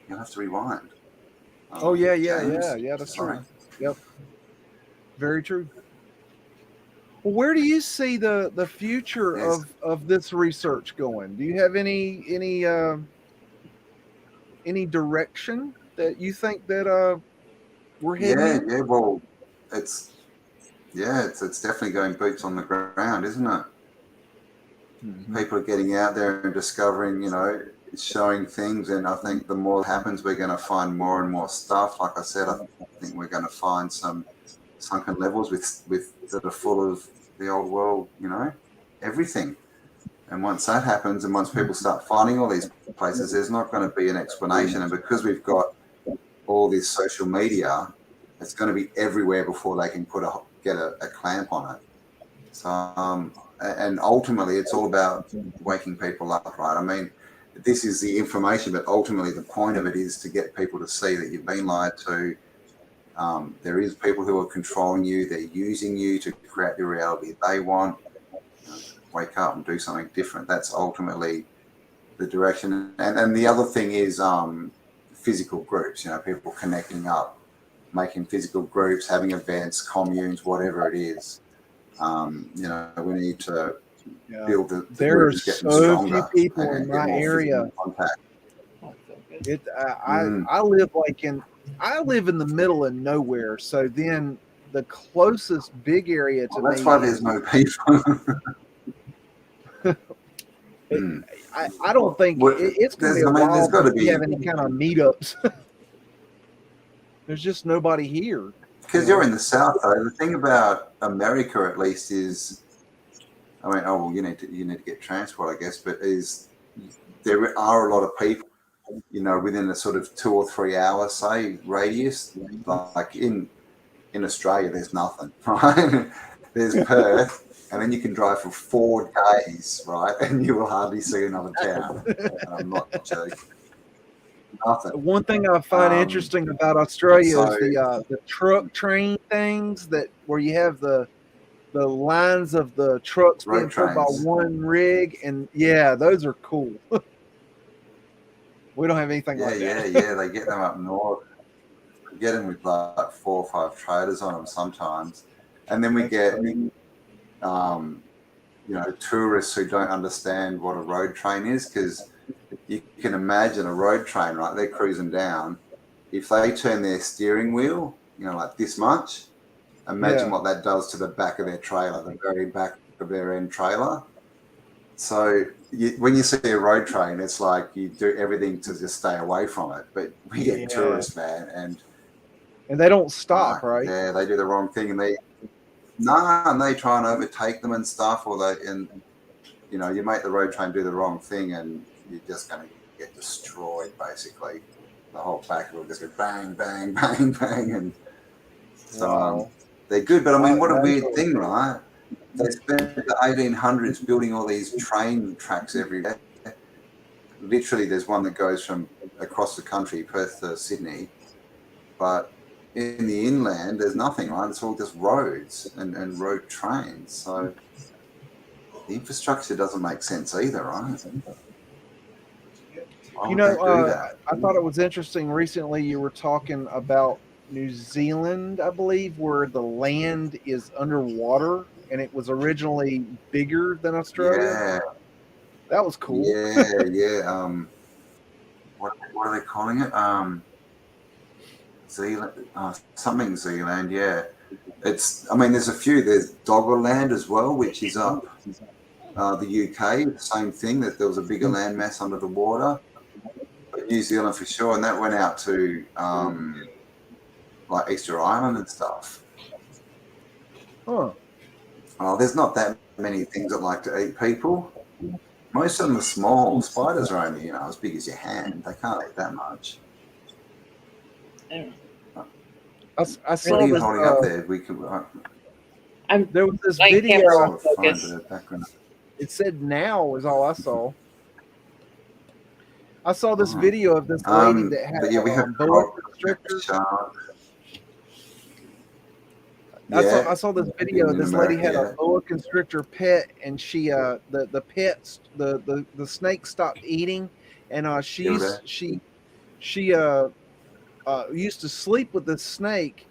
you'll have to rewind. Yeah, that's true. Yep. Very true. Well, where do you see the future of this research going? Do you have any direction that you think that we're heading? Yeah. Well, it's definitely going boots on the ground, isn't it? Mm-hmm. People are getting out there and discovering, you know, showing things, and I think the more it happens, we're going to find more and more stuff. Like I said, I think we're going to find some sunken levels with that are full of the old world, you know, everything. And once that happens, and once people start finding all these places, there's not going to be an explanation. And because we've got all this social media, it's going to be everywhere before they can get a clamp on it. So, and ultimately, it's all about waking people up, right? I mean, this is the information, but ultimately, the point of it is to get people to see that you've been lied to. There is people who are controlling you. They're using you to create the reality they want. Wake up and do something different. That's ultimately the direction. And the other thing is physical groups, you know, people connecting up, making physical groups, having events, communes, whatever it is. You know, we need to build the there are so few people in my area. I live in the middle of nowhere, so then the closest big area to me. That's why there's no people. I don't think it's going to be a while before we have any kind of meetups. There's just nobody here. Because you're in the South, though. The thing about America, at least, is, I mean, you need to get transport, I guess, but there are a lot of people, you know, within a sort of 2 or 3 hour, say, radius. Like in Australia, there's nothing, right? There's Perth. And then you can drive for 4 days, right? And you will hardly see another town. I'm not joking. Nothing. One thing I find interesting about Australia is the truck train things where you have the lines of the trucks being pulled by one rig, and yeah, those are cool. We don't have anything like that. Yeah, they get them up north. We get them with like 4 or 5 trailers on them sometimes, and then we get. You know, tourists who don't understand what a road train is, because you can imagine a road train, right? They're cruising down. If they turn their steering wheel, you know, like this much, imagine what that does to the back of their trailer, the very back of their end trailer. So when you see a road train, it's like you do everything to just stay away from it. But we get tourists, man, and And they don't stop, right? Yeah, they do the wrong thing, and they try and overtake them and stuff, you know, you make the road train do the wrong thing, and you're just going to get destroyed. Basically, the whole pack will just go bang, bang, bang, bang, and so they're good. But I mean, what a weird thing, right? They spent the 1800s building all these train tracks every day. Literally, there's one that goes from across the country, Perth to Sydney, but in the inland, there's nothing, right? It's all just roads and road trains. So the infrastructure doesn't make sense either, right? You know, I thought it was interesting. Recently, you were talking about New Zealand, I believe, where the land is underwater, and it was originally bigger than Australia. Yeah, that was cool. Yeah. What are they calling it? Zealand, something Zealand. Yeah, it's. I mean, there's a few. There's Doggerland as well, which is up the UK. Same thing. That there was a bigger landmass under the water. But New Zealand for sure, and that went out to like Easter Island and stuff. Huh. Oh, there's not that many things that like to eat people. Most of them are small. Spiders are only, you know, as big as your hand. They can't eat that much. I saw what are you this, holding up there? We could. There was this video. It said "now" is all I saw. I saw this video of this lady that had we have boa constrictor. I saw this video. This lady had a boa constrictor pet, and she the snake stopped eating, and she used to sleep with this snake,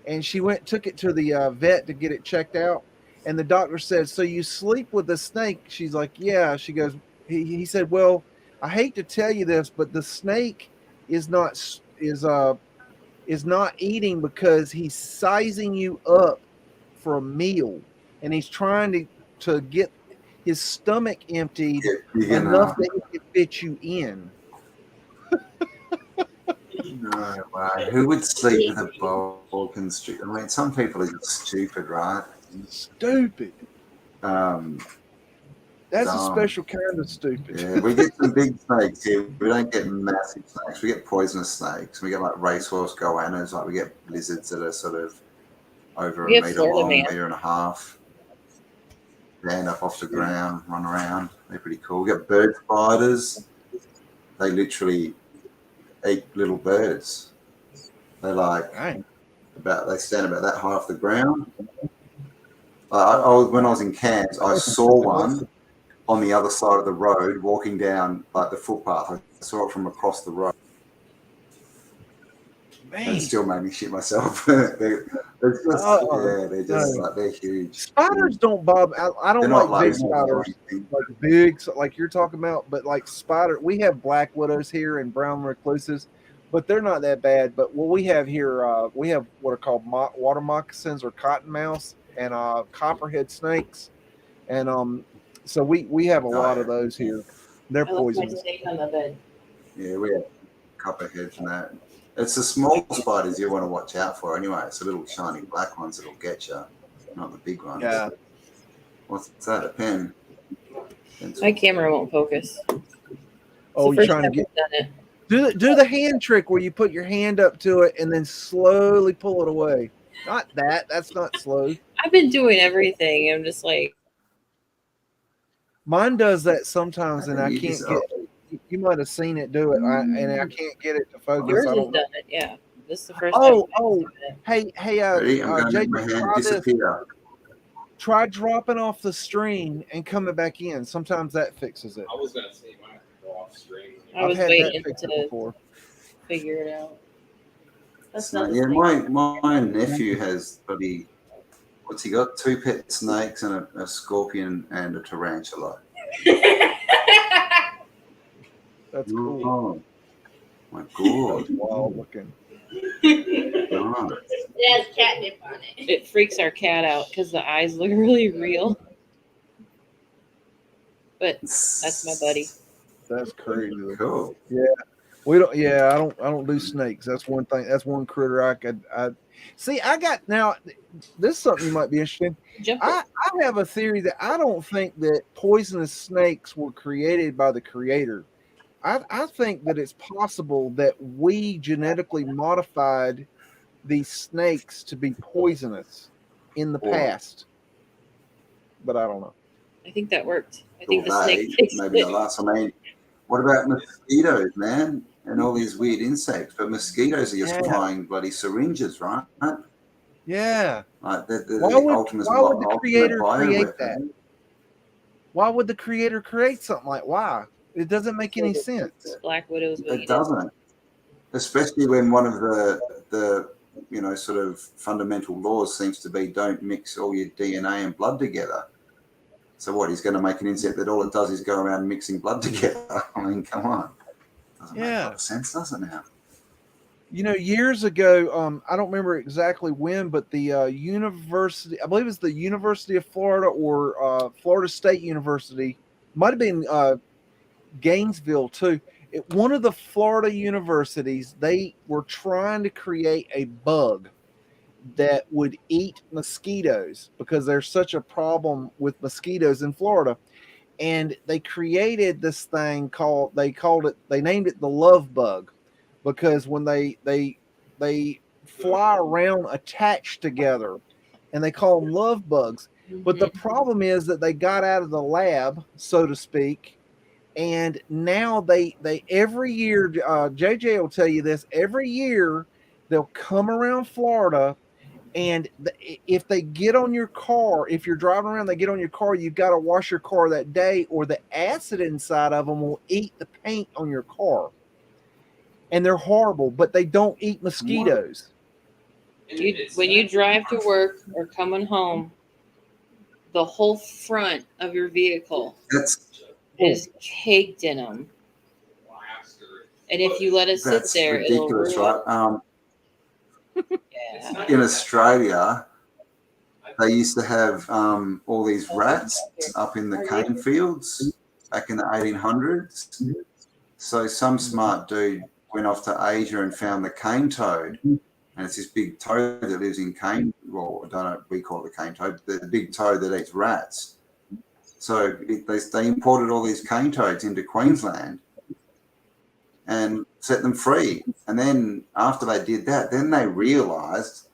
and she took it to the vet to get it checked out, and the doctor said, "So you sleep with the snake?" She's like, "Yeah." She goes, he said, "Well, I hate to tell you this, but the snake is not eating because he's sizing you up for a meal, and he's trying to get his stomach emptied enough that he can fit you in." No way. Who would sleep with a boa constrictor? I mean, some people are just stupid, right? Stupid. That's a special kind of stupid. Yeah, we get some big snakes here. We don't get massive snakes. We get poisonous snakes. We get like racehorse goannas. Like we get lizards that are sort of over a meter long, meter and a half. Stand up off the ground, run around. They're pretty cool. We get bird spiders. They literally eat little birds. They they stand about that high off the ground. When I was in Cairns, I saw one on the other side of the road walking down like the footpath. I saw it from across the road. Man. It still made me shit myself. they're huge. Spiders don't bother. I don't like big spiders, like big, like you're talking about. But like spider, we have black widows here and brown recluses, but they're not that bad. But what we have here, we have what are called water moccasins or cottonmouths and copperhead snakes, and so we have a lot of those here. They're poisonous. Yeah, we have copperheads and that. It's the small spiders you want to watch out for anyway. It's the little shiny black ones that'll get you, not the big ones. Yeah. What's that, a pen? My camera won't focus. Oh, you're trying to get it. Do the hand trick where you put your hand up to it and then slowly pull it away. Not that. That's not slow. I've been doing everything. I'm just like. Mine does that sometimes, and I can't get. You might have seen it do it, and I can't get it to focus. Yours has done it, yeah. This is the first time. Hey, Jake, try dropping off the screen and coming back in. Sometimes that fixes it. I was gonna say mine go off screen. I was waiting to figure it out. That's not my nephew has what's he got? 2 pet snakes and a scorpion and a tarantula. That's cool. Oh my god! Wild looking. It has catnip on it. It freaks our cat out because the eyes look really real. But that's my buddy. That's crazy. Cool. Yeah. We don't. Yeah, I don't do snakes. That's one thing. That's one critter I see. I got now. This is something you might be interested in. Jump I have a theory that I don't think that poisonous snakes were created by the creator. I think that it's possible that we genetically modified these snakes to be poisonous in the past, but I don't know. I think that worked. I Or think the snake they, fixed maybe it. the last. I mean, what about mosquitoes, man? And all these weird insects. But mosquitoes are just flying bloody syringes, right? Yeah. Like the Why would ultimate the creator create bioweapon. that? Why would the creator create something like why? It doesn't make any sense. Black Widows. It doesn't, especially when one of the sort of fundamental laws seems to be don't mix all your DNA and blood together. So what? He's going to make an insect that all it does is go around mixing blood together. I mean, come on, doesn't make a lot of sense, does it now? You know, years ago, I don't remember exactly when, but the university, I believe it's the University of Florida or Florida State University, might have been Gainesville too. One of the Florida universities, they were trying to create a bug that would eat mosquitoes because there's such a problem with mosquitoes in Florida. And they created this thing they named it the love bug, because when they fly around attached together, and they call them love bugs. But the problem is that they got out of the lab, so to speak, and now they every year, JJ will tell you this, every year they'll come around Florida, and if they get on your car, if you're driving around, they get on your car, you've got to wash your car that day, or the acid inside of them will eat the paint on your car. And they're horrible, but they don't eat mosquitoes. When you drive to work or coming home, the whole front of your vehicle is caked in them. And if you let it sit there, ridiculous, it'll right? In Australia, they used to have all these rats up in the cane fields back in the 1800s. So some smart dude went off to Asia and found the cane toad, and it's this big toad that lives in cane. Well, I don't know, we call it the cane toad, the big toad that eats rats. So they imported all these cane toads into Queensland and set them free. And then after they did that, then they realised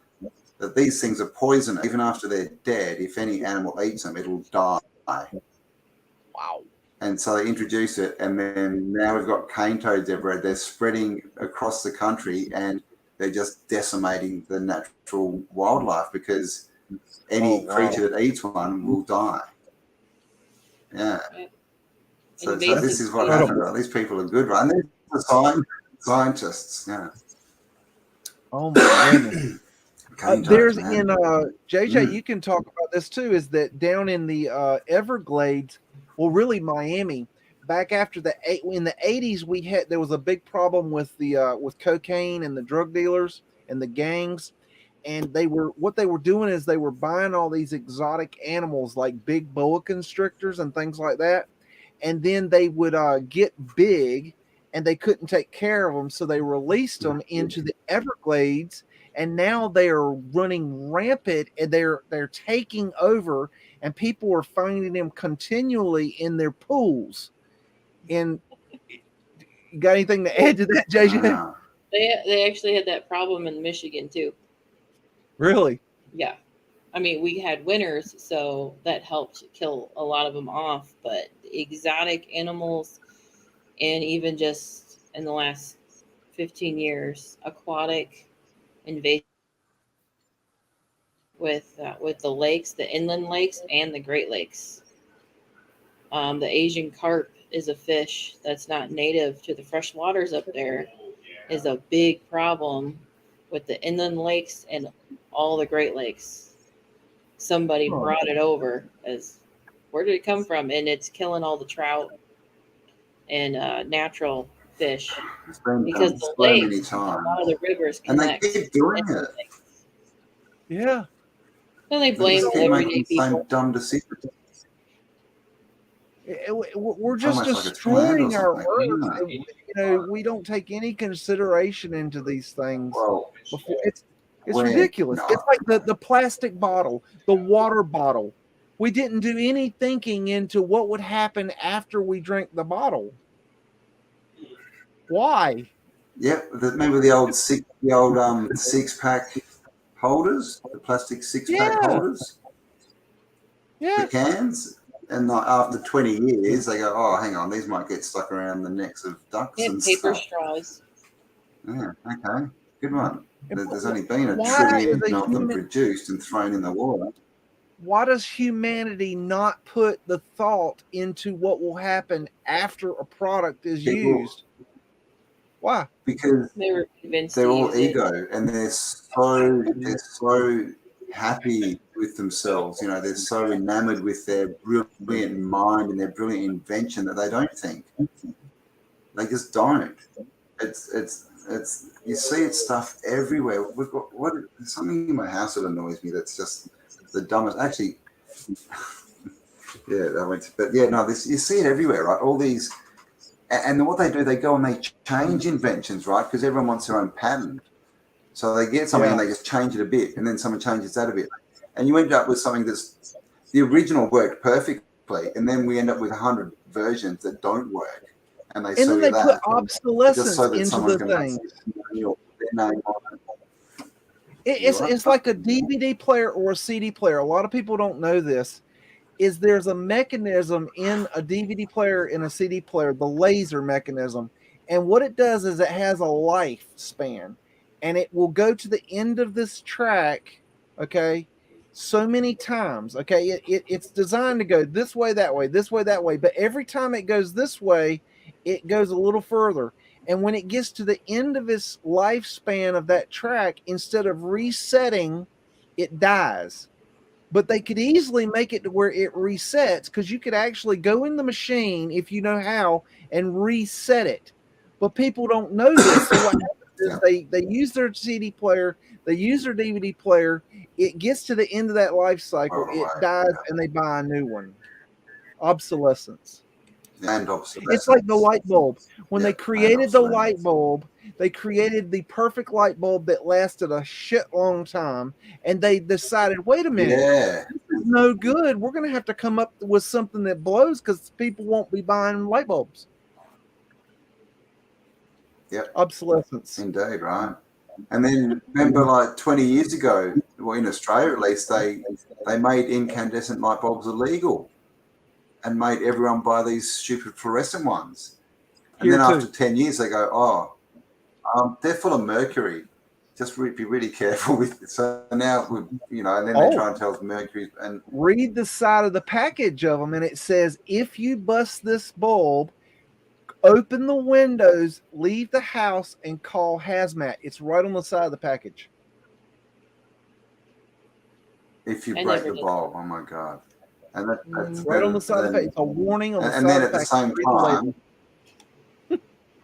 that these things are poisonous. Even after they're dead, if any animal eats them, it'll die. Wow. And so they introduced it, and then now we've got cane toads everywhere. They're spreading across the country, and they're just decimating the natural wildlife because any creature that eats one will die. Yeah. So this is what happened. Right? These people are good, right? And they're the scientists. Yeah. Oh my goodness. There's in JJ, you can talk about this too. Is that down in the Everglades? Well, really Miami. Back after in the 80s, there was a big problem with the with cocaine and the drug dealers and the gangs, and what they were doing is they were buying all these exotic animals like big boa constrictors and things like that, and then they would get big, and they couldn't take care of them, so they released them into the Everglades. And now they are running rampant, and they're taking over, and people are finding them continually in their pools. And you got anything to add to that, JJ? They actually had that problem in Michigan too. Really? Yeah. I mean, we had winters, so that helped kill a lot of them off. But exotic animals, and even just in the last 15 years, aquatic invasive with the lakes, the inland lakes, and the Great Lakes. The Asian carp is a fish that's not native to the fresh waters up there. Is a big problem with the inland lakes and all the Great Lakes. Somebody brought it over as where did it come from? And it's killing all the trout and natural fish because the lakes, a lot of the rivers connect. And they keep doing it. Yeah. Then they blame everyday people. Dumb decisions. We're just Almost like a tornado or destroying our something. earth. Yeah. You know, we don't take any consideration into these things. Well, Before it's when ridiculous. no, It's like the plastic bottle, the water bottle. We didn't do any thinking into what would happen after we drank the bottle. Why? yep. Remember the old six pack holders, the plastic six-pack Yeah. holders, the Yes. cans, and like after 20 years, they go, oh, hang on, these might get stuck around the necks of ducks Yeah, and paper stuff. straws. Yeah, okay, good one. There's only been a Why trillion is a of them human- produced and thrown in the water. Why does humanity not put the thought into what will happen after a product is People- used? Why? Because They were convinced they're to all use it. ego, and they're so happy with themselves. You know, they're so enamored with their brilliant mind and their brilliant invention that they don't think. They just don't. It's you see it stuff everywhere. We've got there's something in my house that annoys me. That's just the dumbest. Actually, yeah, I went to, but yeah, no, you see it everywhere, right? All these. And what they do, they go and they change inventions, right? Because everyone wants their own patent. So they get something and they just change it a bit, and then someone changes that a bit. And you end up with something that's the original worked perfectly, and then we end up with 100 versions that don't work. And then they put obsolescence into the thing. It's like a DVD player or a CD player. A lot of people don't know this. There's a mechanism in a DVD player and a CD player, the laser mechanism. And what it does is it has a lifespan, and it will go to the end of this track, okay, so many times. Okay, it's designed to go this way, that way, this way, that way. But every time it goes this way, it goes a little further. And when it gets to the end of its lifespan of that track, instead of resetting, it dies. But they could easily make it to where it resets, because you could actually go in the machine, if you know how, and reset it. But people don't know this. So what happens is they use their CD player, they use their DVD player, it gets to the end of that life cycle, it dies, and they buy a new one. Obsolescence. And obsolescence. It's like the light bulb. When they created the light bulb, they created the perfect light bulb that lasted a shit long time, and they decided, wait a minute, this is no good. We're going to have to come up with something that blows, because people won't be buying light bulbs. Yep. Obsolescence. Indeed, right. And then remember, like 20 years ago, well, in Australia at least, they made incandescent light bulbs illegal and made everyone buy these stupid fluorescent ones. And then after 10 years, they go, they're full of mercury. Just be really careful with it. So now, and then they try and tell us mercury. And read the side of the package of them, and it says, if you bust this bulb, open the windows, leave the house, and call hazmat. It's right on the side of the package. If you break the bulb, oh my God. And that's right on the side of the package. It's a warning on the side of the package. And then at the same time,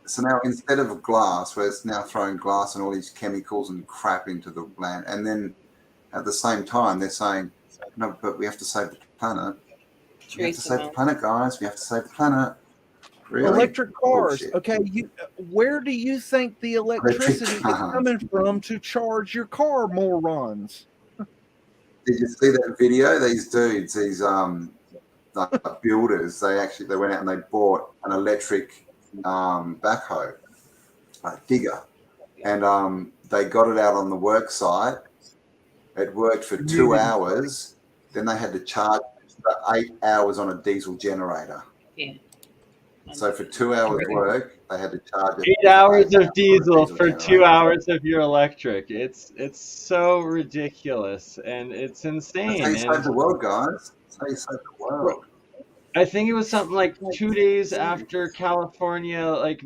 so now instead of glass, where it's now throwing glass and all these chemicals and crap into the land, and then at the same time they're saying, no, but we have to save the planet. We have to save the planet, guys. We have to save the planet. Really? Electric cars. Bullshit. Okay, where do you think the electricity is coming from to charge your car, morons? Did you see that video? These dudes, these like builders, they went out and they bought an electric backhoe, digger, and they got it out on the work site. It worked for 2 hours. Then they had to charge for 8 hours on a diesel generator. Yeah. So for 2 hours work, they had to charge it. 8 hours of diesel for 2 hours of your electric. It's so ridiculous, and it's insane. That's how you save the world, guys. That's how you save the world. I think it was something like 2 days after California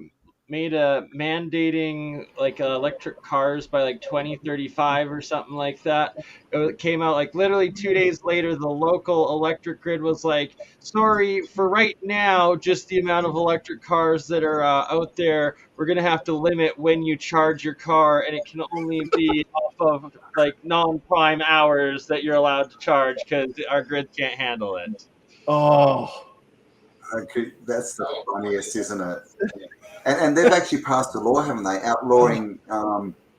made a mandating electric cars by 2035 or something like that. It came out literally 2 days later. The local electric grid was like, sorry, for right now, just the amount of electric cars that are out there, we're gonna have to limit when you charge your car, and it can only be off of non-prime hours that you're allowed to charge, because our grid can't handle it. Oh, That's the funniest, isn't it? And they've actually passed a law, haven't they, outlawing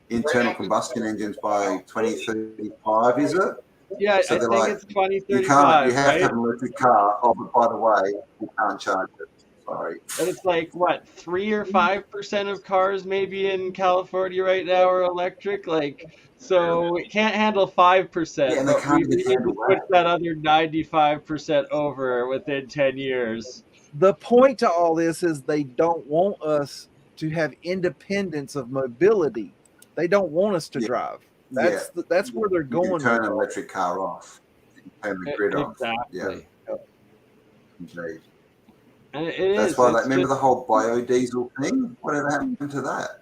internal combustion engines by 2035, is it? Yeah, So I they're think like, it's 2035, you have right? to have an electric car. Oh, but by the way, you can't charge it. Sorry. And it's like what, 3 or 5% of cars maybe in California right now are electric. Like, so it can't handle 5%, Yeah, and they but can't we even need to handle switch that. that other 95% over within 10 years. The point to all this is they don't want us to have independence of mobility. They don't want us to Yeah. drive. Yeah. That's where they're You can going turn with an all electric car off. You can turn the grid off. Yeah, Exactly. indeed. And it That's is. why, It's remember just, the whole biodiesel thing? Whatever happened to that?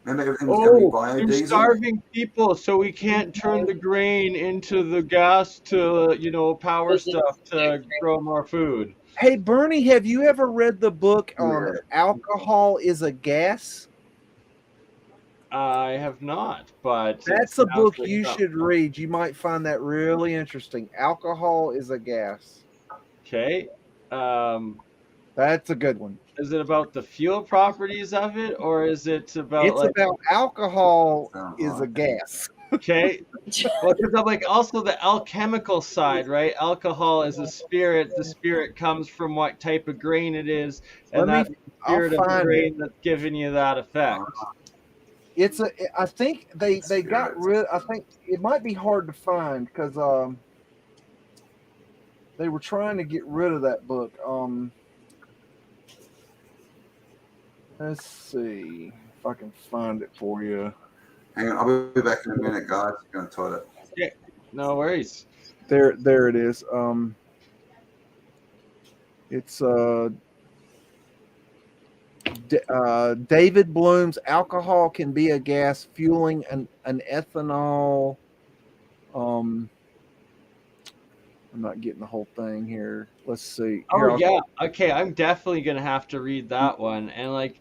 Remember everything was going to be they're biodiesel? starving people, so we can't turn the grain into the gas to, power stuff to grow more food. Hey Bernie, have you ever read the book Yeah. Alcohol is a Gas? I have not, but That's a book like you something. should read. You might find that really interesting. Alcohol is a Gas. Okay. That's a good one. Is it about the fuel properties of it, or is it about It's like, about alcohol Sounds is a like gas. okay? Well, because I'm like also the alchemical side, right? Alcohol is a spirit. The spirit comes from what type of grain it is, and that's the I'll spirit of the find it. grain that's giving you that effect. It's a. I think they got Spirits. rid. I think it might be hard to find because they were trying to get rid of that book. Let's see if I can find it for you. Hang on, I'll be back in a minute, guys. I'm going to toilet. Okay, no worries. There it is. It's David Bloom's Alcohol Can Be a Gas, Fueling an Ethanol. I'm not getting the whole thing here. Let's see. Here, Oh yeah, okay. I'm definitely gonna have to read that one. And like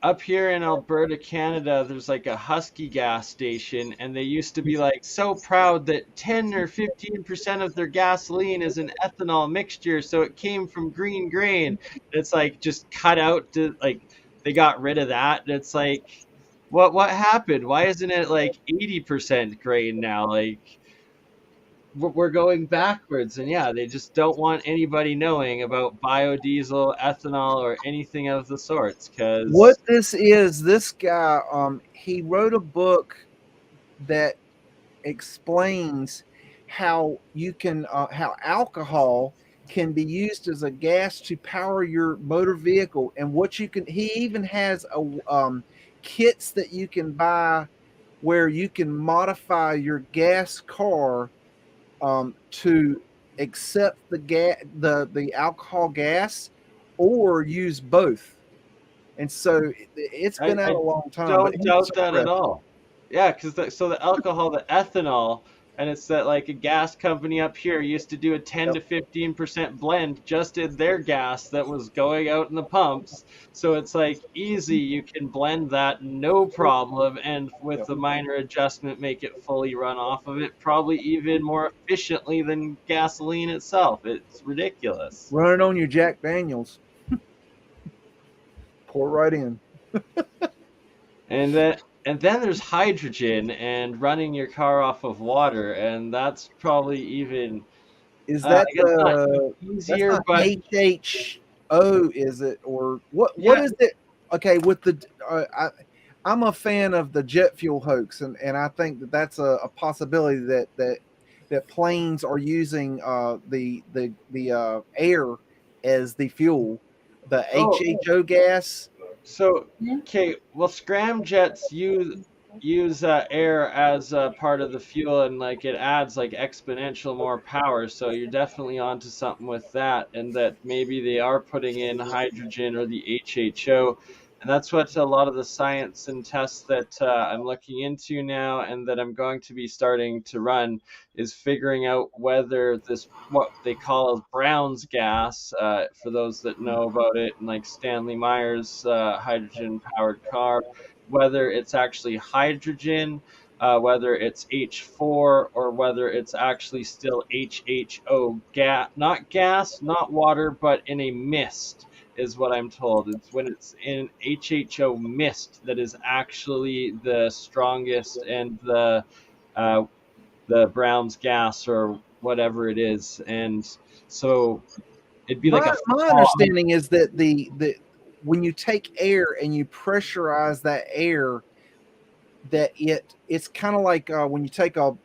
up here in Alberta, Canada, there's like a Husky gas station, and they used to be like so proud that 10 or 15% of their gasoline is an ethanol mixture, so it came from green grain. It's like just cut out to like they got rid of that. And it's like what happened? Why isn't it like 80% grain now? Like we're going backwards, and yeah, they just don't want anybody knowing about biodiesel, ethanol, or anything of the sorts. Because what this guy, he wrote a book that explains how you can how alcohol can be used as a gas to power your motor vehicle, and what you can. He even has kits that you can buy where you can modify your gas car to accept the alcohol gas or use both. And so it's been out I a long time. But don't doubt that at all. Yeah, because so the alcohol, the ethanol, and it's that like a gas company up here used to do a 10 to 15% blend just in their gas that was going out in the pumps. So it's like easy, you can blend that no problem, and with a minor adjustment, make it fully run off of it, probably even more efficiently than gasoline itself. It's ridiculous. Run it on your Jack Daniels. Pour right in. And then there's hydrogen and running your car off of water, and that's probably even Is I that guess not that's easier, not but HHO, is it? Or what yeah, is it? Okay, with the I'm a fan of the jet fuel hoax, and I think that that's a possibility that planes are using the air as the fuel, the oh, HHO gas. so okay, well, scramjets use air as part of the fuel, and like it adds like exponential more power. So you're definitely onto something with that, and that maybe they are putting in hydrogen or the HHO, and that's what a lot of the science and tests that I'm looking into now, and that I'm going to be starting to run, is figuring out whether this what they call as Brown's gas, for those that know about it, and like Stanley Meyer's hydrogen powered car, whether it's actually hydrogen whether it's H4 or whether it's actually still HHO gas, not gas, not water, but in a mist, is what I'm told. It's when it's in HHO mist that is actually the strongest, and the Brown's gas or whatever it is. And so it'd be like a My understanding is that the when you take air and you pressurize that air, that it's kind of like when you take a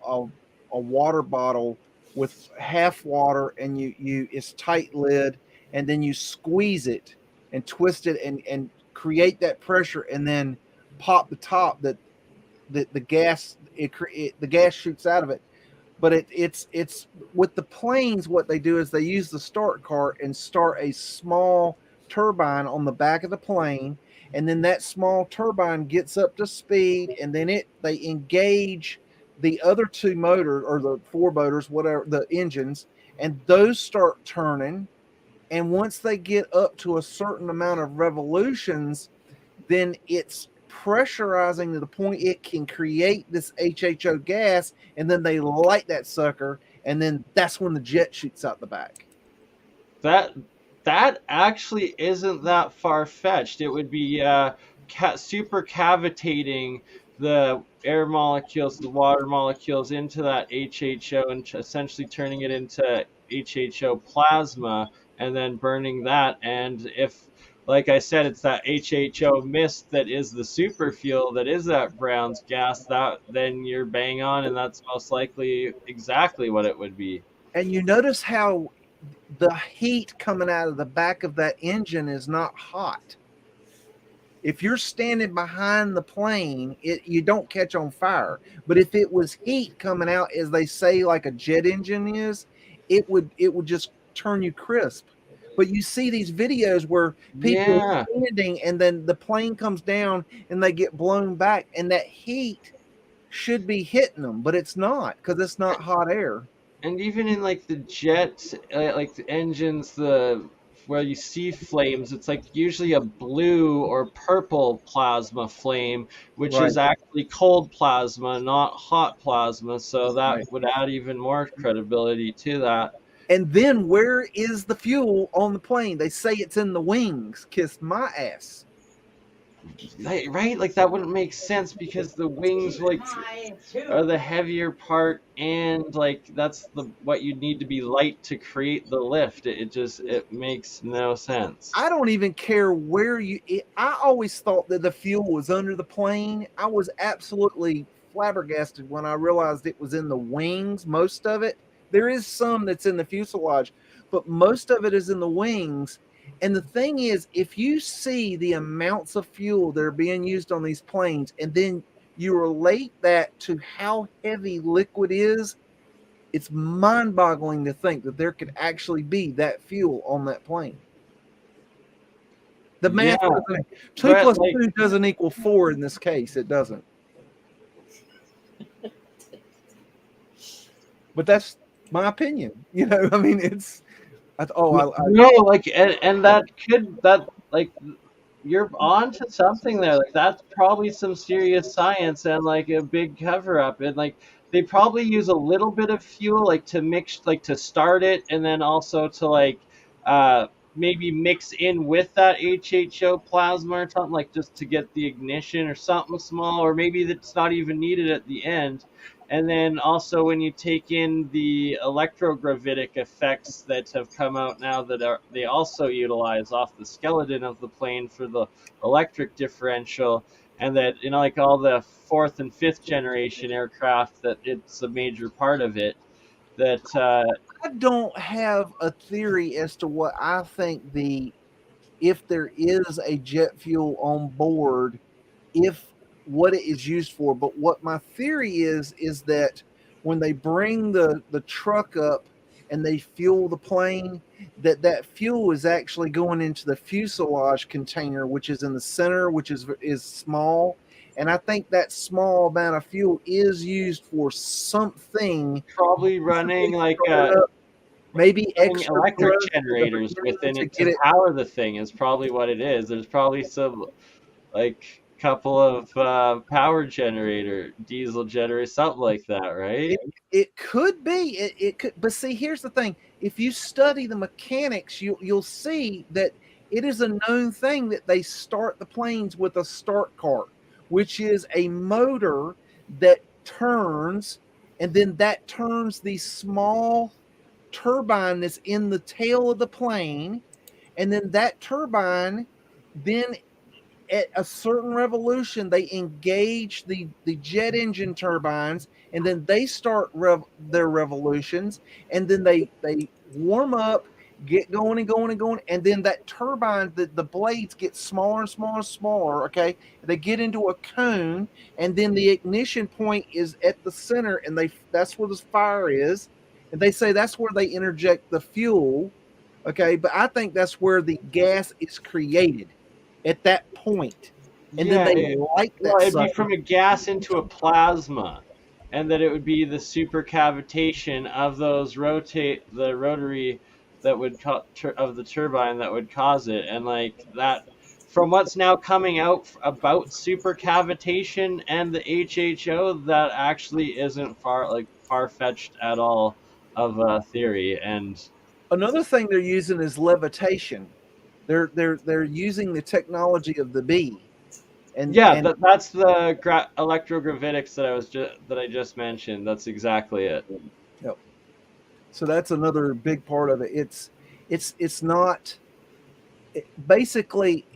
water bottle with half water and you it's tight lid, and then you squeeze it and twist it and create that pressure, and then pop the top, that the gas the gas shoots out of it. But it's with the planes, what they do is they use the start cart and start a small turbine on the back of the plane, and then that small turbine gets up to speed, and then they engage the other two motors, or the four motors, whatever, the engines, and those start turning. And once they get up to a certain amount of revolutions, then it's pressurizing to the point it can create this HHO gas, and then they light that sucker, and then that's when the jet shoots out the back. That actually isn't that far-fetched. It would be super cavitating the air molecules, the water molecules, into that HHO and essentially turning it into HHO plasma, and then burning that. And if, like I said, it's that HHO mist that is the super fuel, that is that Brown's gas, that then you're bang on, and that's most likely exactly what it would be. And you notice how the heat coming out of the back of that engine is not hot. If you're standing behind the plane, you don't catch on fire. But if it was heat coming out, as they say, like a jet engine is, it would just turn you crisp. But you see these videos where people are standing, and then the plane comes down and they get blown back, and that heat should be hitting them, but it's not, because it's not hot air. And even in like the jet, like the engines, where you see flames, it's like usually a blue or purple plasma flame, which is actually cold plasma, not hot plasma. So that would add even more credibility to that. And then where is the fuel on the plane? They say it's in the wings. Kiss my ass. Right? Like that wouldn't make sense, because the wings are the heavier part, and like that's what you need to be light to create the lift. It makes no sense. I don't even care where I always thought that the fuel was under the plane. I was absolutely flabbergasted when I realized it was in the wings, most of it. There is some that's in the fuselage, but most of it is in the wings. And the thing is, if you see the amounts of fuel that are being used on these planes, and then you relate that to how heavy liquid is, it's mind-boggling to think that there could actually be that fuel on that plane. The math, 2 plus 2 doesn't equal 4 in this case. It doesn't. But that's my opinion. You know, I mean, it's... you're on to something there. Like that's probably some serious science and like a big cover up. And like they probably use a little bit of fuel, like to mix, like to start it, and then also to like maybe mix in with that HHO plasma or something, like just to get the ignition or something small, or maybe that's not even needed at the end. And then also when you take in the electrogravitic effects that have come out now that they also utilize off the skeleton of the plane for the electric differential, and that, you know, like all the 4th and 5th generation aircraft, that it's a major part of it. That I don't have a theory as to what I think if there is a jet fuel on board, what it is used for. But what my theory is that when they bring the truck up and they fuel the plane, that fuel is actually going into the fuselage container, which is in the center, which is small. And I think that small amount of fuel is used for something. Probably running like maybe extra electric generators within it to power the thing is probably what it is. There's probably some, like, couple of power generator, diesel generator, something like that, right? It could be. It could. But see, here's the thing: if you study the mechanics, you'll see that it is a known thing that they start the planes with a start cart, which is a motor that turns, and then that turns the small turbine that's in the tail of the plane, and then that turbine then at a certain revolution they engage the jet engine turbines, and then they start their revolutions, and then they warm up, get going and going and going, and then that turbine, the blades get smaller and smaller and smaller. Okay, they get into a cone, and then the ignition point is at the center, and that's where the fire is, and they say that's where they interject the fuel. Okay, but I think that's where the gas is created at that point, and Yeah, then they light that it'd be sucker. from a gas into a plasma, and that it would be the supercavitation of those the rotary that would of the turbine that would cause it, and like that. From what's now coming out about supercavitation and the HHO, that actually isn't far fetched at all of a theory. And Another thing they're using is levitation. They're using the technology of the bee, and yeah, that's the electrogravitics that I just mentioned. That's exactly it. yep. So that's another big part of it. It's not basically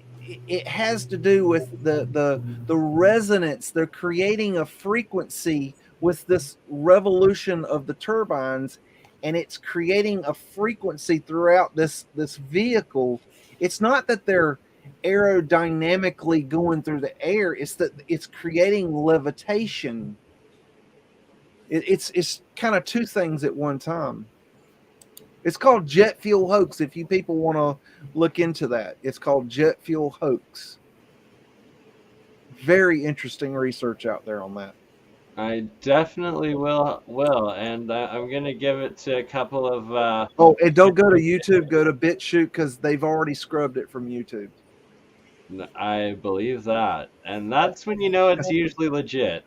it has to do with the resonance. They're creating a frequency with this revolution of the turbines, and it's creating a frequency throughout this vehicle. It's not that they're aerodynamically going through the air, it's that it's creating levitation. It's kind of two things at one time. It's called jet fuel hoax. If you people want to look into that, it's called jet fuel hoax. Very interesting research out there on that. I definitely will, and I'm gonna give it to a couple of. Oh, and don't go to YouTube. Go to BitChute because they've already scrubbed it from YouTube. I believe that, and that's when you know it's usually legit.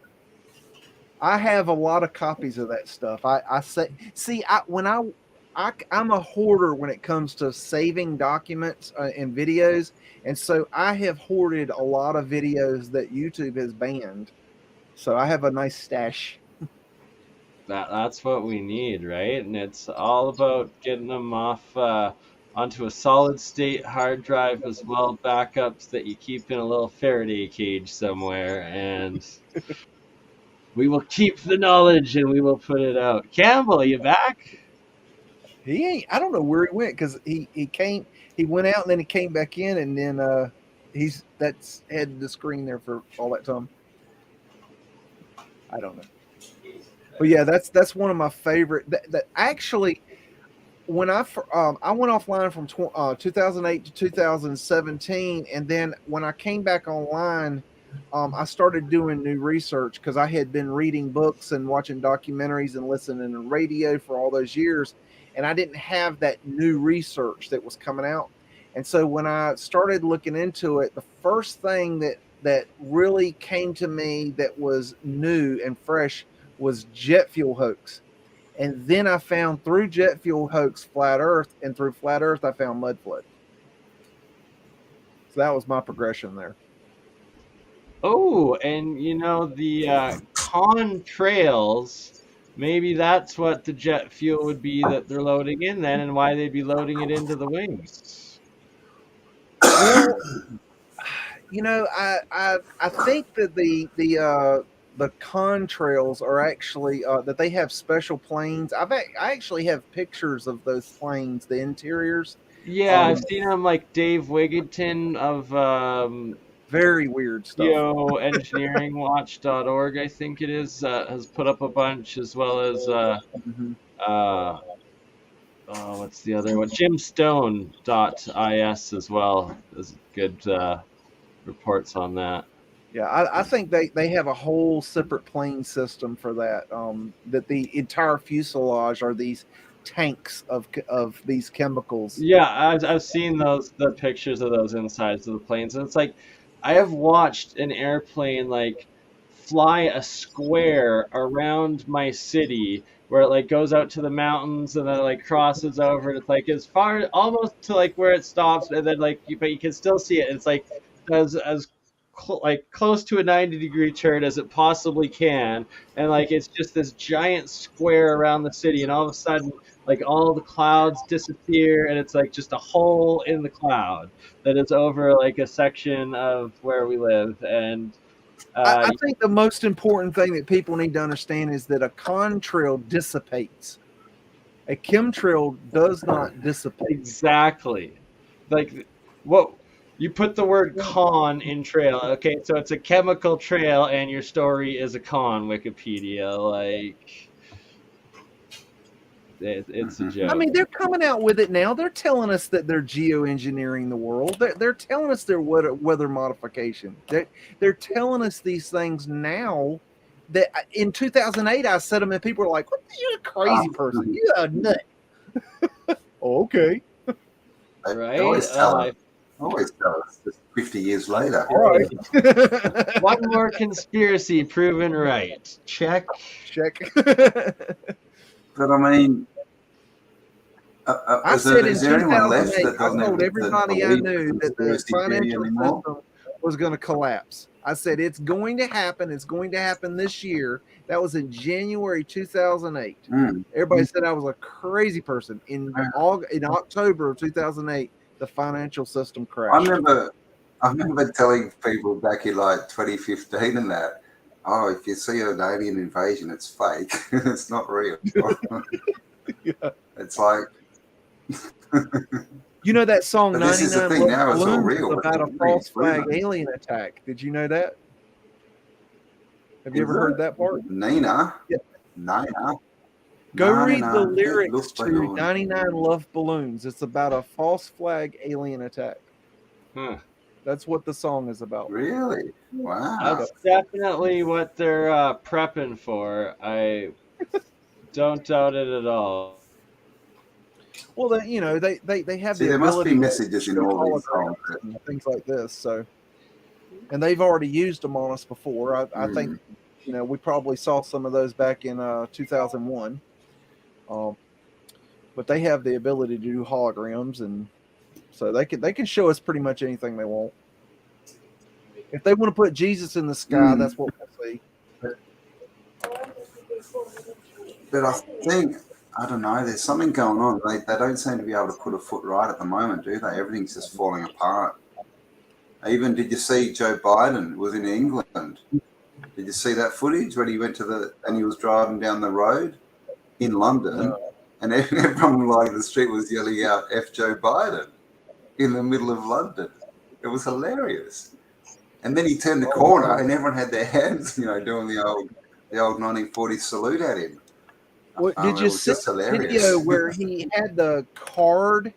I have a lot of copies of that stuff. I say, see, I'm a hoarder when it comes to saving documents and videos, and so I have hoarded a lot of videos that YouTube has banned. So I have a nice stash. That's what we need, right? And it's all about getting them off onto a solid state hard drive as well, backups that you keep in a little Faraday cage somewhere, and we will keep the knowledge and we will put it out. Campbell, are you back? He ain't. I don't know where he went because he went out and then he came back in, and then that's had the screen there for all that time. I don't know. But yeah, that's one of my favorite. That actually, when I went offline from 2008 to 2017, and then when I came back online, I started doing new research because I had been reading books and watching documentaries and listening to radio for all those years, and I didn't have that new research that was coming out. And so when I started looking into it, the first thing that really came to me that was new and fresh was jet fuel hoax. And then I found through jet fuel hoax flat earth, and through flat earth I found Mudflood. So that was my progression there. Oh, and you know the contrails, maybe that's what the jet fuel would be that they're loading in then, and why they'd be loading it into the wings. Well, you know, I think that the contrails are actually that they have special planes. I actually have pictures of those planes, the interiors. Yeah, I've seen them like Dave Wigington of very weird stuff. Engineeringwatch.org, I think it is, has put up a bunch, as well as what's the other one? Jimstone.is as well. There's good reports on that. Yeah, I think they have a whole separate plane system for that. That the entire fuselage are these tanks of these chemicals. Yeah, I've seen the pictures of those insides of the planes, and it's like I have watched an airplane like fly a square around my city where it like goes out to the mountains and then it, like crosses over. It's like as far almost to like where it stops, and then like but you can still see it. It's like as like close to a 90-degree turn as it possibly can, and like it's just this giant square around the city, and all of a sudden like all the clouds disappear, and it's like just a hole in the cloud that is over like a section of where we live. And I think the most important thing that people need to understand is that a contrail dissipates. A chemtrail does not dissipate. Exactly. Like what you put the word con in trail. Okay, so it's a chemical trail and your story is a con, Wikipedia. Like it's a joke. I mean, they're coming out with it now. They're telling us that they're geoengineering the world. They're telling us they're weather modification. They're telling us these things now. That in 2008, I said them, and people were like, "What? You're a crazy person. You're a nut." Oh, okay. Right? Always tell us just 50 years later. All right. One more conspiracy proven right. Check. But I mean, I said in there anyone left 2008, that I doesn't told everybody I believe knew that the conspiracy theory financial anymore? system was going to collapse. I said it's going to happen. It's going to happen this year. That was in January 2008. Everybody said I was a crazy person. In October of 2008, the financial system crashed. I remember telling people back in like 2015 and that, oh, if you see an alien invasion, it's fake. It's not real. Yeah. It's like, you know that song but this is the 99 thing now, Love it's all Balloons real. is about a false flag alien attack. Did you know that? Have you ever heard that part? Nina? Yeah. Nina? Go read the lyrics to 99 Love Balloons. It's about a false flag alien attack. That's what the song is about. Really? Wow. That's definitely what they're prepping for. I don't doubt it at all. Well, they have See, the there must be ability messages to in show all these holograms songs. and things like this. So, and they've already used them on us before. I think, we probably saw some of those back in 2001. But they have the ability to do holograms, and so they can show us pretty much anything they want. If they want to put Jesus in the sky, that's what we'll see. But I think, I don't know, there's something going on. They don't seem to be able to put a foot right at the moment, do they? Everything's just falling apart. Even, did you see Joe Biden was in England? Did you see that footage when he went and he was driving down the road in London, and everyone like the street was yelling out F Joe Biden in the middle of London? It was hilarious. And then he turned the corner and everyone had their hands, doing the old 1940s salute at him. Did you see the video where he had the card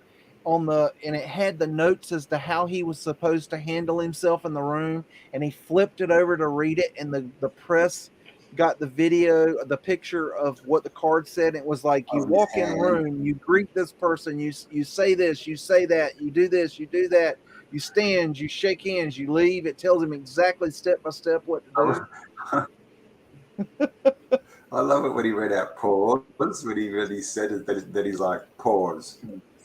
and it had the notes as to how he was supposed to handle himself in the room, and he flipped it over to read it, and the press got the picture of what the card said. It was like, you walk in the room, you greet this person, you say this, you say that, you do this, you do that, you stand, you shake hands, you leave. It tells him exactly step by step what to do. I love it when he read out pause, when he said that he's like, pause.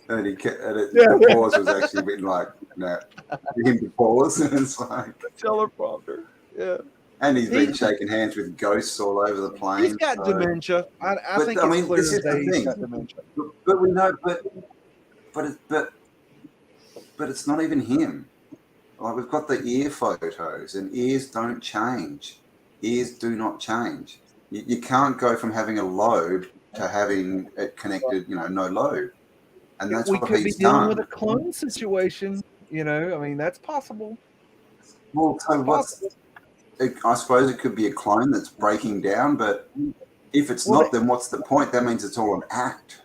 And the pause was actually written like, for him to pause. And it's like, teleprompter. Yeah. And he's been shaking hands with ghosts all over the plane. He's got dementia. I think it's clear this is that the he's thing. got dementia. But we know, but it's not even him. Like, we've got the ear photos, and ears don't change. Ears do not change. You can't go from having a lobe to having it connected, no lobe. And that's what he's done. We could be dealing with a clone situation, I mean, that's possible. Well, so I suppose it could be a clone that's breaking down, but if it's not, then what's the point? That means it's all an act,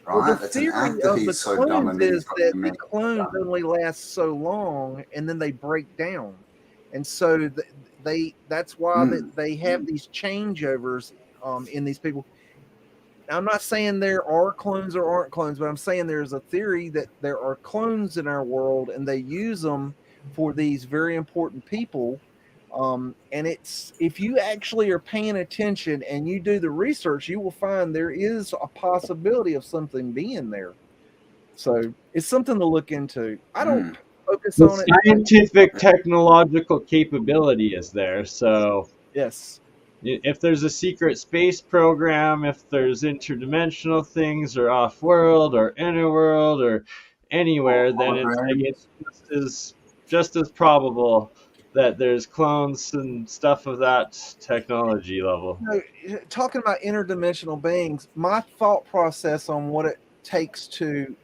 right? Well, the it's an theory act that of he's the so dumb clones and is that the clones only last so long, and then they break down, and so that's why they have these changeovers in these people. Now, I'm not saying there are clones or aren't clones, but I'm saying there's a theory that there are clones in our world, and they use them for these very important people. And it's, if you actually are paying attention and you do the research, you will find there is a possibility of something being there. So it's something to look into. I don't focus The on it. scientific technological capability is there. So Yes. if there's a secret space program, if there's interdimensional things or off-world or inner-world or anywhere, then it's like it's just as probable that there's clones and stuff of that technology level. Talking about interdimensional beings, my thought process on what it takes to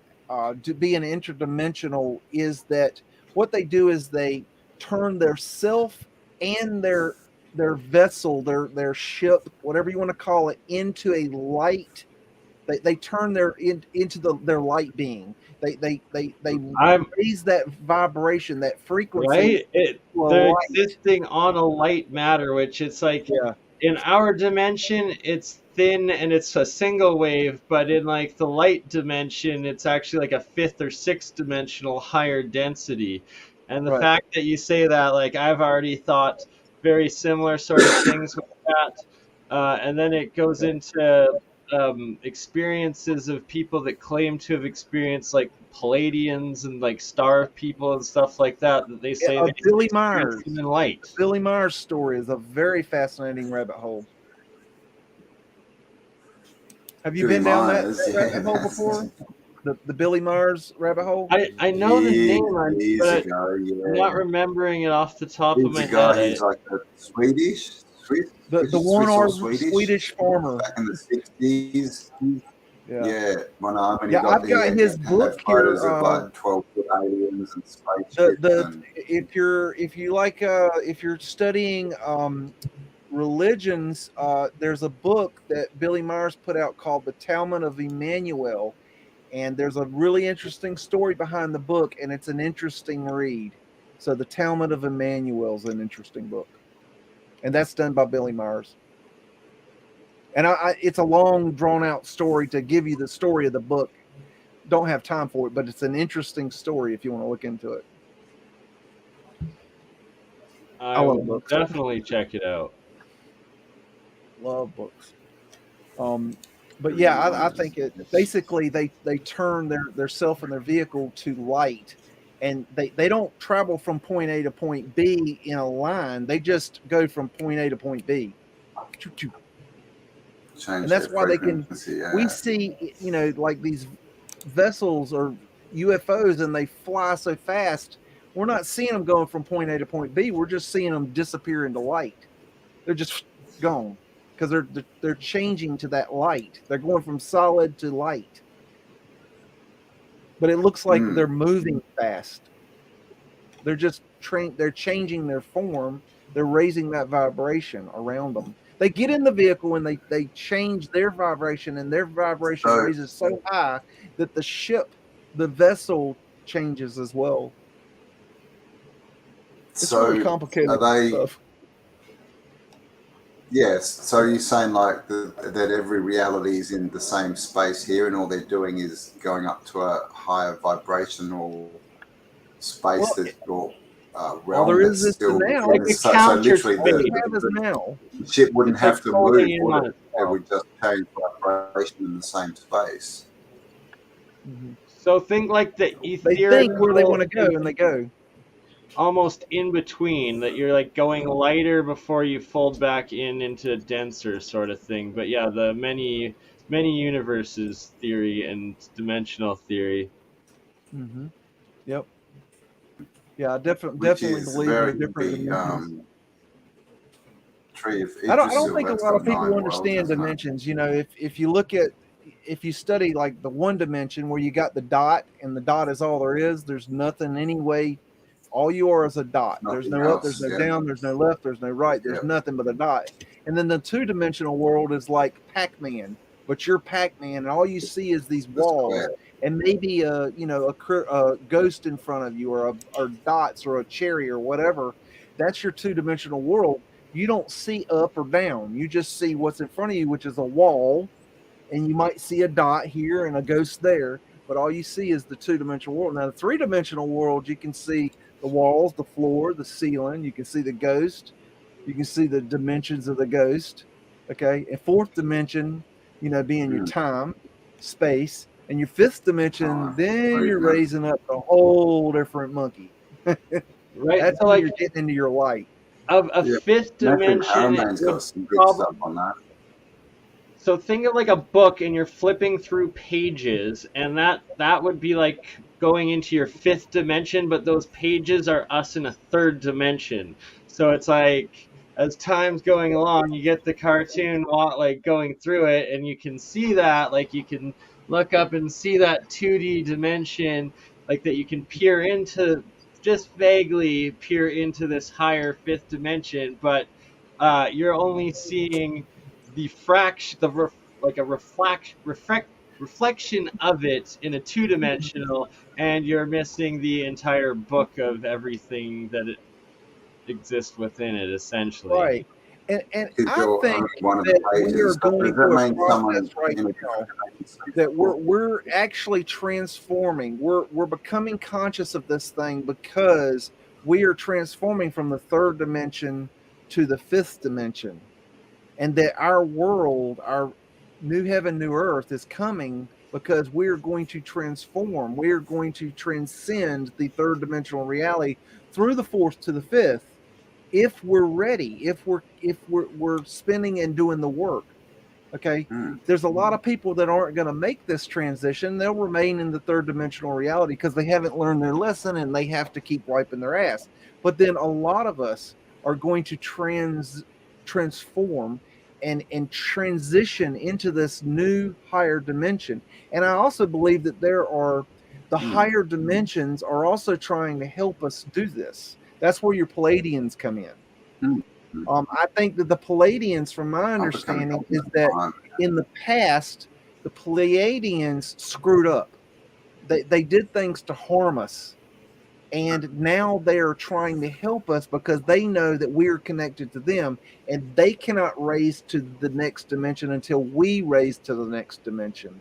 be an interdimensional is that what they do is they turn their self and their vessel, their ship, whatever you want to call it, into a light. They turn into their light being. They raise that vibration, that frequency. Right? They're existing on a light matter, which it's like in our dimension, it's thin and it's a single wave, but in like the light dimension, it's actually like a fifth or sixth dimensional higher density. And the fact that you say that, like I've already thought very similar sort of things with that. And then it goes into experiences of people that claim to have experienced like Palladians and like star people and stuff like that they say they Billy Myers in light. The Billy Myers story is a very fascinating rabbit hole. Have you been down that rabbit hole before? The Billy Myers rabbit hole? I know the name, but I'm not remembering it off the top of my head. He's like a Swedish the one-armed Swedish farmer back in the 60s. I've got his book here. Of like 12-foot aliens and spaceships. If you're studying religions, there's a book that Billy Myers put out called The Talmud of Emmanuel, and there's a really interesting story behind the book, and it's an interesting read. So The Talmud of Emmanuel is an interesting book, and that's done by Billy Myers. And it's a long, drawn-out story to give you the story of the book. Don't have time for it, but it's an interesting story if you want to look into it. I will definitely check it out. Love books. But yeah, I think it basically they turn their self and their vehicle to light, and they don't travel from point A to point B in a line. They just go from point A to point B. And that's why they can. We see, like these vessels or UFOs, and they fly so fast. We're not seeing them going from point A to point B. We're just seeing them disappear into light. They're just gone because they're changing to that light. They're going from solid to light. But it looks like they're moving fast. They're just they're changing their form. They're raising that vibration around them. They get in the vehicle and they change their vibration, and their vibration raises so high that the ship, the vessel, changes as well. It's really complicated stuff. Yes. So you're saying like that every reality is in the same space here, and all they're doing is going up to a higher vibrational space realm. There is this now. Like so literally the ship wouldn't have to move, would it? It would just change vibration in the same space. Mm-hmm. So think like the ethereal. They think where they want to go, and they go. Almost in between, that you're like going lighter before you fold back into denser sort of thing. But yeah, the many universes theory and dimensional theory. Mm-hmm. Yep. Yeah, I definitely believe there are different dimensions. I don't think a lot of people understand dimensions. If you look at, if you study like the one dimension where you got the dot, and the dot is all there is, there's nothing anyway. All you are is a dot. There's no up, there's no down, there's no left, there's no right, there's nothing but a dot. And then the two-dimensional world is like Pac-Man, but you're Pac-Man, and all you see is these walls, and maybe a ghost in front of you, or dots, or a cherry, or whatever. That's your two-dimensional world. You don't see up or down. You just see what's in front of you, which is a wall, and you might see a dot here and a ghost there. but all you see is the two-dimensional world. Now, the three-dimensional world, you can see the walls, the floor, the ceiling. You can see the ghost. You can see the dimensions of the ghost. Okay, and fourth dimension, being your time, space, and your fifth dimension. Then you're raising up a whole different monkey. Right. That's So when like you're getting into your light. a fifth dimension. Harriman's got some good stuff on that. So think of like a book and you're flipping through pages, and that would be like going into your fifth dimension, but those pages are us in a third dimension. So it's like as time's going along, you get the cartoon like going through it, and you can see that, like you can look up and see that 2D dimension, like that you can peer into, just vaguely peer into this higher fifth dimension, but you're only seeing the fraction, like a reflection of it in a two-dimensional, and you're missing the entire book of everything that it exists within it, essentially. Right. And I You're think on one of the that we pages. are So going does that through a mean someone process right in a now that we're actually transforming. We're becoming conscious of this thing because we are transforming from the third dimension to the fifth dimension, and that our world, our new heaven, new earth, is coming because we're going to transform. We're going to transcend the third dimensional reality through the fourth to the fifth, if we're ready, if we're spinning and doing the work. Okay. There's a lot of people that aren't going to make this transition. They'll remain in the third dimensional reality because they haven't learned their lesson and they have to keep wiping their ass. But then a lot of us are going to transform and transition into this new higher dimension. And I also believe that the higher dimensions are also trying to help us do this. That's where your Palladians come in. I think that the Palladians, from my understanding, is that in the past, the Pleiadians screwed up. They did things to harm us. And now they are trying to help us because they know that we're connected to them, and they cannot raise to the next dimension until we raise to the next dimension.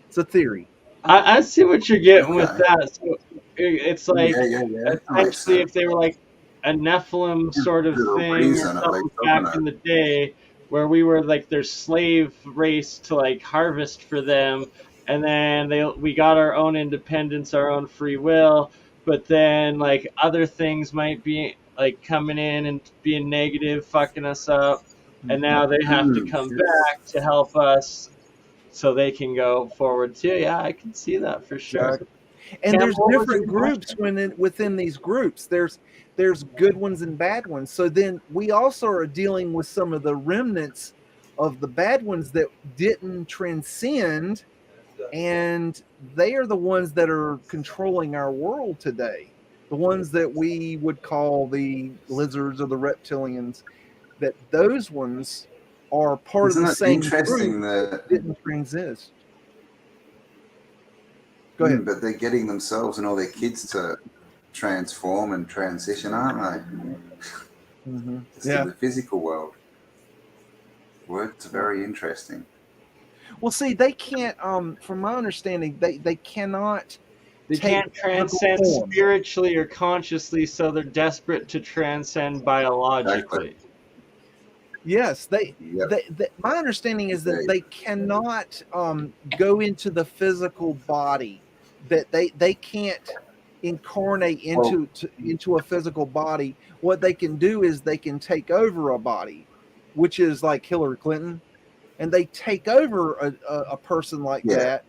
It's a theory. I see what you're getting with that. So it's like essentially if they were like a Nephilim sort of thing or something back in the day, where we were like their slave race to like harvest for them, and then we got our own independence, our own free will, but then like other things might be like coming in and being negative, fucking us up, and now they have to come back to help us so they can go forward too. Yeah, I can see that for sure. Exactly. And there's different groups within these groups. There's good ones and bad ones. So then we also are dealing with some of the remnants of the bad ones that didn't transcend, and they are the ones that are controlling our world today. The ones that we would call the lizards or the reptilians, that those ones are part of the same group that didn't transist. Go ahead. But they're getting themselves and all their kids to transform and transition, aren't they? To the physical world. It's very interesting. Well, see, they can't. From my understanding, they cannot. They can't transcend spiritually or consciously, so they're desperate to transcend biologically. Exactly. Yes, my understanding is that they cannot go into the physical body. That they can't incarnate into a physical body. What they can do is they can take over a body, which is like Hillary Clinton, and they take over a person like that,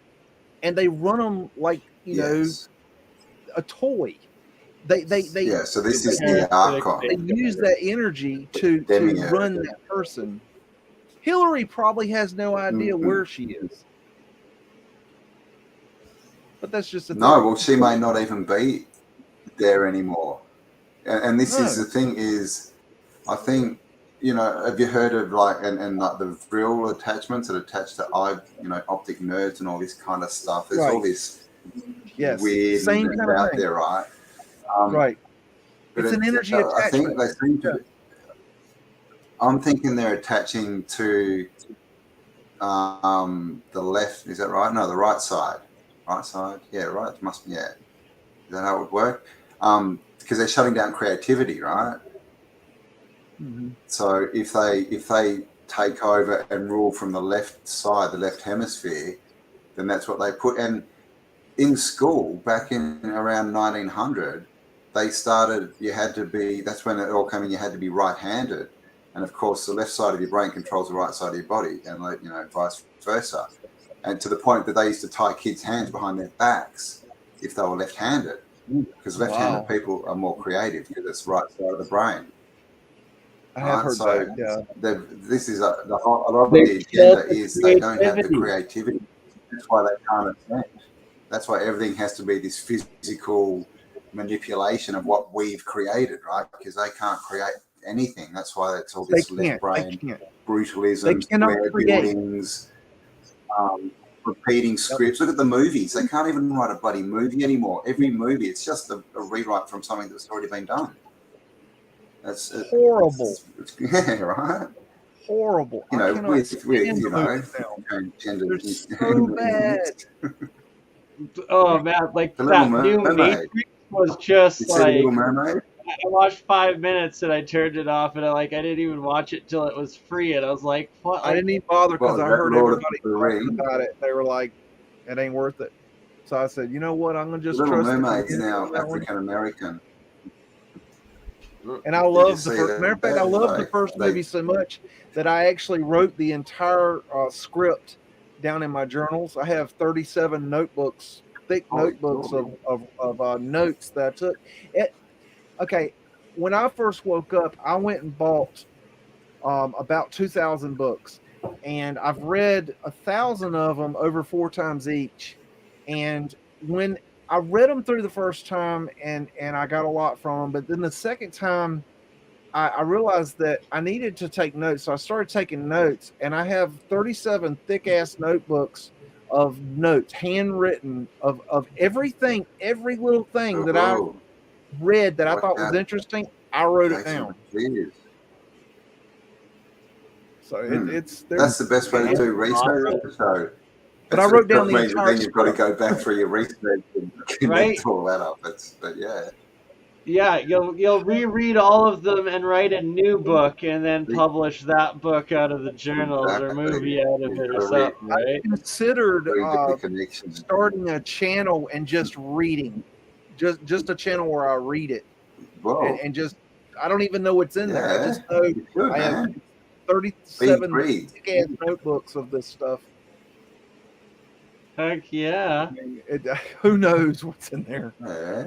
and they run them like a toy. So this is the Archon. They use that energy to run that person. Hillary probably has no idea where she is. But that's just she may not even be there anymore. And this is the thing is, I think, have you heard of like the vril attachments that attach to optic nerves and all this kind of stuff? There's all this weird same kind out of thing. there, right? Right. But it's an energy attachment. I think they seem to. I'm thinking they're attaching to the left. Is that right? No, the right side. Right side. Yeah, right. It must be. Yeah. Is that how it would work? Because they're shutting down creativity, right? Mm-hmm. So if they take over and rule from the left side, the left hemisphere, then that's what they put. And in school, back in around 1900, they started. You had to be. That's when it all came in. You had to be right-handed, and of course, the left side of your brain controls the right side of your body, and vice versa. And to the point that they used to tie kids' hands behind their backs if they were left-handed, because left-handed people are more creative because it's right side of the brain. I have heard that. Yeah. This is a lot of the agenda is they don't have the creativity. That's why they can't ascend. That's why everything has to be this physical manipulation of what we've created, right? Because they can't create anything. That's why it's all this left brain brutalism, square buildings, repeating scripts. Look at the movies. They can't even write a bloody movie anymore. Every movie, it's just a rewrite from something that's already been done. That's horrible. Yeah, right. Horrible. With they're so bad. Oh man, like that new Matrix was just like. I watched 5 minutes and I turned it off, and I didn't even watch it till it was free, and I was like, "What?" I didn't even bother because I heard everybody talking about it. They were like, "It ain't worth it." So I said, "You know what? I'm gonna just Little trust." Mermaid's now African American. And I love the first. Matter of fact, I love the first movie so much that I actually wrote the entire script down in my journals. I have 37 notebooks, thick notebooks of notes that I took. Okay, when I first woke up, I went and bought about 2,000 books, and I've read 1,000 of them over 4 times each. And when I read them through the first time, and I got a lot from them, but then the second time, I realized that I needed to take notes, so I started taking notes, and I have 37 thick-ass notebooks of notes, handwritten, of everything, every little thing that I read that I thought was interesting. I wrote it down. So it's that's the best way to do research. So, but I wrote down the entire. Then you've got to go back through your research and connect all that up. But yeah. Yeah, you'll reread all of them and write a new book and then publish that book out of the journals or movie out of it or something, right? I considered starting a channel and just reading, just a channel where I read it, and just I don't even know what's in there. I just know I have 37 thick-ass notebooks of this stuff. Heck yeah. Who knows what's in there?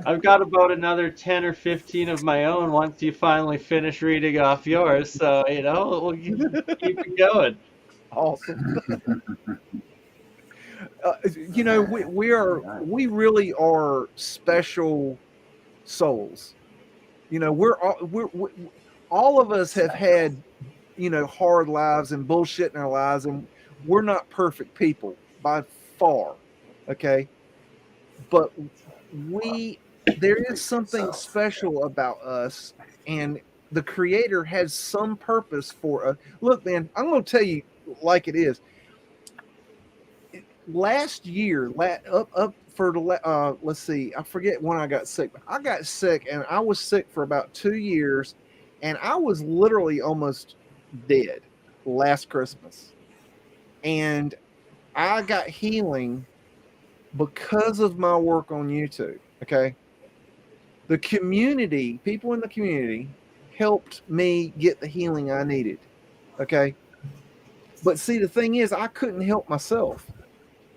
I've got about another 10 or 15 of my own once you finally finish reading off yours. So, we'll keep it going. Awesome. We really are special souls. We're all of us have had, hard lives and bullshit in our lives, and we're not perfect people by far, okay, but there is something special about us, and the Creator has some purpose for us. Look, man, I'm going to tell you like it is. Last year, let's see, I forget when I got sick, but I got sick, and I was sick for about 2 years, and I was literally almost dead last Christmas, and I got healing because of my work on YouTube. Okay. The community, people in the community helped me get the healing I needed. Okay. But see, the thing is, I couldn't help myself,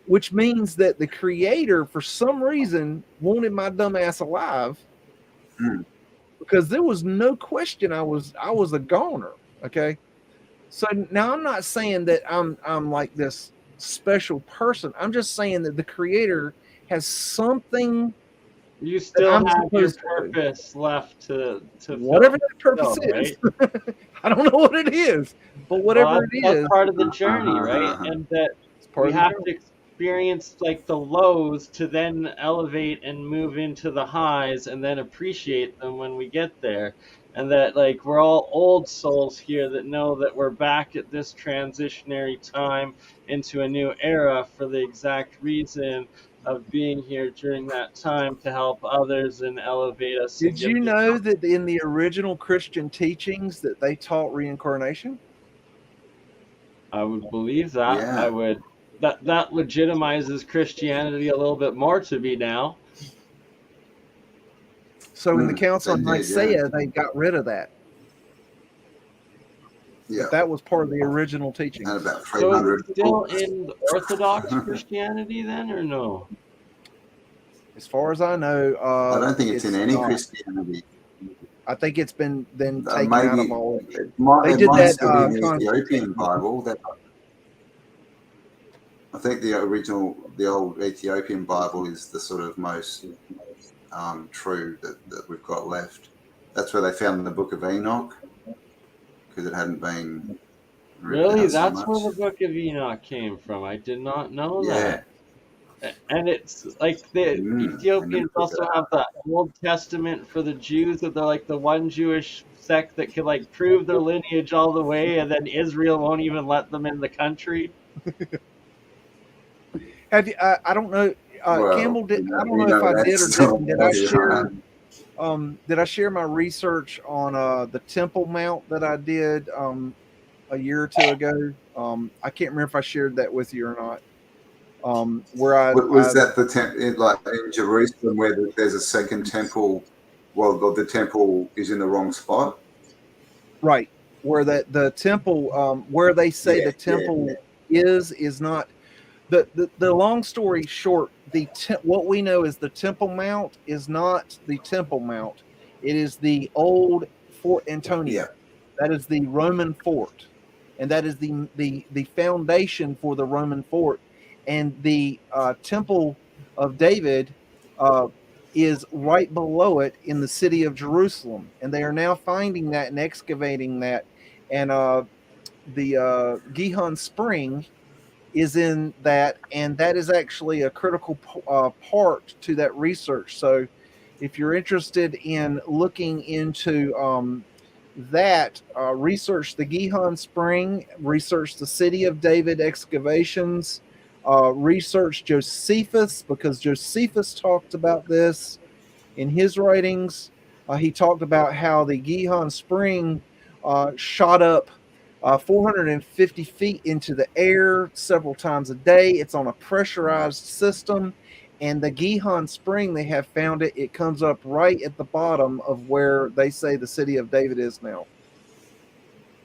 which means that the Creator, for some reason, wanted my dumb ass alive because there was no question I was a goner. Okay. So now I'm not saying that I'm like this special person. I'm just saying that the Creator has something. You still have your purpose left to whatever that purpose is. Right? I don't know what it is, but whatever it is, that's part of the journey, right? And that we have to experience like the lows to then elevate and move into the highs, and then appreciate them when we get there. and that like we're all old souls here that know that we're back at this transitionary time into a new era for the exact reason of being here during that time to help others and elevate us and Did give you them. know that in the original Christian teachings that they taught reincarnation? I would believe that. Yeah. I would. That legitimizes Christianity a little bit more to me now. So in the Council of They did, Nicaea, they got rid of that. yeah. But that was part of the original teaching. And about So is 300 it still books. in Orthodox Christianity then, or no? As far as I know, I don't think it's in any not. Christianity. I think it's been then taken out of all. It might, They it did might that. still be in the Ethiopian Bible. I think the old Ethiopian Bible is the sort of most true that we've got left. That's where they found the Book of Enoch, because it hadn't been Really? out so That's much. where the Book of Enoch came from. I did not know Yeah. that. And it's like the Ethiopians also have the Old Testament for the Jews, that they're like the one Jewish sect that can like prove their lineage all the way, and then Israel won't even let them in the country. Have you? I don't know. Campbell did. I don't know if I did or didn't. Did I share? Did I share my research on the Temple Mount that I did a year or two ago? I can't remember if I shared that with you or not. Where was that the temple, like in Jerusalem, where there's a second temple? Well, the temple is in the wrong spot. Right, where the temple, where they say the temple is not. The long story short, what we know is the Temple Mount is not the Temple Mount. It is the old Fort Antonia. That is the Roman fort, and that is the foundation for the Roman fort. And the Temple of David is right below it in the city of Jerusalem, and they are now finding that and excavating that. And the Gihon Spring is in that, and that is actually a critical part to that research. So if you're interested in looking into that, research the Gihon Spring, research the City of David excavations, research Josephus, because Josephus talked about this in his writings. He talked about how the Gihon Spring shot up 450 feet into the air several times a day. It's on a pressurized system. And the Gihon Spring, they have found it. It comes up right at the bottom of where they say the city of David is now.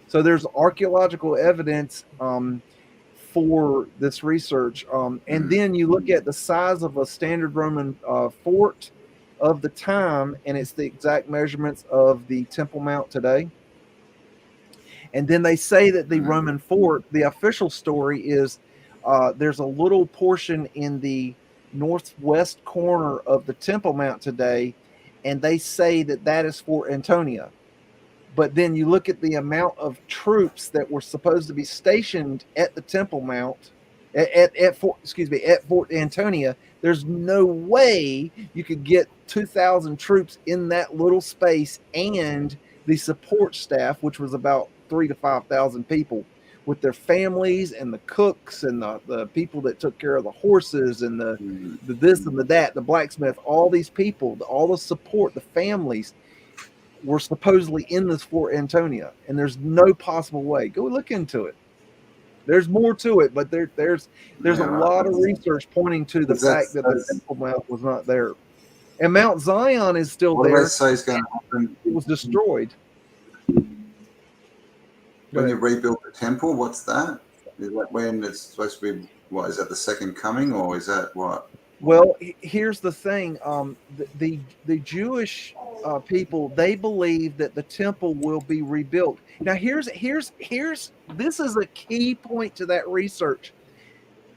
So there's archaeological evidence for this research. And then you look at the size of a standard Roman fort of the time, and it's the exact measurements of the Temple Mount today. And then they say that the Roman fort, the official story is there's a little portion in the northwest corner of the Temple Mount today, and they say that that is Fort Antonia. But then you look at the amount of troops that were supposed to be stationed at the Temple Mount, at Fort Antonia. There's no way you could get 2,000 troops in that little space, and the support staff, which was about 3,000 to 5,000 people, with their families and the cooks and the people that took care of the horses and the this and the that, the blacksmith, all these people, all the support, the families were supposedly in this Fort Antonia, and there's no possible way. Go look into it. There's more to it, but there's a lot of research pointing to the fact that the Temple Mount was not there. And Mount Zion is still there. What do they say is going to happen? It was destroyed. When you rebuild the temple, what's that? Is that when it's supposed to be, what, is that the second coming, or is that what? Well, here's the thing. The Jewish people, they believe that the temple will be rebuilt. Now, here's this is a key point to that research.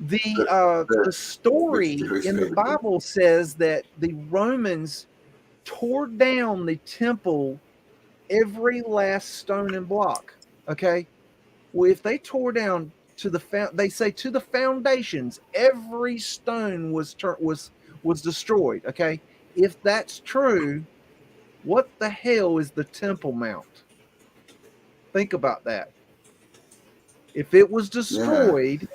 The story in the Bible says that the Romans tore down the temple, every last stone and block. Okay, well, if they tore down they say to the foundations, every stone was destroyed. Okay, if that's true, What the hell is the Temple Mount? Think about that. If it was destroyed,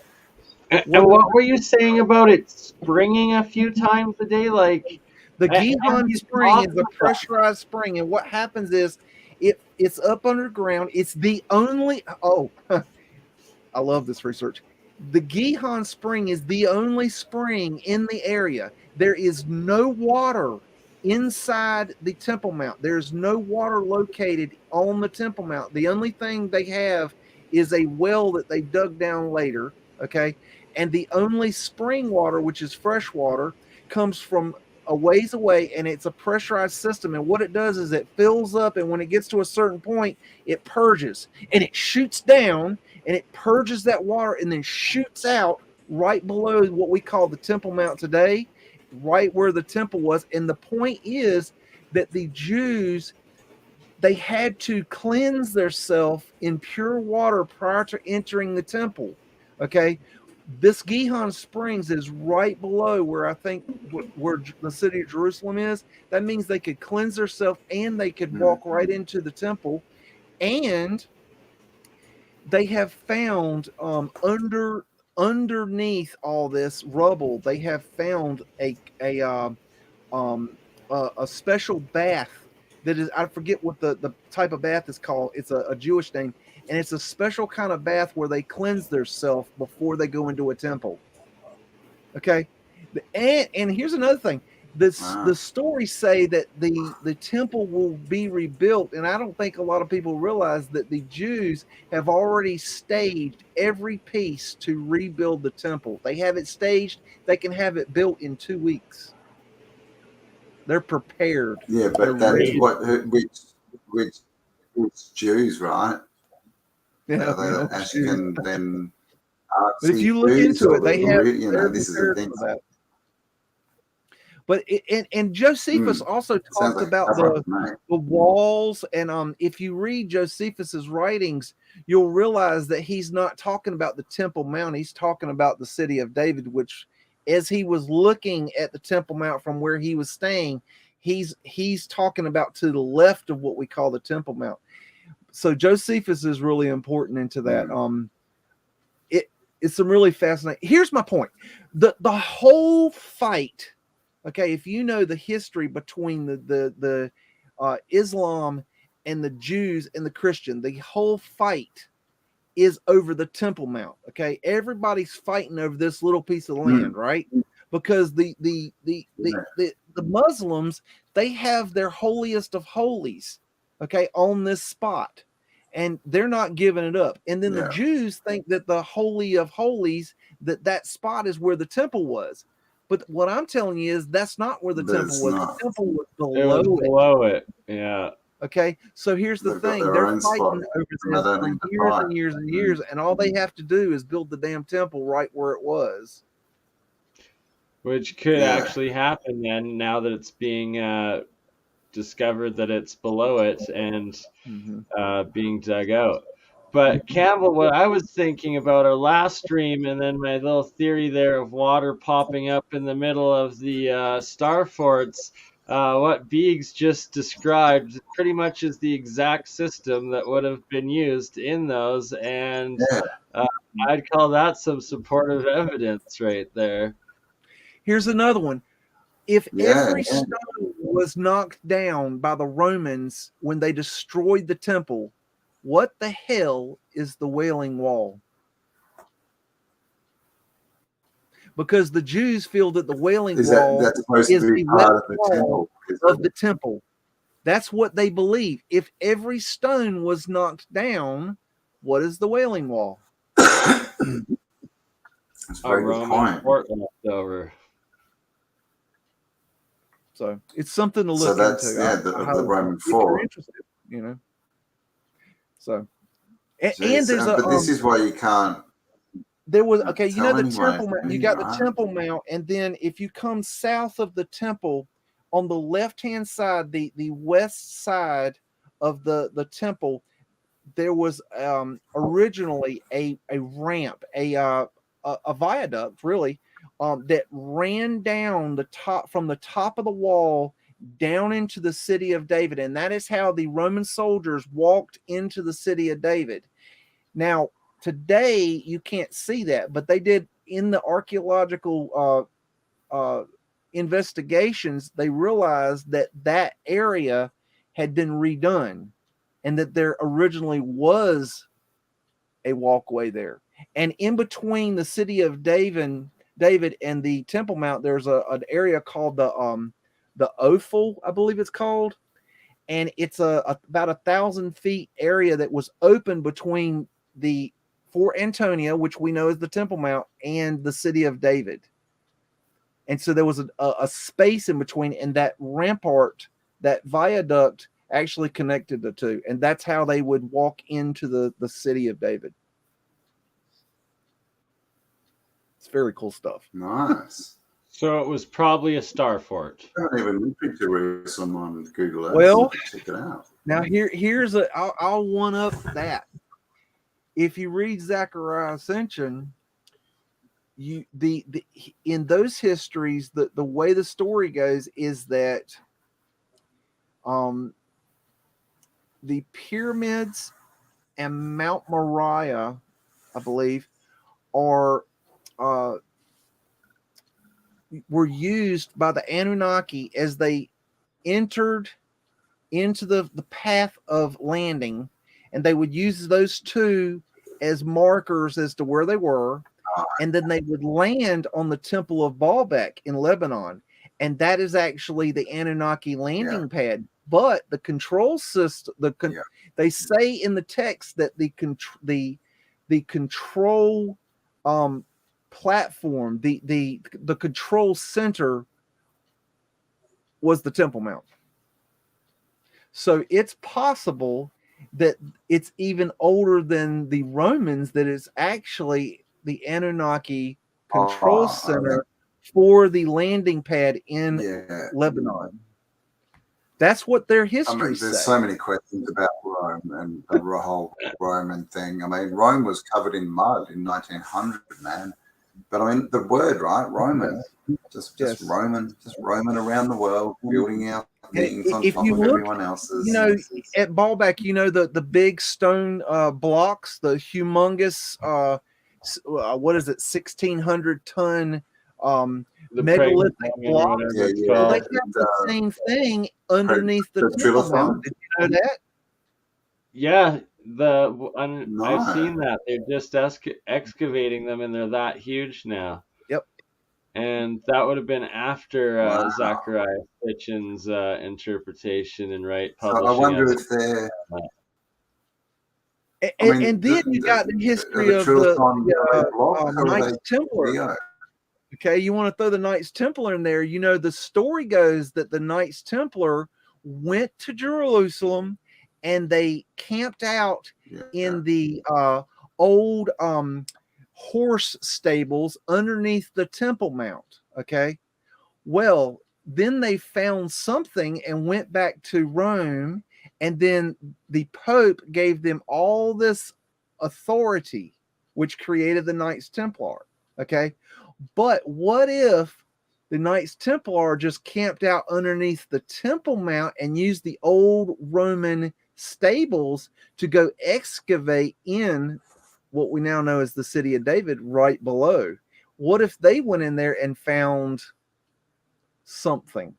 And what were you saying about it springing a few times a day? Like the Gihon spring is a awesome. pressurized spring, and what happens is it's up underground. It's the only I love this research. The Gihon spring is the only spring in the area. There is no water inside the Temple Mount. There's no water located on the Temple Mount. The only thing they have is a well that they dug down later. Okay. And the only spring water, which is fresh water, comes from a ways away, and it's a pressurized system. And what it does is it fills up, and when it gets to a certain point, it purges and it shoots down, and it purges that water and then shoots out right below what we call the Temple Mount today, right where the temple was. And the point is that the Jews, they had to cleanse themselves in pure water prior to entering the temple. Okay. This Gihon Springs is right below where I think where the city of Jerusalem is. That means they could cleanse themselves and they could walk right into the temple. And they have found underneath all this rubble, they have found a special bath that is, I forget what the type of bath is called. It's a Jewish name, and it's a special kind of bath where they cleanse themselves before they go into a temple. Okay, and here's another thing. The stories say that the temple will be rebuilt, and I don't think a lot of people realize that the Jews have already staged every piece to rebuild the temple. They have it staged. They can have it built in 2 weeks. They're prepared. Yeah, but that's which Jews, right? Yeah, they actually can then. But if you look into it, they have. This is the thing. But and Josephus also talked about the walls, and if you read Josephus's writings, you'll realize that he's not talking about the Temple Mount. He's talking about the city of David, which, as he was looking at the Temple Mount from where he was staying, he's talking about to the left of what we call the Temple Mount. So Josephus is really important into that. It's some really fascinating. Here's my point: the whole fight. Okay, if you know the history between the Islam and the Jews and the Christian, the whole fight is over the Temple Mount. Okay, everybody's fighting over this little piece of land, right? Because the Muslims, they have their holiest of holies, okay, on this spot, and they're not giving it up. And then the Jews think that the holy of holies, that spot is where the temple was. But what I'm telling you is that's not where the temple was. The temple was below it. Yeah. Okay. So here's the thing. They're fighting over this for years and years and years, and all they have to do is build the damn temple right where it was. Which could actually happen then, now that it's being discovered that it's below it and being dug out. But Campbell, what I was thinking about our last stream, and then my little theory there of water popping up in the middle of the star forts, what BEAGS just described pretty much is the exact system that would have been used in those, and I'd call that some supportive evidence right there. Here's another one. If every stone was knocked down by the Romans when they destroyed the temple, what the hell is the Wailing Wall? Because the Jews feel that the Wailing Wall is the wall of the temple. That's what they believe. If every stone was knocked down, what is the Wailing Wall? That's a very good point. Fort left over. So it's something to look into. So that's the Roman fort. You know. So, and there's but this is why you can't. There was the Temple Mount. You got the Temple Mount, and then if you come south of the temple, on the left-hand side, the west side of the temple, there was originally a ramp, a viaduct, really, that ran down the top from the top of the wall down into the city of David. And that is how the Roman soldiers walked into the city of David. Now, today, you can't see that, but they did in the archaeological investigations. They realized that that area had been redone and that there originally was a walkway there. And in between the city of David and the Temple Mount, there's an area called the Ophel, I believe it's called. And it's about 1,000 feet area that was open between the Fort Antonia, which we know is the Temple Mount, and the city of David. And so there was a space in between, and that rampart, that viaduct, actually connected the two. And that's how they would walk into the city of David. It's very cool stuff. Nice. So it was probably a star fort. I haven't even looked into Jerusalem on Google Earth. Well, check it out. Now here's I'll one up that. If you read Zechariah Ascension, in those histories, the way the story goes is that the pyramids and Mount Moriah, I believe, were used by the Anunnaki as they entered into the path of landing, and they would use those two as markers as to where they were, and then they would land on the Temple of Baalbek in Lebanon, and that is actually the Anunnaki landing pad. But the control system, they say in the text that the control platform, the control center was the Temple Mount. So it's possible that it's even older than the Romans, that it's actually the Anunnaki control center for the landing pad in Lebanon. That's what their history says. There's so many questions about Rome and the whole Roman thing. I mean, Rome was covered in mud in 1900, man. But I mean, the word, right? Roman, just Roman around the world, building our things on top of everyone else's. You know, at Baalbek, you know, the big stone blocks, the humongous, what is it, 1,600 ton megalithic blocks. Well, they got the same thing underneath the Temple Mount. Did you know that? Yeah, I've seen that. They're just excavating them, and they're that huge now. Yep. And that would have been after Zechariah Sitchin's interpretation and publishing. I wonder if they're. And then you got the history of the Knights Templar. Okay, you want to throw the Knights Templar in there. You know, the story goes that the Knights Templar went to Jerusalem and they camped out in the old horse stables underneath the Temple Mount. Okay, well, then they found something and went back to Rome, and then the Pope gave them all this authority, which created the Knights Templar. Okay, but what if the Knights Templar just camped out underneath the Temple Mount and used the old Roman stables to go excavate in what we now know as the city of David right below? What if they went in there and found something?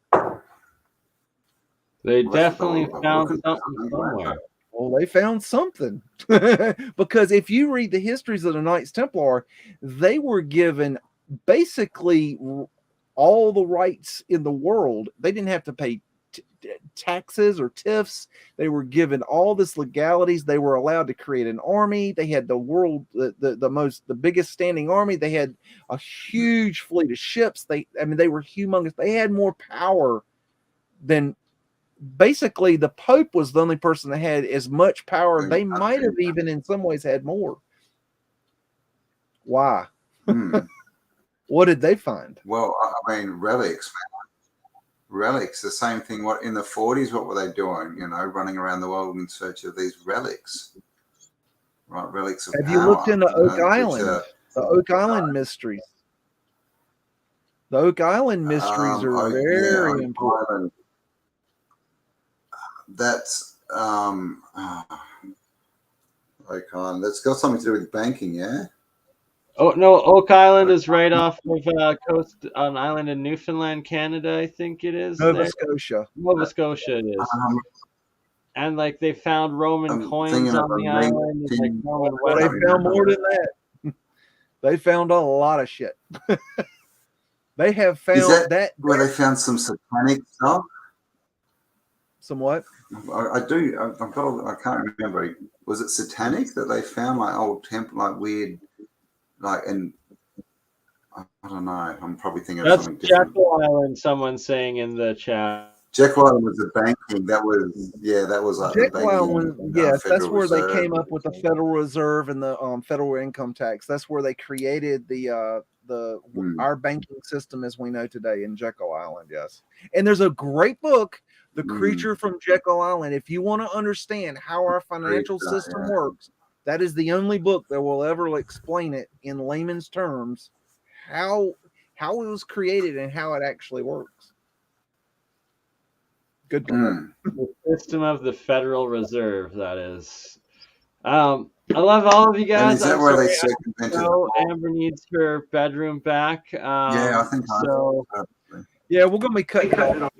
They definitely found something somewhere. Well, they found something. Because if you read the histories of the Knights Templar, they were given basically all the rights in the world. They didn't have to pay taxes or tiffs. They were given all this legalities. They were allowed to create an army. They had the biggest standing army. They had a huge fleet of ships. They were humongous. They had more power than, basically, the Pope was the only person that had as much power. They might have even in some ways had more. Why? What did they find? Well, I mean, relics, the same thing. What in the 40s, what were they doing? You know, running around the world in search of these relics, right? Relics of Have power. You looked into Oak Island? The Oak Island mysteries. The Oak Island mysteries are very important. that's that's got something to do with banking, yeah. Oh no, Oak Island is right off of coast on island in Newfoundland, Canada. I think it is. Nova Scotia. Nova Scotia it is. And like they found Roman coins on the island. And, like, Roman well, they found more than that. They found a lot of shit. They have found that where they found some satanic stuff. Some what? I can't remember. Was it satanic that they found, like old temple, like weird, like, and I don't know. I'm probably thinking of something different. Jekyll Island. Someone's saying in the chat. Jekyll Island was the banking. That was like Jekyll Island. Yes, that's where Reserve. They came up with the Federal Reserve and the federal income tax. That's where they created our banking system as we know today in Jekyll Island. Yes, and there's a great book, The Creature from Jekyll Island. If you want to understand how our financial system works, that is the only book that will ever explain it in layman's terms, how it was created and how it actually works. Good point. The system of the Federal Reserve, that is. I love all of you guys. And is that where they circumvented? Amber needs her bedroom back. Yeah, I think so. Yeah, we're gonna be cutting that off.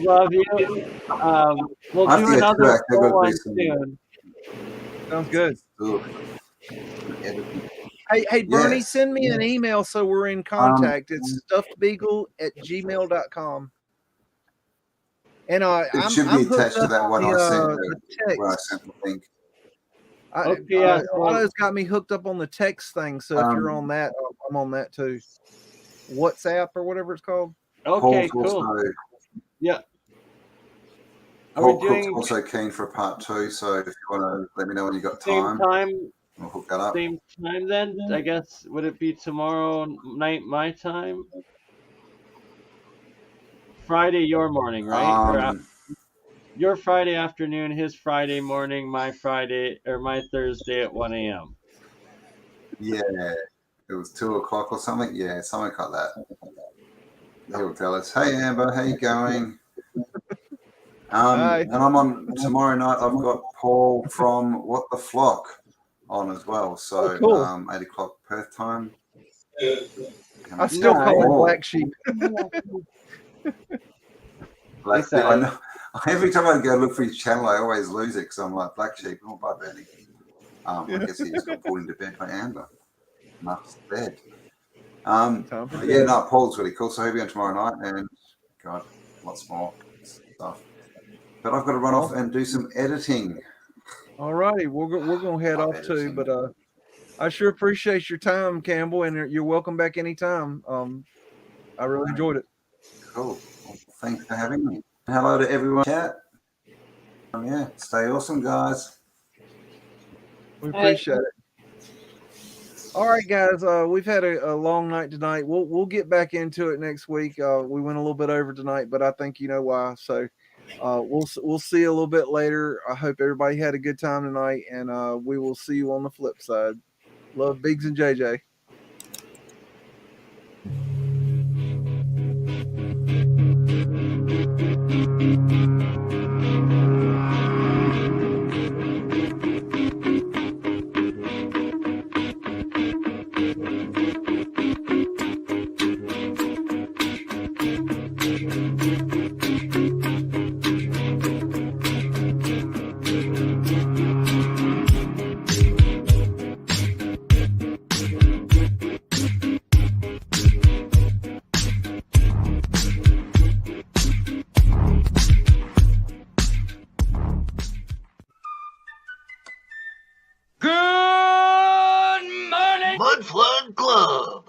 Love you. We'll do another one soon. Sounds good. Hey, Bernie, send me an email so we're in contact. It's stuffedbeagle@gmail.com. And it should be attached to that one I sent the link. Otto's got me hooked up on the text thing, so if you're on that, I'm on that too. WhatsApp or whatever it's called. Okay, cool. Yeah. Paul Cook's also keen for a part 2, so if you want to let me know when you got time. We'll hook that up. Same time then, I guess. Would it be tomorrow night my time? Friday your morning, right? Your Friday afternoon, his Friday morning, my Thursday at 1 a.m. Yeah, it was 2 o'clock or something. Yeah, something like that. He'll tell us, "Hey Amber, how you going?" And I'm on tomorrow night. I've got Paul from What the Flock on as well. So cool. 8 o'clock Perth time. I still call it Black Sheep. Black Sheep. I know. Every time I go look for his channel, I always lose it because I'm like, Black Sheep, not by Benny. I guess he just got pulled into bed by Amber. Enough bed. Paul's really cool. So he'll be on tomorrow night, and God, lots more stuff. But I've got to run off and do some editing. All righty, we're gonna head off too. But I sure appreciate your time, Campbell, and you're welcome back anytime. I really enjoyed it. Cool. Well, thanks for having me. Hello to everyone in chat. Stay awesome, guys. We appreciate it. All right, guys. We've had a long night tonight. We'll get back into it next week. We went a little bit over tonight, but I think you know why. So we'll see you a little bit later. I hope everybody had a good time tonight, and we will see you on the flip side. Love, Biggs and JJ. Mudflood Club.